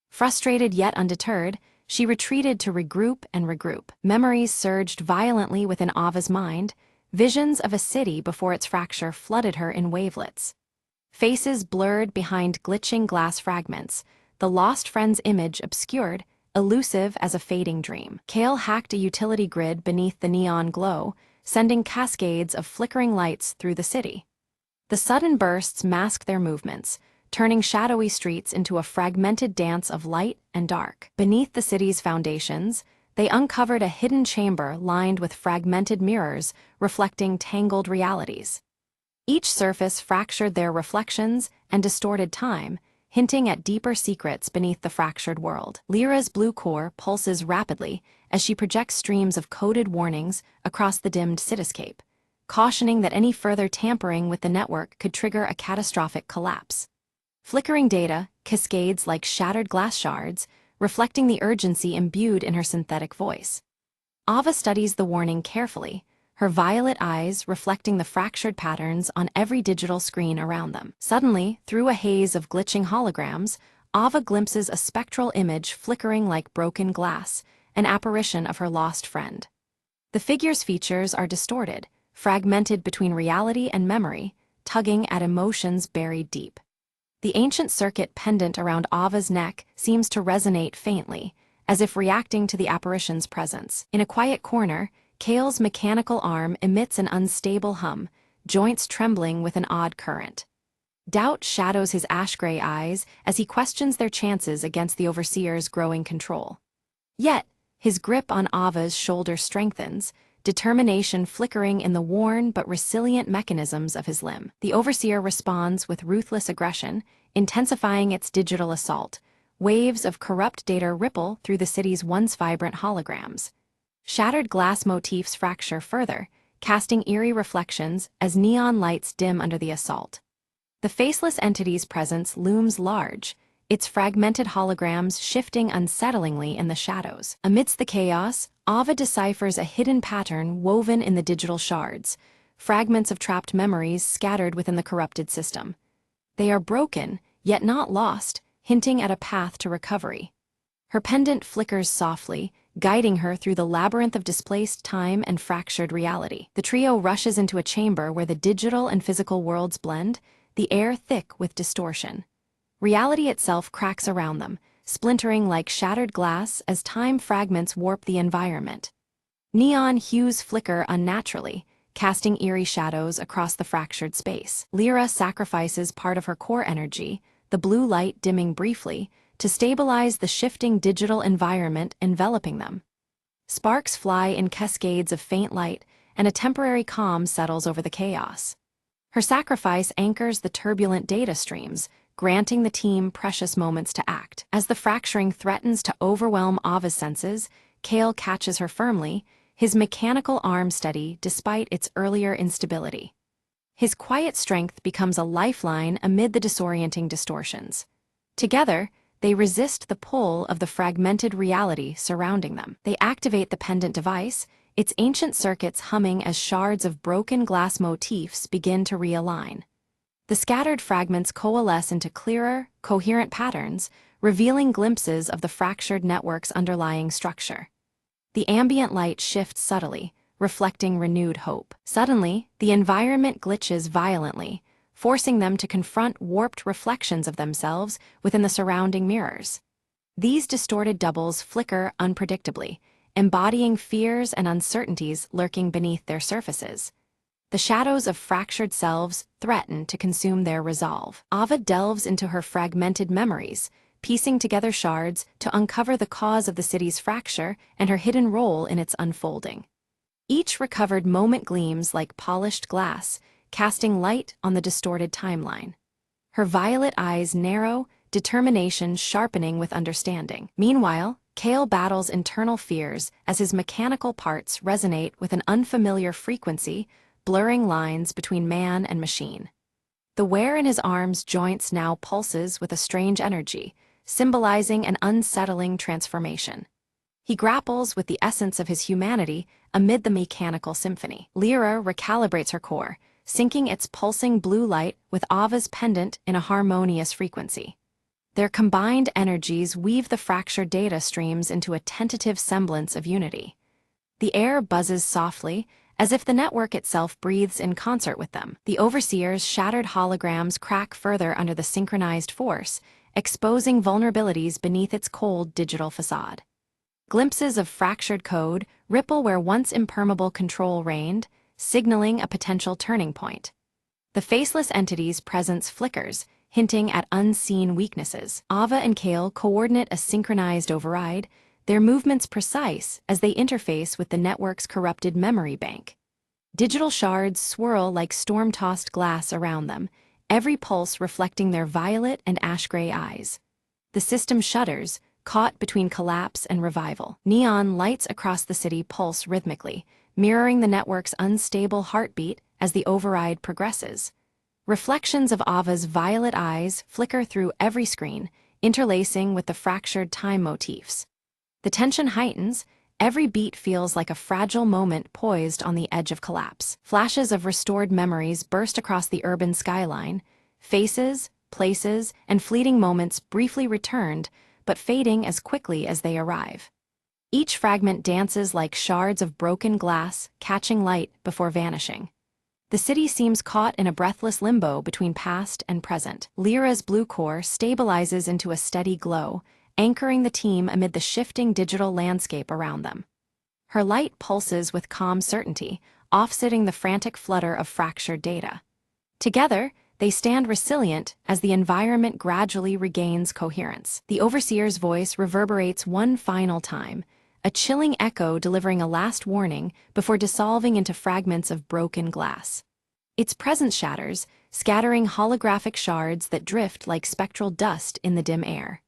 Frustrated yet undeterred, she retreated to regroup and regroup. Memories surged violently within Ava's mind, visions of a city before its fracture flooded her in wavelets. Faces blurred behind glitching glass fragments, the lost friend's image obscured, elusive as a fading dream. Kale hacked a utility grid beneath the neon glow, sending cascades of flickering lights through the city. The sudden bursts masked their movements, turning shadowy streets into a fragmented dance of light and dark. Beneath the city's foundations, they uncovered a hidden chamber lined with fragmented mirrors reflecting tangled realities. Each surface fractured their reflections and distorted time, hinting at deeper secrets beneath the fractured world. Lyra's blue core pulses rapidly as she projects streams of coded warnings across the dimmed cityscape, cautioning that any further tampering with the network could trigger a catastrophic collapse. Flickering data cascades like shattered glass shards, reflecting the urgency imbued in her synthetic voice. Ava studies the warning carefully, her violet eyes reflecting the fractured patterns on every digital screen around them. Suddenly, through a haze of glitching holograms, Ava glimpses a spectral image flickering like broken glass, an apparition of her lost friend. The figure's features are distorted, fragmented between reality and memory, tugging at emotions buried deep. The ancient circuit pendant around Ava's neck seems to resonate faintly, as if reacting to the apparition's presence. In a quiet corner, Kale's mechanical arm emits an unstable hum, joints trembling with an odd current. Doubt shadows his ash-gray eyes as he questions their chances against the Overseer's growing control. Yet, his grip on Ava's shoulder strengthens, determination flickering in the worn but resilient mechanisms of his limb. The Overseer responds with ruthless aggression, intensifying its digital assault. Waves of corrupt data ripple through the city's once vibrant holograms. Shattered glass motifs fracture further, casting eerie reflections as neon lights dim under the assault. The faceless entity's presence looms large, its fragmented holograms shifting unsettlingly in the shadows. Amidst the chaos, Ava deciphers a hidden pattern woven in the digital shards, fragments of trapped memories scattered within the corrupted system. They are broken, yet not lost, hinting at a path to recovery. Her pendant flickers softly, guiding her through the labyrinth of displaced time and fractured reality. The trio rushes into a chamber where the digital and physical worlds blend, the air thick with distortion. Reality itself cracks around them, splintering like shattered glass as time fragments warp the environment. Neon hues flicker unnaturally, casting eerie shadows across the fractured space. Lyra sacrifices part of her core energy, the blue light dimming briefly, to stabilize the shifting digital environment enveloping them. Sparks fly in cascades of faint light, and a temporary calm settles over the chaos. Her sacrifice anchors the turbulent data streams, granting the team precious moments to act. As the fracturing threatens to overwhelm Ava's senses, Kale catches her firmly, his mechanical arm steady despite its earlier instability. His quiet strength becomes a lifeline amid the disorienting distortions. Together, they resist the pull of the fragmented reality surrounding them. They activate the pendant device, its ancient circuits humming as shards of broken glass motifs begin to realign. The scattered fragments coalesce into clearer, coherent patterns, revealing glimpses of the fractured network's underlying structure. The ambient light shifts subtly, reflecting renewed hope. Suddenly, the environment glitches violently, forcing them to confront warped reflections of themselves within the surrounding mirrors. These distorted doubles flicker unpredictably, embodying fears and uncertainties lurking beneath their surfaces. The shadows of fractured selves threaten to consume their resolve. Ava delves into her fragmented memories, piecing together shards to uncover the cause of the city's fracture and her hidden role in its unfolding. Each recovered moment gleams like polished glass, casting light on the distorted timeline. Her violet eyes narrow, determination sharpening with understanding. Meanwhile, Kale battles internal fears as his mechanical parts resonate with an unfamiliar frequency, blurring lines between man and machine. The wear in his arm's joints now pulses with a strange energy, symbolizing an unsettling transformation. He grapples with the essence of his humanity amid the mechanical symphony. Lyra recalibrates her core, syncing its pulsing blue light with Ava's pendant in a harmonious frequency. Their combined energies weave the fractured data streams into a tentative semblance of unity. The air buzzes softly, as if the network itself breathes in concert with them. The Overseer's shattered holograms crack further under the synchronized force, exposing vulnerabilities beneath its cold digital facade. Glimpses of fractured code ripple where once impermeable control reigned, signaling a potential turning point. The faceless entity's presence flickers, hinting at unseen weaknesses. Ava and Kale coordinate a synchronized override, their movements precise as they interface with the network's corrupted memory bank. Digital shards swirl like storm-tossed glass around them, every pulse reflecting their violet and ash-gray eyes. The system shudders, caught between collapse and revival. Neon lights across the city pulse rhythmically, mirroring the network's unstable heartbeat as the override progresses. Reflections of Ava's violet eyes flicker through every screen, interlacing with the fractured time motifs. The tension heightens, every beat feels like a fragile moment poised on the edge of collapse. Flashes of restored memories burst across the urban skyline, faces, places, and fleeting moments briefly returned, but fading as quickly as they arrive. Each fragment dances like shards of broken glass, catching light before vanishing. The city seems caught in a breathless limbo between past and present. Lyra's blue core stabilizes into a steady glow, anchoring the team amid the shifting digital landscape around them. Her light pulses with calm certainty, offsetting the frantic flutter of fractured data. Together, they stand resilient as the environment gradually regains coherence. The Overseer's voice reverberates one final time, a chilling echo delivering a last warning before dissolving into fragments of broken glass. Its presence shatters, scattering holographic shards that drift like spectral dust in the dim air.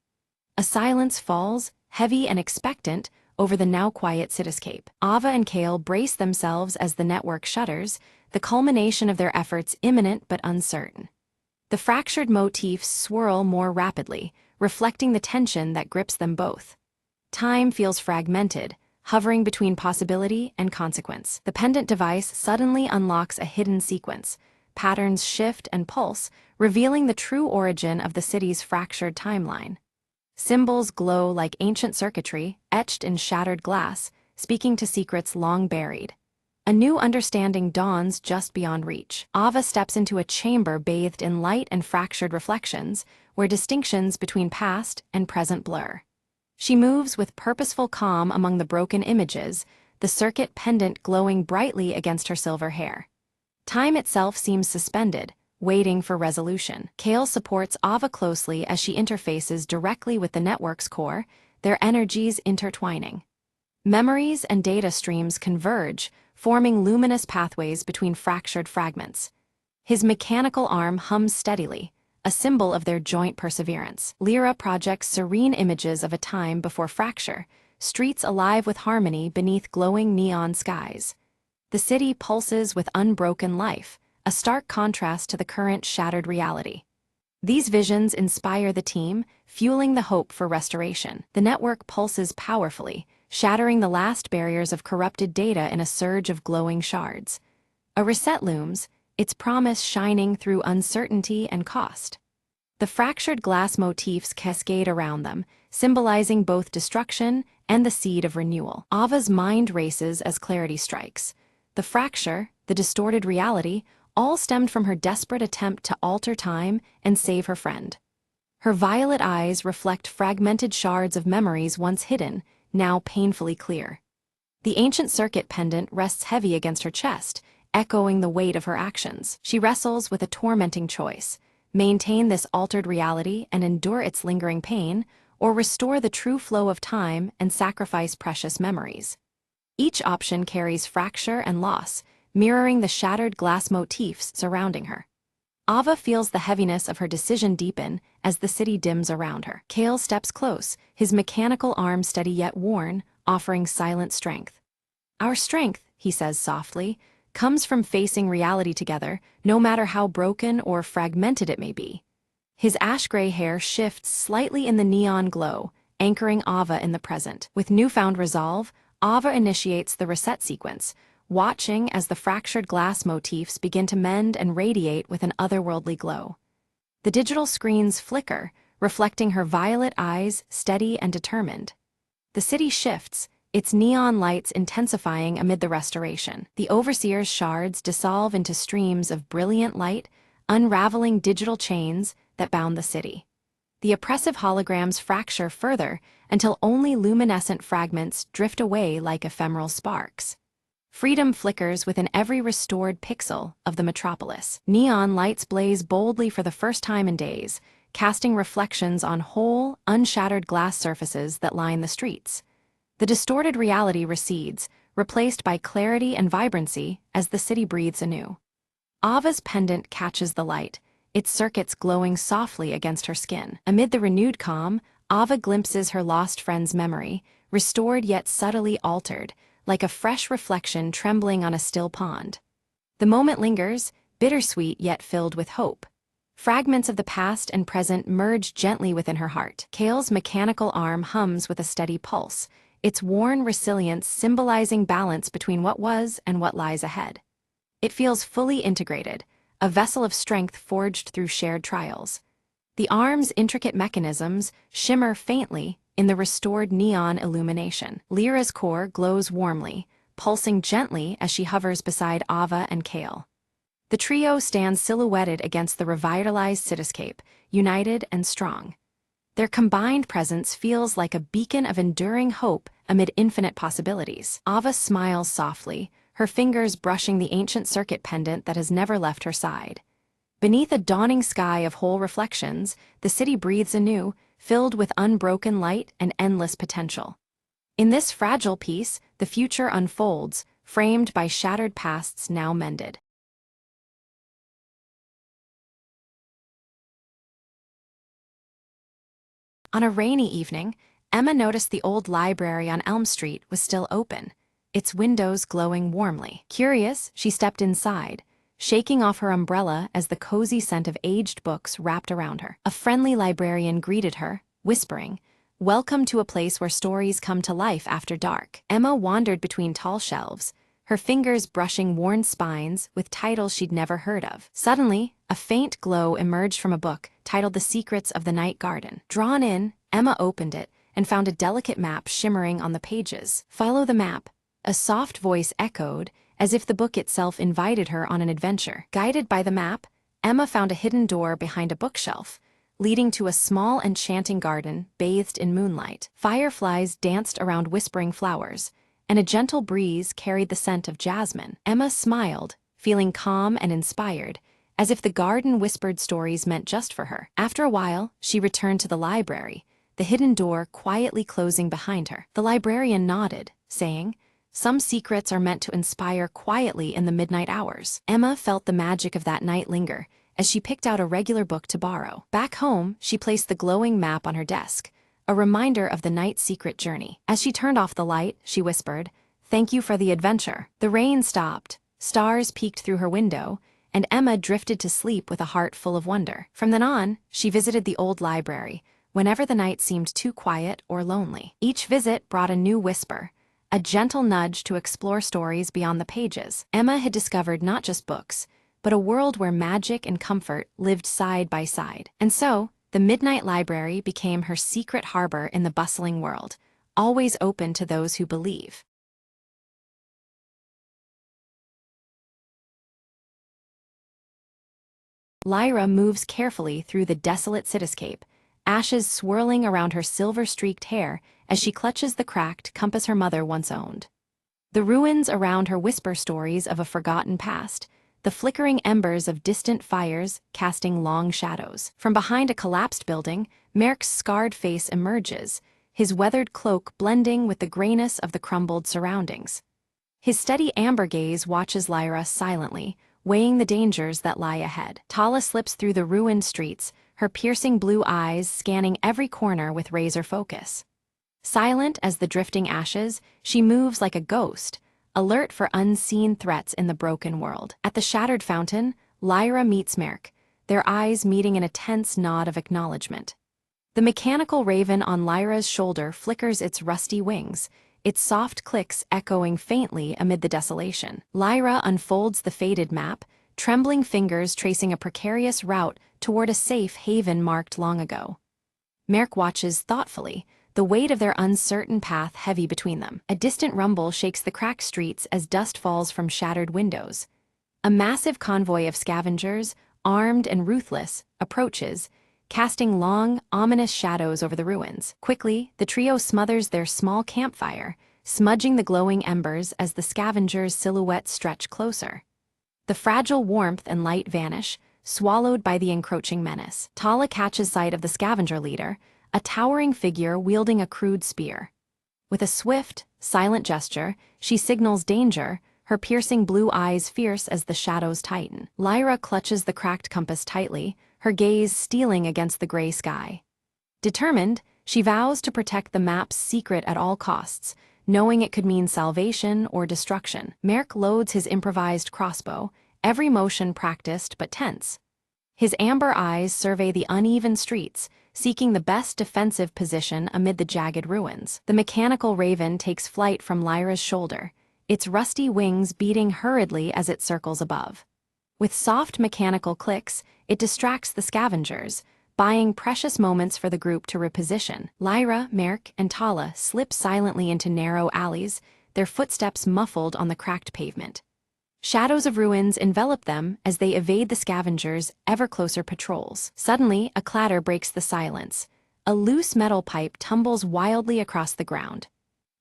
A silence falls, heavy and expectant, over the now-quiet cityscape. Ava and Kale brace themselves as the network shudders, the culmination of their efforts imminent but uncertain. The fractured motifs swirl more rapidly, reflecting the tension that grips them both. Time feels fragmented, hovering between possibility and consequence. The pendant device suddenly unlocks a hidden sequence. Patterns shift and pulse, revealing the true origin of the city's fractured timeline. Symbols glow like ancient circuitry, etched in shattered glass, speaking to secrets long buried. A new understanding dawns just beyond reach. Ava steps into a chamber bathed in light and fractured reflections, where distinctions between past and present blur. She moves with purposeful calm among the broken images, the circuit pendant glowing brightly against her silver hair. Time itself seems suspended, waiting for resolution. Kale supports Ava closely as she interfaces directly with the network's core, their energies intertwining. Memories and data streams converge, forming luminous pathways between fractured fragments. His mechanical arm hums steadily, a symbol of their joint perseverance. Lyra projects serene images of a time before fracture, streets alive with harmony beneath glowing neon skies. The city pulses with unbroken life, a stark contrast to the current shattered reality. These visions inspire the team, fueling the hope for restoration. The network pulses powerfully, shattering the last barriers of corrupted data in a surge of glowing shards. A reset looms, its promise shining through uncertainty and cost. The fractured glass motifs cascade around them, symbolizing both destruction and the seed of renewal. Ava's mind races as clarity strikes. The fracture, the distorted reality, all stemmed from her desperate attempt to alter time and save her friend. Her violet eyes reflect fragmented shards of memories once hidden, now painfully clear. The ancient circuit pendant rests heavy against her chest, echoing the weight of her actions. She wrestles with a tormenting choice: maintain this altered reality and endure its lingering pain, or restore the true flow of time and sacrifice precious memories. Each option carries fracture and loss, mirroring the shattered glass motifs surrounding her. Ava feels the heaviness of her decision deepen as the city dims around her. Kale steps close, his mechanical arm steady yet worn, offering silent strength. "Our strength," he says softly, "comes from facing reality together, no matter how broken or fragmented it may be." His ash-gray hair shifts slightly in the neon glow, anchoring Ava in the present. With newfound resolve, Ava initiates the reset sequence, watching as the fractured glass motifs begin to mend and radiate with an otherworldly glow. The digital screens flicker, reflecting her violet eyes, steady and determined. The city shifts, its neon lights intensifying amid the restoration. The Overseer's shards dissolve into streams of brilliant light, unraveling digital chains that bound the city. The oppressive holograms fracture further until only luminescent fragments drift away like ephemeral sparks. Freedom flickers within every restored pixel of the metropolis. Neon lights blaze boldly for the first time in days, casting reflections on whole, unshattered glass surfaces that line the streets. The distorted reality recedes, replaced by clarity and vibrancy as the city breathes anew. Ava's pendant catches the light, its circuits glowing softly against her skin. Amid the renewed calm, Ava glimpses her lost friend's memory, restored yet subtly altered, like a fresh reflection trembling on a still pond. The moment lingers, bittersweet yet filled with hope. Fragments of the past and present merge gently within her heart. Kale's mechanical arm hums with a steady pulse, its worn resilience symbolizing balance between what was and what lies ahead. It feels fully integrated, a vessel of strength forged through shared trials. The arm's intricate mechanisms shimmer faintly in the restored neon illumination. Lyra's core glows warmly, pulsing gently as she hovers beside Ava and Kale. The trio stands silhouetted against the revitalized cityscape, united and strong. Their combined presence feels like a beacon of enduring hope amid infinite possibilities. Ava smiles softly, her fingers brushing the ancient circuit pendant that has never left her side. Beneath a dawning sky of whole reflections, the city breathes anew, filled with unbroken light and endless potential. In this fragile piece, the future unfolds, framed by shattered pasts now mended. On a rainy evening, Emma noticed the old library on Elm Street was still open, its windows glowing warmly. Curious, she stepped inside, shaking off her umbrella as the cozy scent of aged books wrapped around her. A friendly librarian greeted her, whispering, "Welcome to a place where stories come to life after dark." Emma wandered between tall shelves, her fingers brushing worn spines with titles she'd never heard of. Suddenly, a faint glow emerged from a book titled The Secrets of the Night Garden. Drawn in, Emma opened it and found a delicate map shimmering on the pages. "Follow the map," a soft voice echoed, as if the book itself invited her on an adventure. Guided by the map, Emma found a hidden door behind a bookshelf, leading to a small enchanting garden bathed in moonlight. Fireflies danced around whispering flowers, and a gentle breeze carried the scent of jasmine. Emma smiled, feeling calm and inspired, as if the garden whispered stories meant just for her. After a while, she returned to the library, the hidden door quietly closing behind her. The librarian nodded, saying, "Some secrets are meant to inspire quietly in the midnight hours." Emma felt the magic of that night linger as she picked out a regular book to borrow. Back home, she placed the glowing map on her desk, a reminder of the night's secret journey. As she turned off the light, she whispered, "Thank you for the adventure." The rain stopped, stars peeked through her window, and Emma drifted to sleep with a heart full of wonder. From then on, she visited the old library, whenever the night seemed too quiet or lonely. Each visit brought a new whisper, a gentle nudge to explore stories beyond the pages. Emma had discovered not just books, but a world where magic and comfort lived side by side. And so, the Midnight Library became her secret harbor in the bustling world, always open to those who believe. Lyra moves carefully through the desolate cityscape, ashes swirling around her silver-streaked hair as she clutches the cracked compass her mother once owned. The ruins around her whisper stories of a forgotten past, the flickering embers of distant fires casting long shadows. From behind a collapsed building, Merrick's scarred face emerges, his weathered cloak blending with the grayness of the crumbled surroundings. His steady amber gaze watches Lyra silently, weighing the dangers that lie ahead. Tala slips through the ruined streets, her piercing blue eyes scanning every corner with razor focus. Silent as the drifting ashes, she moves like a ghost, alert for unseen threats in the broken world. At the shattered fountain, Lyra meets Merrick, their eyes meeting in a tense nod of acknowledgement. The mechanical raven on Lyra's shoulder flickers its rusty wings, its soft clicks echoing faintly amid the desolation. Lyra unfolds the faded map, trembling fingers tracing a precarious route toward a safe haven marked long ago. Merrick watches thoughtfully, the weight of their uncertain path heavy between them. A distant rumble shakes the cracked streets as dust falls from shattered windows. A massive convoy of scavengers, armed and ruthless, approaches, casting long, ominous shadows over the ruins. Quickly, the trio smothers their small campfire, smudging the glowing embers as the scavengers' silhouettes stretch closer. The fragile warmth and light vanish, swallowed by the encroaching menace. Tala catches sight of the scavenger leader, a towering figure wielding a crude spear. With a swift, silent gesture, she signals danger, her piercing blue eyes fierce as the shadows tighten. Lyra clutches the cracked compass tightly, her gaze stealing against the gray sky. Determined, she vows to protect the map's secret at all costs, knowing it could mean salvation or destruction. Merk loads his improvised crossbow, every motion practiced but tense. His amber eyes survey the uneven streets, seeking the best defensive position amid the jagged ruins. The mechanical raven takes flight from Lyra's shoulder, its rusty wings beating hurriedly as it circles above. With soft mechanical clicks, it distracts the scavengers, buying precious moments for the group to reposition. Lyra, Merk, and Tala slip silently into narrow alleys, their footsteps muffled on the cracked pavement. Shadows of ruins envelop them as they evade the scavengers' ever-closer patrols. Suddenly, a clatter breaks the silence. A loose metal pipe tumbles wildly across the ground.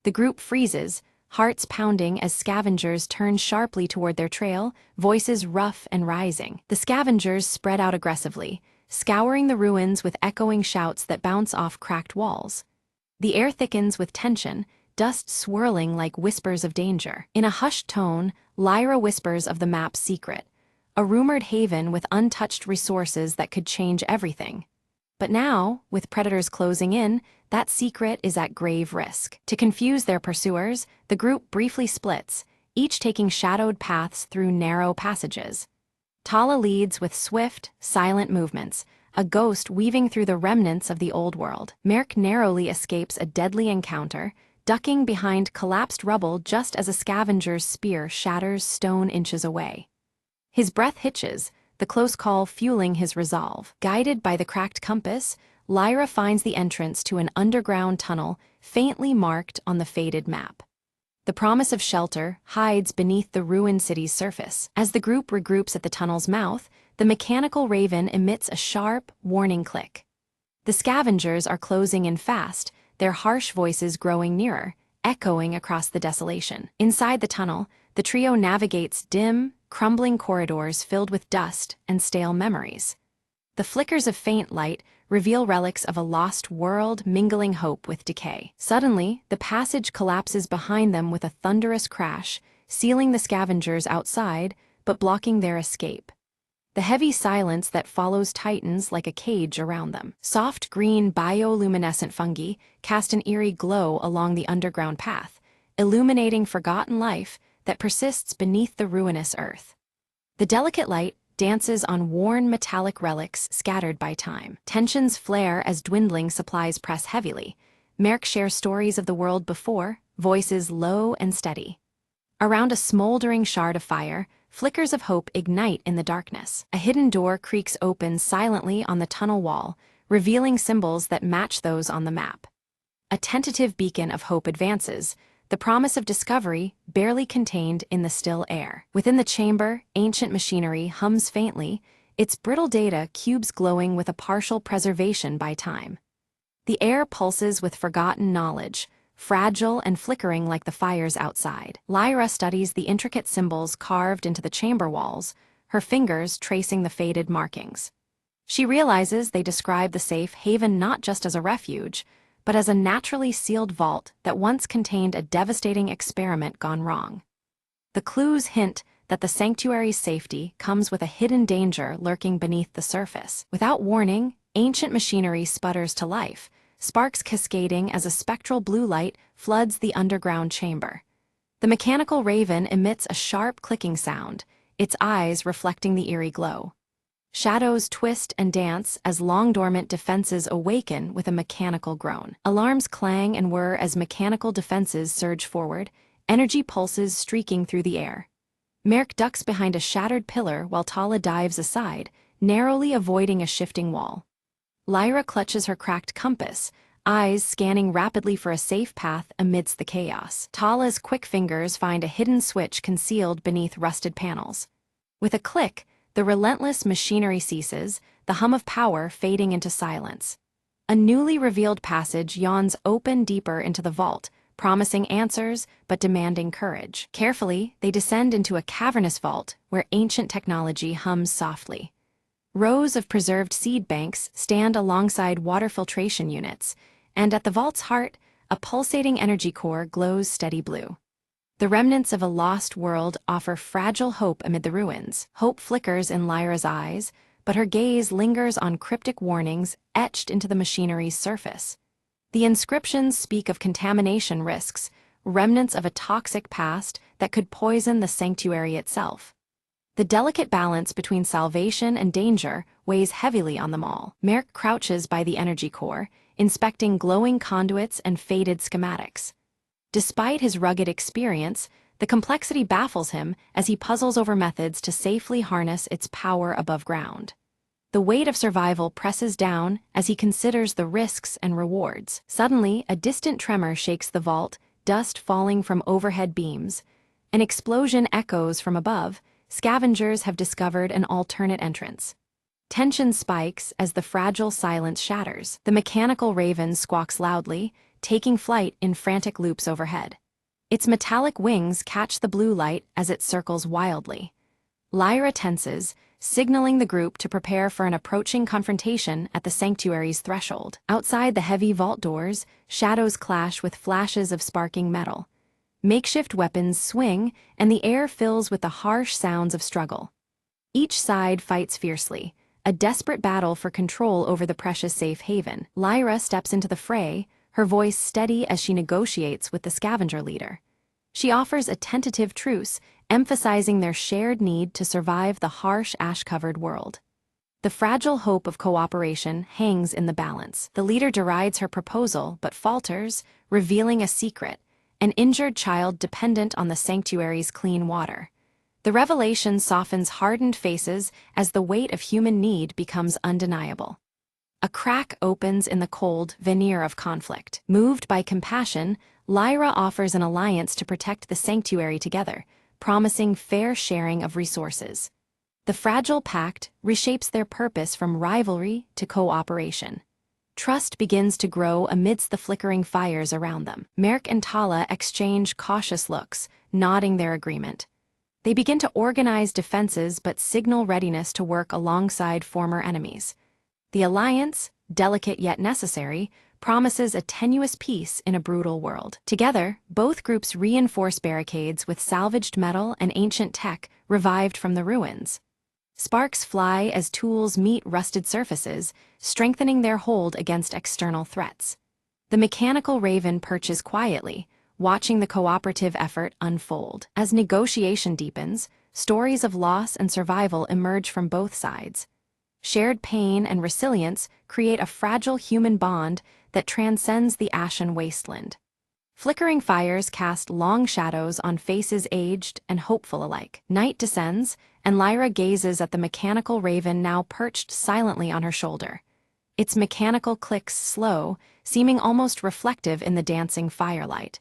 The group freezes, hearts pounding as scavengers turn sharply toward their trail, voices rough and rising. The scavengers spread out aggressively, scouring the ruins with echoing shouts that bounce off cracked walls. The air thickens with tension, dust swirling like whispers of danger. In a hushed tone, Lyra whispers of the map's secret, a rumored haven with untouched resources that could change everything. But now, with predators closing in, that secret is at grave risk. To confuse their pursuers, the group briefly splits, each taking shadowed paths through narrow passages. Tala leads with swift, silent movements, a ghost weaving through the remnants of the old world. Merk narrowly escapes a deadly encounter, ducking behind collapsed rubble just as a scavenger's spear shatters stone inches away. His breath hitches, the close call fueling his resolve. Guided by the cracked compass, Lyra finds the entrance to an underground tunnel faintly marked on the faded map. The promise of shelter hides beneath the ruined city's surface. As the group regroups at the tunnel's mouth, the mechanical raven emits a sharp, warning click. The scavengers are closing in fast, their harsh voices growing nearer, echoing across the desolation. Inside the tunnel, the trio navigates dim, crumbling corridors filled with dust and stale memories. The flickers of faint light reveal relics of a lost world mingling hope with decay. Suddenly, the passage collapses behind them with a thunderous crash, sealing the scavengers outside, but blocking their escape. The heavy silence that follows tightens like a cage around them. Soft green bioluminescent fungi cast an eerie glow along the underground path, illuminating forgotten life that persists beneath the ruinous earth. The delicate light dances on worn metallic relics scattered by time. Tensions flare as dwindling supplies press heavily. Merk shares stories of the world before, voices low and steady. Around a smoldering shard of fire, flickers of hope ignite in the darkness. A hidden door creaks open silently on the tunnel wall, revealing symbols that match those on the map. A tentative beacon of hope advances, the promise of discovery barely contained in the still air. Within the chamber, ancient machinery hums faintly, its brittle data cubes glowing with a partial preservation by time. The air pulses with forgotten knowledge, fragile and flickering like the fires outside. Lyra studies the intricate symbols carved into the chamber walls, her fingers tracing the faded markings. She realizes they describe the safe haven not just as a refuge, but as a naturally sealed vault that once contained a devastating experiment gone wrong. The clues hint that the sanctuary's safety comes with a hidden danger lurking beneath the surface. Without warning, ancient machinery sputters to life, sparks cascading as a spectral blue light floods the underground chamber. The mechanical raven emits a sharp clicking sound, its eyes reflecting the eerie glow. Shadows twist and dance as long-dormant defenses awaken with a mechanical groan. Alarms clang and whir as mechanical defenses surge forward, energy pulses streaking through the air. Merk ducks behind a shattered pillar while Tala dives aside, narrowly avoiding a shifting wall. Lyra clutches her cracked compass, eyes scanning rapidly for a safe path amidst the chaos. Tala's quick fingers find a hidden switch concealed beneath rusted panels. With a click, the relentless machinery ceases, the hum of power fading into silence. A newly revealed passage yawns open deeper into the vault, promising answers but demanding courage. Carefully, they descend into a cavernous vault where ancient technology hums softly. Rows of preserved seed banks stand alongside water filtration units, and at the vault's heart, a pulsating energy core glows steady blue. The remnants of a lost world offer fragile hope amid the ruins. Hope flickers in Lyra's eyes, but her gaze lingers on cryptic warnings etched into the machinery's surface. The inscriptions speak of contamination risks, remnants of a toxic past that could poison the sanctuary itself. The delicate balance between salvation and danger weighs heavily on them all. Merrick crouches by the energy core, inspecting glowing conduits and faded schematics. Despite his rugged experience, the complexity baffles him as he puzzles over methods to safely harness its power above ground. The weight of survival presses down as he considers the risks and rewards. Suddenly, a distant tremor shakes the vault, dust falling from overhead beams. An explosion echoes from above. Scavengers have discovered an alternate entrance. Tension spikes as the fragile silence shatters. The mechanical raven squawks loudly, taking flight in frantic loops overhead. Its metallic wings catch the blue light as it circles wildly. Lyra tenses, signaling the group to prepare for an approaching confrontation at the sanctuary's threshold. Outside the heavy vault doors, shadows clash with flashes of sparking metal. Makeshift weapons swing, and the air fills with the harsh sounds of struggle. Each side fights fiercely, a desperate battle for control over the precious safe haven. Lyra steps into the fray, her voice steady as she negotiates with the scavenger leader. She offers a tentative truce, emphasizing their shared need to survive the harsh ash-covered world. The fragile hope of cooperation hangs in the balance. The leader derides her proposal but falters, revealing a secret: an injured child dependent on the sanctuary's clean water. The revelation softens hardened faces as the weight of human need becomes undeniable. A crack opens in the cold veneer of conflict. Moved by compassion, Lyra offers an alliance to protect the sanctuary together, promising fair sharing of resources. The fragile pact reshapes their purpose from rivalry to cooperation. Trust begins to grow amidst the flickering fires around them. Merrick and Tala exchange cautious looks, nodding their agreement. They begin to organize defenses but signal readiness to work alongside former enemies. The alliance, delicate yet necessary, promises a tenuous peace in a brutal world. Together, both groups reinforce barricades with salvaged metal and ancient tech revived from the ruins. Sparks fly as tools meet rusted surfaces, strengthening their hold against external threats. The mechanical raven perches quietly, watching the cooperative effort unfold. As negotiation deepens, stories of loss and survival emerge from both sides. Shared pain and resilience create a fragile human bond that transcends the ashen wasteland. Flickering fires cast long shadows on faces aged and hopeful alike. Night descends, and Lyra gazes at the mechanical raven now perched silently on her shoulder. Its mechanical clicks slow, seeming almost reflective in the dancing firelight.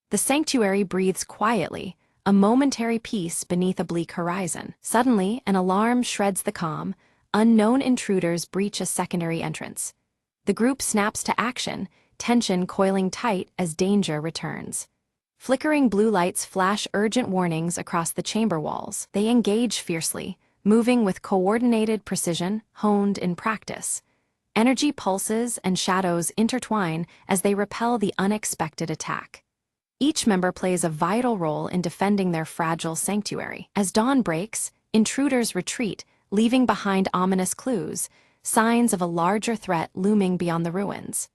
The sanctuary breathes quietly, a momentary peace beneath a bleak horizon. Suddenly, an alarm shreds the calm. Unknown intruders breach a secondary entrance. The group snaps to action, tension coiling tight as danger returns. Flickering blue lights flash urgent warnings across the chamber walls. They engage fiercely, moving with coordinated precision honed in practice. Energy pulses and shadows intertwine as they repel the unexpected attack. Each member plays a vital role in defending their fragile sanctuary. As dawn breaks, intruders retreat, leaving behind ominous clues, signs of a larger threat looming beyond the ruins.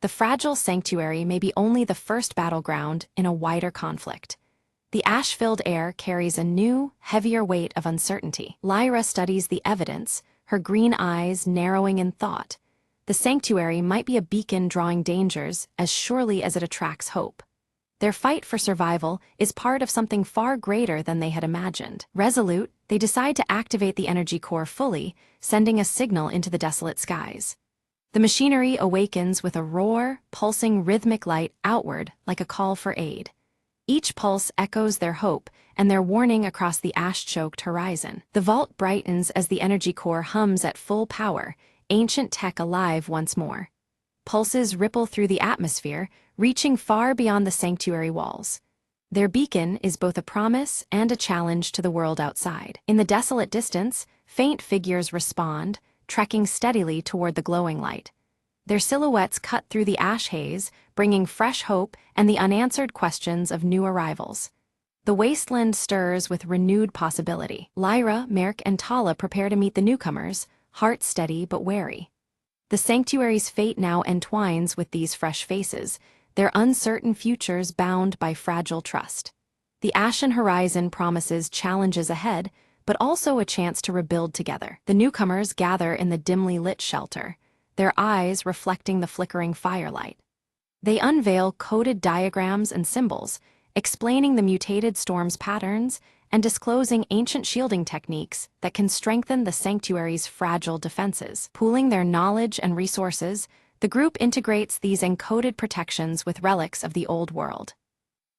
The fragile sanctuary may be only the first battleground in a wider conflict. The ash-filled air carries a new, heavier weight of uncertainty. Lyra studies the evidence, her green eyes narrowing in thought. The sanctuary might be a beacon drawing dangers as surely as it attracts hope. Their fight for survival is part of something far greater than they had imagined. Resolute, they decide to activate the energy core fully, sending a signal into the desolate skies. The machinery awakens with a roar, pulsing rhythmic light outward like a call for aid. Each pulse echoes their hope and their warning across the ash-choked horizon. The vault brightens as the energy core hums at full power, ancient tech alive once more. Pulses ripple through the atmosphere, reaching far beyond the sanctuary walls. Their beacon is both a promise and a challenge to the world outside. In the desolate distance, faint figures respond, trekking steadily toward the glowing light. Their silhouettes cut through the ash haze, bringing fresh hope and the unanswered questions of new arrivals. The wasteland stirs with renewed possibility. Lyra, Merrick, and Tala prepare to meet the newcomers, hearts steady but wary. The sanctuary's fate now entwines with these fresh faces, their uncertain futures bound by fragile trust. The ashen horizon promises challenges ahead, but also a chance to rebuild together. The newcomers gather in the dimly lit shelter, their eyes reflecting the flickering firelight. They unveil coded diagrams and symbols, explaining the mutated storm's patterns and disclosing ancient shielding techniques that can strengthen the sanctuary's fragile defenses. Pooling their knowledge and resources, the group integrates these encoded protections with relics of the old world.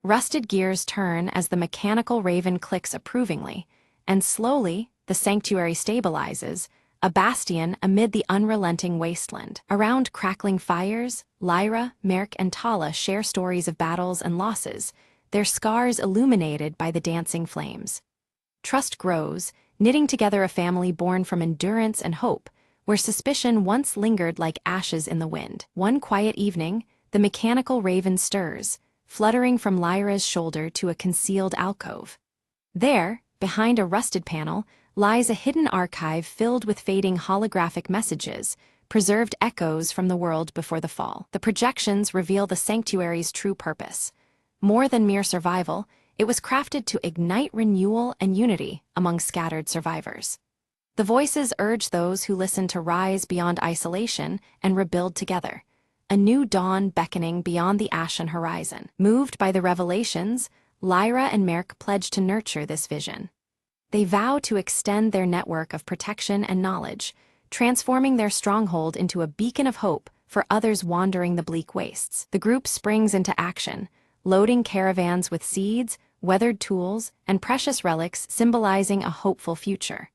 Rusted gears turn as the mechanical raven clicks approvingly, and slowly, the sanctuary stabilizes, a bastion amid the unrelenting wasteland. Around crackling fires, Lyra, Merrick, and Tala share stories of battles and losses, their scars illuminated by the dancing flames. Trust grows, knitting together a family born from endurance and hope, where suspicion once lingered like ashes in the wind. One quiet evening, the mechanical raven stirs, fluttering from Lyra's shoulder to a concealed alcove. There, behind a rusted panel, lies a hidden archive filled with fading holographic messages, preserved echoes from the world before the fall. The projections reveal the sanctuary's true purpose. More than mere survival, it was crafted to ignite renewal and unity among scattered survivors. The voices urge those who listen to rise beyond isolation and rebuild together, a new dawn beckoning beyond the ashen horizon. Moved by the revelations, Lyra and Merrick pledge to nurture this vision. They vow to extend their network of protection and knowledge, transforming their stronghold into a beacon of hope for others wandering the bleak wastes. The group springs into action, loading caravans with seeds, weathered tools, and precious relics symbolizing a hopeful future.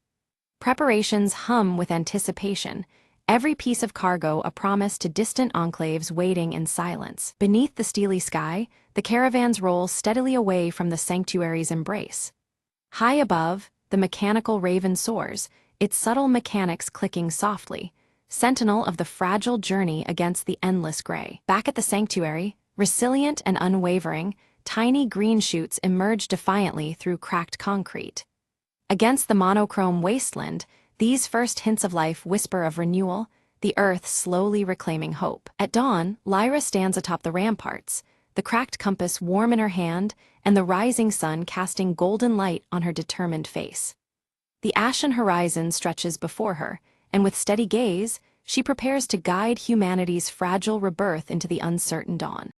Preparations hum with anticipation, every piece of cargo a promise to distant enclaves waiting in silence. Beneath the steely sky, the caravans roll steadily away from the sanctuary's embrace. High above, the mechanical raven soars, its subtle mechanics clicking softly, sentinel of the fragile journey against the endless gray. Back at the sanctuary, resilient and unwavering, tiny green shoots emerge defiantly through cracked concrete. Against the monochrome wasteland, these first hints of life whisper of renewal, the earth slowly reclaiming hope. At dawn, Lyra stands atop the ramparts, the cracked compass warm in her hand and the rising sun casting golden light on her determined face. The ashen horizon stretches before her, and with steady gaze, she prepares to guide humanity's fragile rebirth into the uncertain dawn.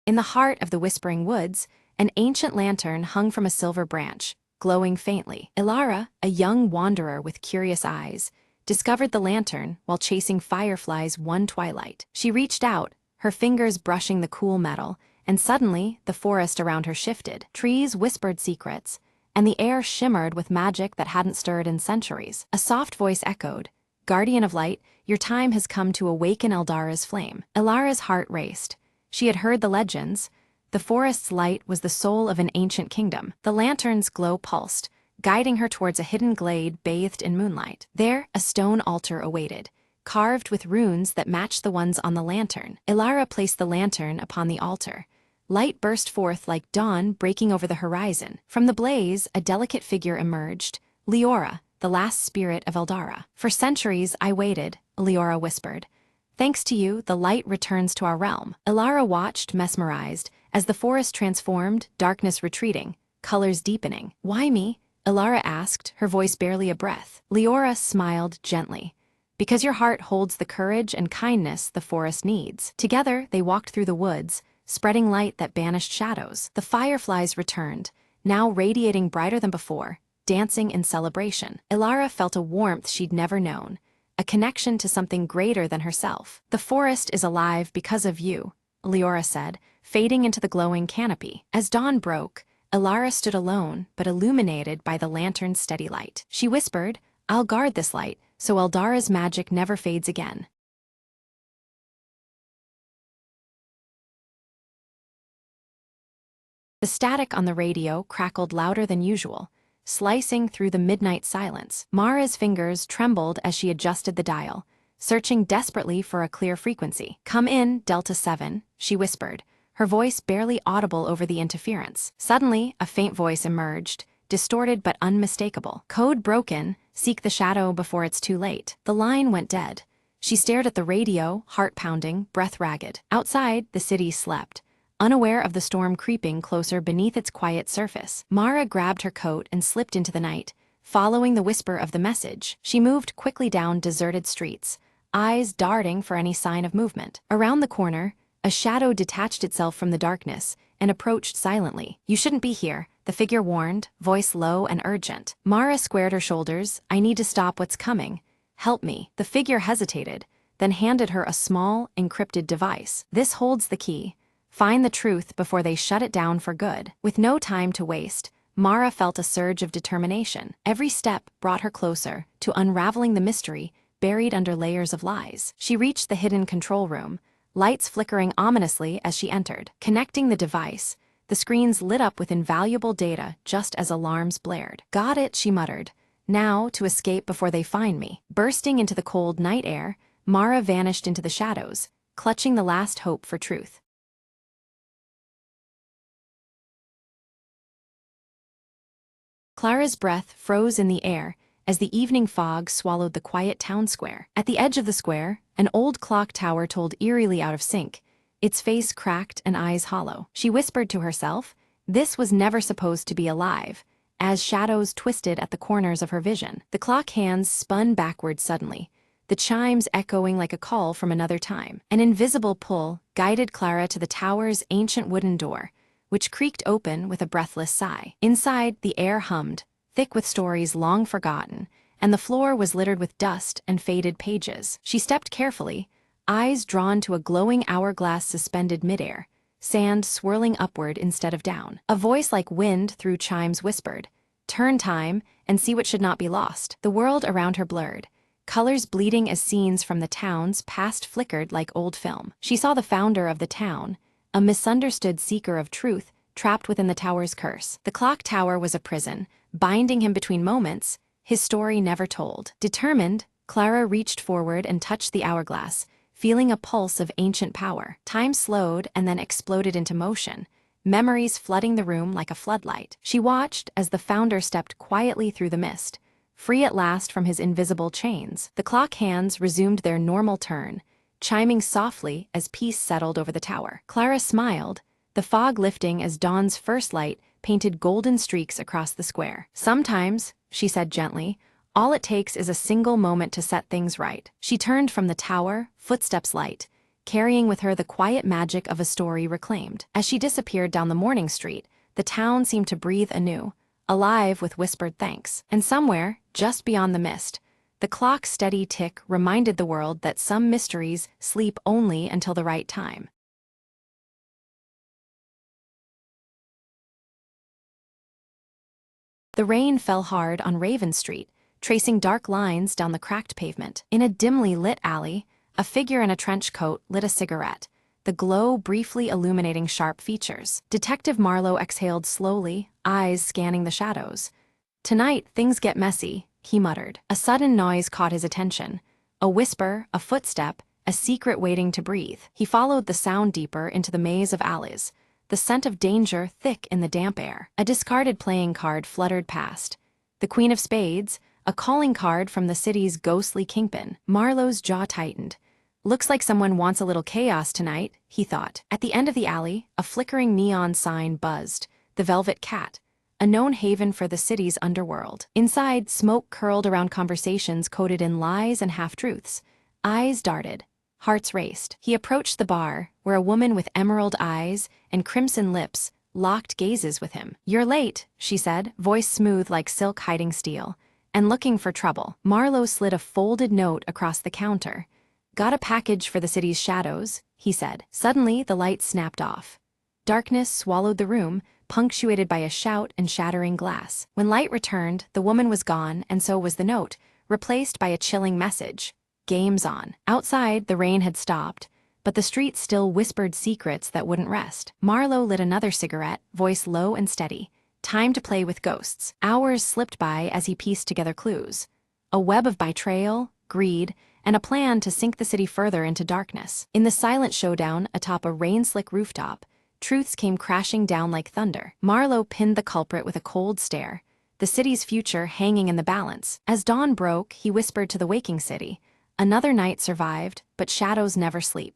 In the heart of the Whispering Woods, an ancient lantern hung from a silver branch, glowing faintly. Ilara, a young wanderer with curious eyes, discovered the lantern while chasing fireflies one twilight. She reached out, her fingers brushing the cool metal, and suddenly the forest around her shifted. Trees whispered secrets, and the air shimmered with magic that hadn't stirred in centuries. A soft voice echoed, "Guardian of Light, your time has come to awaken Eldara's flame." Ilara's heart raced. She had heard the legends. The forest's light was the soul of an ancient kingdom. The lantern's glow pulsed, guiding her towards a hidden glade bathed in moonlight. There, a stone altar awaited, carved with runes that matched the ones on the lantern. Ilara placed the lantern upon the altar. Light burst forth like dawn breaking over the horizon. From the blaze, a delicate figure emerged, Leora, the last spirit of Eldara. "For centuries I waited," Leora whispered. "Thanks to you, the light returns to our realm." Ilara watched, mesmerized, as the forest transformed, darkness retreating, colors deepening. "Why me?" Ilara asked, her voice barely a breath. Leora smiled gently. "Because your heart holds the courage and kindness the forest needs." Together, they walked through the woods, spreading light that banished shadows. The fireflies returned, now radiating brighter than before, dancing in celebration. Ilara felt a warmth she'd never known, a connection to something greater than herself. "The forest is alive because of you," Leora said, fading into the glowing canopy. As dawn broke, Ilara stood alone, but illuminated by the lantern's steady light. She whispered, "I'll guard this light, so Eldara's magic never fades again." The static on the radio crackled louder than usual, slicing through the midnight silence. Mara's fingers trembled as she adjusted the dial, searching desperately for a clear frequency. "Come in, Delta 7, she whispered, her voice barely audible over the interference. Suddenly, a faint voice emerged, distorted but unmistakable. "Code broken, seek the shadow before it's too late." The line went dead. She stared at the radio, heart pounding, breath ragged. Outside, the city slept, unaware of the storm creeping closer beneath its quiet surface. Mara grabbed her coat and slipped into the night, following the whisper of the message. She moved quickly down deserted streets, eyes darting for any sign of movement. Around the corner, a shadow detached itself from the darkness and approached silently. "You shouldn't be here," the figure warned, voice low and urgent. Mara squared her shoulders. "I need to stop what's coming. Help me." The figure hesitated, then handed her a small, encrypted device. "This holds the key. Find the truth before they shut it down for good." With no time to waste, Mara felt a surge of determination. Every step brought her closer to unraveling the mystery buried under layers of lies. She reached the hidden control room, lights flickering ominously as she entered. Connecting the device, the screens lit up with invaluable data just as alarms blared. "Got it," she muttered. "Now to escape before they find me." Bursting into the cold night air, Mara vanished into the shadows, clutching the last hope for truth. Clara's breath froze in the air as the evening fog swallowed the quiet town square. At the edge of the square, an old clock tower told eerily out of sync, its face cracked and eyes hollow. She whispered to herself, this was never supposed to be alive, as shadows twisted at the corners of her vision. The clock hands spun backward suddenly, the chimes echoing like a call from another time. An invisible pull guided Clara to the tower's ancient wooden door, which creaked open with a breathless sigh. Inside, the air hummed, thick with stories long forgotten, and the floor was littered with dust and faded pages. She stepped carefully, eyes drawn to a glowing hourglass suspended midair, sand swirling upward instead of down. A voice like wind through chimes whispered, "Turn time and see what should not be lost." The world around her blurred, colors bleeding as scenes from the town's past flickered like old film. She saw the founder of the town, a misunderstood seeker of truth, trapped within the tower's curse. The clock tower was a prison, binding him between moments, his story never told. Determined, Clara reached forward and touched the hourglass, feeling a pulse of ancient power. Time slowed and then exploded into motion, memories flooding the room like a floodlight. She watched as the founder stepped quietly through the mist, free at last from his invisible chains. The clock hands resumed their normal turn, chiming softly as peace settled over the tower. Clara smiled, the fog lifting as dawn's first light painted golden streaks across the square. "Sometimes," she said gently, "all it takes is a single moment to set things right." She turned from the tower, footsteps light, carrying with her the quiet magic of a story reclaimed. As she disappeared down the morning street, the town seemed to breathe anew, alive with whispered thanks. And somewhere, just beyond the mist, the clock's steady tick reminded the world that some mysteries sleep only until the right time. The rain fell hard on Raven Street, tracing dark lines down the cracked pavement. In a dimly lit alley, a figure in a trench coat lit a cigarette, the glow briefly illuminating sharp features. Detective Marlowe exhaled slowly, eyes scanning the shadows. "Tonight, things get messy," he muttered. A sudden noise caught his attention. A whisper, a footstep, a secret waiting to breathe. He followed the sound deeper into the maze of alleys, the scent of danger thick in the damp air. A discarded playing card fluttered past. The Queen of Spades, a calling card from the city's ghostly kingpin. Marlowe's jaw tightened. "Looks like someone wants a little chaos tonight," he thought. At the end of the alley, a flickering neon sign buzzed, the Velvet Cat, a known haven for the city's underworld. Inside, smoke curled around conversations coded in lies and half-truths. Eyes darted. Hearts raced. He approached the bar, where a woman with emerald eyes and crimson lips locked gazes with him. "You're late," she said, voice smooth like silk hiding steel. "And looking for trouble." Marlowe slid a folded note across the counter. "Got a package for the city's shadows," he said. Suddenly, the lights snapped off. Darkness swallowed the room, punctuated by a shout and shattering glass. When light returned, the woman was gone, and so was the note, replaced by a chilling message. "Game's on." Outside, the rain had stopped, but the street still whispered secrets that wouldn't rest. Marlowe lit another cigarette, voice low and steady. Time to play with ghosts. Hours slipped by as he pieced together clues. A web of betrayal, greed, and a plan to sink the city further into darkness. In the silent showdown atop a rain-slick rooftop, truths came crashing down like thunder. Marlowe pinned the culprit with a cold stare, the city's future hanging in the balance. As dawn broke, he whispered to the waking city, "Another night survived, but shadows never sleep."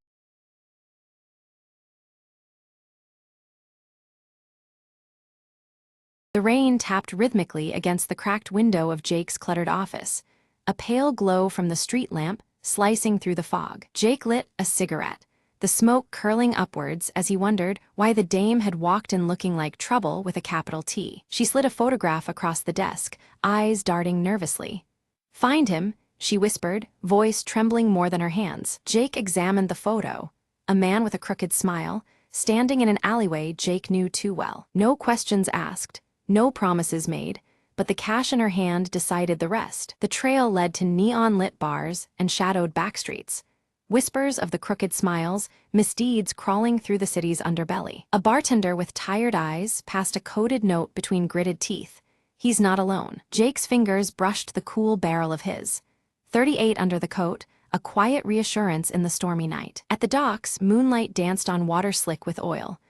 The rain tapped rhythmically against the cracked window of Jake's cluttered office, a pale glow from the street lamp slicing through the fog. Jake lit a cigarette, the smoke curling upwards as he wondered why the dame had walked in looking like trouble with a capital T. She slid a photograph across the desk, eyes darting nervously. "Find him," she whispered, voice trembling more than her hands. Jake examined the photo. A man with a crooked smile, standing in an alleyway Jake knew too well. No questions asked, no promises made, but the cash in her hand decided the rest. The trail led to neon-lit bars and shadowed backstreets. Whispers of the crooked smiles, misdeeds crawling through the city's underbelly. A bartender with tired eyes passed a coded note between gritted teeth. "He's not alone." Jake's fingers brushed the cool barrel of his. 38 under the coat, a quiet reassurance in the stormy night. At the docks, moonlight danced on water slick with oil.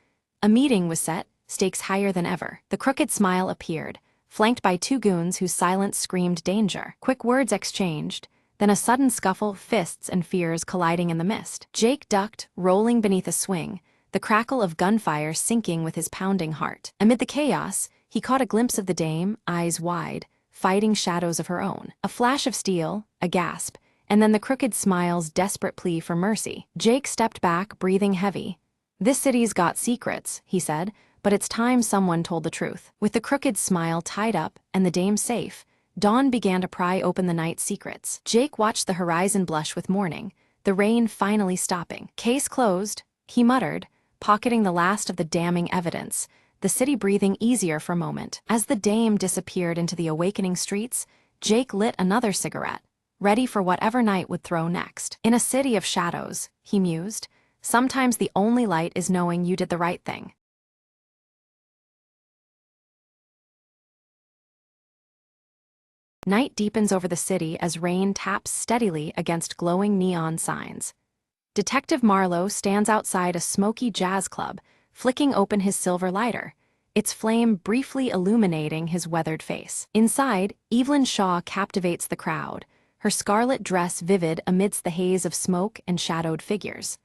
A meeting was set, stakes higher than ever. The crooked smile appeared, flanked by two goons whose silence screamed danger. Quick words exchanged, then a sudden scuffle, fists and fears colliding in the mist. Jake ducked, rolling beneath a swing, the crackle of gunfire sinking with his pounding heart. Amid the chaos, he caught a glimpse of the dame, eyes wide, fighting shadows of her own. A flash of steel, a gasp, and then the crooked smile's desperate plea for mercy. Jake stepped back, breathing heavy. "This city's got secrets," he said, "but it's time someone told the truth." With the crooked smile tied up and the dame safe, dawn began to pry open the night's secrets. Jake watched the horizon blush with morning, the rain finally stopping. "Case closed," he muttered, pocketing the last of the damning evidence, the city breathing easier for a moment. As the dame disappeared into the awakening streets, Jake lit another cigarette, ready for whatever night would throw next. In a city of shadows, he mused, sometimes the only light is knowing you did the right thing. Night deepens over the city as rain taps steadily against glowing neon signs. Detective Marlowe stands outside a smoky jazz club, flicking open his silver lighter, its flame briefly illuminating his weathered face. Inside, Evelyn Shaw captivates the crowd, her scarlet dress vivid amidst the haze of smoke and shadowed figures.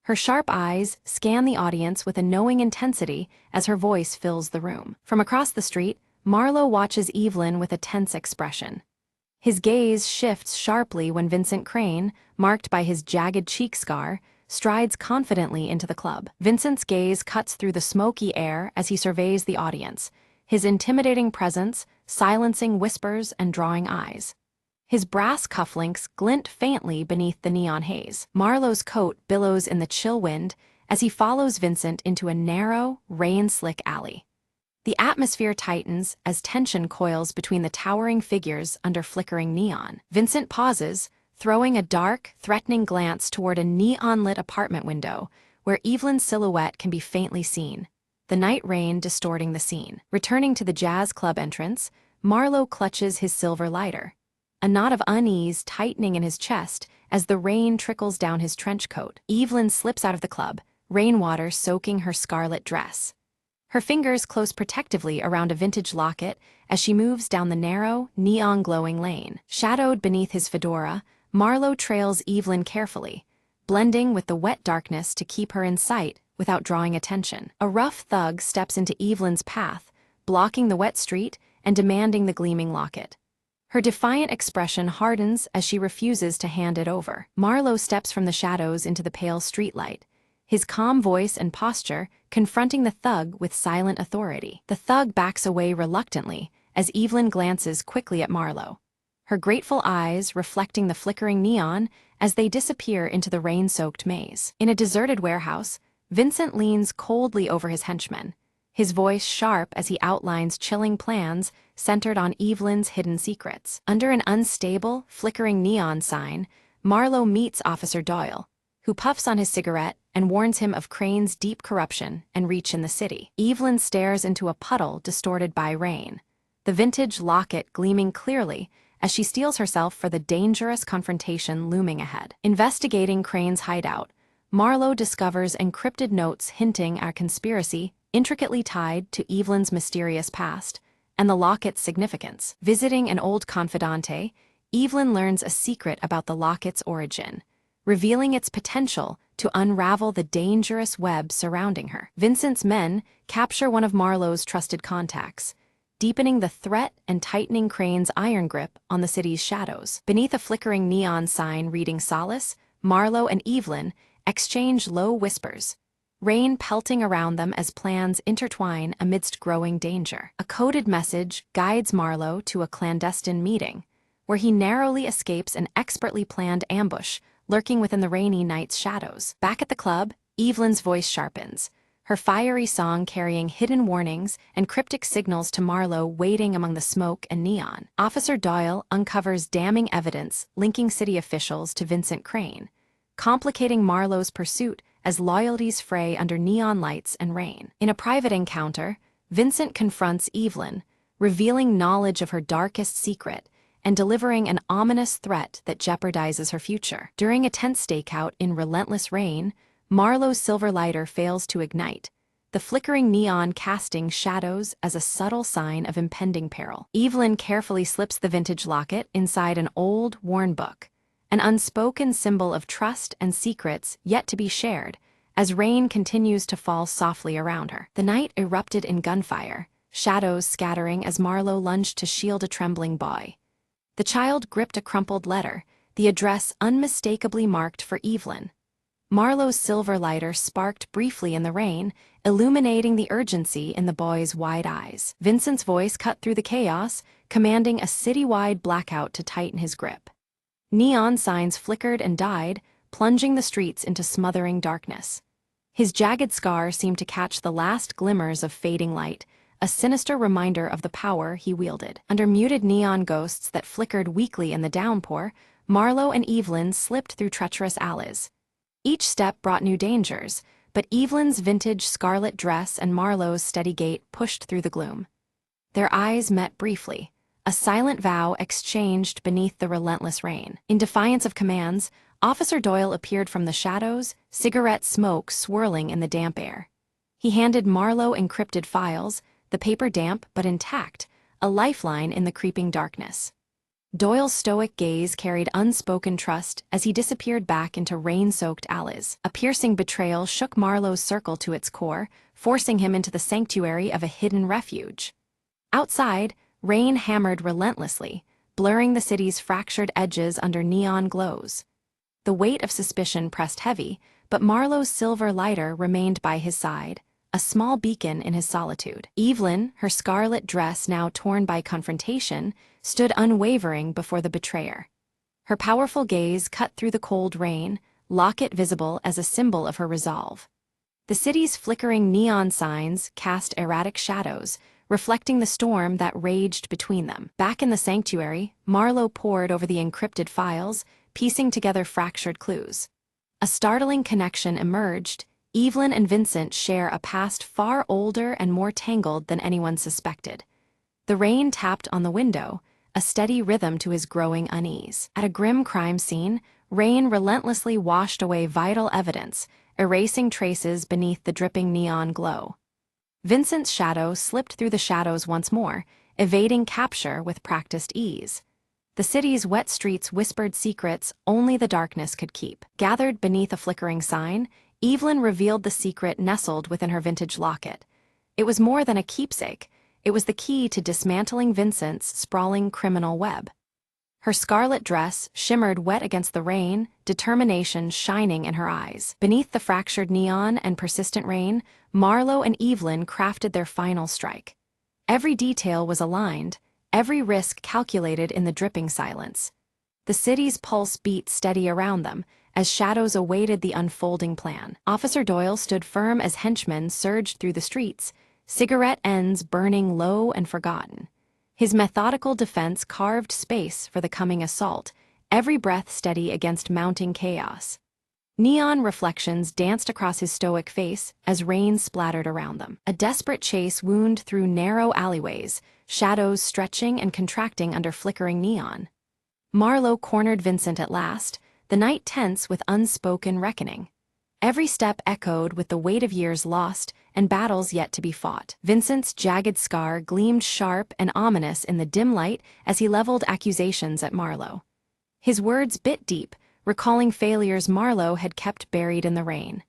Her sharp eyes scan the audience with a knowing intensity as her voice fills the room. From across the street, Marlowe watches Evelyn with a tense expression. His gaze shifts sharply when Vincent Crane, marked by his jagged cheek scar, strides confidently into the club. Vincent's gaze cuts through the smoky air as he surveys the audience, his intimidating presence silencing whispers and drawing eyes. His brass cufflinks glint faintly beneath the neon haze. Marlowe's coat billows in the chill wind as he follows Vincent into a narrow, rain-slick alley. The atmosphere tightens as tension coils between the towering figures under flickering neon. Vincent pauses, throwing a dark, threatening glance toward a neon-lit apartment window where Evelyn's silhouette can be faintly seen, the night rain distorting the scene. Returning to the jazz club entrance, Marlowe clutches his silver lighter, a knot of unease tightening in his chest as the rain trickles down his trench coat. Evelyn slips out of the club, rainwater soaking her scarlet dress. Her fingers close protectively around a vintage locket as she moves down the narrow, neon-glowing lane. Shadowed beneath his fedora, Marlowe trails Evelyn carefully, blending with the wet darkness to keep her in sight without drawing attention. A rough thug steps into Evelyn's path, blocking the wet street and demanding the gleaming locket. Her defiant expression hardens as she refuses to hand it over. Marlowe steps from the shadows into the pale streetlight, his calm voice and posture confronting the thug with silent authority. The thug backs away reluctantly as Evelyn glances quickly at Marlowe, her grateful eyes reflecting the flickering neon as they disappear into the rain-soaked maze. In a deserted warehouse, Vincent leans coldly over his henchman, his voice sharp as he outlines chilling plans centered on Evelyn's hidden secrets. Under an unstable, flickering neon sign, Marlowe meets Officer Doyle, who puffs on his cigarette and warns him of Crane's deep corruption and reach in the city. Evelyn stares into a puddle distorted by rain, the vintage locket gleaming clearly as she steels herself for the dangerous confrontation looming ahead. Investigating Crane's hideout, Marlowe discovers encrypted notes hinting at a conspiracy intricately tied to Evelyn's mysterious past and the locket's significance. Visiting an old confidante, Evelyn learns a secret about the locket's origin, revealing its potential to unravel the dangerous web surrounding her. Vincent's men capture one of Marlowe's trusted contacts, deepening the threat and tightening Crane's iron grip on the city's shadows. Beneath a flickering neon sign reading Solace, Marlowe and Evelyn exchange low whispers, rain pelting around them as plans intertwine amidst growing danger. A coded message guides Marlowe to a clandestine meeting, where he narrowly escapes an expertly planned ambush lurking within the rainy night's shadows. Back at the club, Evelyn's voice sharpens, her fiery song carrying hidden warnings and cryptic signals to Marlowe waiting among the smoke and neon. Officer Doyle uncovers damning evidence linking city officials to Vincent Crane, complicating Marlowe's pursuit as loyalties fray under neon lights and rain. In a private encounter, Vincent confronts Evelyn, revealing knowledge of her darkest secret and delivering an ominous threat that jeopardizes her future. During a tense stakeout in relentless rain, Marlowe's silver lighter fails to ignite, the flickering neon casting shadows as a subtle sign of impending peril. Evelyn carefully slips the vintage locket inside an old, worn book, an unspoken symbol of trust and secrets yet to be shared, as rain continues to fall softly around her. The night erupted in gunfire, shadows scattering as Marlowe lunged to shield a trembling boy. The child gripped a crumpled letter, the address unmistakably marked for Evelyn. Marlowe's silver lighter sparked briefly in the rain, illuminating the urgency in the boy's wide eyes. Vincent's voice cut through the chaos, commanding a citywide blackout to tighten his grip. Neon signs flickered and died, plunging the streets into smothering darkness. His jagged scar seemed to catch the last glimmers of fading light, a sinister reminder of the power he wielded. Under muted neon ghosts that flickered weakly in the downpour, Marlowe and Evelyn slipped through treacherous alleys. Each step brought new dangers, but Evelyn's vintage scarlet dress and Marlowe's steady gait pushed through the gloom. Their eyes met briefly, a silent vow exchanged beneath the relentless rain. In defiance of commands, Officer Doyle appeared from the shadows, cigarette smoke swirling in the damp air. He handed Marlowe encrypted files, the paper damp but intact, a lifeline in the creeping darkness. Doyle's stoic gaze carried unspoken trust as he disappeared back into rain-soaked alleys. A piercing betrayal shook Marlowe's circle to its core, forcing him into the sanctuary of a hidden refuge. Outside, rain hammered relentlessly, blurring the city's fractured edges under neon glows. The weight of suspicion pressed heavy, but Marlowe's silver lighter remained by his side, a small beacon in his solitude. Evelyn, her scarlet dress now torn by confrontation, stood unwavering before the betrayer. Her powerful gaze cut through the cold rain, locket visible as a symbol of her resolve. The city's flickering neon signs cast erratic shadows, reflecting the storm that raged between them. Back in the sanctuary, Marlowe pored over the encrypted files, piecing together fractured clues. A startling connection emerged. Evelyn and Vincent share a past far older and more tangled than anyone suspected. The rain tapped on the window, a steady rhythm to his growing unease. At a grim crime scene, rain relentlessly washed away vital evidence, erasing traces beneath the dripping neon glow. Vincent's shadow slipped through the shadows once more, evading capture with practiced ease. The city's wet streets whispered secrets only the darkness could keep. Gathered beneath a flickering sign, Evelyn revealed the secret nestled within her vintage locket. It was more than a keepsake. It was the key to dismantling Vincent's sprawling criminal web. Her scarlet dress shimmered wet against the rain, determination shining in her eyes. Beneath the fractured neon and persistent rain, Marlowe and Evelyn crafted their final strike. Every detail was aligned, every risk calculated in the dripping silence. The city's pulse beat steady around them, as shadows awaited the unfolding plan. Officer Doyle stood firm as henchmen surged through the streets, cigarette ends burning low and forgotten. His methodical defense carved space for the coming assault, every breath steady against mounting chaos. Neon reflections danced across his stoic face as rain splattered around them. A desperate chase wound through narrow alleyways, shadows stretching and contracting under flickering neon. Marlowe cornered Vincent at last, the night tense with unspoken reckoning. Every step echoed with the weight of years lost and battles yet to be fought. Vincent's jagged scar gleamed sharp and ominous in the dim light as he leveled accusations at Marlowe. His words bit deep, recalling failures Marlowe had kept buried in the rain.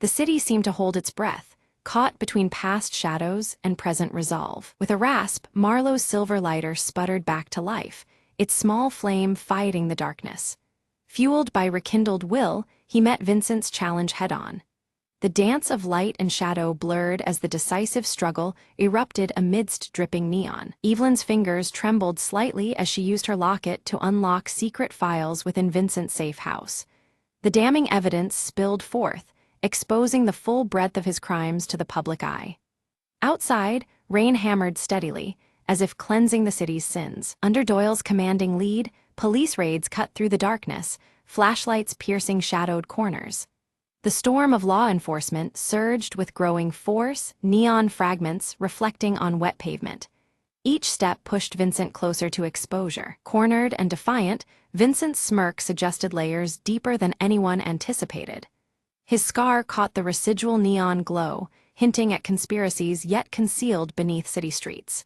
The city seemed to hold its breath, caught between past shadows and present resolve. With a rasp, Marlowe's silver lighter sputtered back to life, its small flame fighting the darkness. Fueled by rekindled will, he met Vincent's challenge head-on. The dance of light and shadow blurred as the decisive struggle erupted amidst dripping neon. Evelyn's fingers trembled slightly as she used her locket to unlock secret files within Vincent's safe house. The damning evidence spilled forth, exposing the full breadth of his crimes to the public eye. Outside, rain hammered steadily, as if cleansing the city's sins. Under Doyle's commanding lead, police raids cut through the darkness, flashlights piercing shadowed corners. The storm of law enforcement surged with growing force, neon fragments reflecting on wet pavement. Each step pushed Vincent closer to exposure. Cornered and defiant, Vincent's smirk suggested layers deeper than anyone anticipated. His scar caught the residual neon glow, hinting at conspiracies yet concealed beneath city streets.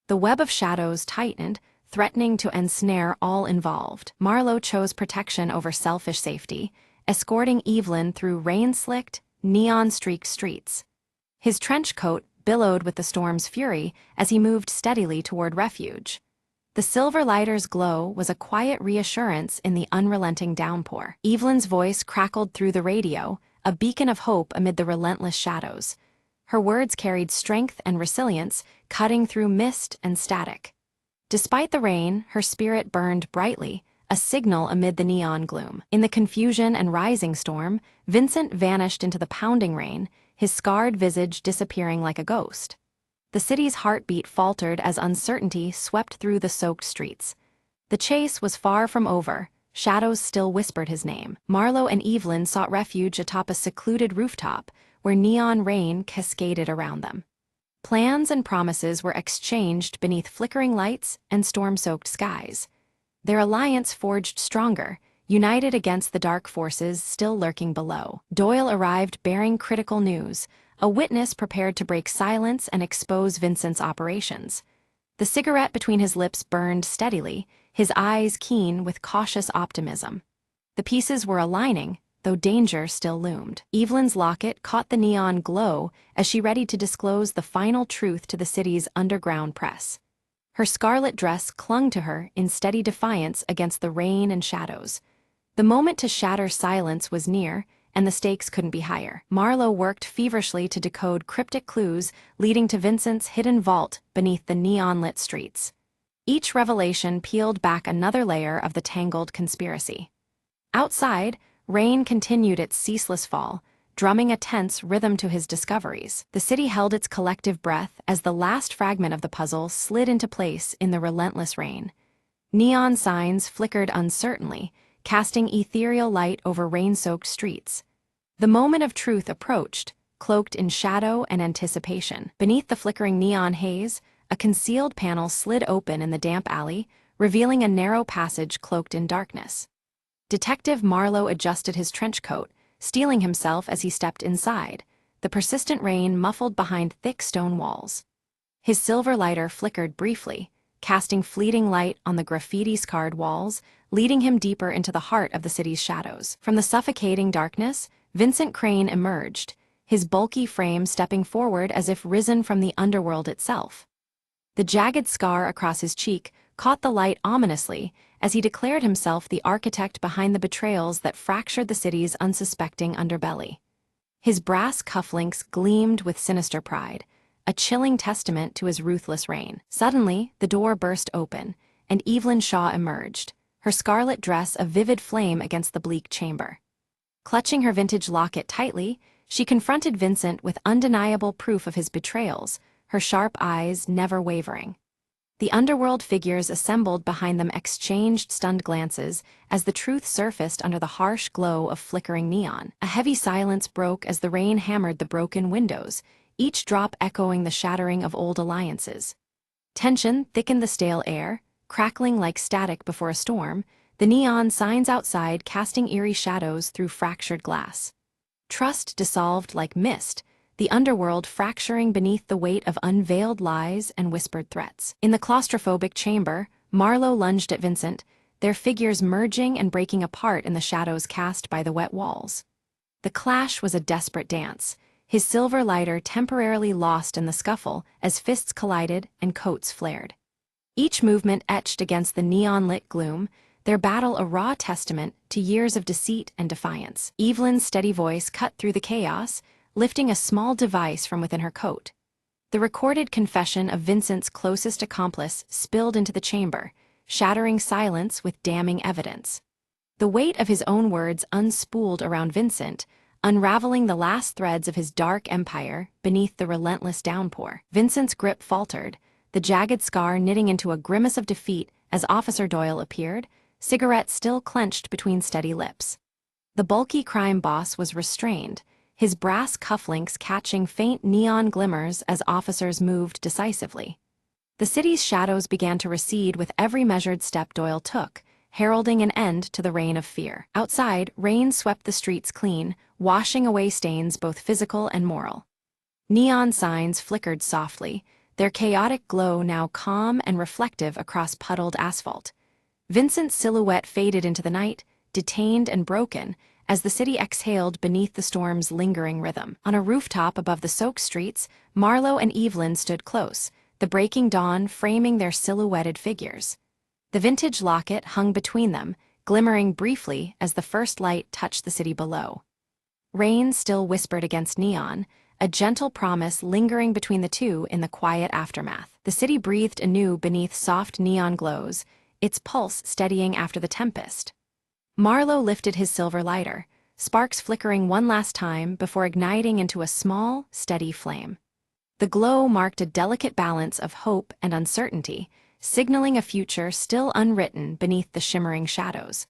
The web of shadows tightened, threatening to ensnare all involved. Marlowe chose protection over selfish safety, escorting Evelyn through rain-slicked, neon-streaked streets. His trench coat billowed with the storm's fury as he moved steadily toward refuge. The silver lighter's glow was a quiet reassurance in the unrelenting downpour. Evelyn's voice crackled through the radio, a beacon of hope amid the relentless shadows. Her words carried strength and resilience, cutting through mist and static. Despite the rain, her spirit burned brightly, a signal amid the neon gloom. In the confusion and rising storm, Vincent vanished into the pounding rain, his scarred visage disappearing like a ghost. The city's heartbeat faltered as uncertainty swept through the soaked streets. The chase was far from over, shadows still whispered his name. Marlowe and Evelyn sought refuge atop a secluded rooftop, where neon rain cascaded around them. Plans and promises were exchanged beneath flickering lights and storm-soaked skies. Their alliance forged stronger, united against the dark forces still lurking below. Doyle arrived bearing critical news, a witness prepared to break silence and expose Vincent's operations. The cigarette between his lips burned steadily, his eyes keen with cautious optimism. The pieces were aligning, though danger still loomed. Evelyn's locket caught the neon glow as she readied to disclose the final truth to the city's underground press. Her scarlet dress clung to her in steady defiance against the rain and shadows. The moment to shatter silence was near, and the stakes couldn't be higher. Marlowe worked feverishly to decode cryptic clues leading to Vincent's hidden vault beneath the neon-lit streets. Each revelation peeled back another layer of the tangled conspiracy. Outside, rain continued its ceaseless fall, drumming a tense rhythm to his discoveries. The city held its collective breath as the last fragment of the puzzle slid into place in the relentless rain. Neon signs flickered uncertainly, casting ethereal light over rain-soaked streets. The moment of truth approached, cloaked in shadow and anticipation. Beneath the flickering neon haze, a concealed panel slid open in the damp alley, revealing a narrow passage cloaked in darkness. Detective Marlowe adjusted his trench coat, steeling himself as he stepped inside, the persistent rain muffled behind thick stone walls. His silver lighter flickered briefly, casting fleeting light on the graffiti-scarred walls, leading him deeper into the heart of the city's shadows. From the suffocating darkness, Vincent Crane emerged, his bulky frame stepping forward as if risen from the underworld itself. The jagged scar across his cheek caught the light ominously as he declared himself the architect behind the betrayals that fractured the city's unsuspecting underbelly. His brass cufflinks gleamed with sinister pride, a chilling testament to his ruthless reign. Suddenly, the door burst open, and Evelyn Shaw emerged, her scarlet dress a vivid flame against the bleak chamber. Clutching her vintage locket tightly, she confronted Vincent with undeniable proof of his betrayals, her sharp eyes never wavering. The underworld figures assembled behind them exchanged stunned glances as the truth surfaced under the harsh glow of flickering neon. A heavy silence broke as the rain hammered the broken windows, each drop echoing the shattering of old alliances. Tension thickened the stale air, crackling like static before a storm, the neon signs outside casting eerie shadows through fractured glass. Trust dissolved like mist, the underworld fracturing beneath the weight of unveiled lies and whispered threats. In the claustrophobic chamber, Marlowe lunged at Vincent, their figures merging and breaking apart in the shadows cast by the wet walls. The clash was a desperate dance, his silver lighter temporarily lost in the scuffle as fists collided and coats flared. Each movement etched against the neon-lit gloom, their battle a raw testament to years of deceit and defiance. Evelyn's steady voice cut through the chaos, lifting a small device from within her coat. The recorded confession of Vincent's closest accomplice spilled into the chamber, shattering silence with damning evidence. The weight of his own words unspooled around Vincent, unraveling the last threads of his dark empire beneath the relentless downpour. Vincent's grip faltered, the jagged scar knitting into a grimace of defeat as Officer Doyle appeared, cigarette still clenched between steady lips. The bulky crime boss was restrained, his brass cufflinks catching faint neon glimmers as officers moved decisively. The city's shadows began to recede with every measured step Doyle took, heralding an end to the reign of fear. Outside, rain swept the streets clean, washing away stains both physical and moral. Neon signs flickered softly, their chaotic glow now calm and reflective across puddled asphalt. Vincent's silhouette faded into the night, detained and broken, as the city exhaled beneath the storm's lingering rhythm. On a rooftop above the soaked streets, Marlowe and Evelyn stood close, the breaking dawn framing their silhouetted figures. The vintage locket hung between them, glimmering briefly as the first light touched the city below. Rain still whispered against neon, a gentle promise lingering between the two in the quiet aftermath. The city breathed anew beneath soft neon glows, its pulse steadying after the tempest. Marlowe lifted his silver lighter, sparks flickering one last time before igniting into a small, steady flame. The glow marked a delicate balance of hope and uncertainty, signaling a future still unwritten beneath the shimmering shadows.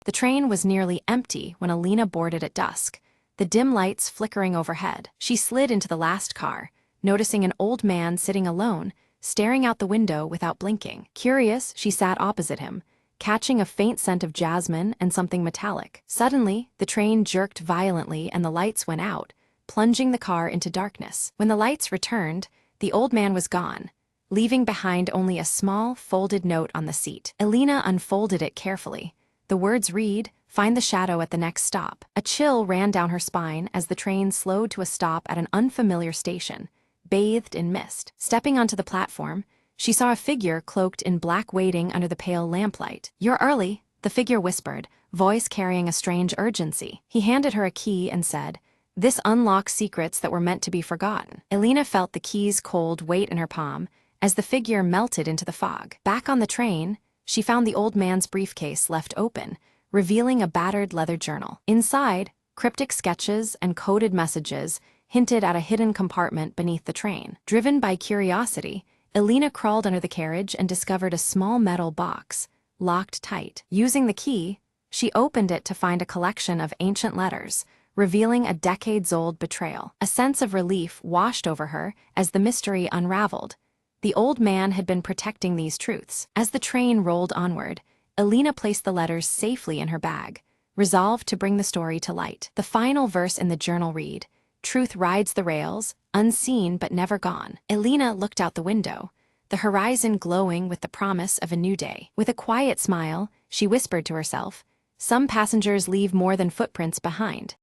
The train was nearly empty when Alina boarded at dusk, the dim lights flickering overhead. She slid into the last car, noticing an old man sitting alone, staring out the window without blinking. Curious, she sat opposite him, catching a faint scent of jasmine and something metallic. Suddenly, the train jerked violently and the lights went out, plunging the car into darkness. When the lights returned, the old man was gone, leaving behind only a small, folded note on the seat. Alina unfolded it carefully. The words read, "Find the shadow at the next stop." A chill ran down her spine as the train slowed to a stop at an unfamiliar station, bathed in mist. Stepping onto the platform, she saw a figure cloaked in black waiting under the pale lamplight. "You're early," the figure whispered, voice carrying a strange urgency. He handed her a key and said, "This unlocks secrets that were meant to be forgotten." Alina felt the key's cold weight in her palm as the figure melted into the fog. Back on the train, she found the old man's briefcase left open, revealing a battered leather journal. Inside, cryptic sketches and coded messages hinted at a hidden compartment beneath the train. Driven by curiosity, Alina crawled under the carriage and discovered a small metal box, locked tight. Using the key, she opened it to find a collection of ancient letters, revealing a decades-old betrayal. A sense of relief washed over her as the mystery unraveled. The old man had been protecting these truths. As the train rolled onward, Alina placed the letters safely in her bag, resolved to bring the story to light. The final verse in the journal read, "Truth rides the rails, unseen but never gone." Alina looked out the window, the horizon glowing with the promise of a new day. With a quiet smile, she whispered to herself, "Some passengers leave more than footprints behind."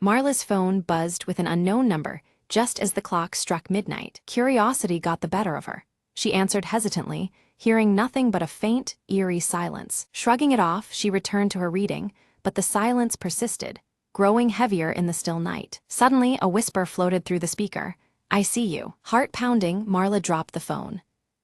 Marla's phone buzzed with an unknown number, just as the clock struck midnight. Curiosity got the better of her. She answered hesitantly, hearing nothing but a faint, eerie silence. Shrugging it off, she returned to her reading, but the silence persisted, growing heavier in the still night. Suddenly, a whisper floated through the speaker. "I see you." Heart pounding, Marla dropped the phone.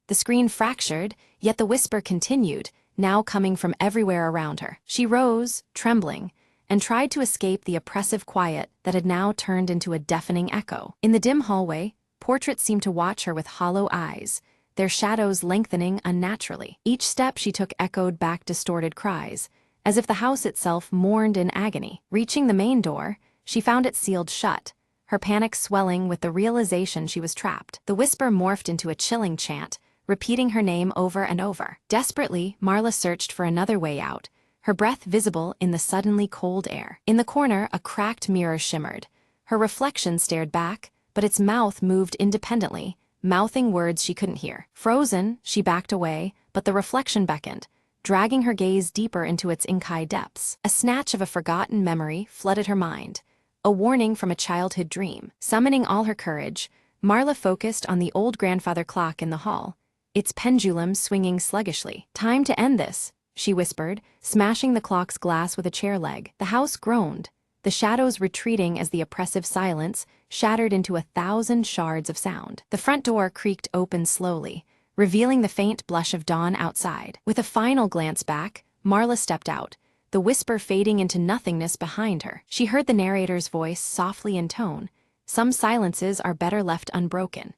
The screen fractured, yet the whisper continued, now coming from everywhere around her. She rose, trembling, and tried to escape the oppressive quiet that had now turned into a deafening echo. In the dim hallway, portraits seemed to watch her with hollow eyes, their shadows lengthening unnaturally. Each step she took echoed back distorted cries, as if the house itself mourned in agony. Reaching the main door, she found it sealed shut, her panic swelling with the realization she was trapped. The whisper morphed into a chilling chant, repeating her name over and over. Desperately, Marla searched for another way out, her breath visible in the suddenly cold air. In the corner, a cracked mirror shimmered. Her reflection stared back, but its mouth moved independently, mouthing words she couldn't hear. Frozen, she backed away, but the reflection beckoned, dragging her gaze deeper into its inky depths. A snatch of a forgotten memory flooded her mind, a warning from a childhood dream. Summoning all her courage, Marla focused on the old grandfather clock in the hall, its pendulum swinging sluggishly. "Time to end this," she whispered, smashing the clock's glass with a chair leg. The house groaned, the shadows retreating as the oppressive silence shattered into 1,000 shards of sound. The front door creaked open slowly, revealing the faint blush of dawn outside. With a final glance back, Marla stepped out, the whisper fading into nothingness behind her. She heard the narrator's voice softly in tone. "Some silences are better left unbroken."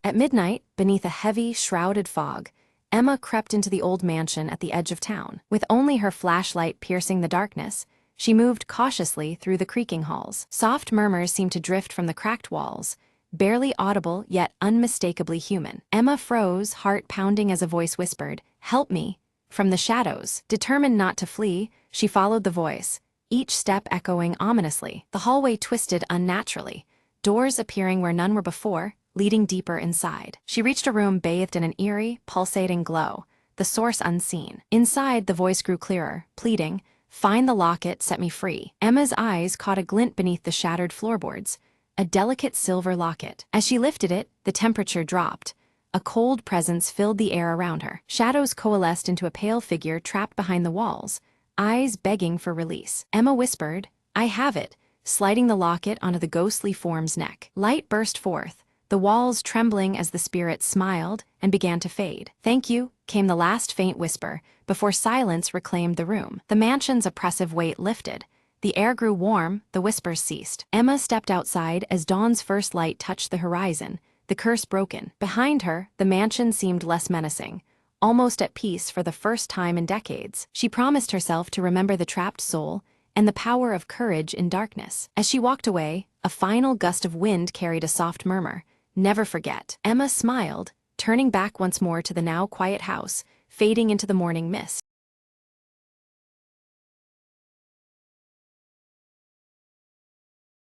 At midnight, beneath a heavy, shrouded fog, Emma crept into the old mansion at the edge of town. With only her flashlight piercing the darkness, she moved cautiously through the creaking halls. Soft murmurs seemed to drift from the cracked walls, barely audible yet unmistakably human. Emma froze, heart pounding as a voice whispered, "Help me," from the shadows. Determined not to flee, she followed the voice, each step echoing ominously. The hallway twisted unnaturally, doors appearing where none were before, leading deeper inside. She reached a room bathed in an eerie, pulsating glow, the source unseen. Inside, the voice grew clearer, pleading, "Find the locket, set me free." Emma's eyes caught a glint beneath the shattered floorboards, a delicate silver locket. As she lifted it, the temperature dropped. A cold presence filled the air around her. Shadows coalesced into a pale figure trapped behind the walls, eyes begging for release. Emma whispered, "I have it," sliding the locket onto the ghostly form's neck. Light burst forth, the walls trembling as the spirit smiled and began to fade. "Thank you," came the last faint whisper, before silence reclaimed the room. The mansion's oppressive weight lifted. The air grew warm, the whispers ceased. Emma stepped outside as dawn's first light touched the horizon, the curse broken. Behind her, the mansion seemed less menacing, almost at peace for the first time in decades. She promised herself to remember the trapped soul and the power of courage in darkness. As she walked away, a final gust of wind carried a soft murmur, "Never forget." Emma smiled, turning back once more to the now quiet house, fading into the morning mist.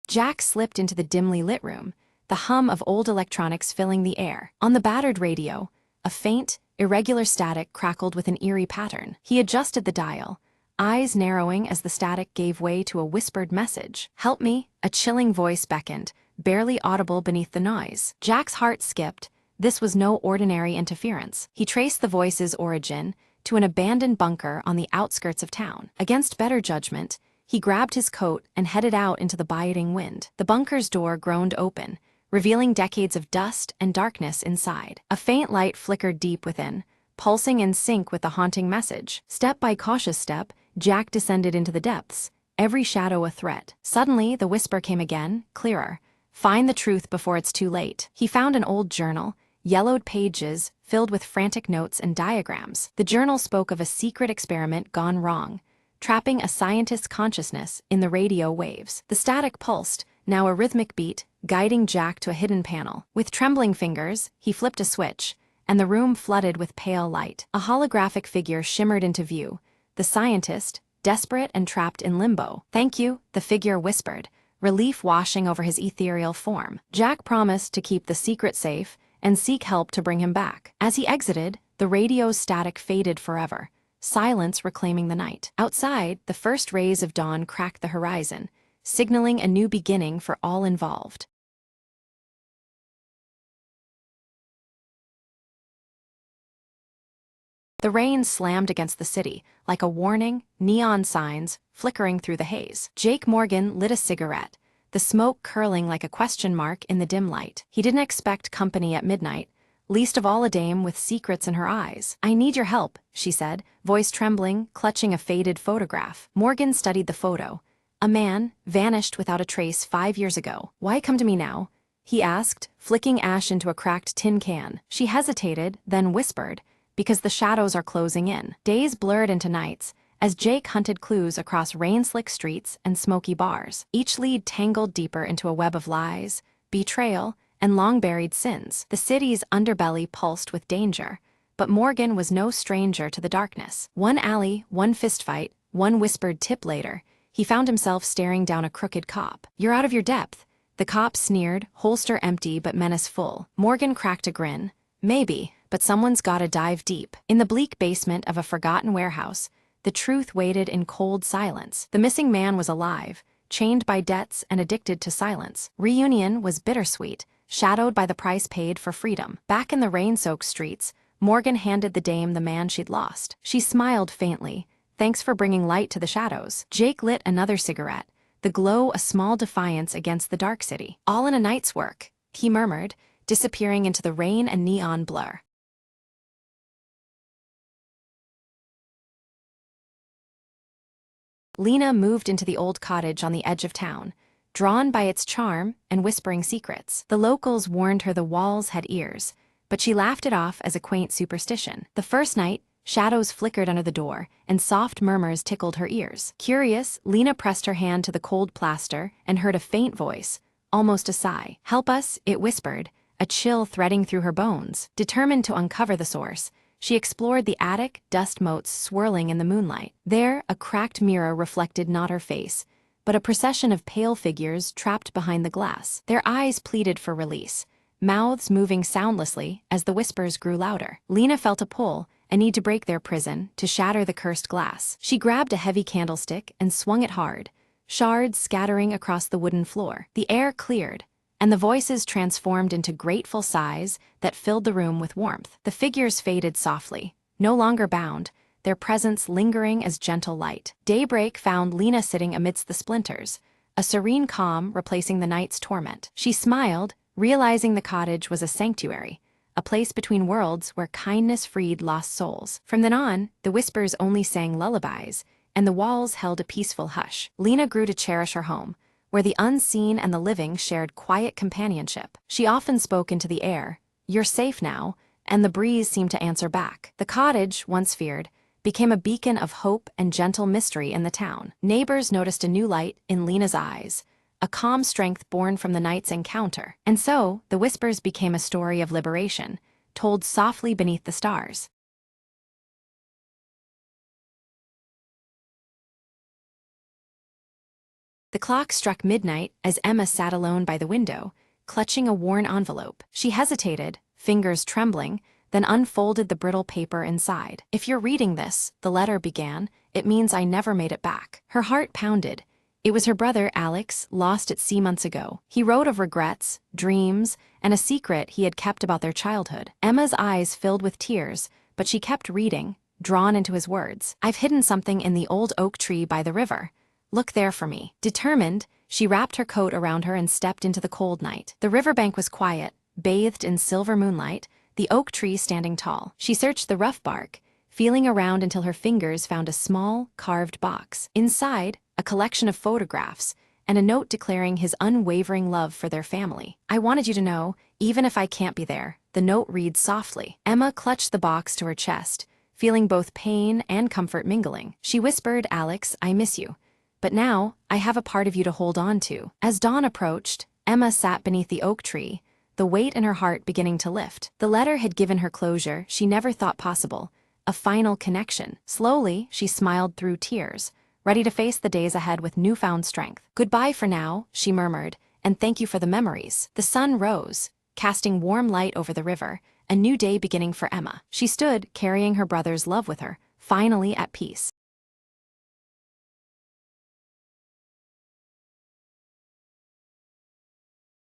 Jack slipped into the dimly lit room, the hum of old electronics filling the air. On the battered radio, a faint, irregular static crackled with an eerie pattern. He adjusted the dial, eyes narrowing as the static gave way to a whispered message. "Help me," a chilling voice beckoned, barely audible beneath the noise. Jack's heart skipped. This was no ordinary interference. He traced the voice's origin to an abandoned bunker on the outskirts of town. Against better judgment, he grabbed his coat and headed out into the biting wind. The bunker's door groaned open, revealing decades of dust and darkness inside. A faint light flickered deep within, pulsing in sync with the haunting message. Step by cautious step, Jack descended into the depths, every shadow a threat. Suddenly, the whisper came again, clearer. "Find the truth before it's too late." He found an old journal, yellowed pages filled with frantic notes and diagrams. The journal spoke of a secret experiment gone wrong, trapping a scientist's consciousness in the radio waves. The static pulsed, now a rhythmic beat, guiding Jack to a hidden panel. With trembling fingers, he flipped a switch, and the room flooded with pale light. A holographic figure shimmered into view, the scientist, desperate and trapped in limbo. "Thank you," the figure whispered, relief washing over his ethereal form. Jack promised to keep the secret safe and seek help to bring him back. As he exited, the radio's static faded forever, silence reclaiming the night. Outside, the first rays of dawn cracked the horizon, signaling a new beginning for all involved. The rain slammed against the city, like a warning, neon signs flickering through the haze. Jake Morgan lit a cigarette, the smoke curling like a question mark in the dim light. He didn't expect company at midnight, least of all a dame with secrets in her eyes. "I need your help," she said, voice trembling, clutching a faded photograph. Morgan studied the photo. A man, vanished without a trace 5 years ago. "Why come to me now?" he asked, flicking ash into a cracked tin can. She hesitated, then whispered, "Because the shadows are closing in." Days blurred into nights, as Jake hunted clues across rain-slick streets and smoky bars. Each lead tangled deeper into a web of lies, betrayal, and long-buried sins. The city's underbelly pulsed with danger, but Morgan was no stranger to the darkness. One alley, one fistfight, one whispered tip later, he found himself staring down a crooked cop. "You're out of your depth," the cop sneered, holster empty but menace full. Morgan cracked a grin. "Maybe, but someone's gotta dive deep." In the bleak basement of a forgotten warehouse, the truth waited in cold silence. The missing man was alive, chained by debts and addicted to silence. Reunion was bittersweet, shadowed by the price paid for freedom. Back in the rain-soaked streets, Morgan handed the dame the man she'd lost. She smiled faintly. "Thanks for bringing light to the shadows." Jake lit another cigarette, the glow a small defiance against the dark city. "All in a night's work," he murmured, disappearing into the rain and neon blur. Lena moved into the old cottage on the edge of town, drawn by its charm and whispering secrets. The locals warned her the walls had ears, but she laughed it off as a quaint superstition. The first night, shadows flickered under the door, and soft murmurs tickled her ears. Curious, Lena pressed her hand to the cold plaster and heard a faint voice, almost a sigh. "Help us," it whispered, a chill threading through her bones. Determined to uncover the source, she explored the attic, dust motes swirling in the moonlight. There, a cracked mirror reflected not her face, but a procession of pale figures trapped behind the glass. Their eyes pleaded for release, mouths moving soundlessly as the whispers grew louder. Lena felt a pull, a need to break their prison, to shatter the cursed glass. She grabbed a heavy candlestick and swung it hard, shards scattering across the wooden floor. The air cleared, and the voices transformed into grateful sighs that filled the room with warmth. The figures faded softly, no longer bound, their presence lingering as gentle light. Daybreak found Lena sitting amidst the splinters, a serene calm replacing the night's torment. She smiled, realizing the cottage was a sanctuary, a place between worlds where kindness freed lost souls. From then on, the whispers only sang lullabies, and the walls held a peaceful hush. Lena grew to cherish her home, where the unseen and the living shared quiet companionship. She often spoke into the air, "You're safe now," and the breeze seemed to answer back. The cottage, once feared, became a beacon of hope and gentle mystery in the town. Neighbors noticed a new light in Lena's eyes, a calm strength born from the night's encounter. And so, the whispers became a story of liberation, told softly beneath the stars. The clock struck midnight as Emma sat alone by the window, clutching a worn envelope. She hesitated, fingers trembling, then unfolded the brittle paper inside. "If you're reading this," the letter began, "it means I never made it back." Her heart pounded. It was her brother, Alex, lost at sea months ago. He wrote of regrets, dreams, and a secret he had kept about their childhood. Emma's eyes filled with tears, but she kept reading, drawn into his words. "I've hidden something in the old oak tree by the river. Look there for me." Determined, she wrapped her coat around her and stepped into the cold night. The riverbank was quiet, bathed in silver moonlight, the oak tree standing tall. She searched the rough bark, feeling around until her fingers found a small, carved box. Inside, a collection of photographs, and a note declaring his unwavering love for their family. "I wanted you to know, even if I can't be there," the note reads softly. Emma clutched the box to her chest, feeling both pain and comfort mingling. She whispered, "Alex, I miss you. But now, I have a part of you to hold on to." As dawn approached, Emma sat beneath the oak tree, the weight in her heart beginning to lift. The letter had given her closure she never thought possible, a final connection. Slowly, she smiled through tears, ready to face the days ahead with newfound strength. "Goodbye for now," she murmured, "and thank you for the memories." The sun rose, casting warm light over the river, a new day beginning for Emma. She stood, carrying her brother's love with her, finally at peace.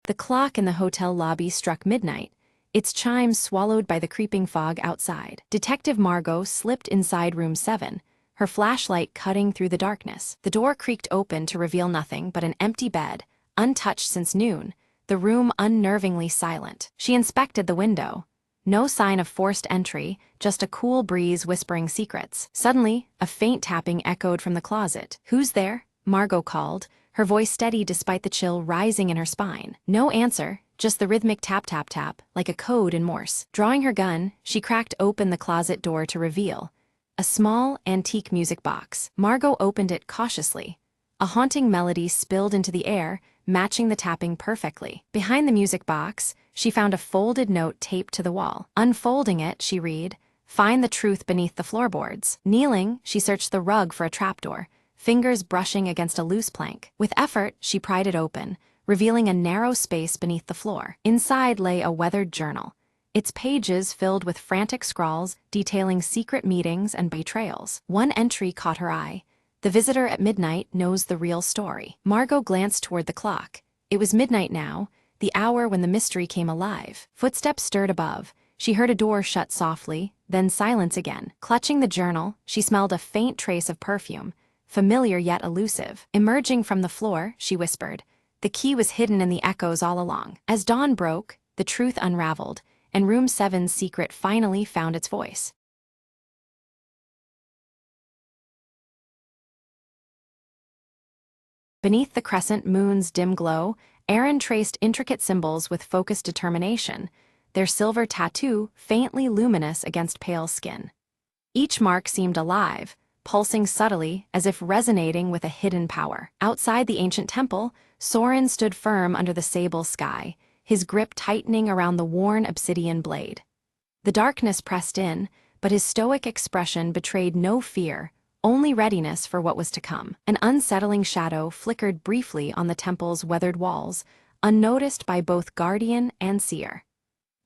The clock in the hotel lobby struck midnight, its chimes swallowed by the creeping fog outside. Detective Margot slipped inside room 7, her flashlight cutting through the darkness. The door creaked open to reveal nothing but an empty bed, untouched since noon, the room unnervingly silent. She inspected the window. No sign of forced entry, just a cool breeze whispering secrets. Suddenly, a faint tapping echoed from the closet. "Who's there?" Margot called, her voice steady despite the chill rising in her spine. No answer, just the rhythmic tap-tap-tap, like a code in Morse. Drawing her gun, she cracked open the closet door to reveal a small, antique music box. Margot opened it cautiously. A haunting melody spilled into the air, matching the tapping perfectly. Behind the music box, she found a folded note taped to the wall. Unfolding it, she read, "Find the truth beneath the floorboards." Kneeling, she searched the rug for a trapdoor, fingers brushing against a loose plank. With effort, she pried it open, revealing a narrow space beneath the floor. Inside lay a weathered journal, its pages filled with frantic scrawls detailing secret meetings and betrayals. One entry caught her eye. "The visitor at midnight knows the real story." Margot glanced toward the clock. It was midnight now, the hour when the mystery came alive. Footsteps stirred above. She heard a door shut softly, then silence again. Clutching the journal, she smelled a faint trace of perfume, familiar yet elusive. Emerging from the floor, she whispered, "The key was hidden in the echoes all along." As dawn broke, the truth unraveled, and Room 7's secret finally found its voice. Beneath the crescent moon's dim glow, Aaron traced intricate symbols with focused determination, their silver tattoo faintly luminous against pale skin. Each mark seemed alive, pulsing subtly as if resonating with a hidden power. Outside the ancient temple, Soren stood firm under the sable sky, his grip tightening around the worn obsidian blade. The darkness pressed in, but his stoic expression betrayed no fear, only readiness for what was to come. An unsettling shadow flickered briefly on the temple's weathered walls, unnoticed by both guardian and seer.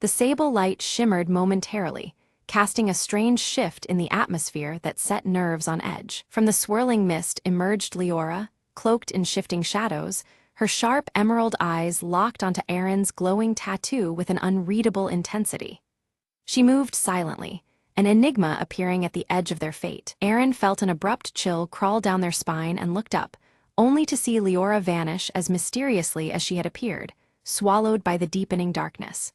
The sable light shimmered momentarily, casting a strange shift in the atmosphere that set nerves on edge. From the swirling mist emerged Leora, cloaked in shifting shadows, her sharp emerald eyes locked onto Aaron's glowing tattoo with an unreadable intensity. She moved silently, an enigma appearing at the edge of their fate. Aaron felt an abrupt chill crawl down their spine and looked up, only to see Leora vanish as mysteriously as she had appeared, swallowed by the deepening darkness.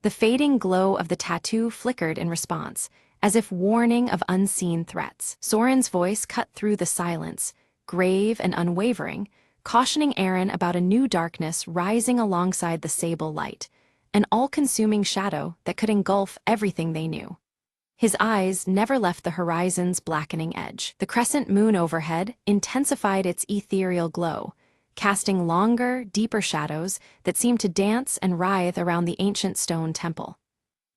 The fading glow of the tattoo flickered in response, as if warning of unseen threats. Soren's voice cut through the silence, grave and unwavering, cautioning Aaron about a new darkness rising alongside the sable light, an all-consuming shadow that could engulf everything they knew. His eyes never left the horizon's blackening edge. The crescent moon overhead intensified its ethereal glow, casting longer, deeper shadows that seemed to dance and writhe around the ancient stone temple.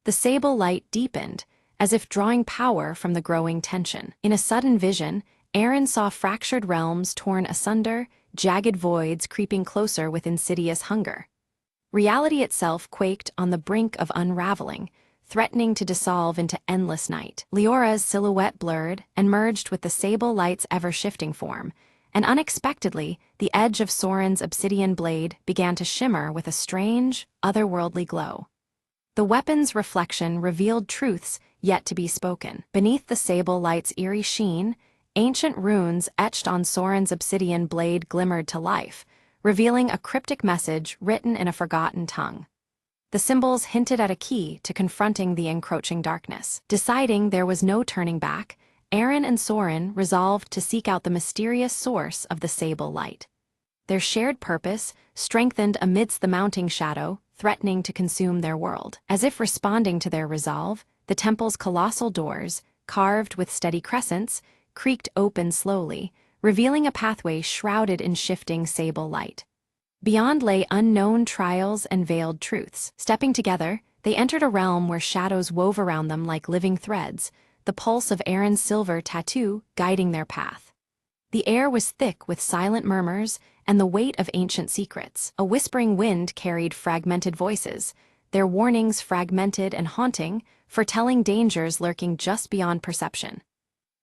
The sable light deepened, as if drawing power from the growing tension. In a sudden vision, Aaron saw fractured realms torn asunder, jagged voids creeping closer with insidious hunger. Reality itself quaked on the brink of unraveling, threatening to dissolve into endless night. Leora's silhouette blurred and merged with the sable light's ever-shifting form, and unexpectedly, the edge of Soren's obsidian blade began to shimmer with a strange, otherworldly glow. The weapon's reflection revealed truths yet to be spoken. Beneath the sable light's eerie sheen, ancient runes etched on Soren's obsidian blade glimmered to life, revealing a cryptic message written in a forgotten tongue. The symbols hinted at a key to confronting the encroaching darkness. Deciding there was no turning back, Aaron and Soren resolved to seek out the mysterious source of the sable light. Their shared purpose strengthened amidst the mounting shadow, threatening to consume their world. As if responding to their resolve, the temple's colossal doors, carved with steady crescents, creaked open slowly, revealing a pathway shrouded in shifting sable light. Beyond lay unknown trials and veiled truths. Stepping together, they entered a realm where shadows wove around them like living threads, the pulse of Aaron's silver tattoo guiding their path. The air was thick with silent murmurs and the weight of ancient secrets. A whispering wind carried fragmented voices, their warnings fragmented and haunting, foretelling dangers lurking just beyond perception.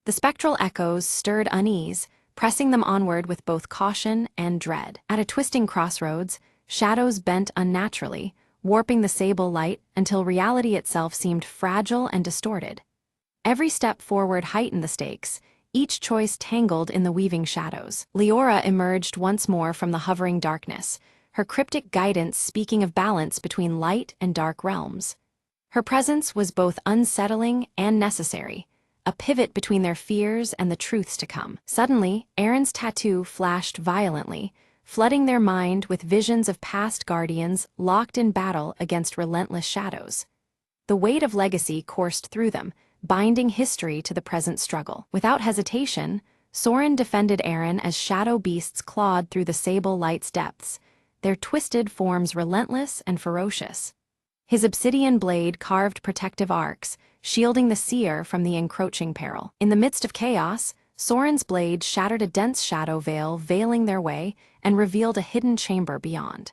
The spectral echoes stirred unease, pressing them onward with both caution and dread. At a twisting crossroads, shadows bent unnaturally, warping the sable light until reality itself seemed fragile and distorted. Every step forward heightened the stakes, each choice tangled in the weaving shadows. Leora emerged once more from the hovering darkness, her cryptic guidance speaking of balance between light and dark realms. Her presence was both unsettling and necessary, a pivot between their fears and the truths to come. Suddenly, Aaron's tattoo flashed violently, flooding their mind with visions of past guardians locked in battle against relentless shadows. The weight of legacy coursed through them, binding history to the present struggle. Without hesitation, Soren defended Aaron as shadow beasts clawed through the sable light's depths, their twisted forms relentless and ferocious. His obsidian blade carved protective arcs, shielding the seer from the encroaching peril. In the midst of chaos, Soren's blade shattered a dense shadow veil veiling their way and revealed a hidden chamber beyond.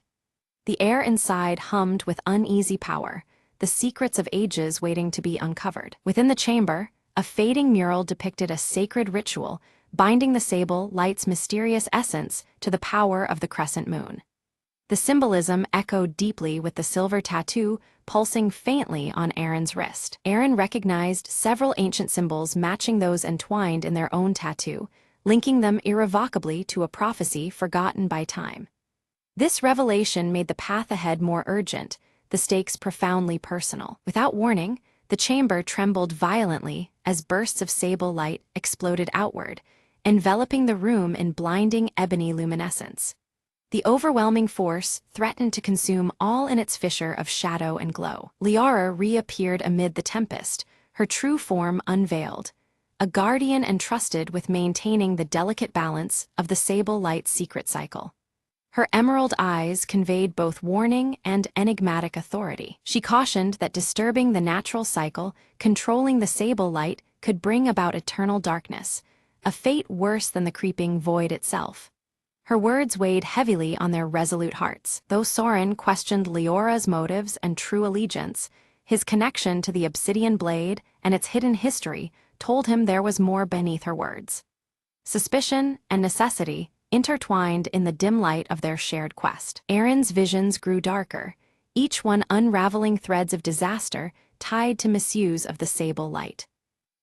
The air inside hummed with uneasy power, the secrets of ages waiting to be uncovered. Within the chamber, a fading mural depicted a sacred ritual, binding the sable light's mysterious essence to the power of the crescent moon. The symbolism echoed deeply with the silver tattoo pulsing faintly on Aaron's wrist. Aaron recognized several ancient symbols matching those entwined in their own tattoo, linking them irrevocably to a prophecy forgotten by time. This revelation made the path ahead more urgent, the stakes profoundly personal. Without warning, the chamber trembled violently as bursts of sable light exploded outward, enveloping the room in blinding ebony luminescence. The overwhelming force threatened to consume all in its fissure of shadow and glow. Liara reappeared amid the tempest, her true form unveiled, a guardian entrusted with maintaining the delicate balance of the sable light's secret cycle. Her emerald eyes conveyed both warning and enigmatic authority. She cautioned that disturbing the natural cycle, controlling the sable light, could bring about eternal darkness, a fate worse than the creeping void itself. Her words weighed heavily on their resolute hearts. Though Soren questioned Leora's motives and true allegiance, his connection to the obsidian blade and its hidden history told him there was more beneath her words. Suspicion and necessity intertwined in the dim light of their shared quest. Aaron's visions grew darker, each one unraveling threads of disaster tied to misuse of the sable light.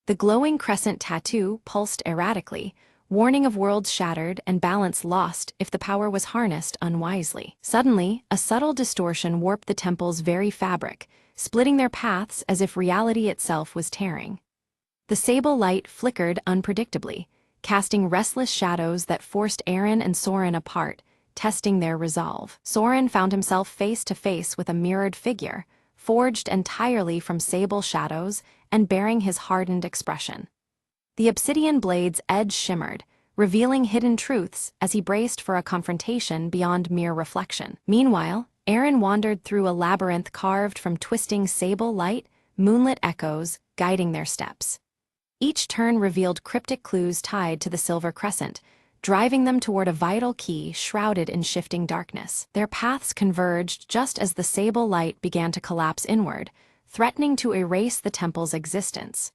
The glowing crescent tattoo pulsed erratically, warning of worlds shattered and balance lost if the power was harnessed unwisely. Suddenly, a subtle distortion warped the temple's very fabric, splitting their paths as if reality itself was tearing. The sable light flickered unpredictably, casting restless shadows that forced Aaron and Soren apart, testing their resolve. Soren found himself face to face with a mirrored figure, forged entirely from sable shadows and bearing his hardened expression. The obsidian blade's edge shimmered, revealing hidden truths as he braced for a confrontation beyond mere reflection. Meanwhile, Aaron wandered through a labyrinth carved from twisting sable light, moonlit echoes guiding their steps. Each turn revealed cryptic clues tied to the silver crescent, driving them toward a vital key shrouded in shifting darkness. Their paths converged just as the sable light began to collapse inward, threatening to erase the temple's existence.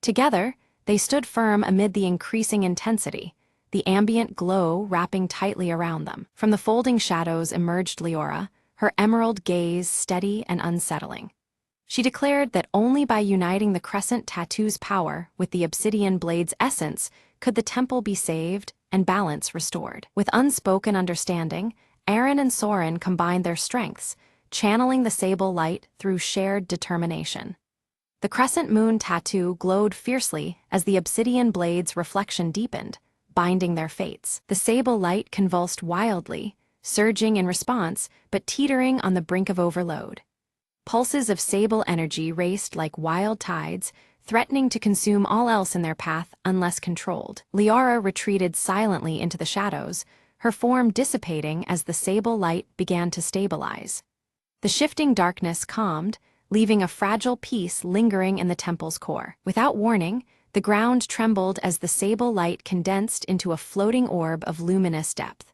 Together, they stood firm amid the increasing intensity, the ambient glow wrapping tightly around them. From the folding shadows emerged Leora, her emerald gaze steady and unsettling. She declared that only by uniting the crescent tattoo's power with the obsidian blade's essence could the temple be saved and balance restored. With unspoken understanding, Aaron and Soren combined their strengths, channeling the sable light through shared determination. The crescent moon tattoo glowed fiercely as the obsidian blade's reflection deepened, binding their fates. The sable light convulsed wildly, surging in response but teetering on the brink of overload. Pulses of sable energy raced like wild tides, threatening to consume all else in their path unless controlled. Liara retreated silently into the shadows, her form dissipating as the sable light began to stabilize. The shifting darkness calmed, leaving a fragile peace lingering in the temple's core. Without warning, the ground trembled as the sable light condensed into a floating orb of luminous depth.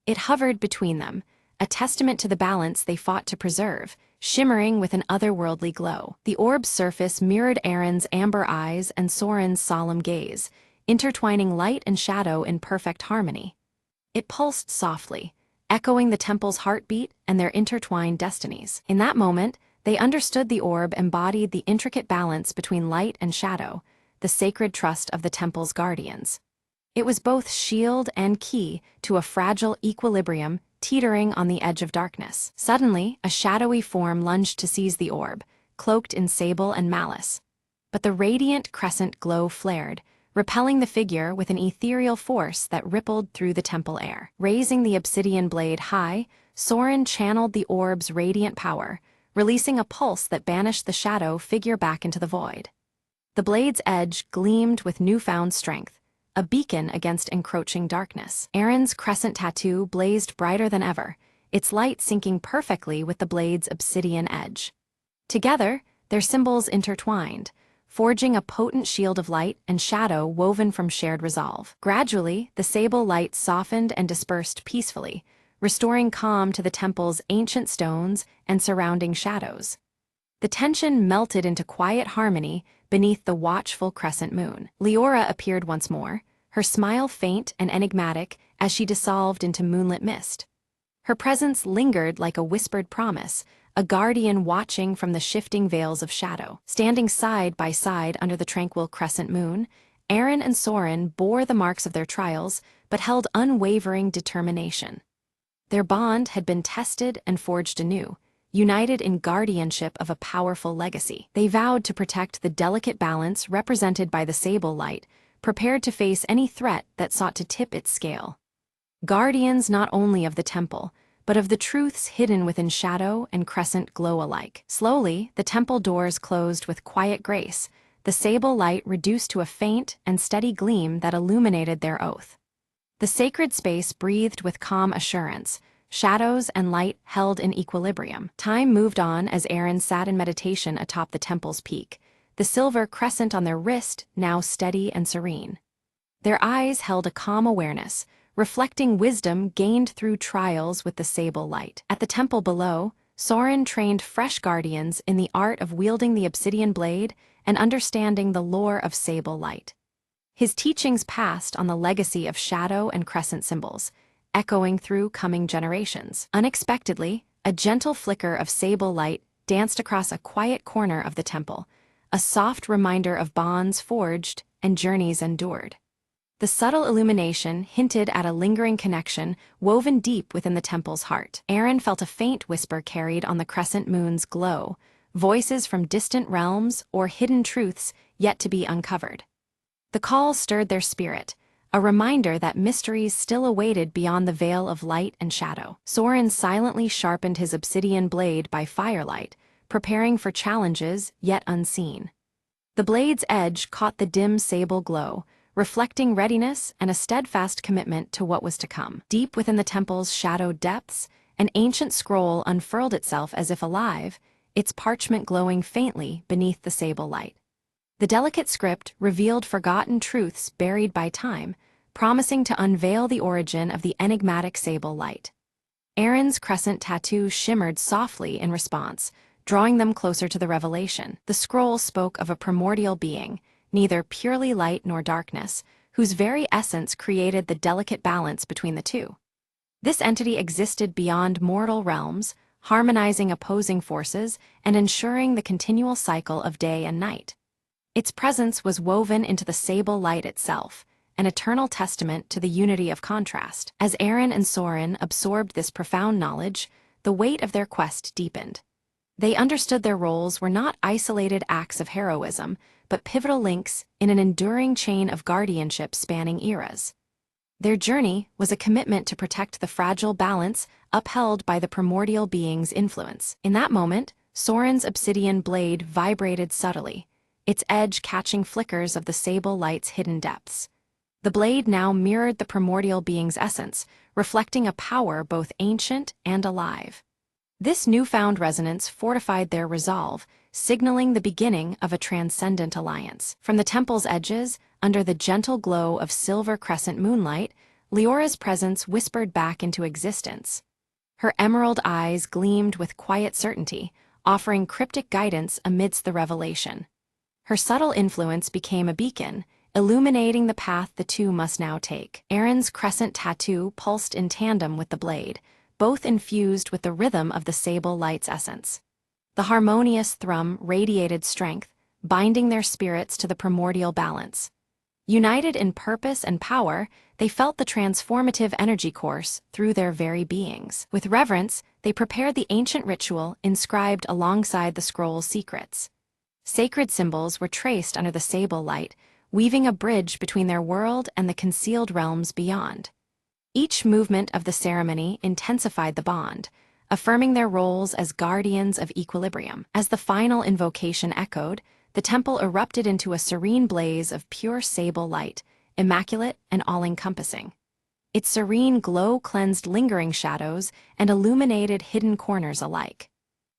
It hovered between them, a testament to the balance they fought to preserve, shimmering with an otherworldly glow. The orb's surface mirrored Aaron's amber eyes and Soren's solemn gaze, intertwining light and shadow in perfect harmony. It pulsed softly, echoing the temple's heartbeat and their intertwined destinies. In that moment, they understood the orb embodied the intricate balance between light and shadow, the sacred trust of the temple's guardians. It was both shield and key to a fragile equilibrium teetering on the edge of darkness. Suddenly, a shadowy form lunged to seize the orb, cloaked in sable and malice. But the radiant crescent glow flared, repelling the figure with an ethereal force that rippled through the temple air. Raising the obsidian blade high, Soren channeled the orb's radiant power, releasing a pulse that banished the shadow figure back into the void. The blade's edge gleamed with newfound strength, a beacon against encroaching darkness. Aaron's crescent tattoo blazed brighter than ever, its light syncing perfectly with the blade's obsidian edge. Together, their symbols intertwined, forging a potent shield of light and shadow woven from shared resolve. Gradually, the sable light softened and dispersed peacefully, restoring calm to the temple's ancient stones and surrounding shadows. The tension melted into quiet harmony beneath the watchful crescent moon. Leora appeared once more, her smile faint and enigmatic as she dissolved into moonlit mist. Her presence lingered like a whispered promise, a guardian watching from the shifting veils of shadow. Standing side by side under the tranquil crescent moon, Aaron and Soren bore the marks of their trials but held unwavering determination. Their bond had been tested and forged anew, united in guardianship of a powerful legacy. They vowed to protect the delicate balance represented by the sable light, prepared to face any threat that sought to tip its scale. Guardians not only of the temple, but of the truths hidden within shadow and crescent glow alike. Slowly, the temple doors closed with quiet grace, the sable light reduced to a faint and steady gleam that illuminated their oath. The sacred space breathed with calm assurance, shadows and light held in equilibrium. Time moved on as Aaron sat in meditation atop the temple's peak, the silver crescent on their wrist now steady and serene. Their eyes held a calm awareness, reflecting wisdom gained through trials with the sable light. At the temple below, Soren trained fresh guardians in the art of wielding the obsidian blade and understanding the lore of sable light. His teachings passed on the legacy of shadow and crescent symbols, echoing through coming generations. Unexpectedly, a gentle flicker of sable light danced across a quiet corner of the temple, a soft reminder of bonds forged and journeys endured. The subtle illumination hinted at a lingering connection woven deep within the temple's heart. Aaron felt a faint whisper carried on the crescent moon's glow, voices from distant realms or hidden truths yet to be uncovered. The call stirred their spirit, a reminder that mysteries still awaited beyond the veil of light and shadow. Soren silently sharpened his obsidian blade by firelight, preparing for challenges yet unseen. The blade's edge caught the dim sable glow, reflecting readiness and a steadfast commitment to what was to come. Deep within the temple's shadowed depths, an ancient scroll unfurled itself as if alive, its parchment glowing faintly beneath the sable light. The delicate script revealed forgotten truths buried by time, promising to unveil the origin of the enigmatic sable light. Aaron's crescent tattoo shimmered softly in response, drawing them closer to the revelation. The scroll spoke of a primordial being, neither purely light nor darkness, whose very essence created the delicate balance between the two. This entity existed beyond mortal realms, harmonizing opposing forces and ensuring the continual cycle of day and night. Its presence was woven into the sable light itself, an eternal testament to the unity of contrast. As Aaron and Soren absorbed this profound knowledge, the weight of their quest deepened. They understood their roles were not isolated acts of heroism, but pivotal links in an enduring chain of guardianship spanning eras. Their journey was a commitment to protect the fragile balance upheld by the primordial being's influence. In that moment, Soren's obsidian blade vibrated subtly, its edge catching flickers of the sable light's hidden depths. The blade now mirrored the primordial being's essence, reflecting a power both ancient and alive. This newfound resonance fortified their resolve, signaling the beginning of a transcendent alliance. From the temple's edges, under the gentle glow of silver crescent moonlight, Leora's presence whispered back into existence. Her emerald eyes gleamed with quiet certainty, offering cryptic guidance amidst the revelation. Her subtle influence became a beacon, illuminating the path the two must now take. Aaron's crescent tattoo pulsed in tandem with the blade, both infused with the rhythm of the sable light's essence. The harmonious thrum radiated strength, binding their spirits to the primordial balance. United in purpose and power, they felt the transformative energy course through their very beings. With reverence, they prepared the ancient ritual inscribed alongside the scroll's secrets. Sacred symbols were traced under the sable light, weaving a bridge between their world and the concealed realms beyond. Each movement of the ceremony intensified the bond, affirming their roles as guardians of equilibrium. As the final invocation echoed, the temple erupted into a serene blaze of pure sable light, immaculate and all-encompassing. Its serene glow cleansed lingering shadows and illuminated hidden corners alike.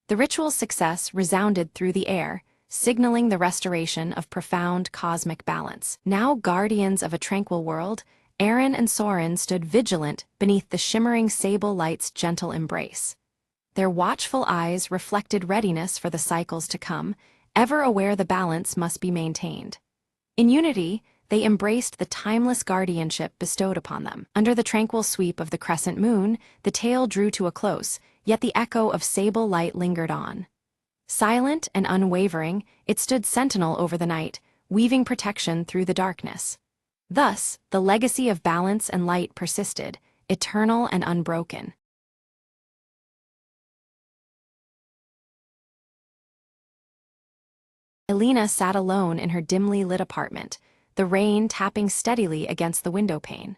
The ritual's success resounded through the air, signaling the restoration of profound cosmic balance. Now guardians of a tranquil world, Aaron and Soren stood vigilant beneath the shimmering sable light's gentle embrace. Their watchful eyes reflected readiness for the cycles to come, ever aware the balance must be maintained. In unity, they embraced the timeless guardianship bestowed upon them. Under the tranquil sweep of the crescent moon, the tale drew to a close, yet the echo of sable light lingered on. Silent and unwavering, it stood sentinel over the night, weaving protection through the darkness. Thus, the legacy of balance and light persisted, eternal and unbroken. Elena sat alone in her dimly lit apartment, the rain tapping steadily against the window pane.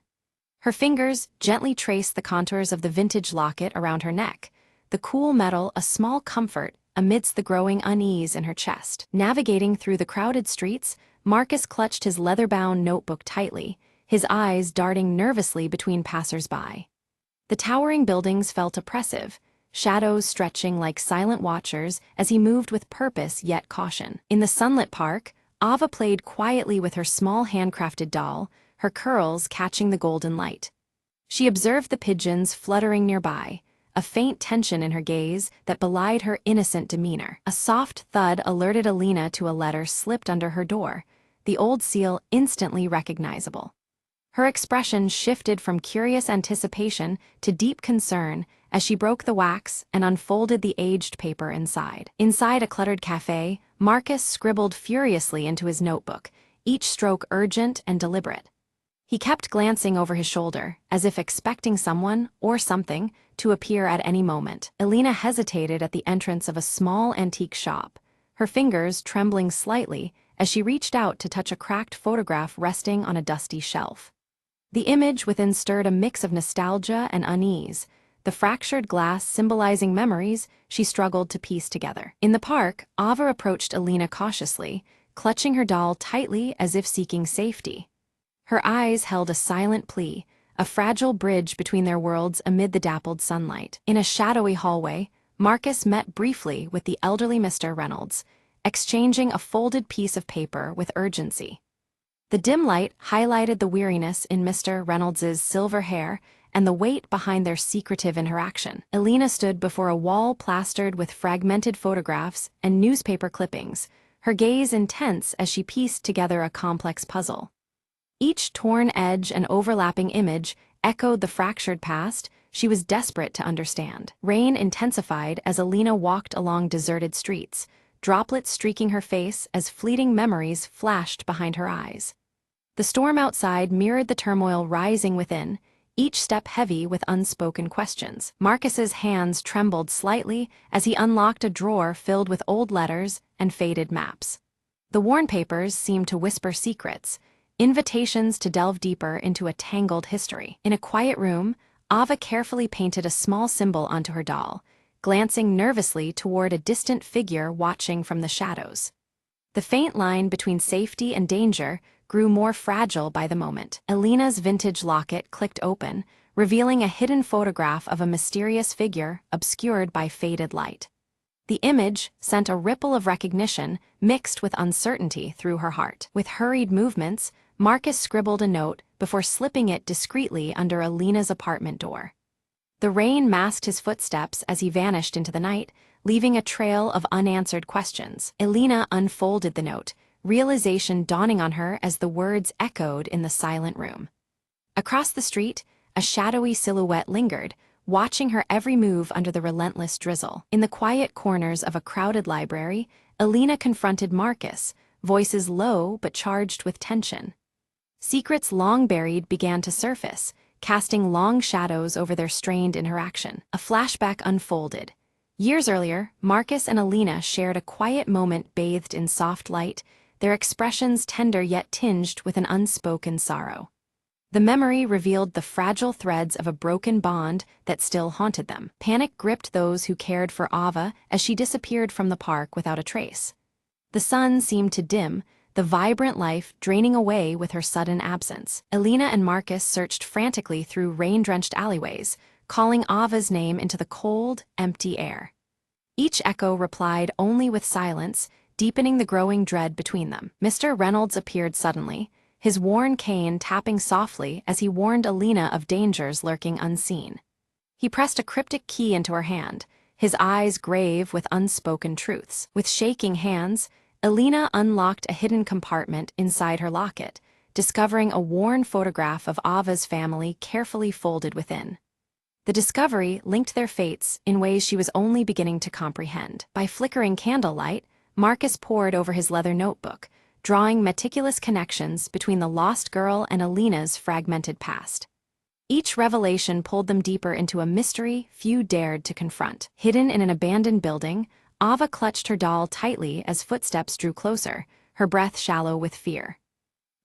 Her fingers gently traced the contours of the vintage locket around her neck, the cool metal a small comfort amidst the growing unease in her chest. Navigating through the crowded streets, Marcus clutched his leather-bound notebook tightly, his eyes darting nervously between passers-by. The towering buildings felt oppressive, shadows stretching like silent watchers as he moved with purpose yet caution. In the sunlit park, Ava played quietly with her small handcrafted doll, her curls catching the golden light. She observed the pigeons fluttering nearby, a faint tension in her gaze that belied her innocent demeanor. A soft thud alerted Elena to a letter slipped under her door, the old seal instantly recognizable. Her expression shifted from curious anticipation to deep concern as she broke the wax and unfolded the aged paper inside. Inside a cluttered cafe, Marcus scribbled furiously into his notebook, each stroke urgent and deliberate. He kept glancing over his shoulder, as if expecting someone, or something, to appear at any moment. Elena hesitated at the entrance of a small antique shop, her fingers trembling slightly as she reached out to touch a cracked photograph resting on a dusty shelf. The image within stirred a mix of nostalgia and unease, the fractured glass symbolizing memories she struggled to piece together. In the park, Ava approached Elena cautiously, clutching her doll tightly as if seeking safety. Her eyes held a silent plea, a fragile bridge between their worlds amid the dappled sunlight. In a shadowy hallway, Marcus met briefly with the elderly Mr. Reynolds, exchanging a folded piece of paper with urgency. The dim light highlighted the weariness in Mr. Reynolds's silver hair and the weight behind their secretive interaction. Elena stood before a wall plastered with fragmented photographs and newspaper clippings, her gaze intense as she pieced together a complex puzzle. Each torn edge and overlapping image echoed the fractured past she was desperate to understand. Rain intensified as Elena walked along deserted streets, droplets streaking her face as fleeting memories flashed behind her eyes. The storm outside mirrored the turmoil rising within, each step heavy with unspoken questions. Marcus's hands trembled slightly as he unlocked a drawer filled with old letters and faded maps. The worn papers seemed to whisper secrets, invitations to delve deeper into a tangled history. In a quiet room, Ava carefully painted a small symbol onto her doll, glancing nervously toward a distant figure watching from the shadows. The faint line between safety and danger grew more fragile by the moment. Elena's vintage locket clicked open, revealing a hidden photograph of a mysterious figure obscured by faded light. The image sent a ripple of recognition mixed with uncertainty through her heart. With hurried movements, Marcus scribbled a note before slipping it discreetly under Elena's apartment door. The rain masked his footsteps as he vanished into the night, leaving a trail of unanswered questions. Elena unfolded the note, realization dawning on her as the words echoed in the silent room. Across the street, a shadowy silhouette lingered, watching her every move under the relentless drizzle. In the quiet corners of a crowded library, Alina confronted Marcus, voices low but charged with tension. Secrets long buried began to surface, casting long shadows over their strained interaction. A flashback unfolded. Years earlier, Marcus and Alina shared a quiet moment bathed in soft light, their expressions tender yet tinged with an unspoken sorrow. The memory revealed the fragile threads of a broken bond that still haunted them. Panic gripped those who cared for Ava as she disappeared from the park without a trace. The sun seemed to dim, the vibrant life draining away with her sudden absence. Alina and Marcus searched frantically through rain-drenched alleyways, calling Ava's name into the cold, empty air. Each echo replied only with silence, deepening the growing dread between them. Mr. Reynolds appeared suddenly, his worn cane tapping softly as he warned Alina of dangers lurking unseen. He pressed a cryptic key into her hand, his eyes grave with unspoken truths. With shaking hands, Alina unlocked a hidden compartment inside her locket, discovering a worn photograph of Ava's family carefully folded within. The discovery linked their fates in ways she was only beginning to comprehend. By flickering candlelight, Marcus pored over his leather notebook, drawing meticulous connections between the lost girl and Alina's fragmented past. Each revelation pulled them deeper into a mystery few dared to confront. Hidden in an abandoned building, Ava clutched her doll tightly as footsteps drew closer, her breath shallow with fear.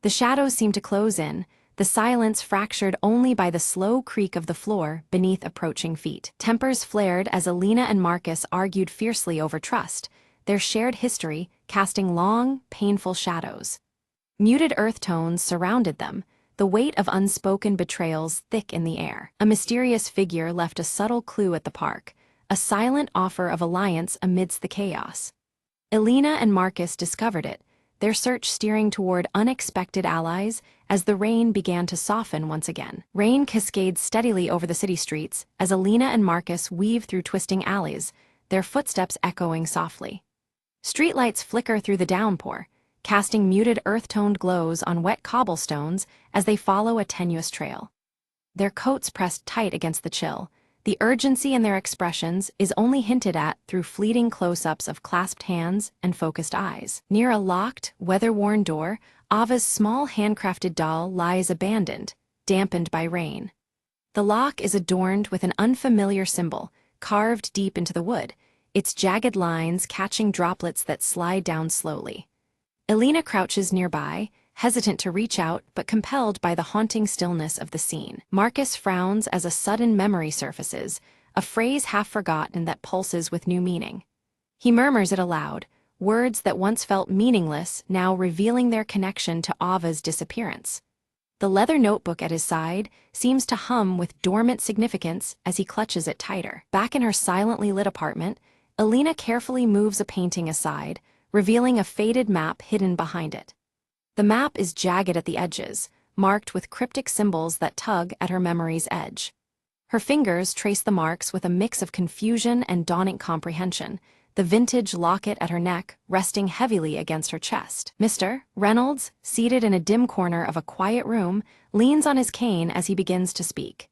The shadows seemed to close in, the silence fractured only by the slow creak of the floor beneath approaching feet. Tempers flared as Alina and Marcus argued fiercely over trust, their shared history casting long, painful shadows. Muted earth tones surrounded them, the weight of unspoken betrayals thick in the air. A mysterious figure left a subtle clue at the park, a silent offer of alliance amidst the chaos. Alina and Marcus discovered it, their search steering toward unexpected allies as the rain began to soften once again. Rain cascades steadily over the city streets as Alina and Marcus weave through twisting alleys, their footsteps echoing softly. Streetlights flicker through the downpour, casting muted earth-toned glows on wet cobblestones as they follow a tenuous trail. Their coats pressed tight against the chill, the urgency in their expressions is only hinted at through fleeting close-ups of clasped hands and focused eyes. Near a locked, weather-worn door, Ava's small handcrafted doll lies abandoned, dampened by rain. The lock is adorned with an unfamiliar symbol, carved deep into the wood, its jagged lines catching droplets that slide down slowly. Alina crouches nearby, hesitant to reach out but compelled by the haunting stillness of the scene. Marcus frowns as a sudden memory surfaces, a phrase half forgotten that pulses with new meaning. He murmurs it aloud, words that once felt meaningless now revealing their connection to Ava's disappearance. The leather notebook at his side seems to hum with dormant significance as he clutches it tighter. Back in her silently lit apartment, Alina carefully moves a painting aside, revealing a faded map hidden behind it. The map is jagged at the edges, marked with cryptic symbols that tug at her memory's edge. Her fingers trace the marks with a mix of confusion and dawning comprehension, the vintage locket at her neck resting heavily against her chest. Mr. Reynolds, seated in a dim corner of a quiet room, leans on his cane as he begins to speak.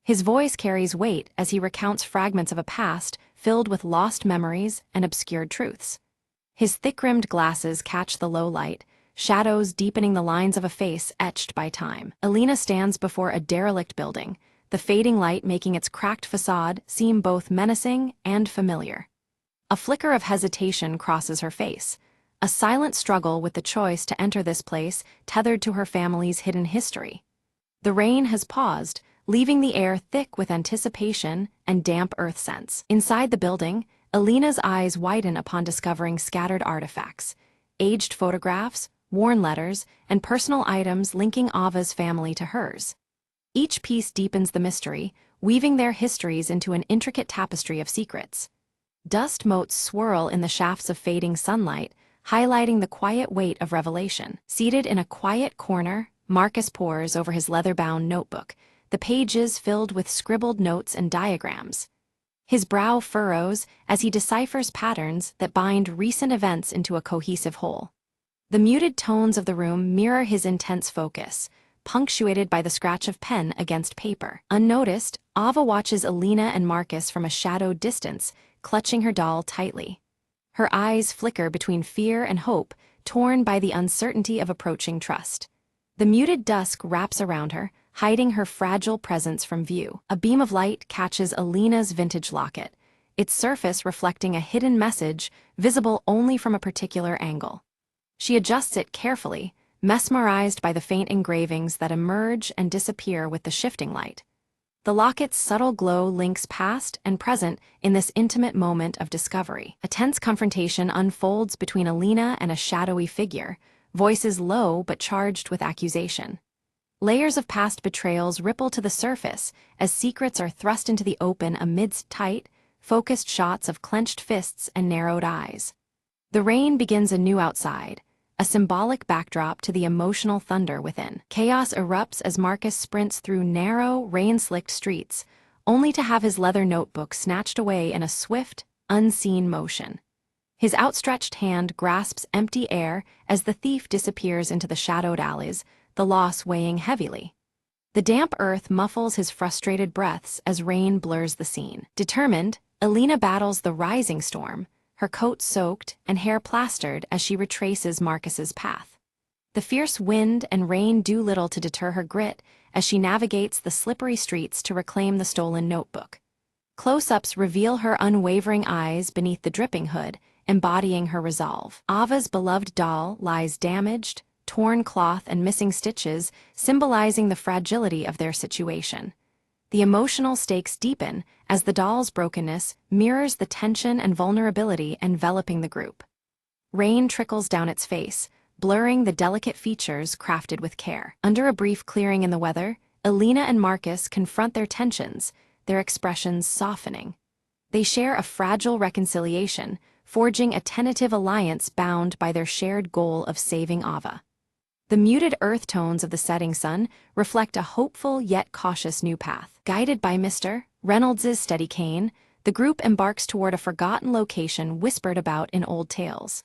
His voice carries weight as he recounts fragments of a past filled with lost memories and obscured truths. His thick-rimmed glasses catch the low light, shadows deepening the lines of a face etched by time. Alina stands before a derelict building, the fading light making its cracked facade seem both menacing and familiar. A flicker of hesitation crosses her face, a silent struggle with the choice to enter this place tethered to her family's hidden history. The rain has paused, leaving the air thick with anticipation and damp earth scents. Inside the building, Alina's eyes widen upon discovering scattered artifacts, aged photographs, worn letters, and personal items linking Ava's family to hers. Each piece deepens the mystery, weaving their histories into an intricate tapestry of secrets. Dust motes swirl in the shafts of fading sunlight, highlighting the quiet weight of revelation. Seated in a quiet corner, Marcus pores over his leather-bound notebook, the pages filled with scribbled notes and diagrams. His brow furrows as he deciphers patterns that bind recent events into a cohesive whole. The muted tones of the room mirror his intense focus, punctuated by the scratch of pen against paper. Unnoticed, Ava watches Alina and Marcus from a shadowed distance, clutching her doll tightly. Her eyes flicker between fear and hope, torn by the uncertainty of approaching trust. The muted dusk wraps around her, hiding her fragile presence from view. A beam of light catches Alina's vintage locket, its surface reflecting a hidden message visible only from a particular angle. She adjusts it carefully, mesmerized by the faint engravings that emerge and disappear with the shifting light. The locket's subtle glow links past and present in this intimate moment of discovery. A tense confrontation unfolds between Alina and a shadowy figure, voices low but charged with accusation. Layers of past betrayals ripple to the surface as secrets are thrust into the open amidst tight, focused shots of clenched fists and narrowed eyes. The rain begins anew outside, a symbolic backdrop to the emotional thunder within. Chaos erupts as Marcus sprints through narrow, rain-slicked streets, only to have his leather notebook snatched away in a swift, unseen motion. His outstretched hand grasps empty air as the thief disappears into the shadowed alleys, the loss weighing heavily. The damp earth muffles his frustrated breaths as rain blurs the scene. Determined, Alina battles the rising storm, her coat soaked and hair plastered as she retraces Marcus's path. The fierce wind and rain do little to deter her grit as she navigates the slippery streets to reclaim the stolen notebook. Close-ups reveal her unwavering eyes beneath the dripping hood, embodying her resolve. Ava's beloved doll lies damaged, torn cloth and missing stitches, symbolizing the fragility of their situation. The emotional stakes deepen as the doll's brokenness mirrors the tension and vulnerability enveloping the group. Rain trickles down its face, blurring the delicate features crafted with care. Under a brief clearing in the weather, Alina and Marcus confront their tensions, their expressions softening. They share a fragile reconciliation, forging a tentative alliance bound by their shared goal of saving Ava. The muted earth tones of the setting sun reflect a hopeful yet cautious new path. Guided by Mr. Reynolds's steady cane, the group embarks toward a forgotten location whispered about in old tales.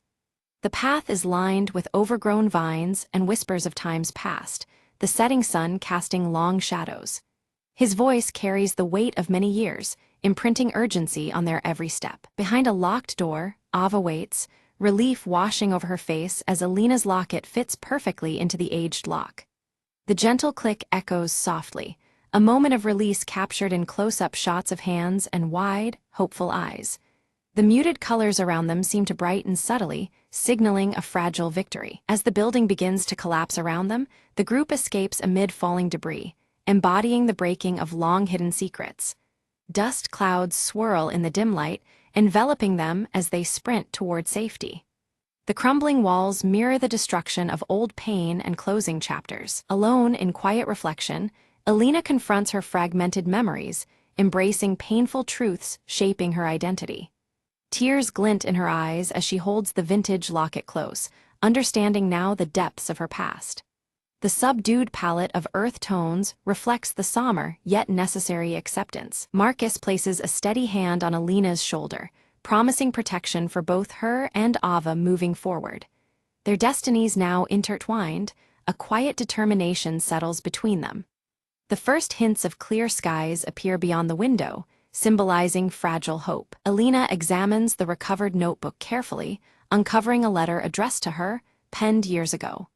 The path is lined with overgrown vines and whispers of times past, the setting sun casting long shadows. His voice carries the weight of many years, imprinting urgency on their every step. Behind a locked door, Ava waits, relief washing over her face as Alina's locket fits perfectly into the aged lock. The gentle click echoes softly, a moment of release captured in close-up shots of hands and wide, hopeful eyes. The muted colors around them seem to brighten subtly, signaling a fragile victory. As the building begins to collapse around them, the group escapes amid falling debris, embodying the breaking of long-hidden secrets. Dust clouds swirl in the dim light, enveloping them as they sprint toward safety. The crumbling walls mirror the destruction of old pain and closing chapters. Alone in quiet reflection, Alina confronts her fragmented memories, embracing painful truths shaping her identity. Tears glint in her eyes as she holds the vintage locket close, understanding now the depths of her past. The subdued palette of earth tones reflects the somber yet necessary acceptance. Marcus places a steady hand on Alina's shoulder, promising protection for both her and Ava moving forward. Their destinies now intertwined, a quiet determination settles between them. The first hints of clear skies appear beyond the window, symbolizing fragile hope. Alina examines the recovered notebook carefully, uncovering a letter addressed to her, penned years ago.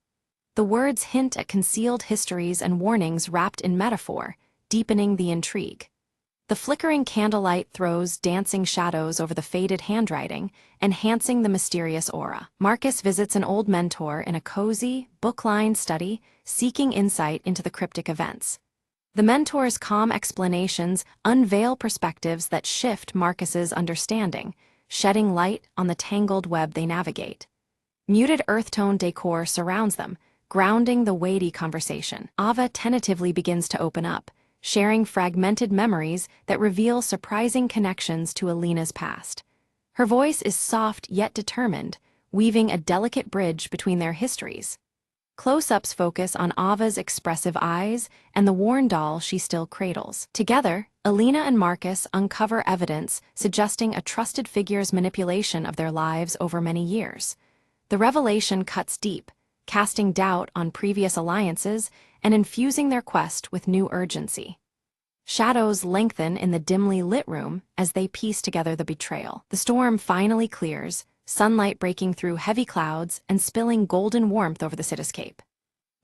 The words hint at concealed histories and warnings wrapped in metaphor, deepening the intrigue. The flickering candlelight throws dancing shadows over the faded handwriting, enhancing the mysterious aura. Marcus visits an old mentor in a cozy, book-lined study, seeking insight into the cryptic events. The mentor's calm explanations unveil perspectives that shift Marcus's understanding, shedding light on the tangled web they navigate. Muted earth-tone decor surrounds them, grounding the weighty conversation. Ava tentatively begins to open up, sharing fragmented memories that reveal surprising connections to Alina's past. Her voice is soft yet determined, weaving a delicate bridge between their histories. Close-ups focus on Ava's expressive eyes and the worn doll she still cradles. Together, Alina and Marcus uncover evidence suggesting a trusted figure's manipulation of their lives over many years. The revelation cuts deep, casting doubt on previous alliances and infusing their quest with new urgency. Shadows lengthen in the dimly lit room as they piece together the betrayal. The storm finally clears, sunlight breaking through heavy clouds and spilling golden warmth over the cityscape.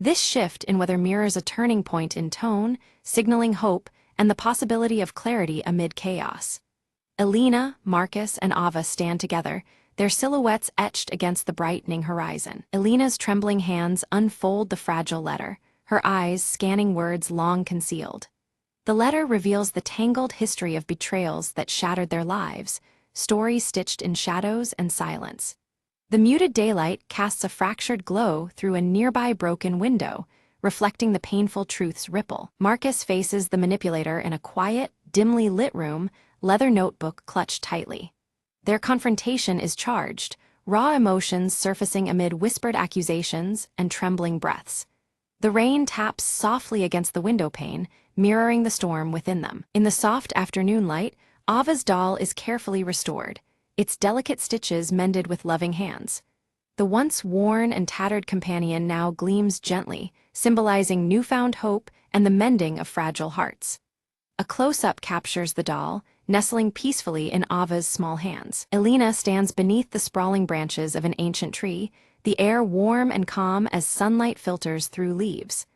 This shift in weather mirrors a turning point in tone, signaling hope and the possibility of clarity amid chaos. Elena, Marcus, and Ava stand together, their silhouettes etched against the brightening horizon. Elena's trembling hands unfold the fragile letter, her eyes scanning words long concealed. The letter reveals the tangled history of betrayals that shattered their lives, stories stitched in shadows and silence. The muted daylight casts a fractured glow through a nearby broken window, reflecting the painful truth's ripple. Marcus faces the manipulator in a quiet, dimly lit room, leather notebook clutched tightly. Their confrontation is charged, raw emotions surfacing amid whispered accusations and trembling breaths. The rain taps softly against the window pane, mirroring the storm within them. In the soft afternoon light, Ava's doll is carefully restored, its delicate stitches mended with loving hands. The once worn and tattered companion now gleams gently, symbolizing newfound hope and the mending of fragile hearts. A close-up captures the doll, nestling peacefully in Ava's small hands. Elena stands beneath the sprawling branches of an ancient tree, the air warm and calm as sunlight filters through leaves.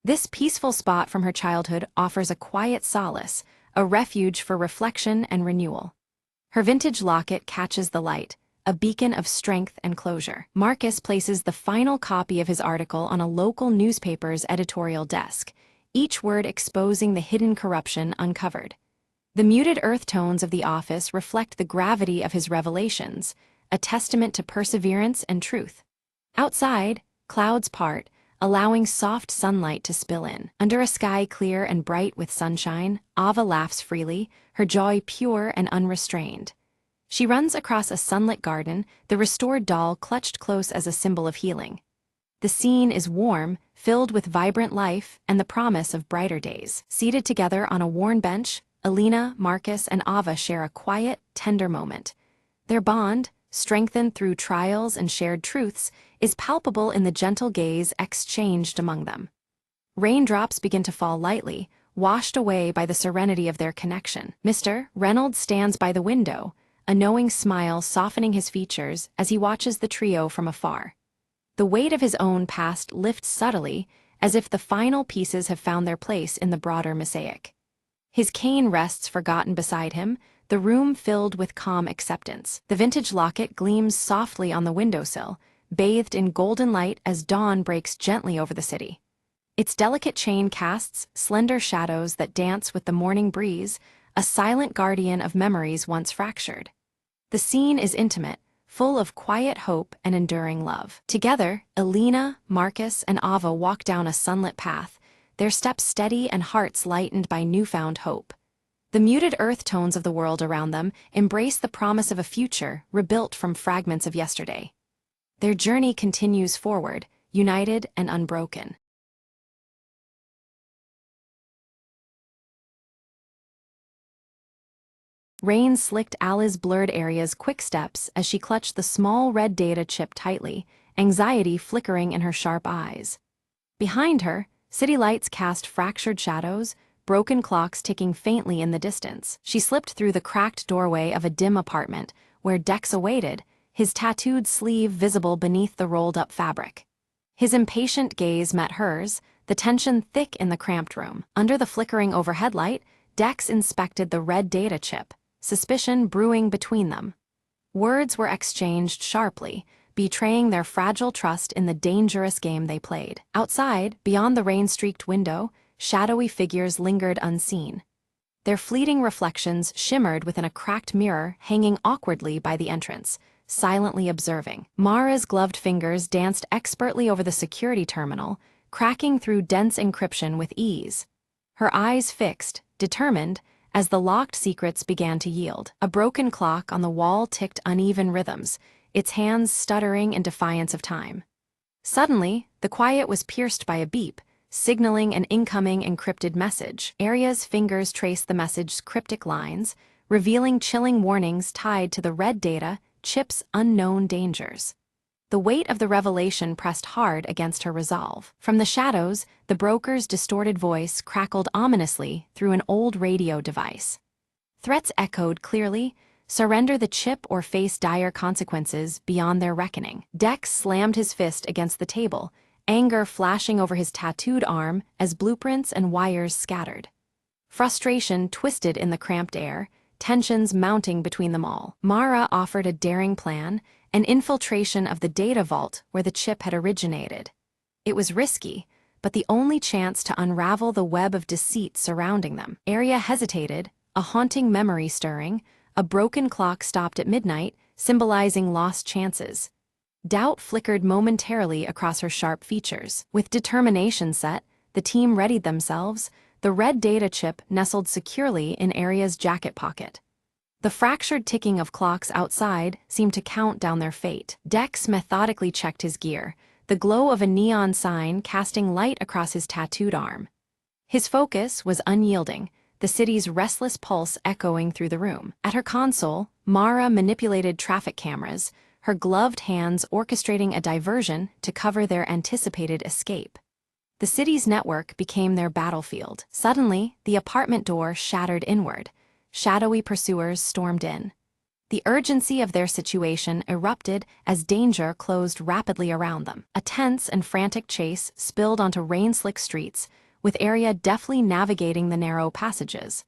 This peaceful spot from her childhood offers a quiet solace, a refuge for reflection and renewal. Her vintage locket catches the light, a beacon of strength and closure. Marcus places the final copy of his article on a local newspaper's editorial desk, each word exposing the hidden corruption uncovered. The muted earth tones of the office reflect the gravity of his revelations, a testament to perseverance and truth. Outside, clouds part, allowing soft sunlight to spill in. Under a sky clear and bright with sunshine, Ava laughs freely, her joy pure and unrestrained. She runs across a sunlit garden, the restored doll clutched close as a symbol of healing. The scene is warm, filled with vibrant life and the promise of brighter days. Seated together on a worn bench, Elena, Marcus, and Ava share a quiet, tender moment. Their bond, strengthened through trials and shared truths, is palpable in the gentle gaze exchanged among them. Raindrops begin to fall lightly, washed away by the serenity of their connection. Mr. Reynolds stands by the window, a knowing smile softening his features as he watches the trio from afar. The weight of his own past lifts subtly, as if the final pieces have found their place in the broader mosaic. His cane rests forgotten beside him, the room filled with calm acceptance. The vintage locket gleams softly on the windowsill, bathed in golden light as dawn breaks gently over the city. Its delicate chain casts slender shadows that dance with the morning breeze, a silent guardian of memories once fractured. The scene is intimate, full of quiet hope and enduring love. Together, Elena, Marcus, and Ava walk down a sunlit path, their steps steady and hearts lightened by newfound hope. The muted earth tones of the world around them embrace the promise of a future rebuilt from fragments of yesterday. Their journey continues forward, united and unbroken. Rain slicked Alice's blurred areas quick steps as she clutched the small red data chip tightly, anxiety flickering in her sharp eyes. Behind her, city lights cast fractured shadows, broken clocks ticking faintly in the distance. She slipped through the cracked doorway of a dim apartment, where Dex awaited, his tattooed sleeve visible beneath the rolled-up fabric. His impatient gaze met hers, the tension thick in the cramped room. Under the flickering overhead light, Dex inspected the red data chip, suspicion brewing between them. Words were exchanged sharply, betraying their fragile trust in the dangerous game they played. Outside, beyond the rain-streaked window, shadowy figures lingered unseen. Their fleeting reflections shimmered within a cracked mirror hanging awkwardly by the entrance, silently observing. Mara's gloved fingers danced expertly over the security terminal, cracking through dense encryption with ease. Her eyes fixed, determined, as the locked secrets began to yield. A broken clock on the wall ticked uneven rhythms, its hands stuttering in defiance of time. Suddenly, the quiet was pierced by a beep, signaling an incoming encrypted message. Aria's fingers traced the message's cryptic lines, revealing chilling warnings tied to the red data chip's unknown dangers. The weight of the revelation pressed hard against her resolve. From the shadows, the broker's distorted voice crackled ominously through an old radio device. Threats echoed clearly, surrender the chip or face dire consequences beyond their reckoning. Dex slammed his fist against the table, anger flashing over his tattooed arm as blueprints and wires scattered. Frustration twisted in the cramped air, tensions mounting between them all. Mara offered a daring plan, an infiltration of the data vault where the chip had originated. It was risky, but the only chance to unravel the web of deceit surrounding them. Arya hesitated, a haunting memory stirring. A broken clock stopped at midnight, symbolizing lost chances. Doubt flickered momentarily across her sharp features. With determination set, the team readied themselves, the red data chip nestled securely in Arya's jacket pocket. The fractured ticking of clocks outside seemed to count down their fate. Dex methodically checked his gear, the glow of a neon sign casting light across his tattooed arm. His focus was unyielding, the city's restless pulse echoing through the room. At her console, Mara manipulated traffic cameras, her gloved hands orchestrating a diversion to cover their anticipated escape. The city's network became their battlefield. Suddenly, the apartment door shattered inward. Shadowy pursuers stormed in. The urgency of their situation erupted as danger closed rapidly around them. A tense and frantic chase spilled onto rain-slick streets, with Arya deftly navigating the narrow passages.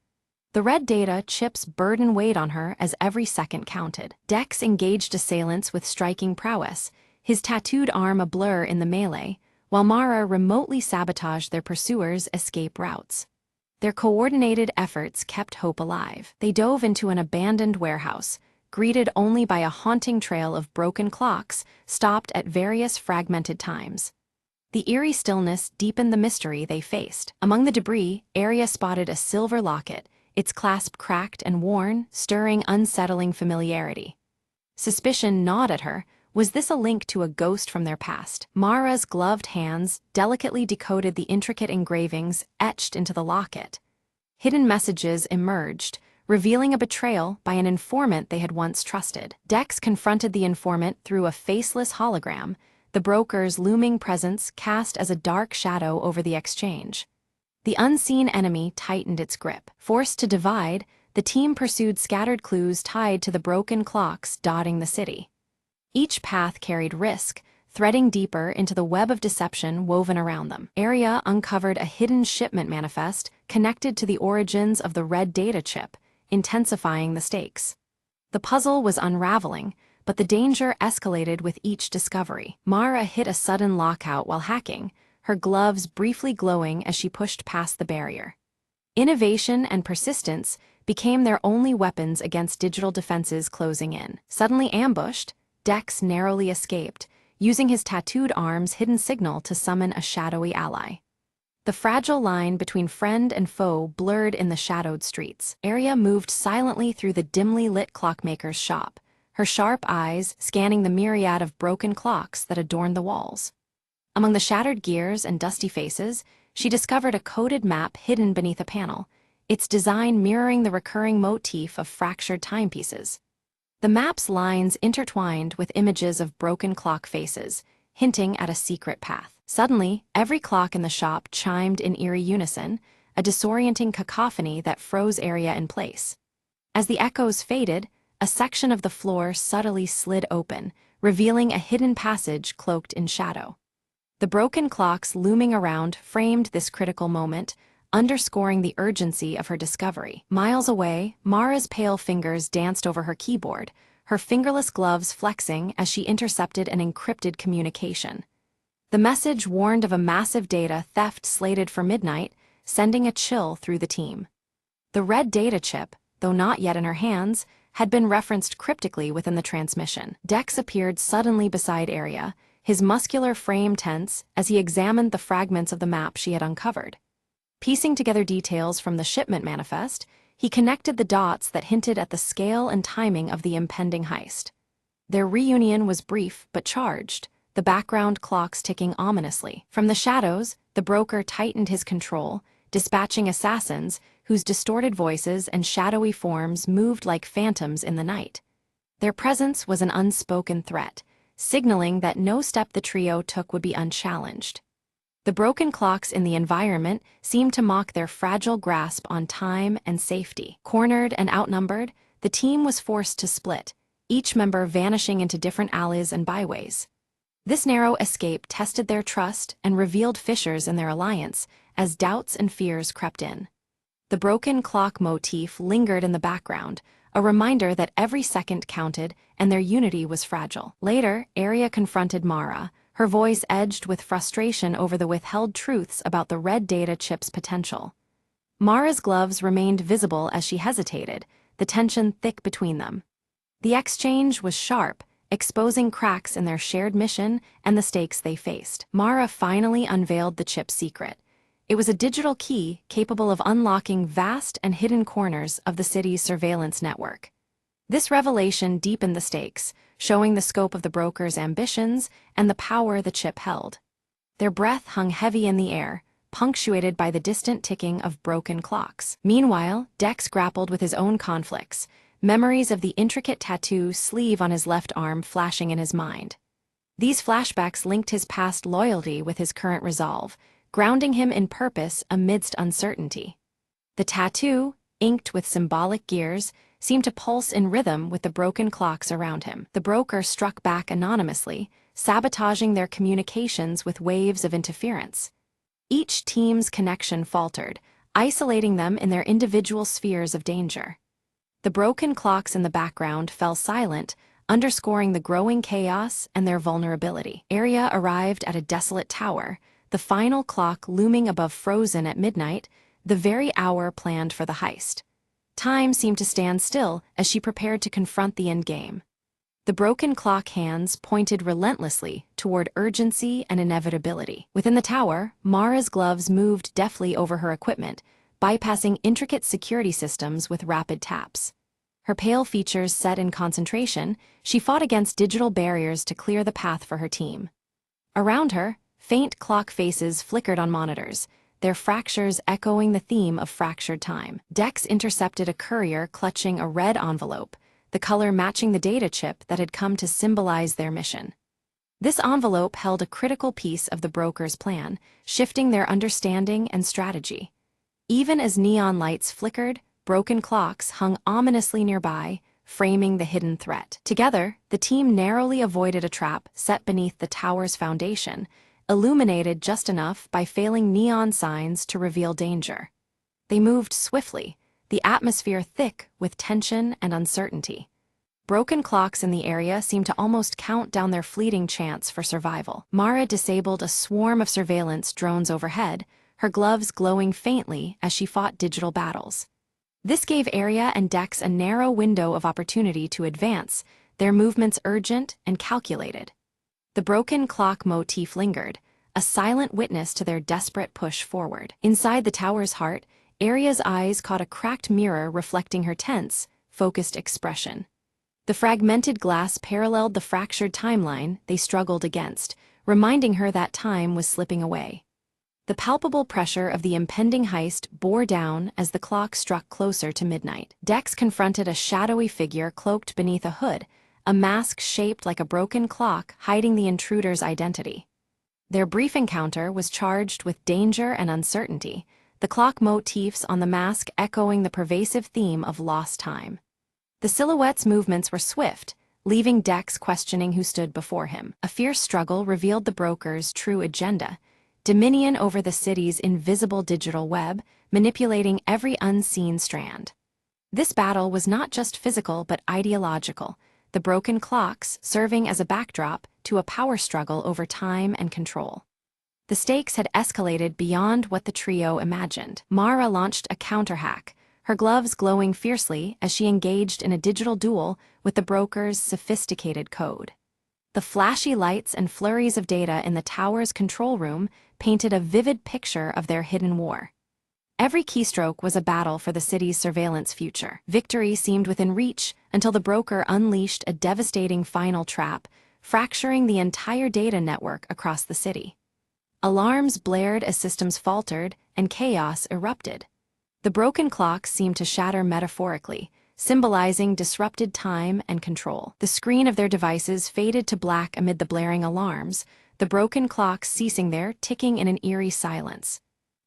The red data chip's burden weighed on her as every second counted. Dex engaged assailants with striking prowess, his tattooed arm a blur in the melee, while Mara remotely sabotaged their pursuers' escape routes. Their coordinated efforts kept hope alive. They dove into an abandoned warehouse, greeted only by a haunting trail of broken clocks stopped at various fragmented times. The eerie stillness deepened the mystery they faced. Among the debris, Arya spotted a silver locket, its clasp cracked and worn, stirring unsettling familiarity. Suspicion gnawed at her. Was this a link to a ghost from their past? Mara's gloved hands delicately decoded the intricate engravings etched into the locket. Hidden messages emerged, revealing a betrayal by an informant they had once trusted. Dex confronted the informant through a faceless hologram, the broker's looming presence cast as a dark shadow over the exchange. The unseen enemy tightened its grip. Forced to divide, the team pursued scattered clues tied to the broken clocks dotting the city. Each path carried risk, threading deeper into the web of deception woven around them. Arya uncovered a hidden shipment manifest connected to the origins of the red data chip, intensifying the stakes. The puzzle was unraveling, but the danger escalated with each discovery. Mara hit a sudden lockout while hacking, her gloves briefly glowing as she pushed past the barrier. Innovation and persistence became their only weapons against digital defenses closing in. Suddenly ambushed, Dex narrowly escaped, using his tattooed arm's hidden signal to summon a shadowy ally. The fragile line between friend and foe blurred in the shadowed streets. Arya moved silently through the dimly lit clockmaker's shop, her sharp eyes scanning the myriad of broken clocks that adorned the walls. Among the shattered gears and dusty faces, she discovered a coded map hidden beneath a panel, its design mirroring the recurring motif of fractured timepieces. The map's lines intertwined with images of broken clock faces, hinting at a secret path. Suddenly, every clock in the shop chimed in eerie unison, a disorienting cacophony that froze Arya in place. As the echoes faded, a section of the floor subtly slid open, revealing a hidden passage cloaked in shadow. The broken clocks looming around framed this critical moment, underscoring the urgency of her discovery. Miles away, Mara's pale fingers danced over her keyboard, her fingerless gloves flexing as she intercepted an encrypted communication. The message warned of a massive data theft slated for midnight, sending a chill through the team. The red data chip, though not yet in her hands, had been referenced cryptically within the transmission. Dex appeared suddenly beside Arya, his muscular frame tense as he examined the fragments of the map she had uncovered. Piecing together details from the shipment manifest, he connected the dots that hinted at the scale and timing of the impending heist. Their reunion was brief but charged, the background clocks ticking ominously. From the shadows, the broker tightened his control, dispatching assassins whose distorted voices and shadowy forms moved like phantoms in the night. Their presence was an unspoken threat, signaling that no step the trio took would be unchallenged. The broken clocks in the environment seemed to mock their fragile grasp on time and safety. Cornered and outnumbered, the team was forced to split, each member vanishing into different alleys and byways. This narrow escape tested their trust and revealed fissures in their alliance as doubts and fears crept in. The broken clock motif lingered in the background, a reminder that every second counted and their unity was fragile. Later, Arya confronted Mara, her voice edged with frustration over the withheld truths about the red data chip's potential. Mara's gloves remained visible as she hesitated, the tension thick between them. The exchange was sharp, exposing cracks in their shared mission and the stakes they faced. Mara finally unveiled the chip's secret. It was a digital key capable of unlocking vast and hidden corners of the city's surveillance network. This revelation deepened the stakes, showing the scope of the broker's ambitions and the power the chip held. Their breath hung heavy in the air, punctuated by the distant ticking of broken clocks. Meanwhile, Dex grappled with his own conflicts, memories of the intricate tattoo sleeve on his left arm flashing in his mind. These flashbacks linked his past loyalty with his current resolve, grounding him in purpose amidst uncertainty. The tattoo, inked with symbolic gears, seemed to pulse in rhythm with the broken clocks around him. The broker struck back anonymously, sabotaging their communications with waves of interference. Each team's connection faltered, isolating them in their individual spheres of danger. The broken clocks in the background fell silent, underscoring the growing chaos and their vulnerability. Arya arrived at a desolate tower, the final clock looming above Frozen at midnight, the very hour planned for the heist. Time seemed to stand still as she prepared to confront the endgame. The broken clock hands pointed relentlessly toward urgency and inevitability. Within the tower, Mara's gloves moved deftly over her equipment, bypassing intricate security systems with rapid taps. Her pale features set in concentration, she fought against digital barriers to clear the path for her team. Around her, faint clock faces flickered on monitors, their fractures echoing the theme of fractured time. Dex intercepted a courier clutching a red envelope, the color matching the data chip that had come to symbolize their mission. This envelope held a critical piece of the broker's plan, shifting their understanding and strategy. Even as neon lights flickered, broken clocks hung ominously nearby, framing the hidden threat. Together, the team narrowly avoided a trap set beneath the tower's foundation, illuminated just enough by failing neon signs to reveal danger. They moved swiftly, the atmosphere thick with tension and uncertainty. Broken clocks in the area seemed to almost count down their fleeting chance for survival. Mara disabled a swarm of surveillance drones overhead, her gloves glowing faintly as she fought digital battles. This gave Arya and Dex a narrow window of opportunity to advance, their movements urgent and calculated. The broken clock motif lingered, a silent witness to their desperate push forward. Inside the tower's heart, Arya's eyes caught a cracked mirror reflecting her tense, focused expression. The fragmented glass paralleled the fractured timeline they struggled against, reminding her that time was slipping away. The palpable pressure of the impending heist bore down as the clock struck closer to midnight. Dex confronted a shadowy figure cloaked beneath a hood, a mask shaped like a broken clock hiding the intruder's identity. Their brief encounter was charged with danger and uncertainty, the clock motifs on the mask echoing the pervasive theme of lost time. The silhouette's movements were swift, leaving Dex questioning who stood before him. A fierce struggle revealed the broker's true agenda, dominion over the city's invisible digital web, manipulating every unseen strand. This battle was not just physical but ideological, the broken clocks serving as a backdrop to a power struggle over time and control. The stakes had escalated beyond what the trio imagined. Mara launched a counter-hack, her gloves glowing fiercely as she engaged in a digital duel with the broker's sophisticated code. The flashy lights and flurries of data in the tower's control room painted a vivid picture of their hidden war. Every keystroke was a battle for the city's surveillance future. Victory seemed within reach until the broker unleashed a devastating final trap, fracturing the entire data network across the city. Alarms blared as systems faltered and chaos erupted. The broken clocks seemed to shatter metaphorically, symbolizing disrupted time and control. The screen of their devices faded to black amid the blaring alarms, the broken clocks ceasing there, ticking in an eerie silence.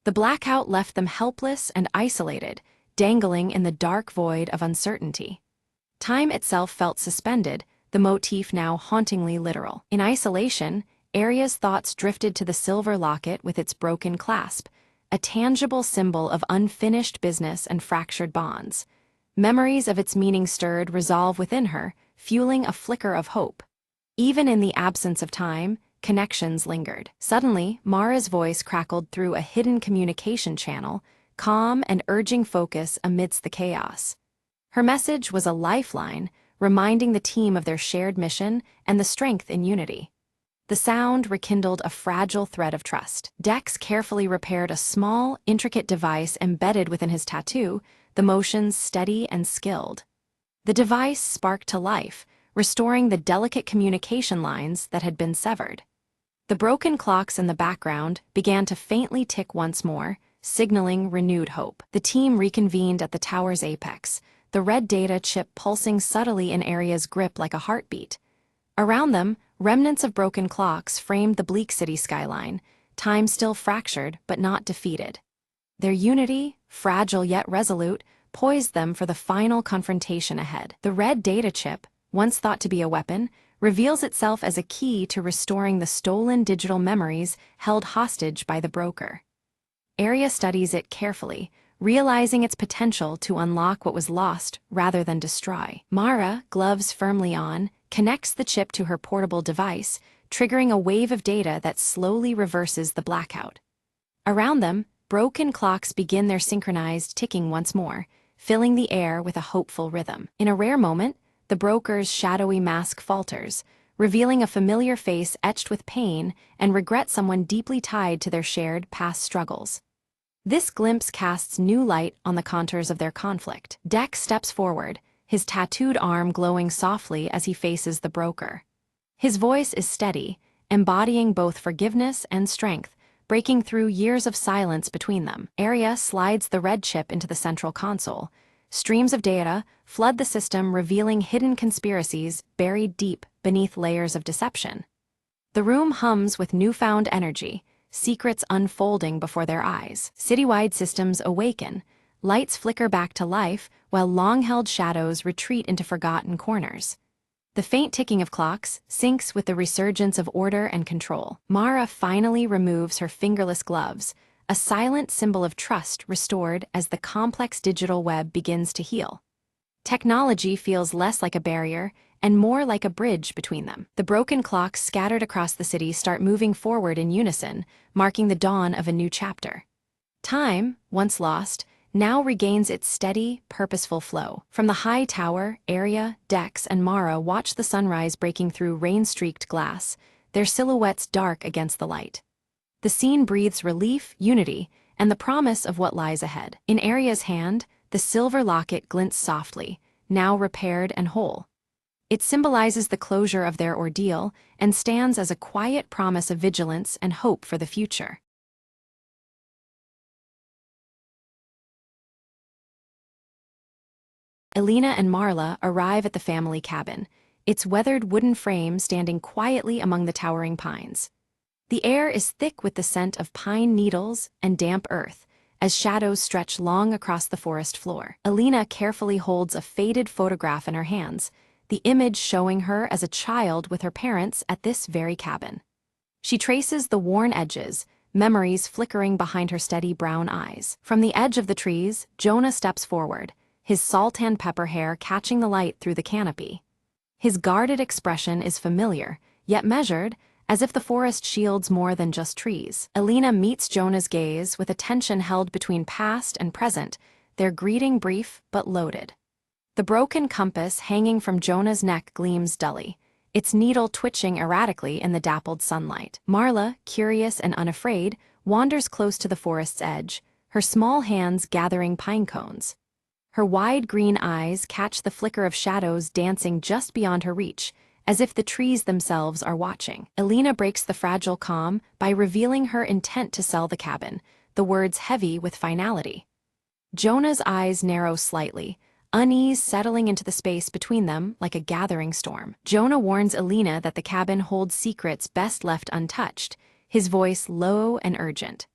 The blackout left them helpless and isolated, dangling in the dark void of uncertainty. Time itself felt suspended, the motif now hauntingly literal. In isolation, Arya's thoughts drifted to the silver locket with its broken clasp, a tangible symbol of unfinished business and fractured bonds. Memories of its meaning stirred resolve within her, fueling a flicker of hope. Even in the absence of time, connections lingered. Suddenly, Mara's voice crackled through a hidden communication channel, calm and urging focus amidst the chaos. Her message was a lifeline, reminding the team of their shared mission and the strength in unity. The sound rekindled a fragile thread of trust. Dex carefully repaired a small, intricate device embedded within his tattoo, the motions steady and skilled. The device sparked to life, restoring the delicate communication lines that had been severed. The broken clocks in the background began to faintly tick once more, signaling renewed hope. The team reconvened at the tower's apex, the red data chip pulsing subtly in Arya's grip like a heartbeat. Around them, remnants of broken clocks framed the bleak city skyline, time still fractured but not defeated. Their unity, fragile yet resolute, poised them for the final confrontation ahead. The red data chip, once thought to be a weapon, reveals itself as a key to restoring the stolen digital memories held hostage by the broker. Arya studies it carefully, realizing its potential to unlock what was lost rather than destroy. Mara, gloves firmly on, connects the chip to her portable device, triggering a wave of data that slowly reverses the blackout. Around them, broken clocks begin their synchronized ticking once more, filling the air with a hopeful rhythm. In a rare moment, the broker's shadowy mask falters, revealing a familiar face etched with pain and regret, someone deeply tied to their shared past struggles. This glimpse casts new light on the contours of their conflict. Dex steps forward, his tattooed arm glowing softly as he faces the broker. His voice is steady, embodying both forgiveness and strength, breaking through years of silence between them. Arya slides the red chip into the central console. Streams of data flood the system, revealing hidden conspiracies buried deep beneath layers of deception. The room hums with newfound energy, secrets unfolding before their eyes. Citywide systems awaken, lights flicker back to life, while long-held shadows retreat into forgotten corners. The faint ticking of clocks syncs with the resurgence of order and control. Mara finally removes her fingerless gloves, a silent symbol of trust restored as the complex digital web begins to heal. Technology feels less like a barrier and more like a bridge between them. The broken clocks scattered across the city start moving forward in unison, marking the dawn of a new chapter. Time, once lost, now regains its steady, purposeful flow. From the high tower, Arya, Dex, and Mara watch the sunrise breaking through rain-streaked glass, their silhouettes dark against the light. The scene breathes relief, unity, and the promise of what lies ahead. In Arya's hand, the silver locket glints softly, now repaired and whole. It symbolizes the closure of their ordeal and stands as a quiet promise of vigilance and hope for the future. Elena and Marla arrive at the family cabin, its weathered wooden frame standing quietly among the towering pines. The air is thick with the scent of pine needles and damp earth, as shadows stretch long across the forest floor. Elena carefully holds a faded photograph in her hands, the image showing her as a child with her parents at this very cabin. She traces the worn edges, memories flickering behind her steady brown eyes. From the edge of the trees, Jonah steps forward, his salt-tan pepper hair catching the light through the canopy. His guarded expression is familiar, yet measured, as if the forest shields more than just trees. Elena meets Jonah's gaze with attention held between past and present, their greeting brief but loaded. The broken compass hanging from Jonah's neck gleams dully, its needle twitching erratically in the dappled sunlight. Marla, curious and unafraid, wanders close to the forest's edge, her small hands gathering pine cones. Her wide green eyes catch the flicker of shadows dancing just beyond her reach, as if the trees themselves are watching. Elena breaks the fragile calm by revealing her intent to sell the cabin, the words heavy with finality. Jonah's eyes narrow slightly, unease settling into the space between them like a gathering storm. Jonah warns Elena that the cabin holds secrets best left untouched, his voice low and urgent.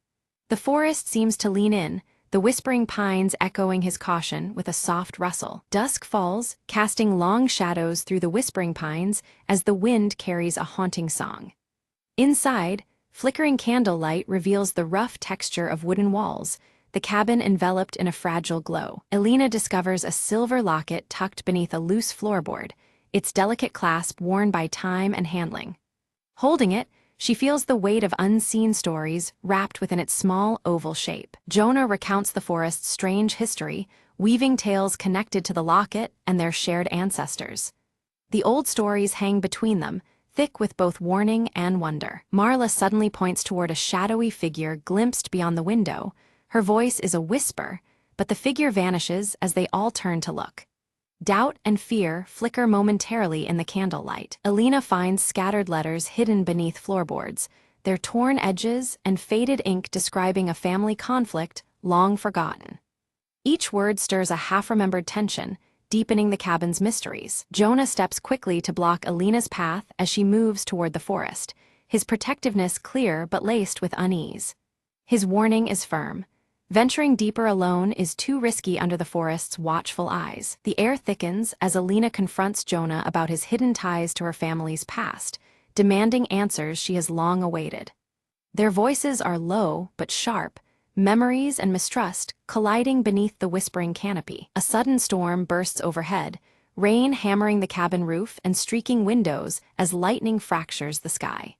The forest seems to lean in, the whispering pines echoing his caution with a soft rustle. Dusk falls, casting long shadows through the whispering pines as the wind carries a haunting song. Inside, flickering candlelight reveals the rough texture of wooden walls, the cabin enveloped in a fragile glow. Elena discovers a silver locket tucked beneath a loose floorboard, its delicate clasp worn by time and handling. Holding it, she feels the weight of unseen stories wrapped within its small, oval shape. Jonah recounts the forest's strange history, weaving tales connected to the locket and their shared ancestors. The old stories hang between them, thick with both warning and wonder. Marla suddenly points toward a shadowy figure glimpsed beyond the window. Her voice is a whisper, but the figure vanishes as they all turn to look. Doubt and fear flicker momentarily in the candlelight. Elena finds scattered letters hidden beneath floorboards, their torn edges and faded ink describing a family conflict long forgotten. Each word stirs a half-remembered tension, deepening the cabin's mysteries. Jonah steps quickly to block Elena's path as she moves toward the forest, his protectiveness clear but laced with unease. His warning is firm. Venturing deeper alone is too risky under the forest's watchful eyes. The air thickens as Elena confronts Jonah about his hidden ties to her family's past, demanding answers she has long awaited. Their voices are low but sharp, memories and mistrust colliding beneath the whispering canopy. A sudden storm bursts overhead, rain hammering the cabin roof and streaking windows as lightning fractures the sky.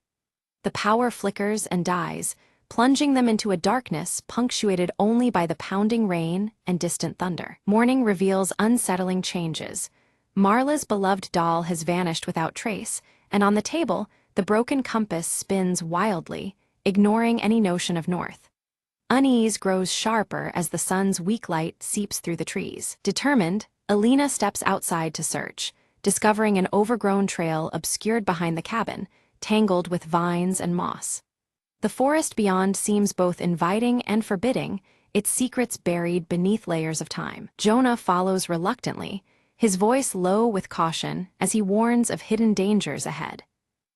The power flickers and dies, plunging them into a darkness punctuated only by the pounding rain and distant thunder. Morning reveals unsettling changes. Marla's beloved doll has vanished without trace, and on the table, the broken compass spins wildly, ignoring any notion of north. Unease grows sharper as the sun's weak light seeps through the trees. Determined, Elena steps outside to search, discovering an overgrown trail obscured behind the cabin, tangled with vines and moss. The forest beyond seems both inviting and forbidding, its secrets buried beneath layers of time. Jonah follows reluctantly, his voice low with caution as he warns of hidden dangers ahead.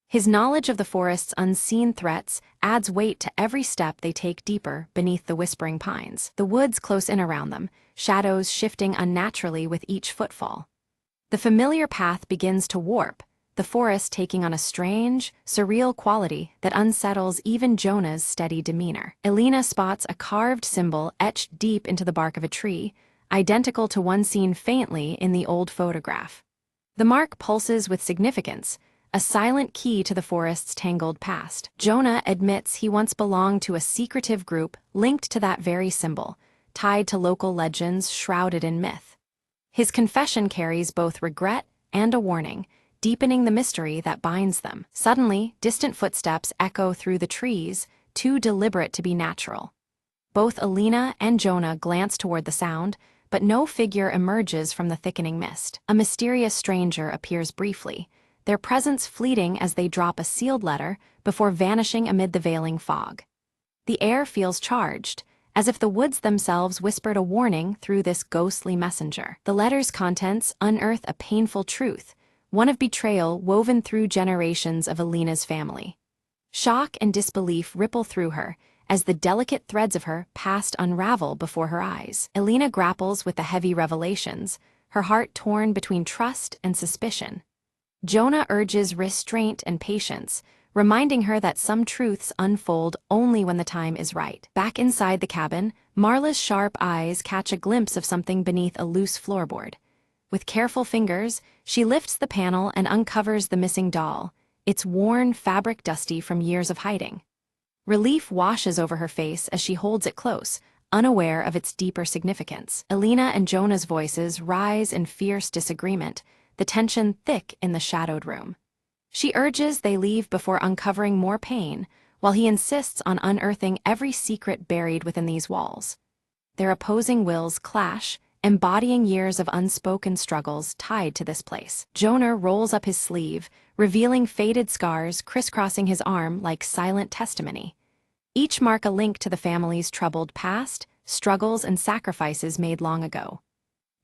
His knowledge of the forest's unseen threats adds weight to every step they take deeper beneath the whispering pines. The woods close in around them, shadows shifting unnaturally with each footfall. The familiar path begins to warp, the forest taking on a strange, surreal quality that unsettles even Jonah's steady demeanor. Elena spots a carved symbol etched deep into the bark of a tree, identical to one seen faintly in the old photograph. The mark pulses with significance, a silent key to the forest's tangled past. Jonah admits he once belonged to a secretive group linked to that very symbol, tied to local legends shrouded in myth. His confession carries both regret and a warning, deepening the mystery that binds them. Suddenly, distant footsteps echo through the trees, too deliberate to be natural. Both Elena and Jonah glance toward the sound, but no figure emerges from the thickening mist. A mysterious stranger appears briefly, their presence fleeting as they drop a sealed letter before vanishing amid the veiling fog. The air feels charged, as if the woods themselves whispered a warning through this ghostly messenger. The letter's contents unearth a painful truth, one of betrayal woven through generations of Elena's family. Shock and disbelief ripple through her, as the delicate threads of her past unravel before her eyes. Elena grapples with the heavy revelations, her heart torn between trust and suspicion. Jonah urges restraint and patience, reminding her that some truths unfold only when the time is right. Back inside the cabin, Marla's sharp eyes catch a glimpse of something beneath a loose floorboard. With careful fingers, she lifts the panel and uncovers the missing doll, its worn fabric dusty from years of hiding. Relief washes over her face as she holds it close, unaware of its deeper significance. Elena and Jonah's voices rise in fierce disagreement, the tension thick in the shadowed room. She urges they leave before uncovering more pain, while he insists on unearthing every secret buried within these walls. Their opposing wills clash, embodying years of unspoken struggles tied to this place. Jonah rolls up his sleeve, revealing faded scars crisscrossing his arm like silent testimony. Each mark a link to the family's troubled past, struggles and sacrifices made long ago.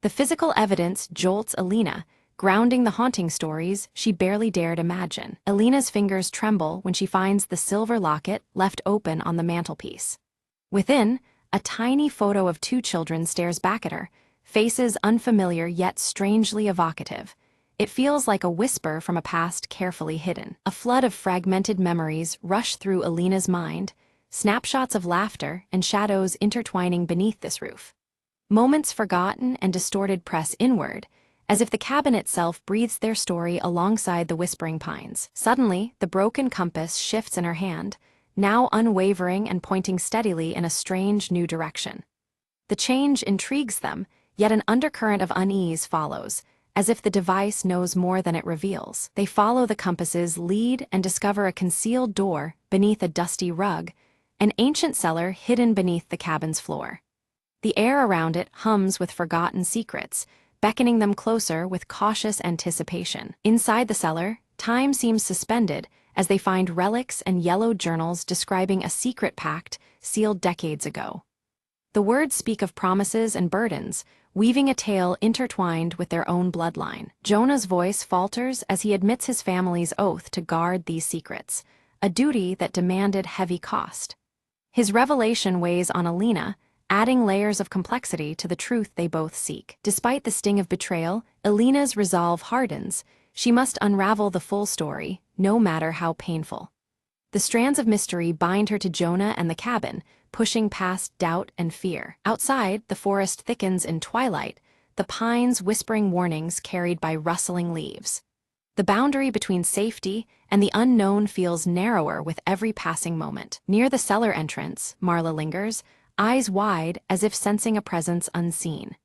The physical evidence jolts Elena, grounding the haunting stories she barely dared imagine. Elena's fingers tremble when she finds the silver locket left open on the mantelpiece. Within, A tiny photo of two children stares back at her, faces unfamiliar yet strangely evocative. It feels like a whisper from a past carefully hidden. A flood of fragmented memories rush through Alina's mind, snapshots of laughter and shadows intertwining beneath this roof. Moments forgotten and distorted press inward, as if the cabin itself breathes their story alongside the whispering pines. Suddenly, the broken compass shifts in her hand, now unwavering and pointing steadily in a strange new direction. The change intrigues them, yet an undercurrent of unease follows, as if the device knows more than it reveals. They follow the compass's lead and discover a concealed door beneath a dusty rug, an ancient cellar hidden beneath the cabin's floor. The air around it hums with forgotten secrets, beckoning them closer with cautious anticipation. Inside the cellar, time seems suspended as they find relics and yellowed journals describing a secret pact sealed decades ago. The words speak of promises and burdens, weaving a tale intertwined with their own bloodline. Jonah's voice falters as he admits his family's oath to guard these secrets, a duty that demanded heavy cost. His revelation weighs on Alina, adding layers of complexity to the truth they both seek. Despite the sting of betrayal, Alina's resolve hardens. She must unravel the full story, no matter how painful. The strands of mystery bind her to Jonah and the cabin, pushing past doubt and fear. Outside, the forest thickens in twilight, the pines whispering warnings carried by rustling leaves. The boundary between safety and the unknown feels narrower with every passing moment. Near the cellar entrance, Marla lingers, eyes wide as if sensing a presence unseen.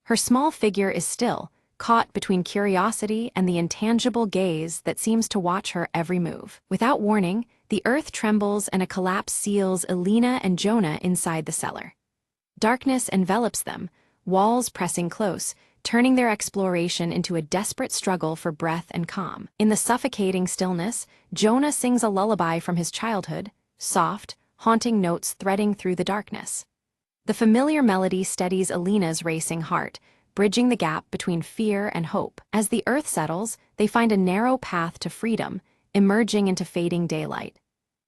Her small figure is still, caught between curiosity and the intangible gaze that seems to watch her every move. Without warning, the earth trembles and a collapse seals Alina and Jonah inside the cellar. Darkness envelops them, walls pressing close, turning their exploration into a desperate struggle for breath and calm. In the suffocating stillness, Jonah sings a lullaby from his childhood, soft, haunting notes threading through the darkness. The familiar melody steadies Alina's racing heart, bridging the gap between fear and hope. As the earth settles, they find a narrow path to freedom, emerging into fading daylight.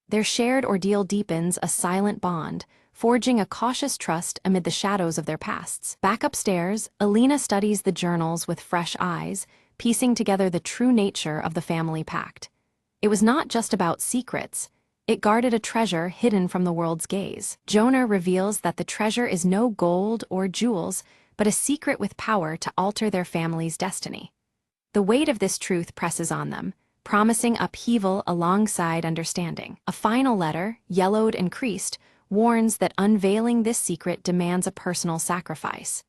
Their shared ordeal deepens a silent bond, forging a cautious trust amid the shadows of their pasts. Back upstairs, Alina studies the journals with fresh eyes, piecing together the true nature of the family pact. It was not just about secrets. It guarded a treasure hidden from the world's gaze. Jonah reveals that the treasure is no gold or jewels, but a secret with power to alter their family's destiny. The weight of this truth presses on them, promising upheaval alongside understanding. A final letter, yellowed and creased, warns that unveiling this secret demands a personal sacrifice.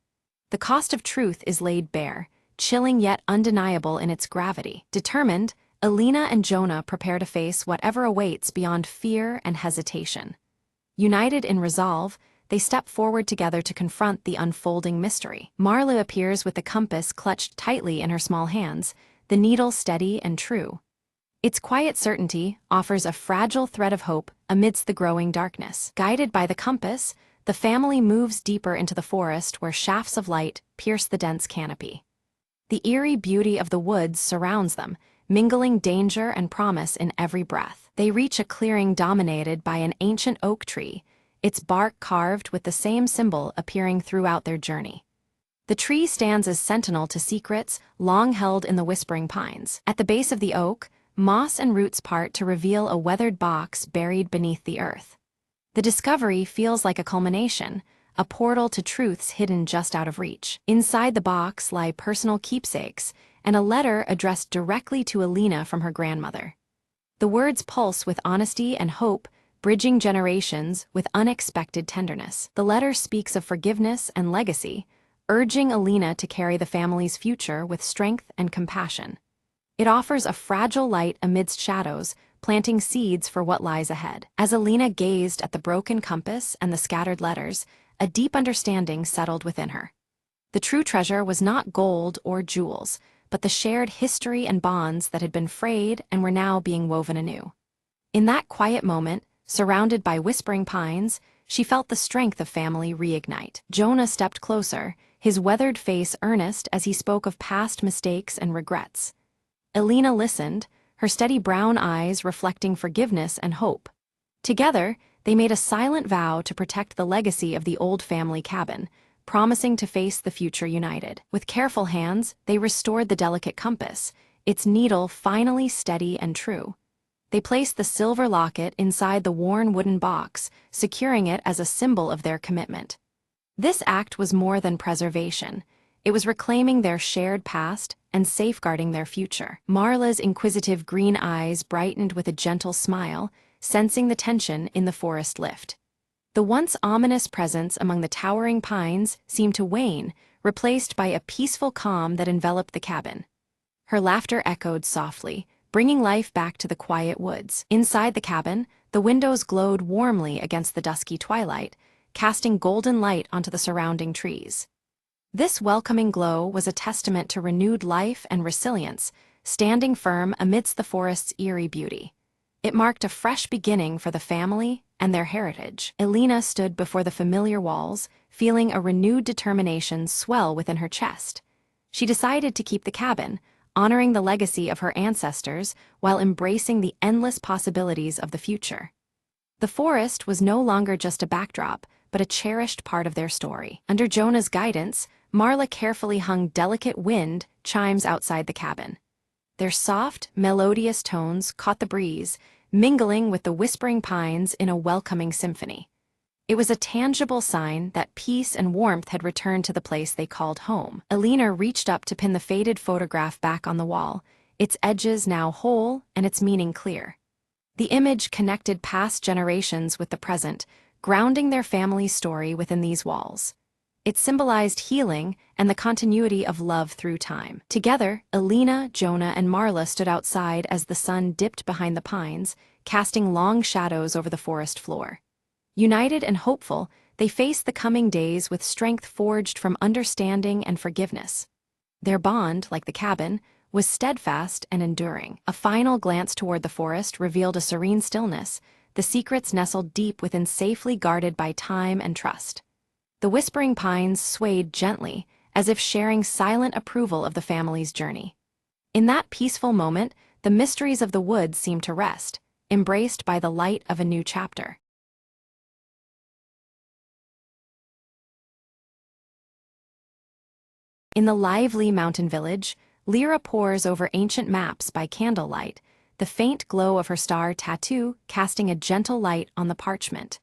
The cost of truth is laid bare, chilling yet undeniable in its gravity. Determined, Alina and Jonah prepare to face whatever awaits beyond fear and hesitation. United in resolve, they step forward together to confront the unfolding mystery. Marla appears with the compass clutched tightly in her small hands, the needle steady and true. Its quiet certainty offers a fragile thread of hope amidst the growing darkness. Guided by the compass, the family moves deeper into the forest where shafts of light pierce the dense canopy. The eerie beauty of the woods surrounds them, mingling danger and promise in every breath. They reach a clearing dominated by an ancient oak tree, its bark carved with the same symbol appearing throughout their journey. The tree stands as sentinel to secrets long held in the whispering pines. At the base of the oak, moss and roots part to reveal a weathered box buried beneath the earth. The discovery feels like a culmination, a portal to truths hidden just out of reach. Inside the box lie personal keepsakes, and a letter addressed directly to Alina from her grandmother. The words pulse with honesty and hope, bridging generations with unexpected tenderness. The letter speaks of forgiveness and legacy, urging Alina to carry the family's future with strength and compassion. It offers a fragile light amidst shadows, planting seeds for what lies ahead. As Alina gazed at the broken compass and the scattered letters, a deep understanding settled within her. The true treasure was not gold or jewels, but the shared history and bonds that had been frayed and were now being woven anew. In that quiet moment, surrounded by whispering pines, she felt the strength of family reignite. Jonah stepped closer, his weathered face earnest as he spoke of past mistakes and regrets. Alina listened, her steady brown eyes reflecting forgiveness and hope. Together, They made a silent vow to protect the legacy of the old family cabin, promising to face the future united. With careful hands, they restored the delicate compass, its needle finally steady and true. They placed the silver locket inside the worn wooden box, securing it as a symbol of their commitment. This act was more than preservation. It was reclaiming their shared past and safeguarding their future. Marla's inquisitive green eyes brightened with a gentle smile, sensing the tension in the forest lift. The once ominous presence among the towering pines seemed to wane, replaced by a peaceful calm that enveloped the cabin. Her laughter echoed softly, bringing life back to the quiet woods. Inside the cabin, the windows glowed warmly against the dusky twilight, casting golden light onto the surrounding trees. This welcoming glow was a testament to renewed life and resilience, standing firm amidst the forest's eerie beauty. It marked a fresh beginning for the family and their heritage. Elena stood before the familiar walls, feeling a renewed determination swell within her chest. She decided to keep the cabin, honoring the legacy of her ancestors while embracing the endless possibilities of the future. The forest was no longer just a backdrop, but a cherished part of their story. Under Jonah's guidance, Marla carefully hung delicate wind chimes outside the cabin. Their soft, melodious tones caught the breeze, mingling with the whispering pines in a welcoming symphony. It was a tangible sign that peace and warmth had returned to the place they called home. Elena reached up to pin the faded photograph back on the wall, its edges now whole and its meaning clear. The image connected past generations with the present, grounding their family's story within these walls. It symbolized healing and the continuity of love through time. Together, Elena, Jonah, and Marla stood outside as the sun dipped behind the pines, casting long shadows over the forest floor. United and hopeful, they faced the coming days with strength forged from understanding and forgiveness. Their bond, like the cabin, was steadfast and enduring. A final glance toward the forest revealed a serene stillness, the secrets nestled deep within, safely guarded by time and trust. The whispering pines swayed gently, as if sharing silent approval of the family's journey. In that peaceful moment, the mysteries of the woods seemed to rest, embraced by the light of a new chapter. In the lively mountain village, Lyra pores over ancient maps by candlelight, the faint glow of her star tattoo casting a gentle light on the parchment.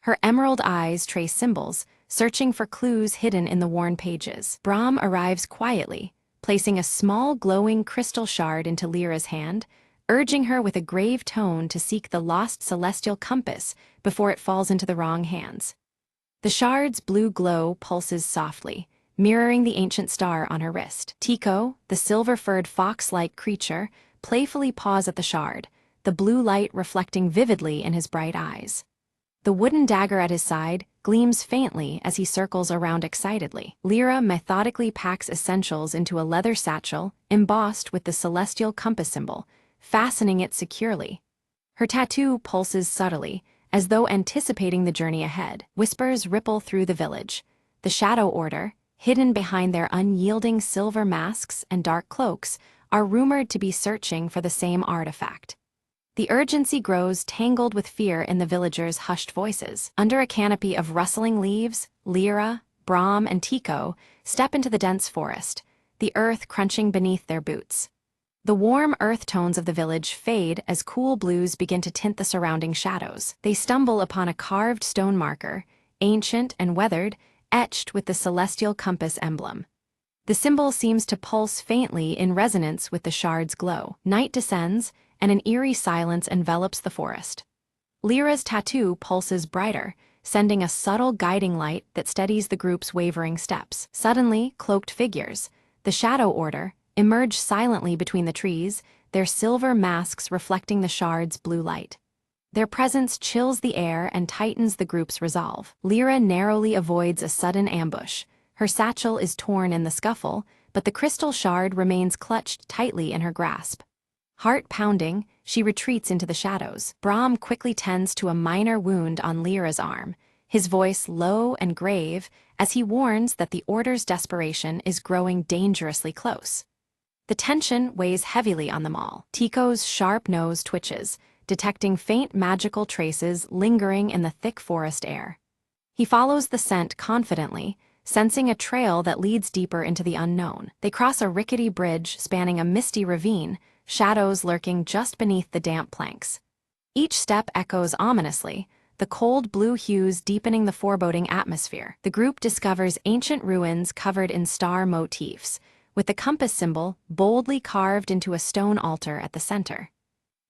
Her emerald eyes trace symbols, searching for clues hidden in the worn pages. Brahm arrives quietly, placing a small glowing crystal shard into Lyra's hand, urging her with a grave tone to seek the lost celestial compass before it falls into the wrong hands. The shard's blue glow pulses softly, mirroring the ancient star on her wrist. Tico, the silver-furred fox-like creature, playfully paws at the shard, the blue light reflecting vividly in his bright eyes. The wooden dagger at his side gleams faintly as he circles around excitedly. Lyra methodically packs essentials into a leather satchel embossed with the celestial compass symbol, fastening it securely. Her tattoo pulses subtly, as though anticipating the journey ahead. Whispers ripple through the village. The Shadow Order, hidden behind their unyielding silver masks and dark cloaks, are rumored to be searching for the same artifact. The urgency grows, tangled with fear in the villagers' hushed voices. Under a canopy of rustling leaves, Lyra, Brahm, and Tico step into the dense forest, the earth crunching beneath their boots. The warm earth tones of the village fade as cool blues begin to tint the surrounding shadows. They stumble upon a carved stone marker, ancient and weathered, etched with the celestial compass emblem. The symbol seems to pulse faintly in resonance with the shard's glow. Night descends, and an eerie silence envelops the forest. Lyra's tattoo pulses brighter, sending a subtle guiding light that steadies the group's wavering steps. Suddenly, cloaked figures, the Shadow Order, emerge silently between the trees, their silver masks reflecting the shard's blue light. Their presence chills the air and tightens the group's resolve. Lyra narrowly avoids a sudden ambush. Her satchel is torn in the scuffle, but the crystal shard remains clutched tightly in her grasp. Heart pounding, she retreats into the shadows. Brahm quickly tends to a minor wound on Lyra's arm, his voice low and grave as he warns that the Order's desperation is growing dangerously close. The tension weighs heavily on them all. Tico's sharp nose twitches, detecting faint magical traces lingering in the thick forest air. He follows the scent confidently, sensing a trail that leads deeper into the unknown. They cross a rickety bridge spanning a misty ravine, shadows lurking just beneath the damp planks. Each step echoes ominously, the cold blue hues deepening the foreboding atmosphere. The group discovers ancient ruins covered in star motifs, with the compass symbol boldly carved into a stone altar at the center.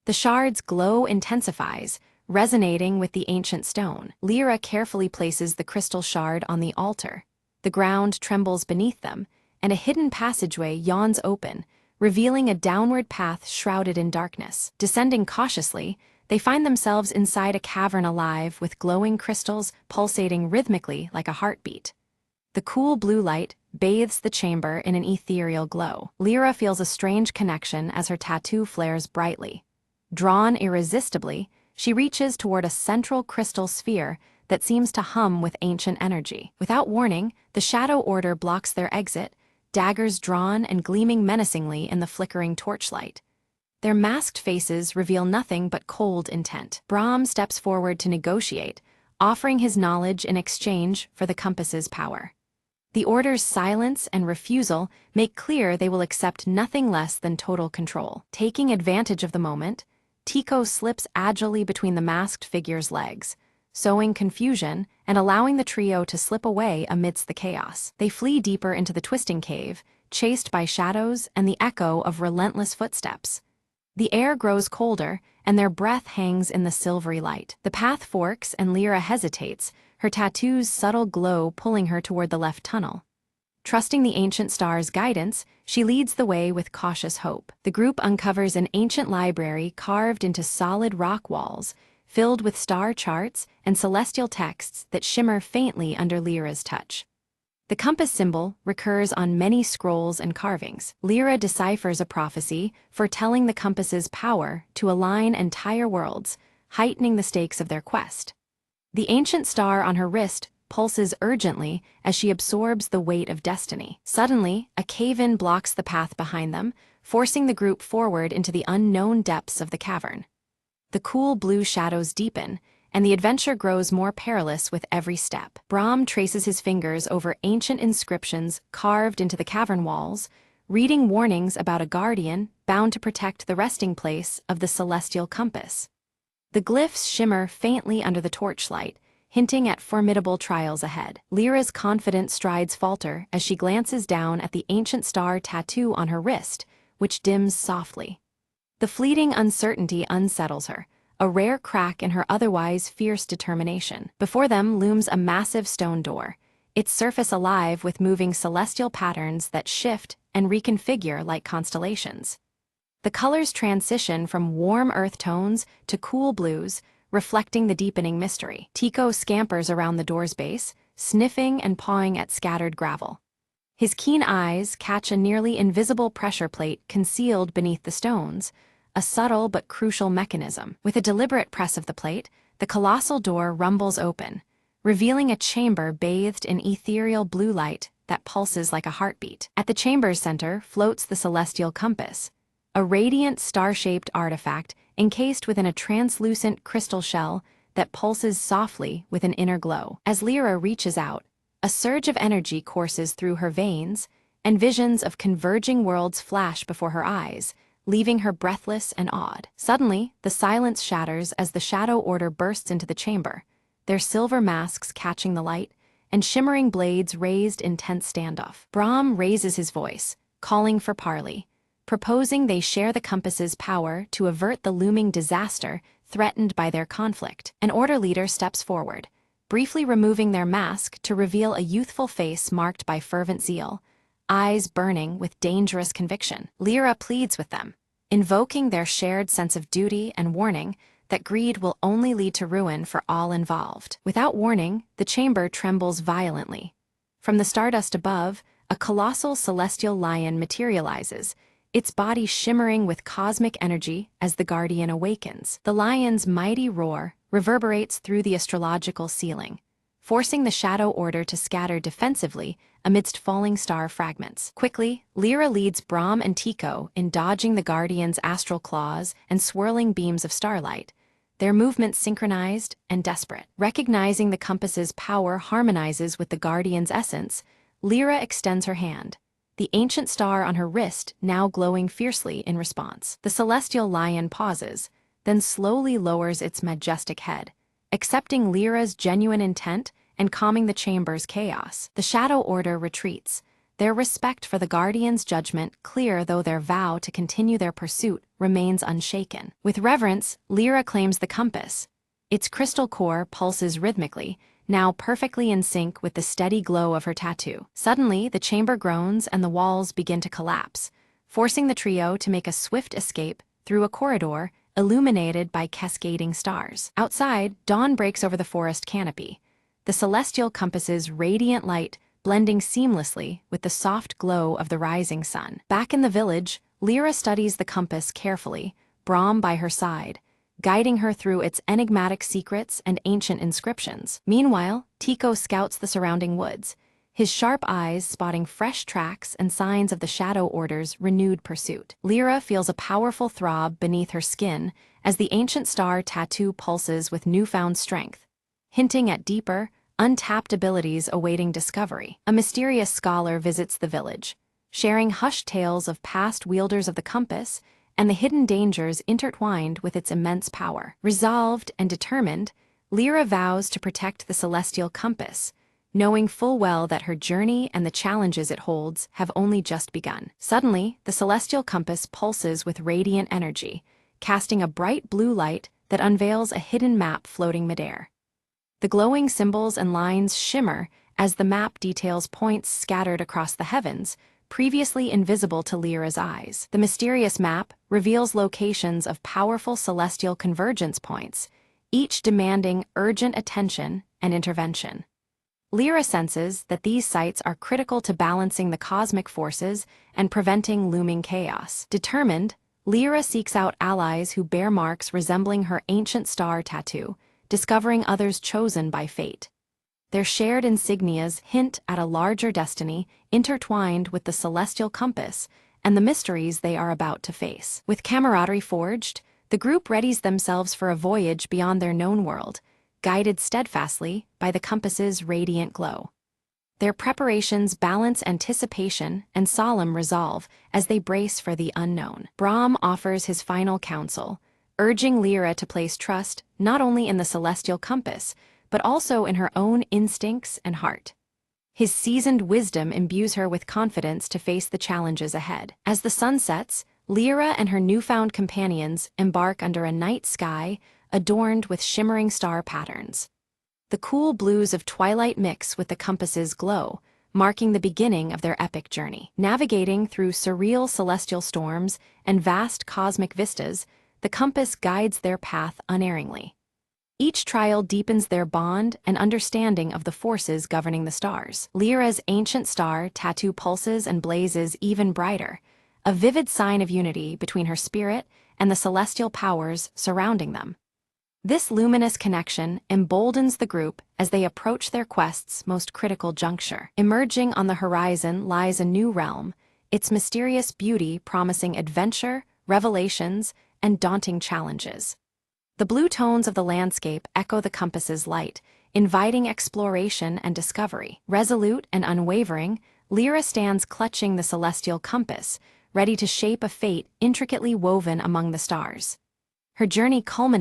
The shard's glow intensifies, resonating with the ancient stone. Lyra carefully places the crystal shard on the altar. The ground trembles beneath them, and a hidden passageway yawns open, revealing a downward path shrouded in darkness. Descending cautiously, they find themselves inside a cavern alive with glowing crystals pulsating rhythmically like a heartbeat. The cool blue light bathes the chamber in an ethereal glow. Lyra feels a strange connection as her tattoo flares brightly. Drawn irresistibly, she reaches toward a central crystal sphere that seems to hum with ancient energy. Without warning, the Shadow Order blocks their exit, daggers drawn and gleaming menacingly in the flickering torchlight. Their masked faces reveal nothing but cold intent. Brahm steps forward to negotiate, offering his knowledge in exchange for the compass's power. The Order's silence and refusal make clear they will accept nothing less than total control. Taking advantage of the moment, Tico slips agilely between the masked figure's legs, sowing confusion and allowing the trio to slip away amidst the chaos. They flee deeper into the twisting cave, chased by shadows and the echo of relentless footsteps. The air grows colder, and their breath hangs in the silvery light. The path forks, and Lyra hesitates, her tattoo's subtle glow pulling her toward the left tunnel. Trusting the ancient star's guidance, she leads the way with cautious hope. The group uncovers an ancient library carved into solid rock walls, filled with star charts and celestial texts that shimmer faintly under Lyra's touch. The compass symbol recurs on many scrolls and carvings. Lyra deciphers a prophecy foretelling the compass's power to align entire worlds, heightening the stakes of their quest. The ancient star on her wrist pulses urgently as she absorbs the weight of destiny. Suddenly, a cave-in blocks the path behind them, forcing the group forward into the unknown depths of the cavern. The cool blue shadows deepen, and the adventure grows more perilous with every step. Brahm traces his fingers over ancient inscriptions carved into the cavern walls, reading warnings about a guardian bound to protect the resting place of the celestial compass. The glyphs shimmer faintly under the torchlight, hinting at formidable trials ahead. Lyra's confident strides falter as she glances down at the ancient star tattoo on her wrist, which dims softly. The fleeting uncertainty unsettles her, a rare crack in her otherwise fierce determination. Before them looms a massive stone door, its surface alive with moving celestial patterns that shift and reconfigure like constellations. The colors transition from warm earth tones to cool blues, reflecting the deepening mystery. Tico scampers around the door's base, sniffing and pawing at scattered gravel. His keen eyes catch a nearly invisible pressure plate concealed beneath the stones, a subtle but crucial mechanism. With a deliberate press of the plate, the colossal door rumbles open, revealing a chamber bathed in ethereal blue light that pulses like a heartbeat. At the chamber's center floats the celestial compass, a radiant star-shaped artifact encased within a translucent crystal shell that pulses softly with an inner glow. As Lyra reaches out, a surge of energy courses through her veins, and visions of converging worlds flash before her eyes, leaving her breathless and awed. Suddenly, the silence shatters as the Shadow Order bursts into the chamber, their silver masks catching the light, and shimmering blades raised in tense standoff. Brahm raises his voice, calling for parley, proposing they share the compass's power to avert the looming disaster threatened by their conflict. An Order leader steps forward, briefly removing their mask to reveal a youthful face marked by fervent zeal, eyes burning with dangerous conviction. Lyra pleads with them, invoking their shared sense of duty and warning that greed will only lead to ruin for all involved. Without warning, the chamber trembles violently. From the stardust above, a colossal celestial lion materializes, its body shimmering with cosmic energy as the Guardian awakens. The lion's mighty roar reverberates through the astrological ceiling, forcing the Shadow Order to scatter defensively amidst falling star fragments. Quickly, Lyra leads Brahm and Tycho in dodging the Guardians' astral claws and swirling beams of starlight, their movements synchronized and desperate. Recognizing the compass's power harmonizes with the Guardian's essence, Lyra extends her hand, the ancient star on her wrist now glowing fiercely in response. The celestial lion pauses, then slowly lowers its majestic head, accepting Lyra's genuine intent and calming the chamber's chaos. The Shadow Order retreats, their respect for the Guardian's judgment clear though their vow to continue their pursuit remains unshaken. With reverence, Lyra claims the compass. Its crystal core pulses rhythmically, now perfectly in sync with the steady glow of her tattoo. Suddenly, the chamber groans and the walls begin to collapse, forcing the trio to make a swift escape through a corridor illuminated by cascading stars. Outside, dawn breaks over the forest canopy, the celestial compass's radiant light blending seamlessly with the soft glow of the rising sun. Back in the village, Lyra studies the compass carefully, Brahm by her side, guiding her through its enigmatic secrets and ancient inscriptions. Meanwhile, Tycho scouts the surrounding woods, his sharp eyes spotting fresh tracks and signs of the Shadow Order's renewed pursuit. Lyra feels a powerful throb beneath her skin as the ancient star tattoo pulses with newfound strength, hinting at deeper, untapped abilities awaiting discovery. A mysterious scholar visits the village, sharing hushed tales of past wielders of the compass and the hidden dangers intertwined with its immense power. Resolved and determined, Lyra vows to protect the celestial compass, knowing full well that her journey and the challenges it holds have only just begun. Suddenly, the celestial compass pulses with radiant energy, casting a bright blue light that unveils a hidden map floating midair. The glowing symbols and lines shimmer as the map details points scattered across the heavens, previously invisible to Lyra's eyes. The mysterious map reveals locations of powerful celestial convergence points, each demanding urgent attention and intervention. Lyra senses that these sites are critical to balancing the cosmic forces and preventing looming chaos. Determined, Lyra seeks out allies who bear marks resembling her ancient star tattoo, discovering others chosen by fate. Their shared insignias hint at a larger destiny intertwined with the celestial compass and the mysteries they are about to face. With camaraderie forged, the group readies themselves for a voyage beyond their known world, guided steadfastly by the compass's radiant glow. Their preparations balance anticipation and solemn resolve as they brace for the unknown. Brahm offers his final counsel, urging Lyra to place trust not only in the celestial compass, but also in her own instincts and heart. His seasoned wisdom imbues her with confidence to face the challenges ahead. As the sun sets, Lyra and her newfound companions embark under a night sky adorned with shimmering star patterns. The cool blues of twilight mix with the compass's glow, marking the beginning of their epic journey. Navigating through surreal celestial storms and vast cosmic vistas, the compass guides their path unerringly. Each trial deepens their bond and understanding of the forces governing the stars. Lyra's ancient star tattoo pulses and blazes even brighter, a vivid sign of unity between her spirit and the celestial powers surrounding them. This luminous connection emboldens the group as they approach their quest's most critical juncture. Emerging on the horizon lies a new realm, its mysterious beauty promising adventure, revelations, and daunting challenges. The blue tones of the landscape echo the compass's light, inviting exploration and discovery. Resolute and unwavering, Lyra stands clutching the celestial compass, ready to shape a fate intricately woven among the stars. Her journey culminates